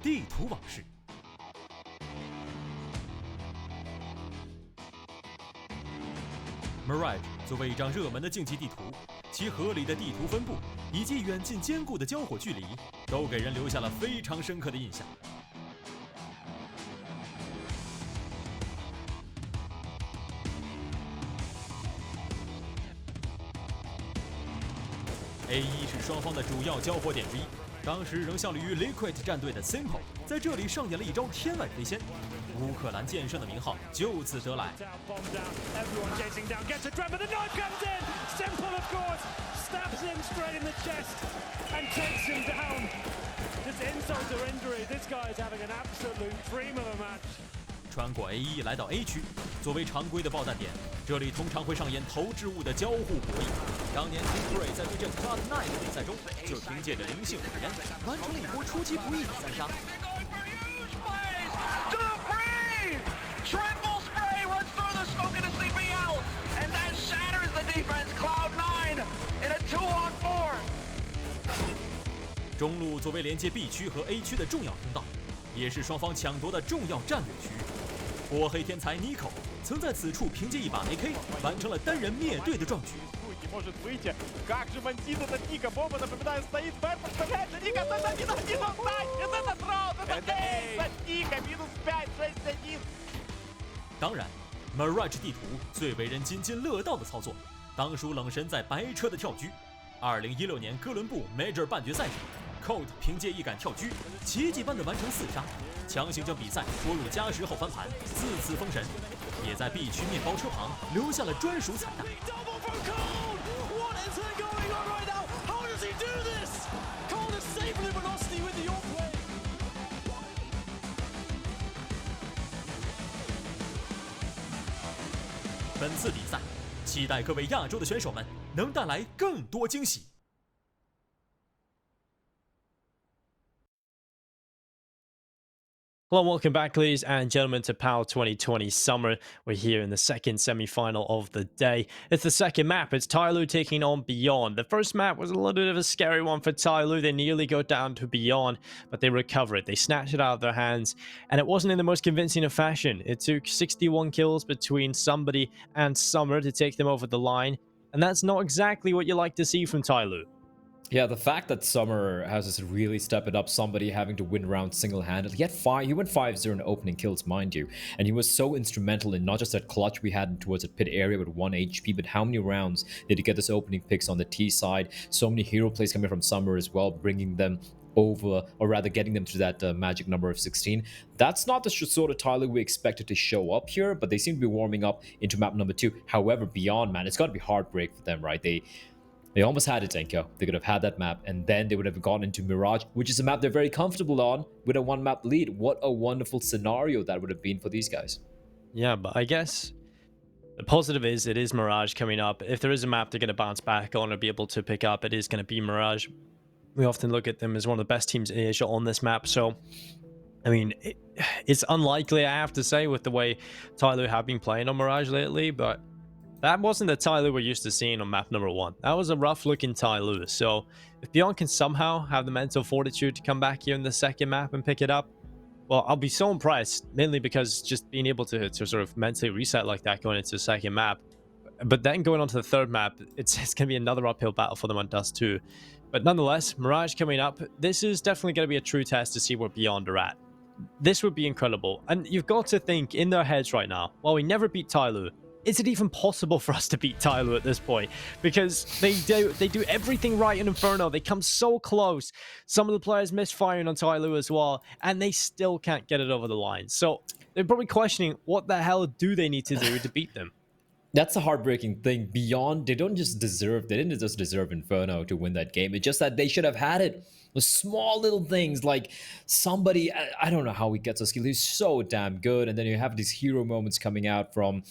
[SPEAKER 7] 地图往事。Mirage 作为一张热门的竞技地图，其合理的地图分布以及远近兼顾的交火距离，都给人留下了非常深刻的印象。A1是双方的主要交火点之一，当时仍效力于 Liquid 战队的 Simple 在这里上演了一招天外飞仙，乌克兰剑圣的名号就此得来。穿过 A1 来到 A 区，作为常规的爆弹点，这里通常会上演投掷物的交互博弈。当年 T3 在对阵 Cloud9 的比赛中，就凭借着灵性语言，完成了一波出其不意的三杀。
[SPEAKER 14] Triple spray runs through the smoke and a CP out, and that shatters the defense. Cloud9 in a 2-on-4.
[SPEAKER 7] 中路作为连接 B 区和 A 区的重要通道，也是双方抢夺的重要战略区域。波黑天才 Nico 曾在此处凭借一把 AK 完成了单人灭队的壮举。
[SPEAKER 15] может выйти. Как же бандит этот Ника. Бомба, напоминаю, стоит. Бэм подставляется. Ника, это 1-1. Это этот раунд. Это эйс от Ника. Минус 5, 6-1.
[SPEAKER 7] 当然 Mirage 地图最为人津津乐道的操作，当属冷神在白车的跳狙。2016年哥伦布 Major 半决赛时 ，Colt 凭借一杆跳狙，奇迹般的完成4杀，强行将比赛拖入加时后翻盘，自此封神，也在 B 区面包车旁留下了专属彩蛋。本次比赛，期待各位亚洲的选手们能带来更多惊喜。
[SPEAKER 6] Hello and welcome back, ladies and gentlemen, to PAL 2020 Summer. We're here in the second semi-final of the day. It's the second map. It's Tyloo taking on Beyond. The first map was a little bit of a scary one for Tyloo. They nearly go down to Beyond, but they recover it. They snatch it out of their hands, and it wasn't in the most convincing of fashion. It took 61 kills between Somebody and Summer to take them over the line, and that's not exactly what you like to see from Tyloo.
[SPEAKER 13] Yeah, the fact that Summer has just really stepped it up, Somebody having to win rounds single-handedly. He went 5-0 in opening kills, mind you, and he was so instrumental in not just that clutch we had towards the pit area with 1 HP, but how many rounds did he get this opening picks on the T side? So many hero plays coming from Summer as well, bringing them over, or rather getting them to that magic number of 16. That's not the sort of Tyloo we expected to show up here, but they seem to be warming up into map number 2. However, Beyond, man, it's got to be heartbreak for them, right? They almost had it, Denko. They could have had that map, and then they would have gone into Mirage, which is a map they're very comfortable on, with a 1-map lead. What a wonderful scenario that would have been for these guys.
[SPEAKER 6] Yeah, but I guess the positive is it is Mirage coming up. If there is a map they're going to bounce back on or be able to pick up, it is going to be Mirage. We often look at them as one of the best teams in Asia on this map, so I mean, it's unlikely, I have to say, with the way Tyloo have been playing on Mirage lately, but that wasn't the Tyloo we're used to seeing on map number 1. That was a rough-looking Tyloo. So if Beyond can somehow have the mental fortitude to come back here in the second map and pick it up, well, I'll be so impressed, mainly because just being able to sort of mentally reset like that going into the second map. But then going on to the third map, it's going to be another uphill battle for them on Dust 2. But nonetheless, Mirage coming up, this is definitely going to be a true test to see where Beyond are at. This would be incredible. And you've got to think in their heads right now, well, we never beat Tyloo. Is it even possible for us to beat Tyloo at this point? Because they do everything right in Inferno. They come so close. Some of the players misfiring on Tyloo as well, and they still can't get it over the line. So they're probably questioning what the hell do they need to do to beat them.
[SPEAKER 13] That's a heartbreaking thing. Beyond, they didn't just deserve Inferno to win that game. It's just that they should have had it. The small little things like Somebody, I don't know how he gets a skill. He's so damn good. And then you have these hero moments coming out from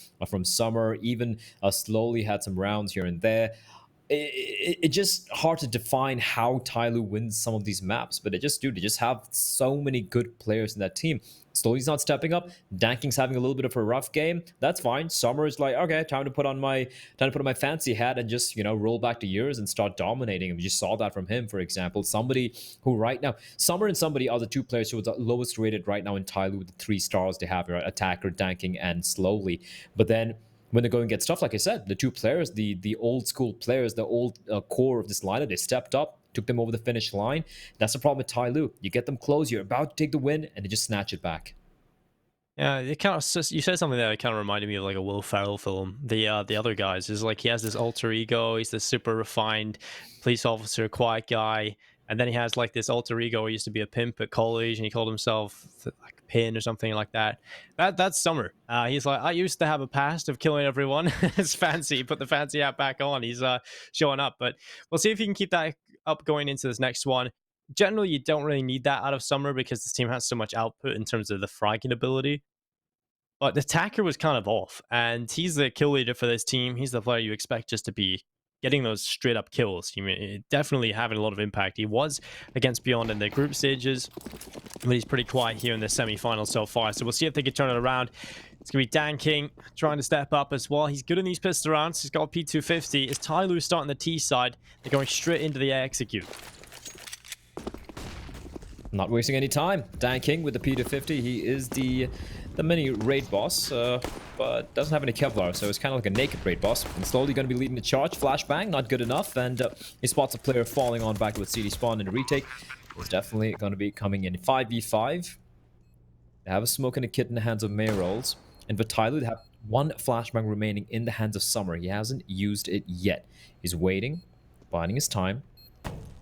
[SPEAKER 13] Summer. Even slowly had some rounds here and there. It's just hard to define how Tyloo wins some of these maps, but they just do. They just have so many good players in that team. Slowly's not stepping up. Danking's having a little bit of a rough game. That's fine. Summer is like, okay, time to put on my fancy hat and just, roll back to years and start dominating. And we just saw that from him, for example. Somebody who right now, Summer and somebody are the two players who are the lowest rated right now in Tyloo with the 3 stars they have, right? Attacker, Danking, and Slowly. But then when they go and get stuff, like I said, the two players, the old school players, the old core of this lineup, they stepped up, took them over the finish line. That's the problem with Tyloo. You get them close, you're about to take the win, and they just snatch it back.
[SPEAKER 6] Yeah, it kind of, you said something that kind of reminded me of like a Will Ferrell film. The other guys is like he has this alter ego. He's this super refined police officer, quiet guy, and then he has like this alter ego. He used to be a pimp at college, and he called himself like Pin or something like that. That's Summer. He's like, I used to have a past of killing everyone. It's fancy. Put the fancy hat back on. He's showing up, but we'll see if he can keep that up going into this next one. Generally, you don't really need that out of Summer because this team has so much output in terms of the fragging ability. But the attacker was kind of off, and he's the kill leader for this team. He's the player you expect just to be getting those straight up kills. Definitely having a lot of impact. He was against Beyond in the group stages, but he's pretty quiet here in the semi-finals so far. So we'll see if they can turn it around. It's going to be Danking trying to step up as well. He's good in these pistol rounds. He's got P250. Is Tyloo starting the T side? They're going straight into the execute.
[SPEAKER 13] Not wasting any time. Danking with the P250. He is the mini raid boss, but doesn't have any Kevlar, so it's kind of like a naked raid boss. And slowly going to be leading the charge. Flashbang, not good enough, and he spots a player falling on back with CD spawn and a retake. It's definitely going to be coming in 5v5. They have a smoke and a kit in the hands of Mayrolls, and for Tyloo, they have 1 flashbang remaining in the hands of Summer. He hasn't used it yet. He's waiting, biding his time,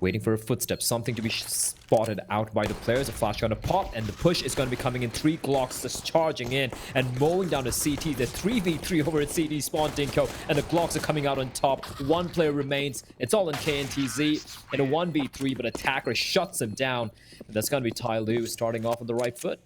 [SPEAKER 13] waiting for a footstep, something to be spotted out by the players. A flash going to pop, and the push is going to be coming in. 3 Glocks just charging in and mowing down the CT. The 3v3 over at CT spawn, Dinko, and the Glocks are coming out on top. 1 player remains. It's all in KNTZ in a 1v3, but Attacker shuts him down. And that's going to be Tyloo starting off on the right foot.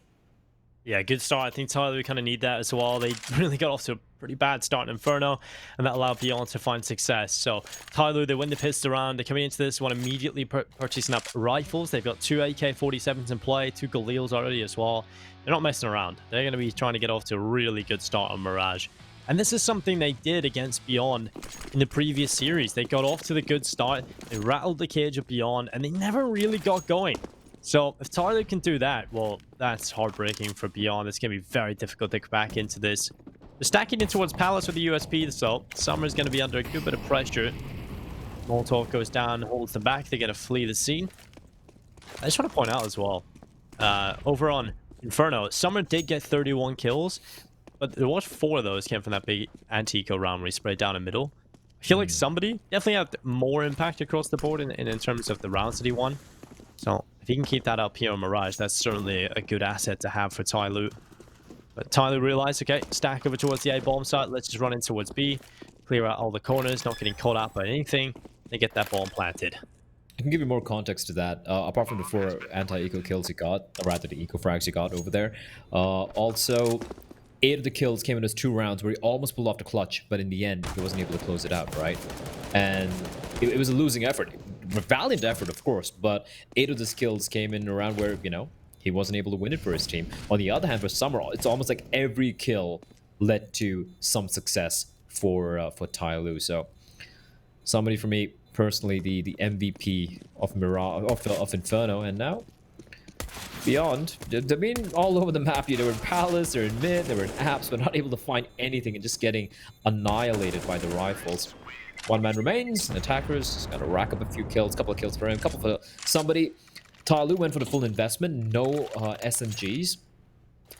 [SPEAKER 6] Yeah, good start. I think Tyloo kind of need that as well. They really got off to a pretty bad start in Inferno, and that allowed Beyond to find success. So Tyloo, they win the pistol round. They're coming into this one immediately purchasing up rifles. They've got 2 AK-47s in play, 2 Galils already as well. They're not messing around. They're going to be trying to get off to a really good start on Mirage. And this is something they did against Beyond in the previous series. They got off to the good start. They rattled the cage of Beyond, and they never really got going. So if Talon can do that, well, that's heartbreaking for Beyond. It's going to be very difficult to get back into this. They're stacking in towards Palace with the USP, so Summer's going to be under a good bit of pressure. Molotov goes down, holds them back. They're going to flee the scene. I just want to point out as well, over on Inferno, Summer did get 31 kills, but there was 4 of those came from that big anti-eco round where he sprayed down the middle. I feel like somebody definitely had more impact across the board in terms of the rounds that he won. So if he can keep that up here on Mirage, that's certainly a good asset to have for Tyloo. But Tyloo realized, okay, stack over towards the A bomb site. Let's just run in towards B, clear out all the corners, not getting caught out by anything. They get that bomb planted.
[SPEAKER 13] I can give you more context to that. Apart from the 4 anti-eco kills he got, or rather the eco frags he got over there. Also, 8 of the kills came in those 2 rounds where he almost pulled off the clutch, but in the end, he wasn't able to close it out, right? And it was a losing effort. A valiant effort, of course, but 8 of the kills came in around where, he wasn't able to win it for his team. On the other hand, for Summer, it's almost like every kill led to some success for Tyloo. So, somebody for me, personally, the MVP of of Inferno, and now Beyond. They've been all over the map. They were in Palace, they're in mid, they were in apps, but not able to find anything and just getting annihilated by the rifles. 1 man remains, and Attackers just gotta rack up a few kills, a couple of kills for him, a couple for somebody. Tyloo went for the full investment, no SMGs,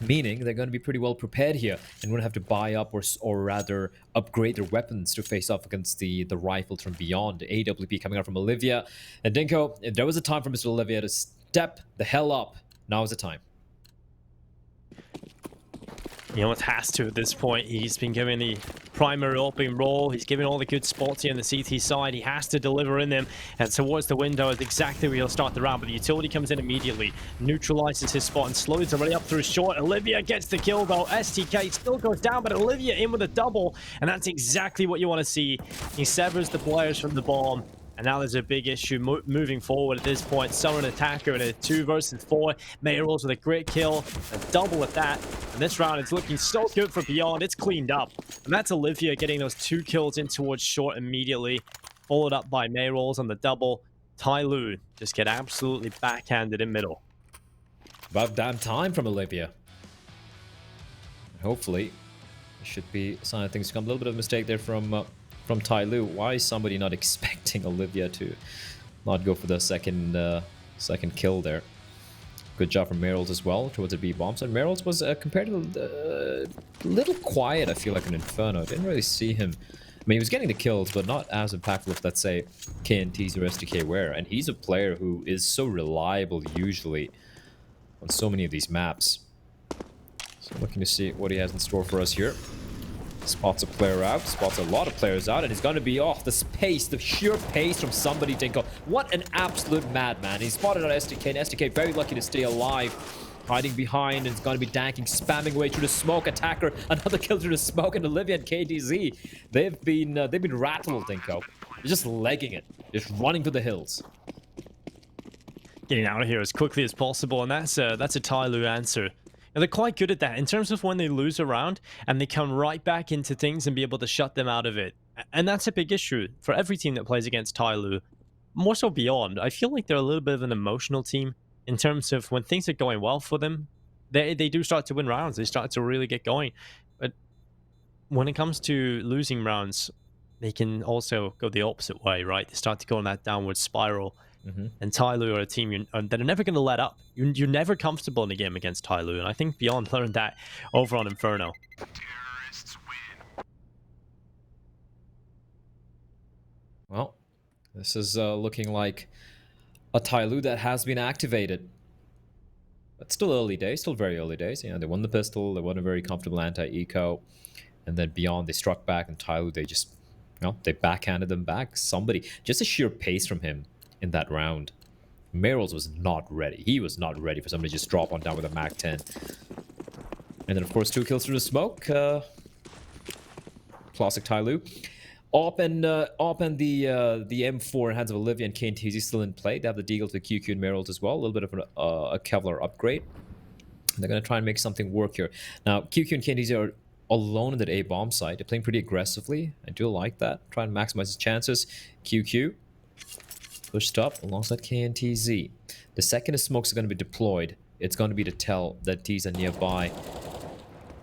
[SPEAKER 13] meaning they're going to be pretty well prepared here and won't have to buy up or rather upgrade their weapons to face off against the rifles from Beyond. AWP coming out from Olivia. And Dinko, if there was a time for Mr. Olivia to step the hell up, now is the time.
[SPEAKER 6] He almost has to at this point. He's been given the primary opening role. He's given all the good spots here on the CT side. He has to deliver in them. And towards the window is exactly where he'll start the round. But the utility comes in immediately, neutralizes his spot, and slows already up through short. Olivia gets the kill though. STK still goes down, but Olivia in with a double. And that's exactly what you want to see. He severs the players from the bomb. And now there's a big issue moving forward at this point. Summer and attacker in a 2 versus 4. Mayrolls with a great kill, a double at that. And this round is looking so good for Beyond. It's cleaned up. And that's Olivia getting those 2 kills in towards short immediately. Followed up by Mayrolls on the double. Tai Lu just get absolutely backhanded in middle.
[SPEAKER 13] About damn time from Olivia. Hopefully, there should be sign of things to come. A little bit of a mistake there from Tai Lu. Why is somebody not expecting Olivia to not go for the second kill there? Good job from Merrills as well towards the B bombs. And Merrills was compared to a little quiet, I feel like, in Inferno. Didn't really see him. I mean, he was getting the kills, but not as impactful as, let's say, KNTs or SDK were. And he's a player who is so reliable usually on so many of these maps. So looking to see what he has in store for us here. Spots a player out, spots a lot of players out, and he's going to be off. The pace, the sheer pace from somebody, Dinko. What an absolute madman. He spotted out SDK, and SDK very lucky to stay alive. Hiding behind, and it's going to be danking, spamming away through the smoke. Attacker, another kill through the smoke, and Olivia and KDZ. They've been rattled, Dinko. They're just legging it, just running to the hills.
[SPEAKER 6] Getting out of here as quickly as possible, and that's a Tai Lu answer. And they're quite good at that in terms of when they lose a round and they come right back into things and be able to shut them out of it. And that's a big issue for every team that plays against Tai Lu. More so Beyond. I feel like they're a little bit of an emotional team in terms of when things are going well for them, they do start to win rounds. They start to really get going. But when it comes to losing rounds, they can also go the opposite way, right? They start to go on that downward spiral. And Tai Lu are a team that are never going to let up. You're never comfortable in a game against Tai Lu, and I think Beyond learned that over on Inferno.
[SPEAKER 13] Well, this is looking like a Tai Lu that has been activated. But still early days, still very early days. You know, they won the pistol, they won a very comfortable anti-eco, and then Beyond, they struck back, and Tai Lu, they just, you know, they backhanded them back. Somebody, just a sheer pace from him in that round. Merrills was not ready. He was not ready for somebody to just drop on down with a Mac 10. And then, of course, 2 kills through the smoke. Classic Tai Lu. Op and the M4 in hands of Olivia and KNTZ still in play. They have the Deagle to QQ and Merrills as well. A little bit of a Kevlar upgrade. And they're going to try and make something work here. Now, QQ and KNTZ are alone in that A bomb site. They're playing pretty aggressively. I do like that. Try and maximize his chances. QQ pushed up alongside KNTZ. The second the smokes are going to be deployed, it's going to be to tell that T's are nearby.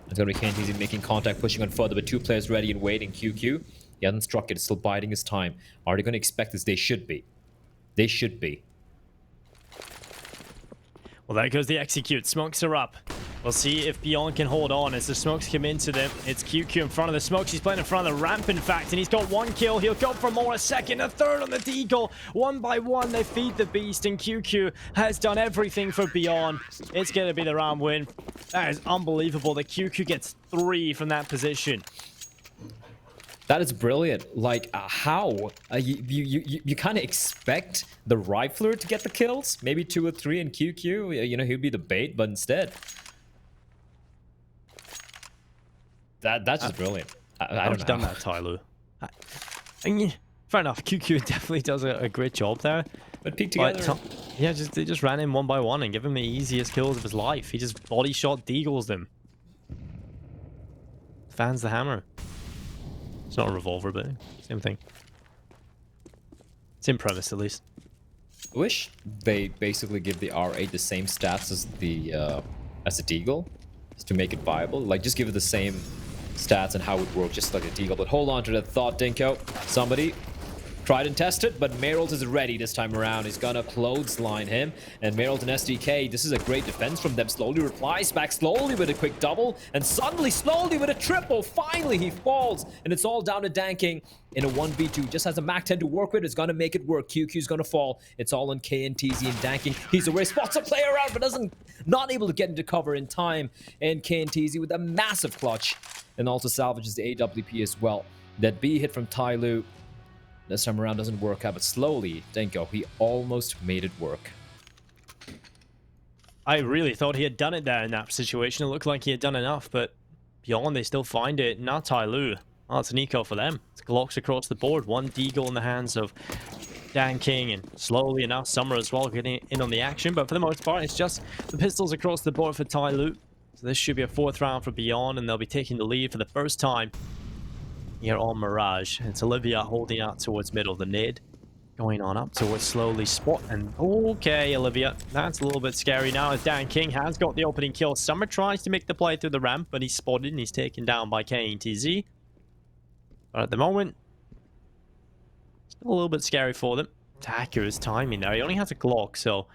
[SPEAKER 13] It's going to be KNTZ making contact, pushing on further, but 2 players ready and waiting. QQ, he hasn't struck it, still biding his time. Are they going to expect this? They should be. They should be.
[SPEAKER 6] Well, there goes the execute. Smokes are up. We'll see if Beyond can hold on as the smokes come into them. It's QQ in front of the smokes. He's playing in front of the ramp, in fact, and he's got 1 kill. He'll go for more, a second, a third on the deagle. 1 by 1, they feed the beast, and QQ has done everything for Beyond. It's going to be the round win. That is unbelievable that QQ gets 3 from that position.
[SPEAKER 13] That is brilliant. Like, how? You kind of expect the rifler to get the kills? Maybe 2 or 3 in QQ? You know, he'd be the bait, but instead... That's just brilliant. I don't know.
[SPEAKER 6] Done that, Tai Lu. Fair enough. QQ definitely does a great job there.
[SPEAKER 13] But peek together.
[SPEAKER 6] Yeah, they just ran in 1 by 1 and give him the easiest kills of his life. He just body shot deagles them. Fans the hammer. It's not a revolver, but same thing. Same premise, at least.
[SPEAKER 13] I wish they basically give the R8 the same stats as the deagle, just to make it viable. Like, just give it the same stats and how it works, just like a deagle. But hold on to that thought, Dinko. Somebody tried and tested, but Merrills is ready this time around. He's gonna clothesline him. And Merrills and SDK, this is a great defense from them. Slowly replies back, slowly with a quick double, and suddenly, slowly with a triple. Finally, he falls, and it's all down to danking in a 1v2. Just has a Mac 10 to work with. It's gonna make it work. QQ's gonna fall. It's all on KNTZ and danking. He's away, spots a player out, but not able to get into cover in time. And KNTZ with a massive clutch, and also salvages the AWP as well. That B hit from Tai Lu this time around doesn't work out, but slowly, Dinko, he almost made it work.
[SPEAKER 6] I really thought he had done it there in that situation. It looked like he had done enough, but Beyond, they still find it. Not Tai Lu. Oh, it's an eco for them. It's Glocks across the board. 1 deagle in the hands of Dan King and slowly and now Summer as well getting in on the action. But for the most part, it's just the pistols across the board for Tyloo. So this should be a 4th round for Beyond, and they'll be taking the lead for the first time here on Mirage. It's Olivia holding out towards middle. The nade going on up towards slowly Spot. And okay, Olivia, that's a little bit scary now as Dan King has got the opening kill. Summer tries to make the play through the ramp, but he's spotted and he's taken down by KNTZ. But at the moment, still a little bit scary for them. Attacker's timing there. He only has a Glock, so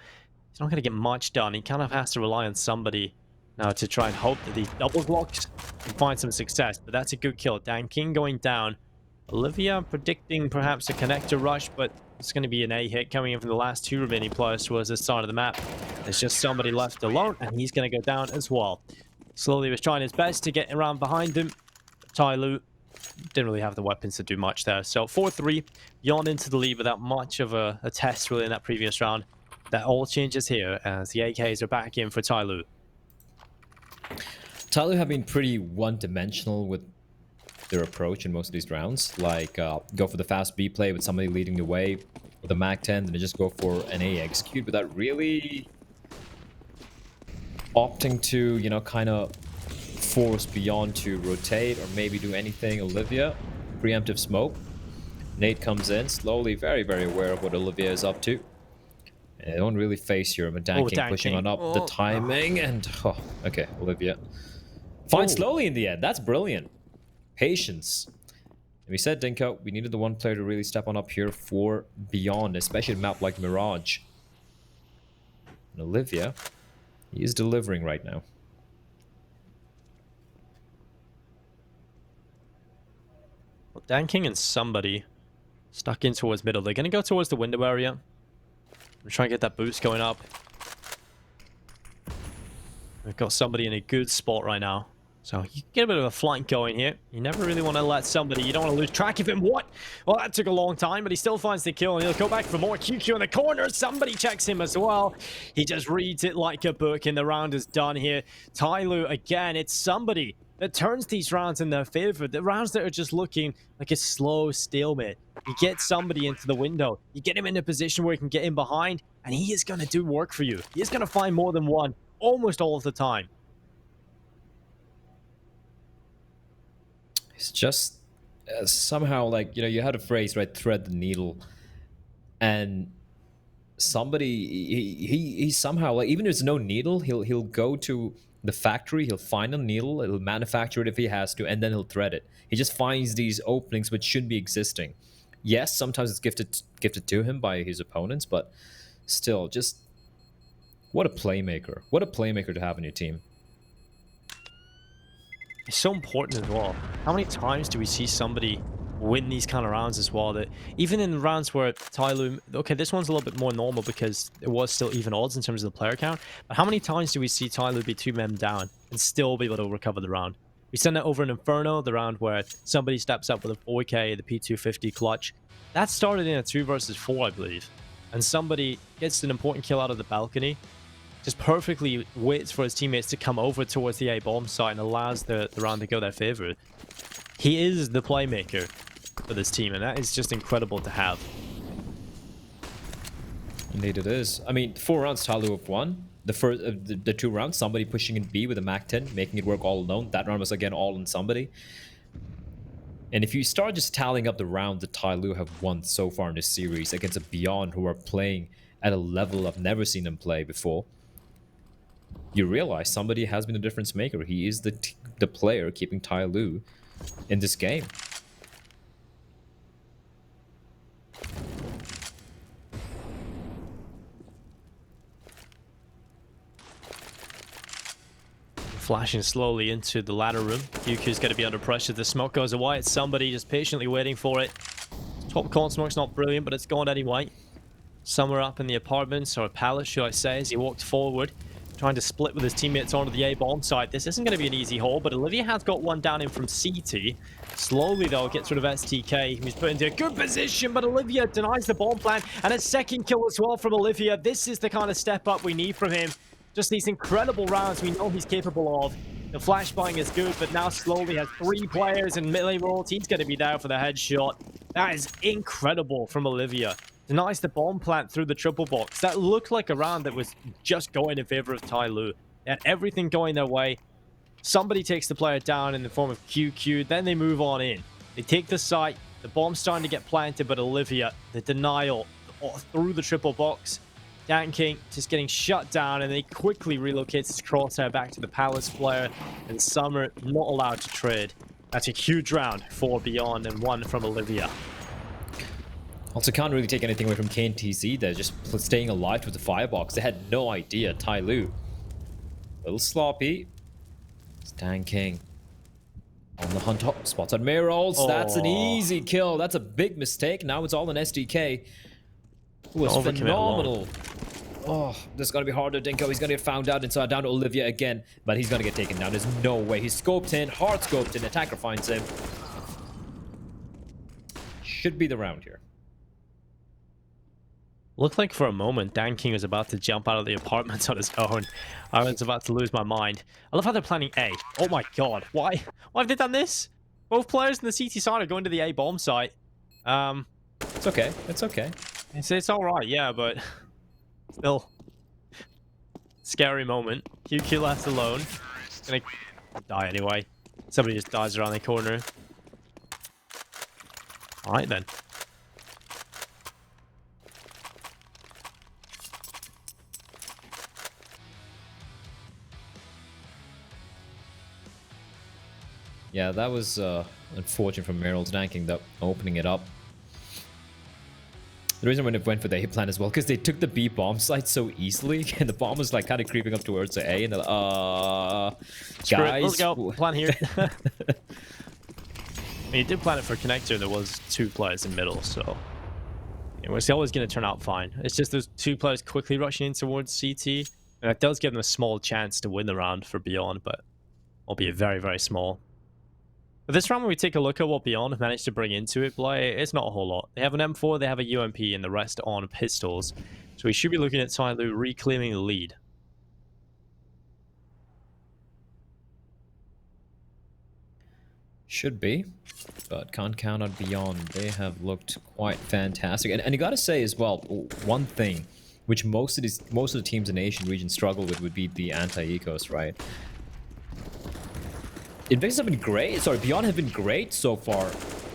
[SPEAKER 6] he's not going to get much done. He kind of has to rely on somebody now to try and hope that these double Glocks can find some success. But that's a good kill. Dan King going down. Olivia predicting perhaps a connector rush, but it's going to be an A hit coming in from the last 2 remaining players towards this side of the map. There's just somebody left alone, and he's going to go down as well. Slowly was trying his best to get around behind him. Tyloo didn't really have the weapons to do much there. So 4-3, Beyond into the lead without much of a test really in that previous round. That all changes here as the AKs are back in for Tyloo.
[SPEAKER 13] Tyloo have been pretty one-dimensional with their approach in most of these rounds. Like, go for the fast B play with somebody leading the way with a MAC-10, and then just go for an A execute without really opting to, you know, kind of force Beyond to rotate or maybe do anything. Olivia, preemptive smoke. Nate comes in, slowly, very, very aware of what Olivia is up to. And they don't really face here. Dan King pushing on up the timing, and okay, Olivia. Fine, slowly in the end. That's brilliant. Patience. And we said, Dinko, we needed the one player to really step on up here for Beyond, especially a map like Mirage. And Olivia, he is delivering right now.
[SPEAKER 6] Well, Dan King and somebody stuck in towards middle. They're going to go towards the window area. We're trying to get that boost going up. We've got somebody in a good spot right now. So you get a bit of a flank going here. You never really want to let somebody, you don't want to lose track of him. What? Well, that took a long time, but he still finds the kill, and he'll go back for more. QQ in the corner. Somebody checks him as well. He just reads it like a book, and the round is done here. Tyloo, again, it's somebody that turns these rounds in their favor. The rounds that are just looking like a slow stalemate. You get somebody into the window. You get him in a position where you can get him behind, and he is going to do work for you. He is going to find more than one almost all of the time.
[SPEAKER 13] It's just somehow, like, you know, you had a phrase, right? Thread the needle. And somebody, he somehow, like, even if there's no needle, he'll go to the factory, he'll find a needle, he'll manufacture it if he has to, and then he'll thread it. He just finds these openings which should be existing. Yes, sometimes it's gifted to him by his opponents, but still, just what a playmaker. What a playmaker to have on your team.
[SPEAKER 6] It's so important as well. How many times do we see somebody win these kind of rounds as well? That even in the rounds where Tyloo, okay, this one's a little bit more normal because it was still even odds in terms of the player count. But how many times do we see Tyloo be 2 men down and still be able to recover the round? We send it over in Inferno, the round where somebody steps up with a 4K, the P250 clutch. That started in a 2 versus 4, I believe. And somebody gets an important kill out of the balcony, just perfectly waits for his teammates to come over towards the A bomb site and allows the round to go their favor. He is the playmaker for this team, and that is just incredible to have.
[SPEAKER 13] Indeed it is. I mean, 4 rounds Tyloo have won. The first, the 2 rounds, somebody pushing in B with a MAC-10, making it work all alone. That round was again all on somebody. And if you start just tallying up the rounds that Tyloo have won so far in this series against a Beyond who are playing at a level I've never seen them play before, you realize somebody has been a difference maker. He is the player keeping Tyloo in this game.
[SPEAKER 6] Flashing slowly into the ladder room. QQ's going to be under pressure. The smoke goes away. It's somebody just patiently waiting for it. Top corn smoke's not brilliant, but it's gone anyway. Somewhere up in the apartments, or a palace, should I say, as he walked forward, trying to split with his teammates onto the A bomb side. This isn't going to be an easy haul, but Olivia has got one down in from CT. Slowly, though, gets rid of STK. He's put into a good position, but Olivia denies the bomb plant, and a second kill as well from Olivia. This is the kind of step up we need from him. Just these incredible rounds we know he's capable of. The flashbang is good, but now slowly has 3 players in melee roles. He's going to be there for the headshot. That is incredible from Olivia. denies the bomb plant through the triple box. That looked like a round that was just going in favor of Tai Lu. They had everything going their way. Somebody takes the player down in the form of QQ, then they move on in. They take the site, the bomb's starting to get planted, but Olivia, the denial through the triple box. Dan King just getting shut down, and then he quickly relocates his crosshair back to the Palace player, and Summer not allowed to trade. That's a huge round for Beyond and one from Olivia.
[SPEAKER 13] Also, can't really take anything away from KNTZ. They're just staying alive with the firebox. They had no idea. Tai Lu. A little sloppy. It's Dan King. On the hunt, spots on Mayrols. That's an easy kill. That's a big mistake. Now it's all an SDK. It was phenomenal. Oh, this is going to be harder, Dinko. He's going to get found out, and so down to Olivia again. But he's going to get taken down. There's no way. He's scoped in, hard scoped in. Attacker finds him. Should be the round here.
[SPEAKER 6] Looked like for a moment Dan King was about to jump out of the apartment on his own. I was about to lose my mind. I love how they're planning A. Oh my god, why have they done this? Both players in the CT side are going to the A bomb site.
[SPEAKER 13] It's okay. It's okay.
[SPEAKER 6] It's all right, yeah, but still scary moment. QQ left alone. Gonna die anyway. Somebody just dies around the corner. All right then.
[SPEAKER 13] Yeah, that was unfortunate from Meryl's danking, that opening it up. The reason when it went for the A plan as well, because they took the B bomb site so easily, and the bomb was like kind of creeping up towards the A, and they're like, guys,
[SPEAKER 6] let's go. Plan here. I mean, he did plan it for connector. There was 2 players in middle, so it was always going to turn out fine. It's just those 2 players quickly rushing in towards CT, and it does give them a small chance to win the round for Beyond, but albeit very, very small. But this round, when we take a look at what Beyond have managed to bring into it, it's not a whole lot. They have an M4, they have a UMP, and the rest on pistols. So we should be looking at Tai Lu reclaiming the lead.
[SPEAKER 13] Should be, but can't count on Beyond. They have looked quite fantastic. And you gotta say as well, one thing which most of the teams in the Asian region struggle with would be the anti-ecos, right? Invictus have been great. Sorry, Beyond have been great so far,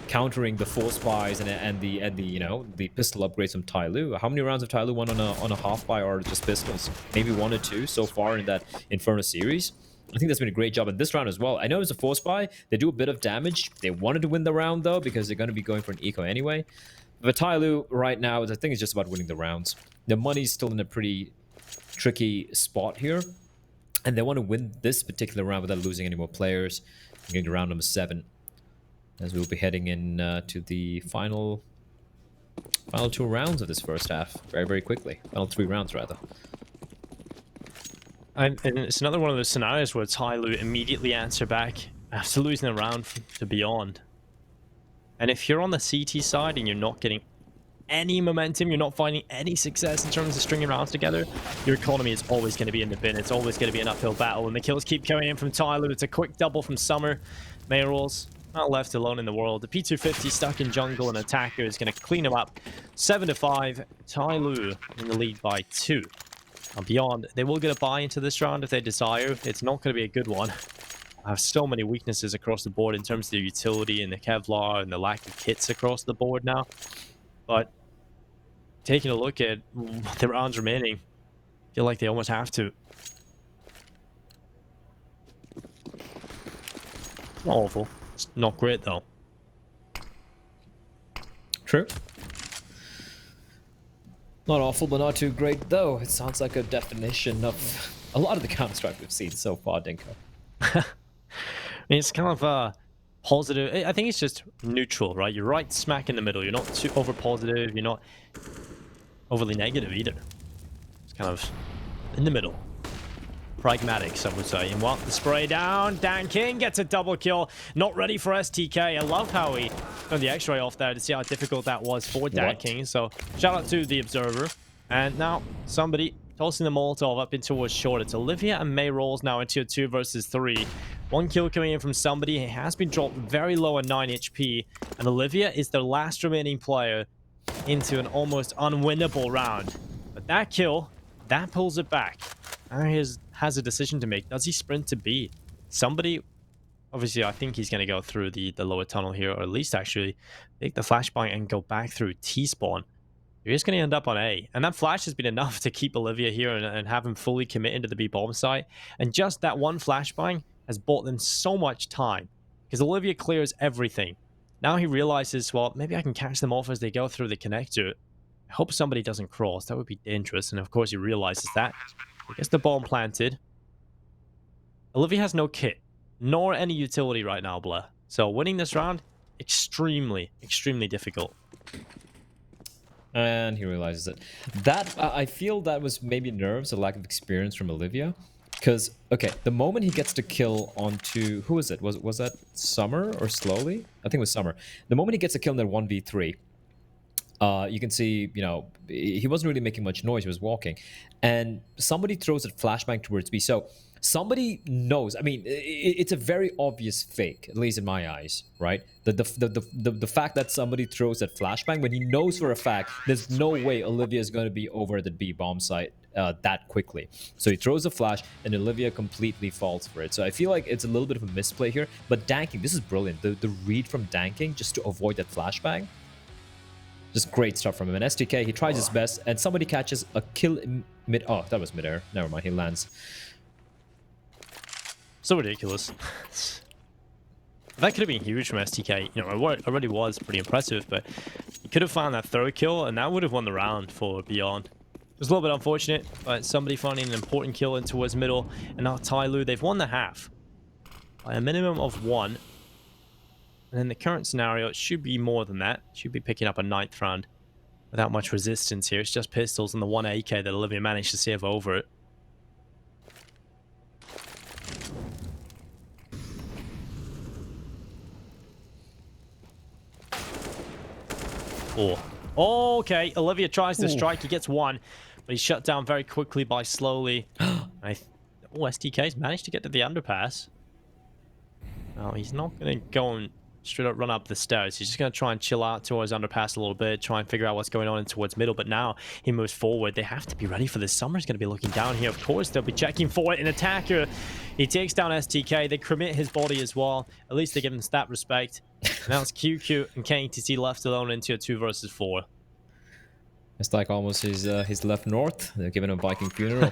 [SPEAKER 13] countering the force buys and the you know, the pistol upgrades from Tai Lu. How many rounds have Tai Lu won on a half buy or just pistols? Maybe 1 or 2 so far in that Inferno series. I think that's been a great job in this round as well. I know it's a force buy. They do a bit of damage. They wanted to win the round though because they're going to be going for an eco anyway. But Tai Lu right now, I think it's just about winning the rounds. The money's still in a pretty tricky spot here. And they want to win this particular round without losing any more players. Getting to round number 7. As we'll be heading in to the final 2 rounds of this first half. Very, very quickly. Final 3 rounds, rather.
[SPEAKER 6] And it's another one of those scenarios where Tai Lu immediately answer back after losing a round to Beyond. And if you're on the CT side and you're not getting any momentum, you're not finding any success in terms of stringing rounds together, your economy is always going to be in the bin. It's always going to be an uphill battle, and the kills keep coming in from Tai Lu. It's a quick double from Summer. Mayorals not left alone in the world. The P250 stuck in jungle, and Attacker is going to clean him up. 7-5. Tai Lu in the lead by 2. And Beyond, they will get a buy into this round if they desire. It's not going to be a good one. I have so many weaknesses across the board in terms of the utility and the Kevlar and the lack of kits across the board now. But taking a look at the rounds remaining, I feel like they almost have to. Not awful. It's not great though.
[SPEAKER 13] True. Not awful, but not too great though. It sounds like a definition of a lot of the Counter-Strike we've seen so far, Dinko.
[SPEAKER 6] I mean, it's kind of positive. I think it's just neutral, right? You're right smack in the middle. You're not too over positive. You're not overly negative either. It's kind of in the middle. Pragmatic, some would say. And what? The spray down. Dan King gets a double kill. Not ready for STK. I love how he turned the X-ray off there to see how difficult that was for Dan King. So shout out to the Observer. And now somebody tossing the Molotov up in towards short. It's Olivia and May rolls now into a 2 versus 3. 1 kill coming in from somebody. He has been dropped very low at 9 HP. And Olivia is the last remaining player into an almost unwinnable round. But that kill, that pulls it back. Now he has a decision to make. Does he sprint to B? Somebody, obviously, I think he's going to go through the lower tunnel here, or at least actually take the flashbang and go back through T-spawn. You're just going to end up on A. And that flash has been enough to keep Olivia here and have him fully commit into the B bomb site. And just that one flashbang has bought them so much time. Because Olivia clears everything. Now he realizes, well, maybe I can catch them off as they go through the connector. I hope somebody doesn't cross. That would be dangerous. And of course he realizes that. He gets the bomb planted. Olivia has no kit, nor any utility right now, Blair. So winning this round, extremely, extremely difficult.
[SPEAKER 13] And he realizes it. That I feel that was maybe nerves, a lack of experience from Olivia. Because, okay, the moment he gets the kill onto... Who was it? Was that Summer or Slowly? I think it was Summer. The moment he gets a kill in that 1v3, you can see, you know, he wasn't really making much noise. He was walking. And somebody throws a flashbang towards B. So somebody knows. I mean, it's a very obvious fake, at least in my eyes, right? The fact that somebody throws that flashbang when he knows for a fact there's no way Olivia is going to be over at the B bomb site that quickly. So he throws a flash and Olivia completely falls for it. So I feel like it's a little bit of a misplay here. But Danking, this is brilliant. The read from Danking just to avoid that flashbang. Just great stuff from him. And STK, he tries his best, and somebody catches a kill in mid... Oh, that was midair. Never mind, he lands.
[SPEAKER 6] So ridiculous. That could have been huge from STK. You know, it already was pretty impressive, but he could have found that third kill, and that would have won the round for Beyond. It was a little bit unfortunate, but somebody finding an important kill in towards middle, and now Tyloo, they've won the half by a minimum of 1. And in the current scenario, it should be more than that. Should be picking up a 9th round without much resistance here. It's just pistols and the 1 AK that Olivia managed to save over it. Oh, okay. Olivia tries to strike. He gets 1, but he's shut down very quickly by Slowly. STK's managed to get to the underpass. No, he's not going to go and straight up run up the stairs. He's just going to try and chill out towards underpass a little bit, try and figure out what's going on in towards middle. But now he moves forward. They have to be ready for this. Summer's going to be looking down here. Of course, they'll be checking for it. An attacker. He takes down STK. They commit his body as well. At least they give him that respect. Now it's QQ and KTC left alone into a 2 versus 4.
[SPEAKER 13] It's like almost his left north. They're giving him a Viking funeral.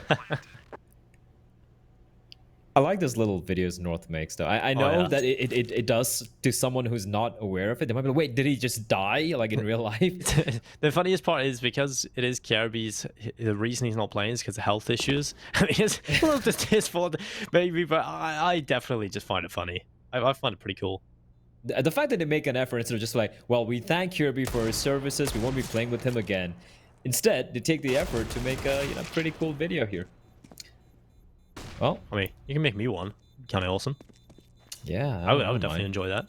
[SPEAKER 13] I like those little videos North makes, though. I know that it does to someone who's not aware of it. They might be like, wait, did he just die, like in real life?
[SPEAKER 6] The funniest part is because it is Kirby's, the reason he's not playing is because of health issues. I mean, it's a little distasteful, maybe, but I definitely just find it funny. I find it pretty cool.
[SPEAKER 13] The fact that they make an effort instead of just like, well, we thank Kirby for his services. We won't be playing with him again. Instead, they take the effort to make a pretty cool video here. Well,
[SPEAKER 6] I mean, you can make me one. Kind of awesome.
[SPEAKER 13] Yeah,
[SPEAKER 6] I would definitely enjoy that.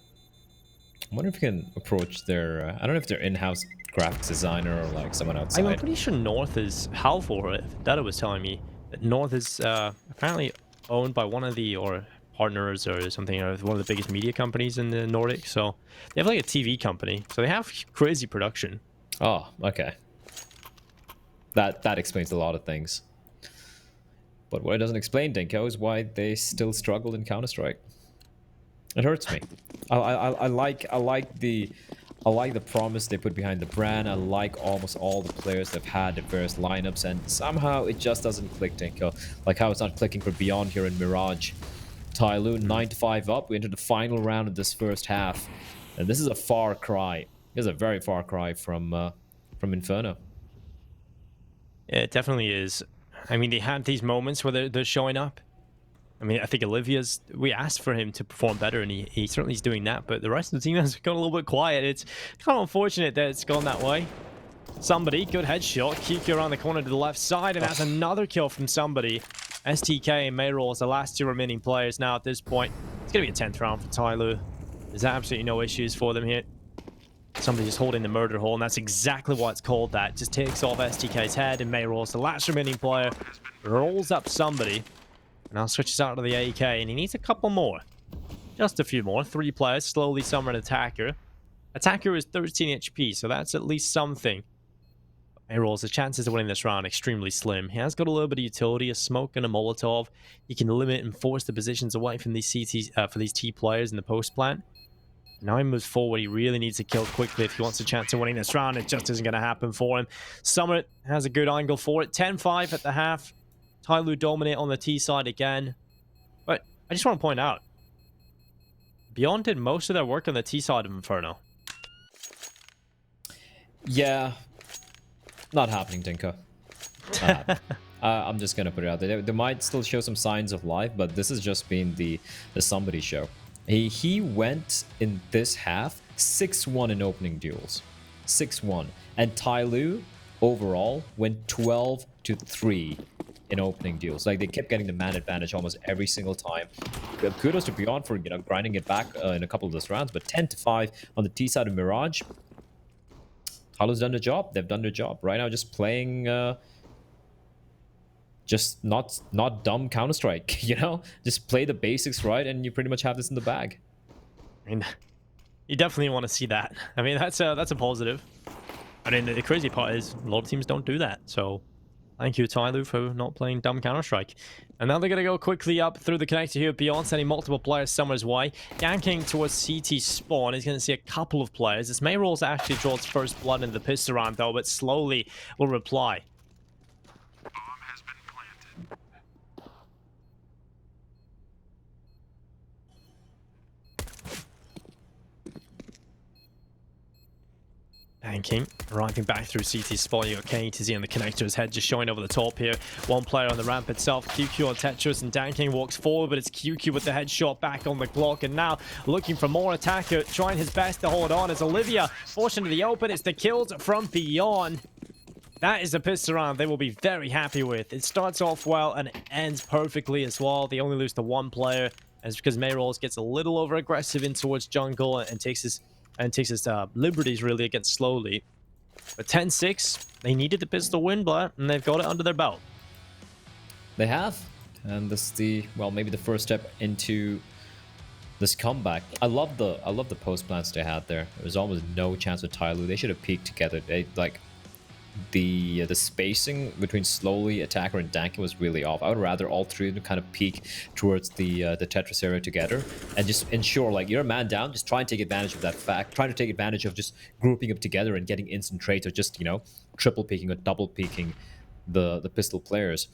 [SPEAKER 13] I wonder if we can approach their... I don't know if they're in-house graphics designer or like someone outside.
[SPEAKER 6] I'm pretty sure North is HAL for it. Dada was telling me that North is apparently owned by one of the partners or something, or one of the biggest media companies in the Nordic. So they have like a TV company. So they have crazy production.
[SPEAKER 13] Oh, okay. That explains a lot of things. But what it doesn't explain, Dinko, is why they still struggled in Counter-Strike. It hurts me. I like the promise they put behind the brand. I like almost all the players they've had, the various lineups, and somehow it just doesn't click, Dinko. Like how it's not clicking for Beyond here in Mirage. Tyloo 9-5 up. We enter the final round of this first half, and this is a far cry. This is a very far cry from Inferno.
[SPEAKER 6] Yeah, it definitely is. I mean, they had these moments where they're showing up. I mean, I think Olivia's... We asked for him to perform better, and he certainly is doing that, but the rest of the team has gone a little bit quiet. It's kind of unfortunate that it's gone that way. Somebody, good headshot. QQ around the corner to the left side, and that's another kill from somebody. STK and Mayroll is the last 2 remaining players now at this point. It's going to be a 10th round for Tyloo. There's absolutely no issues for them here. Somebody just holding the murder hole, and that's exactly why it's called that. Just takes off STK's head, and Mayroll's the last remaining player. Rolls up somebody. And now switches out to the AK, and he needs a couple more. Just a few more. 3 players, Slowly, Summer, and Attacker. Attacker is 13 HP, so that's at least something. Mayrolls, the chances of winning this round extremely slim. He has got a little bit of utility, a smoke and a Molotov. He can limit and force the positions away from these for these T players in the post plant. Now he moves forward. He really needs to kill quickly if he wants a chance of winning this round. It just isn't going to happen for him. Summit has a good angle for it. 10-5 at the half. Tyloo dominate on the T side again. But I just want to point out, Beyond did most of their work on the T side of Inferno.
[SPEAKER 13] Yeah. Not happening, Dinko. Not happening. I'm just going to put it out there. They might still show some signs of life, but this has just been the somebody show. He went in this half 6-1 in opening duels. 6-1. And Tyloo overall went 12-3 in opening duels. Like, they kept getting the man advantage almost every single time. Kudos to Beyond for, grinding it back in a couple of those rounds, but 10-5 on the T side of Mirage. Talon's done their job. They've done their job. Right now, just playing just not dumb Counter-Strike, Just play the basics right, and you pretty much have this in the bag.
[SPEAKER 6] I mean, you definitely want to see that. I mean, that's a positive. I mean, the crazy part is a lot of teams don't do that. So, thank you, Tyloo, for not playing dumb Counter-Strike. And now they're going to go quickly up through the connector here. Beyond sending multiple players Summer's way. Ganking towards CT spawn. He's going to see a couple of players. This Mayrolls actually draws first blood into the pistol round, though, but slowly will reply. Banking, arriving back through CT spawn. You got KTZ on the connector, his head just showing over the top here. One player on the ramp itself, QQ on Tetris, and Danking walks forward, but it's QQ with the headshot back on the Glock, and now looking for more attacker, trying his best to hold on as Olivia forced into the open. It's the kills from Beyond. That is a pistol round they will be very happy with. It starts off well and it ends perfectly as well. They only lose to one player, and it's because Mayrolls gets a little over aggressive in towards jungle and takes his liberties really against Slowly. But 10-6, they needed the pistol win, but and they've got it under their belt.
[SPEAKER 13] They have, and this is maybe the first step into this comeback. I love the post plants they had there. There was almost no chance with Tyloo. They should have peaked together. They the spacing between Slowly, Attacker, and Dankin was really off. I would rather all three of them kind of peak towards the Tetris area together and just ensure, like, you're a man down, just try and take advantage of that fact. Try to take advantage of just grouping up together and getting instant trades, or just, triple peaking or double peaking the pistol players.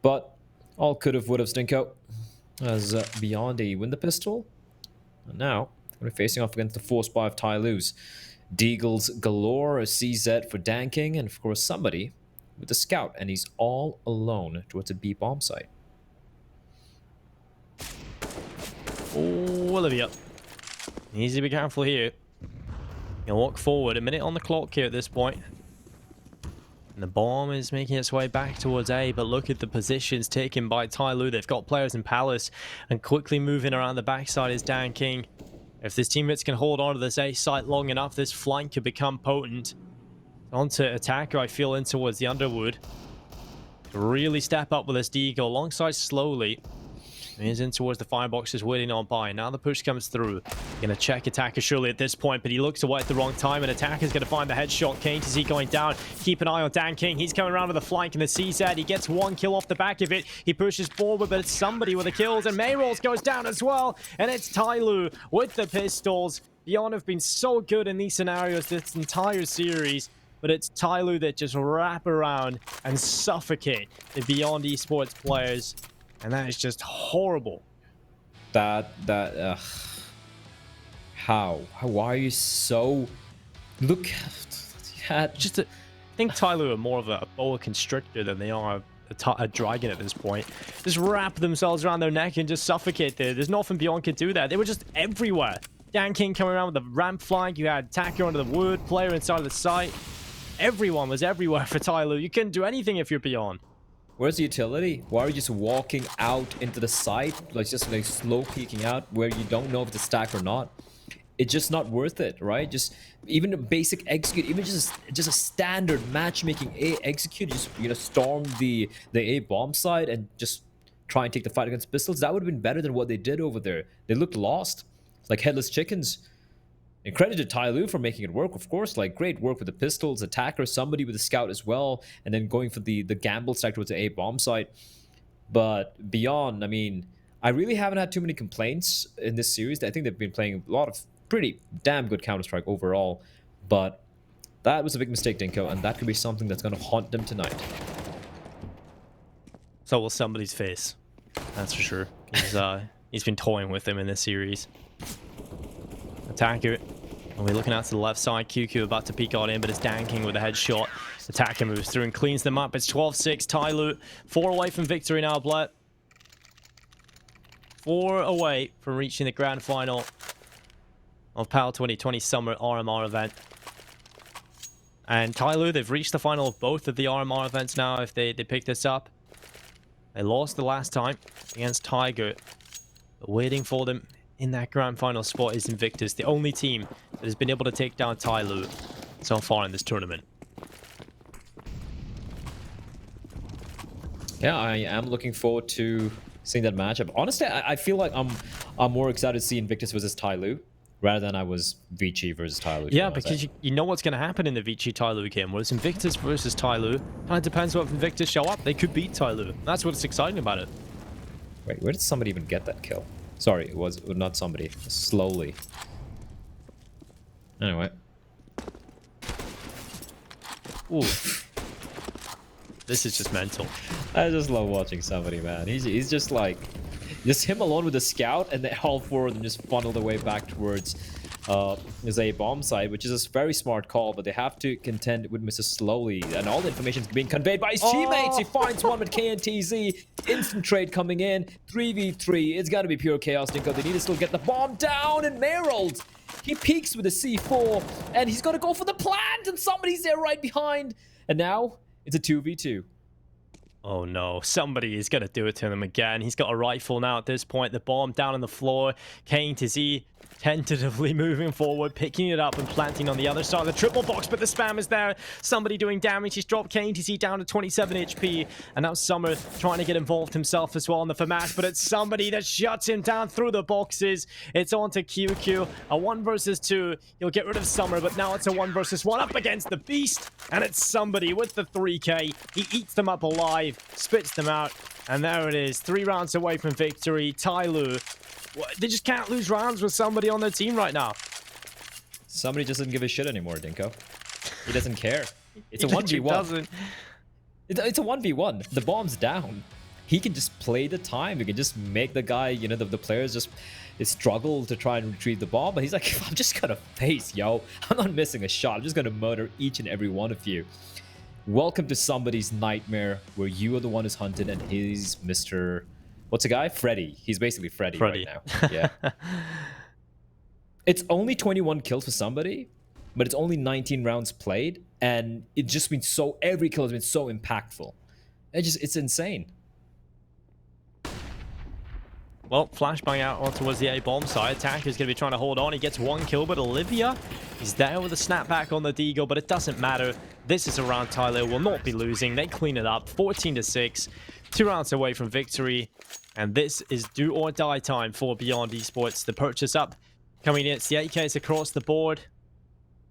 [SPEAKER 13] But all could have, would have, Stinko, as Beyond a win the pistol. And now we're facing off against the force buy of Tyloo's. Deagles galore, a CZ for Danking, and of course somebody with a scout, and he's all alone towards a B bomb site.
[SPEAKER 6] Oh, Olivia. Needs to be careful here. He'll walk forward. A minute on the clock here at this point. And the bomb is making its way back towards A, but look at the positions taken by Tyloo. They've got players in Palace, and quickly moving around the backside is Danking. If his teammates can hold on to this A site long enough, this flank could become potent. Onto Attacker, I feel, in towards the Underwood. To really step up with this Deagle alongside Slowly. He's in towards the fireboxes, waiting on by. Now the push comes through. Gonna check Attacker surely at this point, but he looks away at the wrong time, and Attacker's gonna find the headshot. Kane to see going down. Keep an eye on Dan King. He's coming around with a flank in the CZ. He gets one kill off the back of it. He pushes forward, but it's somebody with the kills, and Mayrolls goes down as well. And it's Tyloo with the pistols. Beyond have been so good in these scenarios this entire series, but it's Tyloo that just wrap around and suffocate the Beyond Esports players. And that is just horrible.
[SPEAKER 13] How? Why are you so... Look at...
[SPEAKER 6] I think Tyloo are more of a boa constrictor than they are a dragon at this point. Just wrap themselves around their neck and just suffocate there. There's nothing Beyond could do that. They were just everywhere. Dan King coming around with the ramp flank. You had Attacker under the wood, player inside of the site. Everyone was everywhere for Tyloo. You couldn't do anything if you're Beyond.
[SPEAKER 13] Where's the utility? Why are you just walking out into the site, like just like slow peeking out where you don't know if it's a stack or not? It's just not worth it, right? Just even a basic execute, even just a standard matchmaking A execute, just storm the A bomb side and just try and take the fight against pistols. That would have been better than what they did over there. They looked lost, like headless chickens. And credit to Tai Lu for making it work, of course. Like, great work with the pistols, attacker, somebody with a scout as well, and then going for the gamble stack towards the A bomb site. But beyond, I mean, I really haven't had too many complaints in this series. I think they've been playing a lot of pretty damn good Counter-Strike overall. But that was a big mistake, Dinko, and that could be something that's going to haunt them tonight.
[SPEAKER 6] So will somebody's face. That's for sure. He's been toying with them in this series. Attacker. And we're looking out to the left side. QQ about to peek on in, but it's Danking with a headshot. Attacker moves through and cleans them up. It's 12-6. Tyloo 4 away from victory now, Blett. 4 away from reaching the grand final of PAL 2020 Summer RMR event. And Tyloo, they've reached the final of both of the RMR events now if they pick this up. They lost the last time against Tiger. But waiting for them in that grand final spot is Invictus, the only team that has been able to take down Tyloo so far in this tournament.
[SPEAKER 13] Yeah, I am looking forward to seeing that matchup. Honestly, I feel like I'm more excited to see Invictus versus Tyloo rather than I was Vici versus Tyloo.
[SPEAKER 6] Yeah, because you know what's going to happen in the Vici Tyloo game. Whereas Invictus versus Tyloo, kind of depends what Invictus show up. They could beat Tyloo. That's what's exciting about it.
[SPEAKER 13] Wait, where did somebody even get that kill? Sorry, it was not somebody. Slowly. Anyway.
[SPEAKER 6] Ooh. This is just mental.
[SPEAKER 13] I just love watching somebody, man. He's just like... Just him alone with the scout, and then all 4 of them just funnel their way back towards his A bomb side, which is a very smart call, but they have to contend with Mr. Slowly, and all the information is being conveyed by his teammates. He finds one with KNTZ. Instant trade coming in. 3v3. It's got to be pure chaos, Dinko. They need to still get the bomb down, and Merald, he peeks with a C4, and he's going to go for the plant, and somebody's there right behind. And now, it's a 2v2.
[SPEAKER 6] Oh no, somebody is going to do it to him again. He's got a rifle now at this point. The bomb down on the floor. KNTZ tentatively moving forward, picking it up and planting on the other side of the triple box, but the spam is there. Somebody doing damage. He's dropped KNTZ down to 27 HP, and now Summer trying to get involved himself as well on the FAMAS, but it's somebody that shuts him down through the boxes. It's on to QQ. A 1 versus 2. He'll get rid of Summer, but now it's a 1 versus 1 up against the Beast, and it's somebody with the 3K. He eats them up alive, spits them out, and there it is. 3 rounds away from victory. Tyloo, they just can't lose rounds with somebody on their team right now.
[SPEAKER 13] Somebody just doesn't give a shit anymore, Dinko. He doesn't care. It's a
[SPEAKER 6] He
[SPEAKER 13] 1v1.
[SPEAKER 6] doesn't.
[SPEAKER 13] It's a 1v1. The bomb's down. He can just play the time. He can just make the guy, you know, the players just struggle to try and retrieve the bomb. But he's like, I'm just gonna face, yo. I'm not missing a shot. I'm just gonna murder each and every one of you. Welcome to somebody's nightmare where you are the one who's hunted and he's Mr. What's the guy? Freddy. He's basically Freddy right now. Yeah. It's only 21 kills for somebody, but it's only 19 rounds played, and it's just been so... Every kill has been so impactful. It's insane.
[SPEAKER 6] Well, flashbang out on towards the A-bomb side. Attacker's going to be trying to hold on. He gets 1 kill, but Olivia is there with a snapback on the Deagle, but it doesn't matter. This is a round Tyler will not be losing. They clean it up. 14-6. 2 rounds away from victory. And this is do or die time for Beyond Esports. The purchase up coming in. It's the 8Ks across the board.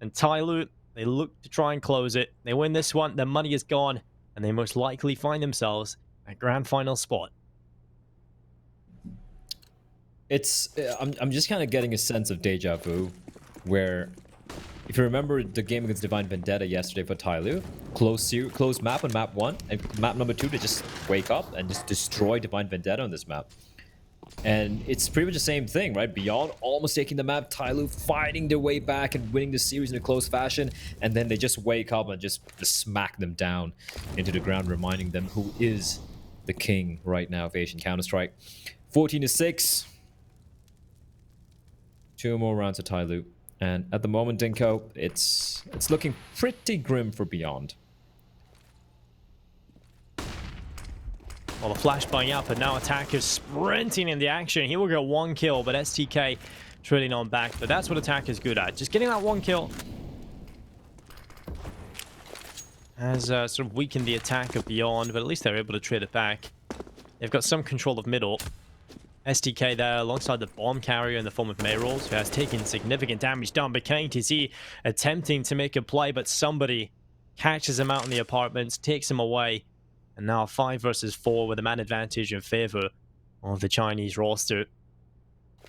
[SPEAKER 6] And Tyloo, they look to try and close it. They win this one. Their money is gone. And they most likely find themselves at grand final spot.
[SPEAKER 13] It's... I'm just kind of getting a sense of deja vu, where... If you remember the game against Divine Vendetta yesterday for Tyloo, close map on map 1, and map number 2 to just wake up and just destroy Divine Vendetta on this map. And it's pretty much the same thing, right? Beyond almost taking the map, Tyloo fighting their way back and winning the series in a close fashion, and then they just wake up and just smack them down into the ground, reminding them who is the king right now of Asian Counter-Strike. 14-6. 2 more rounds of Tyloo. And at the moment, Dinko, it's looking pretty grim for Beyond.
[SPEAKER 6] Well, the flashbang up, and now Attacker's sprinting in the action. He will get 1 kill, but STK trailing on back. But that's what Attacker's good at. Just getting that 1 kill has sort of weakened the attack of Beyond, but at least they're able to trade it back. They've got some control of middle. STK there alongside the bomb carrier in the form of Mayrolls, who has taken significant damage down. But KTZ attempting to make a play, but somebody catches him out in the apartments, takes him away. And now 5 versus 4 with a man advantage in favor of the Chinese roster.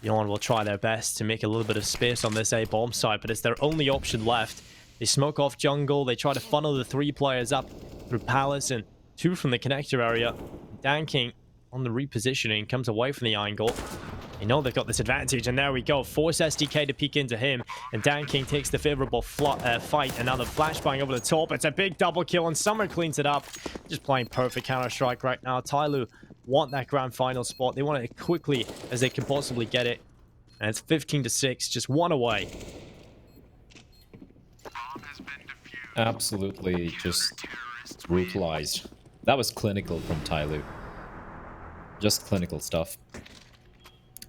[SPEAKER 6] Beyond will try their best to make a little bit of space on this A bomb site, but it's their only option left. They smoke off jungle, they try to funnel the 3 players up through Palace and 2 from the connector area. Dan King on the repositioning comes away from the angle. You know they've got this advantage, and there we go. Force SDK to peek into him, and Dan King takes the favorable fight. Another flashbang over the top. It's a big double kill, and Summer cleans it up. Just playing perfect Counter-Strike right now. Tyloo want that grand final spot. They want it quickly as they can possibly get it. And it's 15-6, just 1 away.
[SPEAKER 13] Absolutely just brutalized. That was clinical from Tyloo. Just clinical stuff.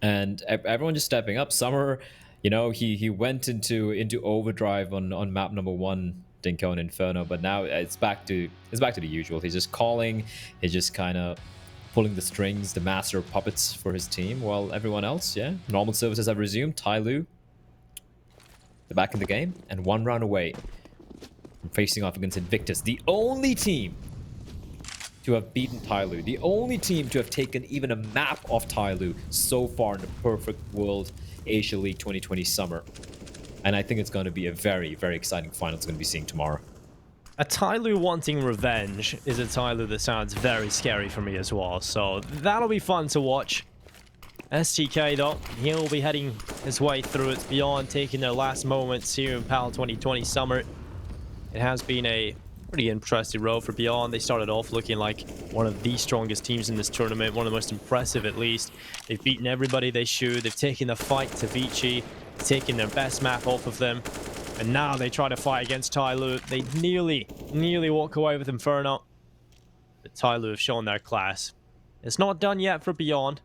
[SPEAKER 13] And everyone just stepping up. Summer, you know, he went into overdrive on map number 1, Dinko and Inferno, but now it's back to the usual. He's just calling, he's just kind of pulling the strings, the master of puppets for his team, while everyone else, yeah, normal services have resumed. Tyloo, they're back in the game, and 1 round away from facing off against Invictus, the only team to have beaten Tyloo, the only team to have taken even a map off Tyloo so far in the Perfect World Asia League 2020 summer. And I think it's going to be a very, very exciting final it's going to be seeing tomorrow.
[SPEAKER 6] A Tyloo wanting revenge is a Tyloo that sounds very scary for me as well, so that'll be fun to watch. STK though, he'll be heading his way through it beyond, taking their last moments here in PAL 2020 Summer. It has been a pretty interesting road for Beyond. They started off looking like one of the strongest teams in this tournament, one of the most impressive at least. They've beaten everybody they should. They've taken the fight to Vici, taking their best map off of them. And now they try to fight against Tyloo. They nearly walk away with Inferno. But Tyloo have shown their class. It's not done yet for Beyond.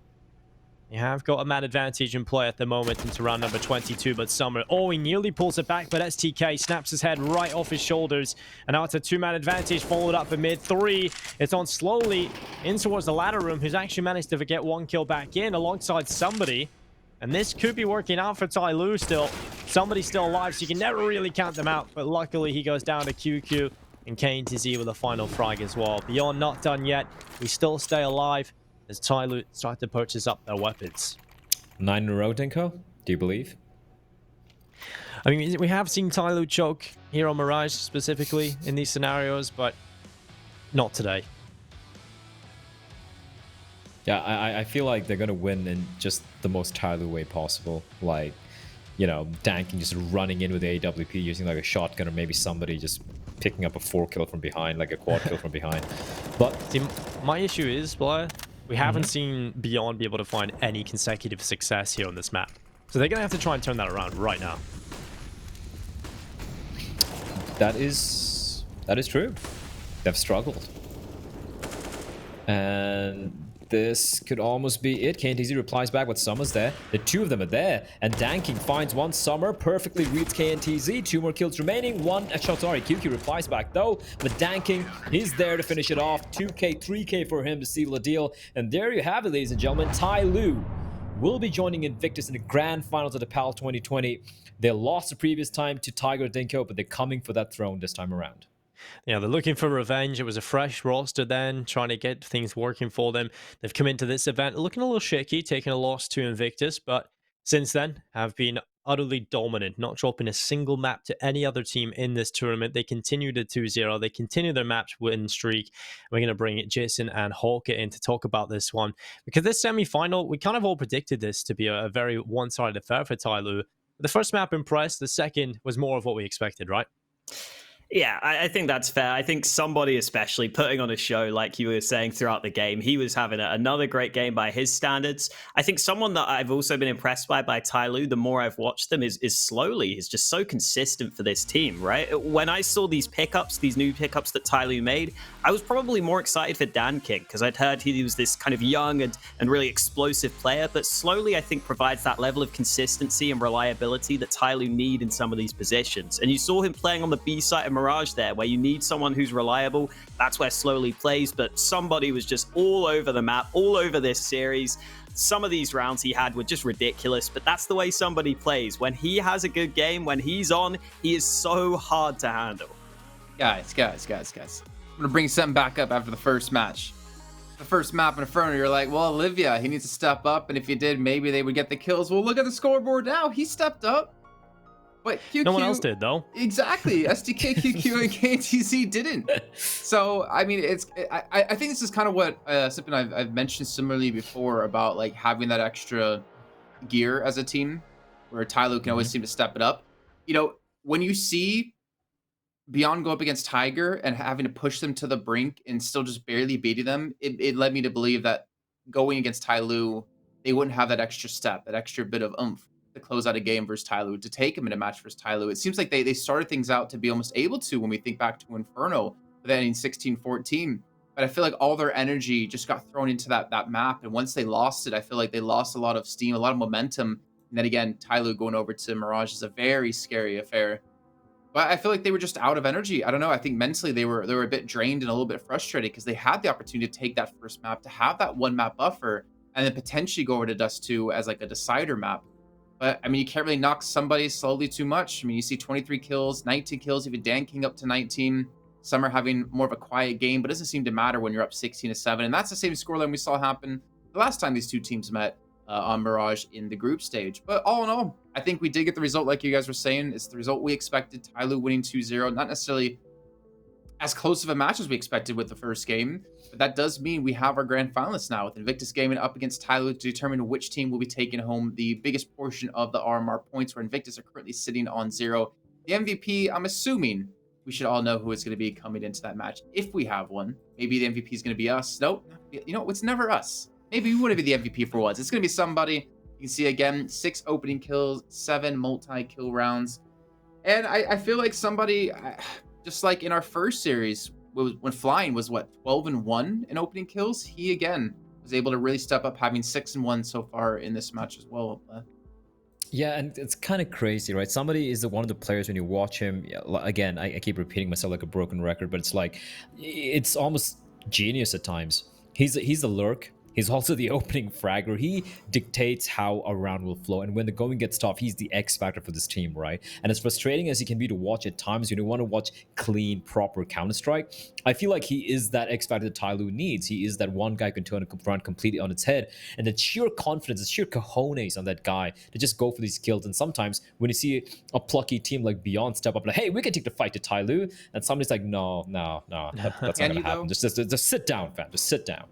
[SPEAKER 6] They have got a man advantage in play at the moment into round number 22, but Summer, oh, he nearly pulls it back, but STK snaps his head right off his shoulders, and now it's a 2-man advantage, followed up in mid 3. It's on slowly in towards the ladder room, who's actually managed to get 1 kill back in alongside somebody, and this could be working out for Tyloo still. Somebody's still alive, so you can never really count them out, but luckily he goes down to QQ, and KTZ with a final frag as well. Beyond not done yet, we still stay alive as Tyloo start to purchase up their weapons.
[SPEAKER 13] 9 in a row, Dinko? Do you believe?
[SPEAKER 6] I mean, we have seen Tyloo choke here on Mirage specifically in these scenarios, but not today.
[SPEAKER 13] Yeah, I feel like they're going to win in just the most Tyloo way possible. Like, you know, tanking, just running in with the AWP, using like a shotgun, or maybe somebody just picking up a 4 kill from behind, like a quad kill from behind. But
[SPEAKER 6] see, my issue is, Blair, we haven't seen Beyond be able to find any consecutive success here on this map. So they're going to have to try and turn that around right now.
[SPEAKER 13] That is true. They've struggled. And this could almost be it. KTZ replies back with Summer's there. The 2 of them are there. And Danking finds 1 Summer, perfectly reads KTZ. 2 more kills remaining. QQ replies back though. But Danking, he's there to finish it off. 2k, 3k for him to seal the deal. And there you have it, ladies and gentlemen. Tyloo will be joining Invictus in the grand finals of the PAL 2020. They lost the previous time to Tiger Dinko, but they're coming for that throne this time around.
[SPEAKER 6] Yeah, they're looking for revenge. It was a fresh roster then, trying to get things working for them. They've come into this event looking a little shaky, taking a loss to Invictus, but since then have been utterly dominant, not dropping a single map to any other team in this tournament. They continue the 2-0. They continue their match win streak. We're going to bring Jason and Hawker in to talk about this one, because this semi-final, we kind of all predicted this to be a very one-sided affair for Tyloo. The first map impressed. The second was more of what we expected, right?
[SPEAKER 4] Yeah, I think that's fair. I think somebody especially putting on a show, like you were saying throughout the game, he was having another great game by his standards. I think someone that I've also been impressed by Tyloo, the more I've watched them, is slowly. He's just so consistent for this team, right? When I saw these pickups, these new pickups that Tyloo made, I was probably more excited for Dan King, because I'd heard he was this kind of young and really explosive player, but slowly I think provides that level of consistency and reliability that Tyloo need in some of these positions. And you saw him playing on the B side of Mirage Mirage there, where you need someone who's reliable. That's where Slowly plays, but somebody was just all over the map, all over this series. Some of these rounds he had were just ridiculous, but that's the way somebody plays. When he has a good game, when he's on, he is so hard to handle.
[SPEAKER 3] Guys. I'm going to bring something back up after the first match. The first map in Inferno, you're like, well, Olivia, he needs to step up, and if he did, maybe they would get the kills. Well, look at the scoreboard now. He stepped up. But QQ,
[SPEAKER 6] no one else did, though.
[SPEAKER 3] Exactly. SDK, QQ, and KTZ didn't. So, I mean, I think this is kind of what something I've mentioned similarly before about like having that extra gear as a team, where Tyloo can always seem to step it up. You know, when you see Beyond go up against Tiger and having to push them to the brink and still just barely beating them, it led me to believe that going against Tyloo, they wouldn't have that extra step, that extra bit of oomph to close out a game versus Tyloo, to take him in a match versus Tyloo. It seems like they started things out to be almost able to when we think back to Inferno, but then in 16-14. But I feel like all their energy just got thrown into that map. And once they lost it, I feel like they lost a lot of steam, a lot of momentum. And then again, Tyloo going over to Mirage is a very scary affair. But I feel like they were just out of energy. I don't know. I think mentally they were a bit drained and a little bit frustrated because they had the opportunity to take that first map, to have that one map buffer, and then potentially go over to Dust 2 as like a decider map. But I mean, you can't really knock somebody slowly too much. I mean, you see 23 kills, 19 kills, even Dan King up to 19. Some are having more of a quiet game, but it doesn't seem to matter when you're up 16-7. And that's the same scoreline we saw happen the last time these two teams met on Mirage in the group stage. But all in all, I think we did get the result like you guys were saying. It's the result we expected. Tyloo winning 2-0. Not necessarily as close of a match as we expected with the first game, but that does mean we have our grand finalists now, with Invictus Gaming up against Tyloo to determine which team will be taking home the biggest portion of the RMR points, where Invictus are currently sitting on 0. The MVP, I'm assuming we should all know who it's going to be coming into that match if we have one. Maybe the MVP is going to be us. Nope. You know, it's never us. Maybe we want to be the MVP for once. It's going to be somebody. You can see again, 6 opening kills, 7 multi-kill rounds. And I feel like somebody, just like in our first series, when Flying was, what, 12-1 in opening kills? He, again, was able to really step up, having 6-1 so far in this match as well.
[SPEAKER 13] Yeah, and it's kind of crazy, right? Somebody is one of the players when you watch him. Again, I keep repeating myself like a broken record, but it's like, it's almost genius at times. He's a lurk. He's also the opening fragger. He dictates how a round will flow. And when the going gets tough, he's the X factor for this team, right? And as frustrating as he can be to watch at times, you don't want to watch clean, proper Counter-Strike. I feel like he is that X factor that Tyloo needs. He is that one guy who can turn a round completely on its head. And the sheer confidence, the sheer cojones on that guy to just go for these kills. And sometimes when you see a plucky team like Beyond step up, like, hey, we can take the fight to Tyloo. And somebody's like, no, that's not going to happen. Just sit down, fam. Just sit down.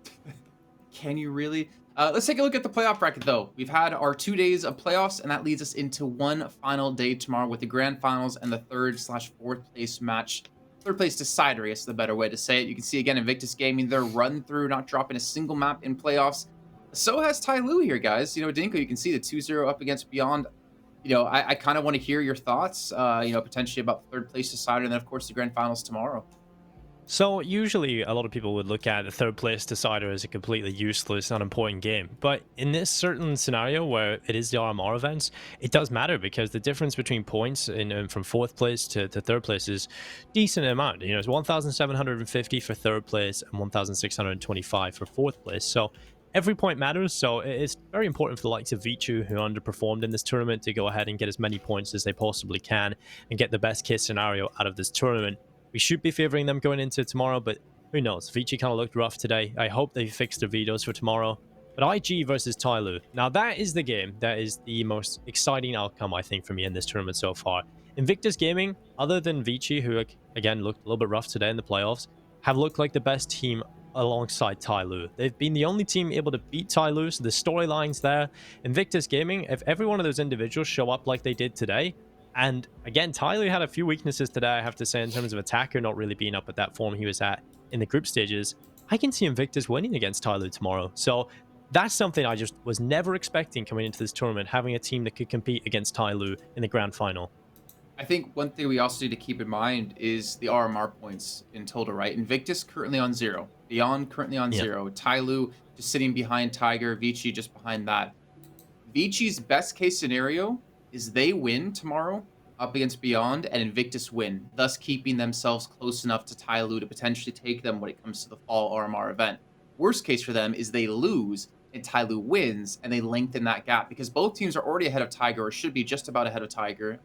[SPEAKER 3] Can you really? Let's take a look at the playoff bracket, though. We've had our 2 days of playoffs, and that leads us into one final day tomorrow with the grand finals and the 3rd/4th place match. 3rd place decider, I guess is the better way to say it. You can see, again, Invictus Gaming, their run through, not dropping a single map in playoffs. So has Tyloo here, guys. You know, Dinko, you can see the 2-0 up against Beyond. You know, I kind of want to hear your thoughts, you know, potentially about the 3rd place decider, and then, of course, the grand finals tomorrow.
[SPEAKER 6] So usually a lot of people would look at the 3rd place decider as a completely useless, unimportant game. But in this certain scenario where it is the RMR events, it does matter because the difference between points from 4th place to 3rd place is decent amount. You know, it's 1,750 for 3rd place and 1,625 for 4th place. So every point matters. So it's very important for the likes of Veto, who underperformed in this tournament, to go ahead and get as many points as they possibly can and get the best case scenario out of this tournament. We should be favoring them going into tomorrow, but who knows? Vici kind of looked rough today. I hope they fix their vetoes for tomorrow. But IG versus Tyloo. Now that is the game. That is the most exciting outcome, I think, for me in this tournament so far. Invictus Gaming, other than Vici, who again looked a little bit rough today in the playoffs, have looked like the best team alongside Tyloo. They've been the only team able to beat Tyloo, so the storyline's there. Invictus Gaming, if every one of those individuals show up like they did today, and again, Tyloo had a few weaknesses today, I have to say, in terms of attacker not really being up at that form he was at in the group stages. I can see Invictus winning against Tyloo tomorrow. So that's something I just was never expecting coming into this tournament, having a team that could compete against Tyloo in the grand final.
[SPEAKER 3] I think one thing we also need to keep in mind is the RMR points in total, right? Invictus currently on 0. Beyond currently on 0. Tyloo just sitting behind Tiger. Vici just behind that. Vici's best case scenario is they win tomorrow, up against Beyond, and Invictus win, thus keeping themselves close enough to Tyloo to potentially take them when it comes to the fall RMR event. Worst case for them is they lose and Tyloo wins, and they lengthen that gap because both teams are already ahead of Tiger, or should be just about ahead of Tiger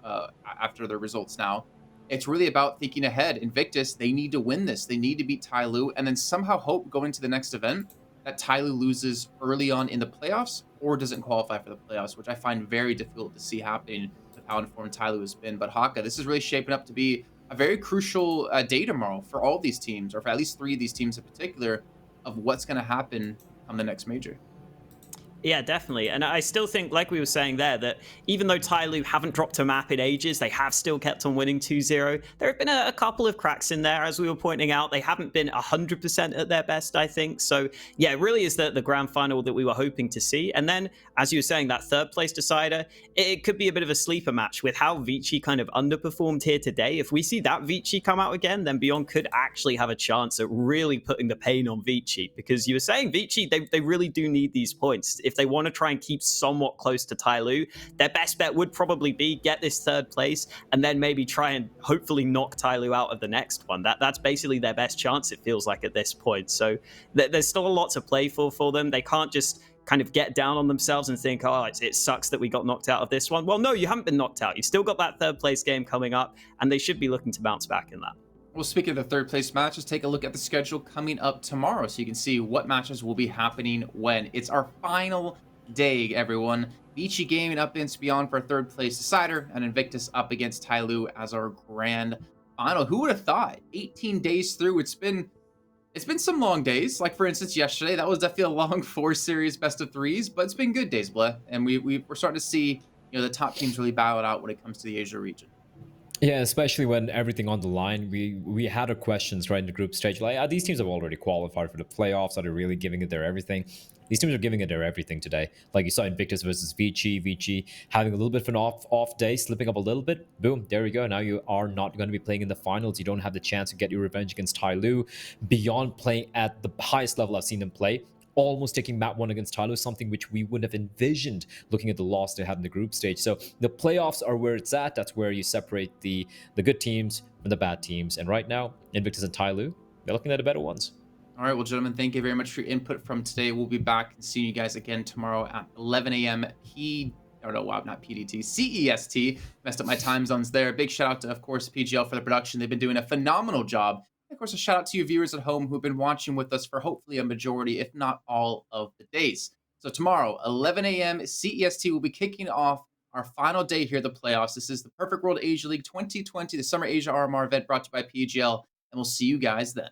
[SPEAKER 3] after their results now. It's really about thinking ahead. Invictus, they need to win this. They need to beat Tyloo, and then somehow hope going to the next event that Tyloo loses early on in the playoffs or doesn't qualify for the playoffs, which I find very difficult to see happening with how informed Tyloo has been. But Haka, this is really shaping up to be a very crucial day tomorrow for all these teams, or for at least 3 of these teams in particular, of what's going to happen on the next major.
[SPEAKER 4] Yeah, definitely. And I still think, like we were saying there, that even though Tyloo haven't dropped a map in ages, they have still kept on winning 2-0. There have been a couple of cracks in there, as we were pointing out. They haven't been 100% at their best, I think. So, yeah, it really is the grand final that we were hoping to see. And then, as you were saying, that third place decider, it could be a bit of a sleeper match with how Vici kind of underperformed here today. If we see that Vici come out again, then Beyond could actually have a chance at really putting the pain on Vici. Because you were saying Vici, they really do need these points. If they want to try and keep somewhat close to Tyloo, their best bet would probably be get this third place and then maybe try and hopefully knock Tyloo out of the next one. That's basically their best chance, it feels like, at this point. So there's still a lot to play for them. They can't just kind of get down on themselves and think, oh, it sucks that we got knocked out of this one. Well, no, you haven't been knocked out. You've still got that third place game coming up, and they should be looking to bounce back in that.
[SPEAKER 3] Well, speaking of the third place matches, take a look at the schedule coming up tomorrow so you can see what matches will be happening when. It's our final day, everyone. Vici Gaming up against Beyond for a third place decider, and Invictus up against Tyloo as our grand final. Who would have thought? 18 days through, it's been some long days. Like, for instance, yesterday, that was definitely a long 4 series best of 3s, but it's been good days, Bleh. And we're starting to see, the top teams really battle it out when it comes to the Asia region.
[SPEAKER 13] Yeah, especially when everything on the line. We had our questions right in the group stage. Like, these teams have already qualified for the playoffs. Are they really giving it their everything? These teams are giving it their everything today. Like you saw Invictus versus Vici having a little bit of an off day, slipping up a little bit. Boom, there we go. Now you are not going to be playing in the finals. You don't have the chance to get your revenge against Tyloo. Beyond playing at the highest level I've seen them play, almost taking map 1 against Talon, something which we wouldn't have envisioned looking at the loss they had in the group stage. So the playoffs are where it's at. That's where you separate the good teams from the bad teams. And right now, Invictus and Tyloo, they're looking at the better ones.
[SPEAKER 3] All right, well, gentlemen, thank you very much for your input from today. We'll be back and seeing you guys again tomorrow at 11 a.m. not PDT, CEST. Messed up my time zones there. Big shout out to, of course, PGL for the production. They've been doing a phenomenal job. And of course, a shout out to you viewers at home who've been watching with us for hopefully a majority, if not all, of the days. So tomorrow, 11 a.m. CEST will be kicking off our final day here at the playoffs. This is the Perfect World Asia League 2020, the Summer Asia RMR event brought to you by PGL, and we'll see you guys then.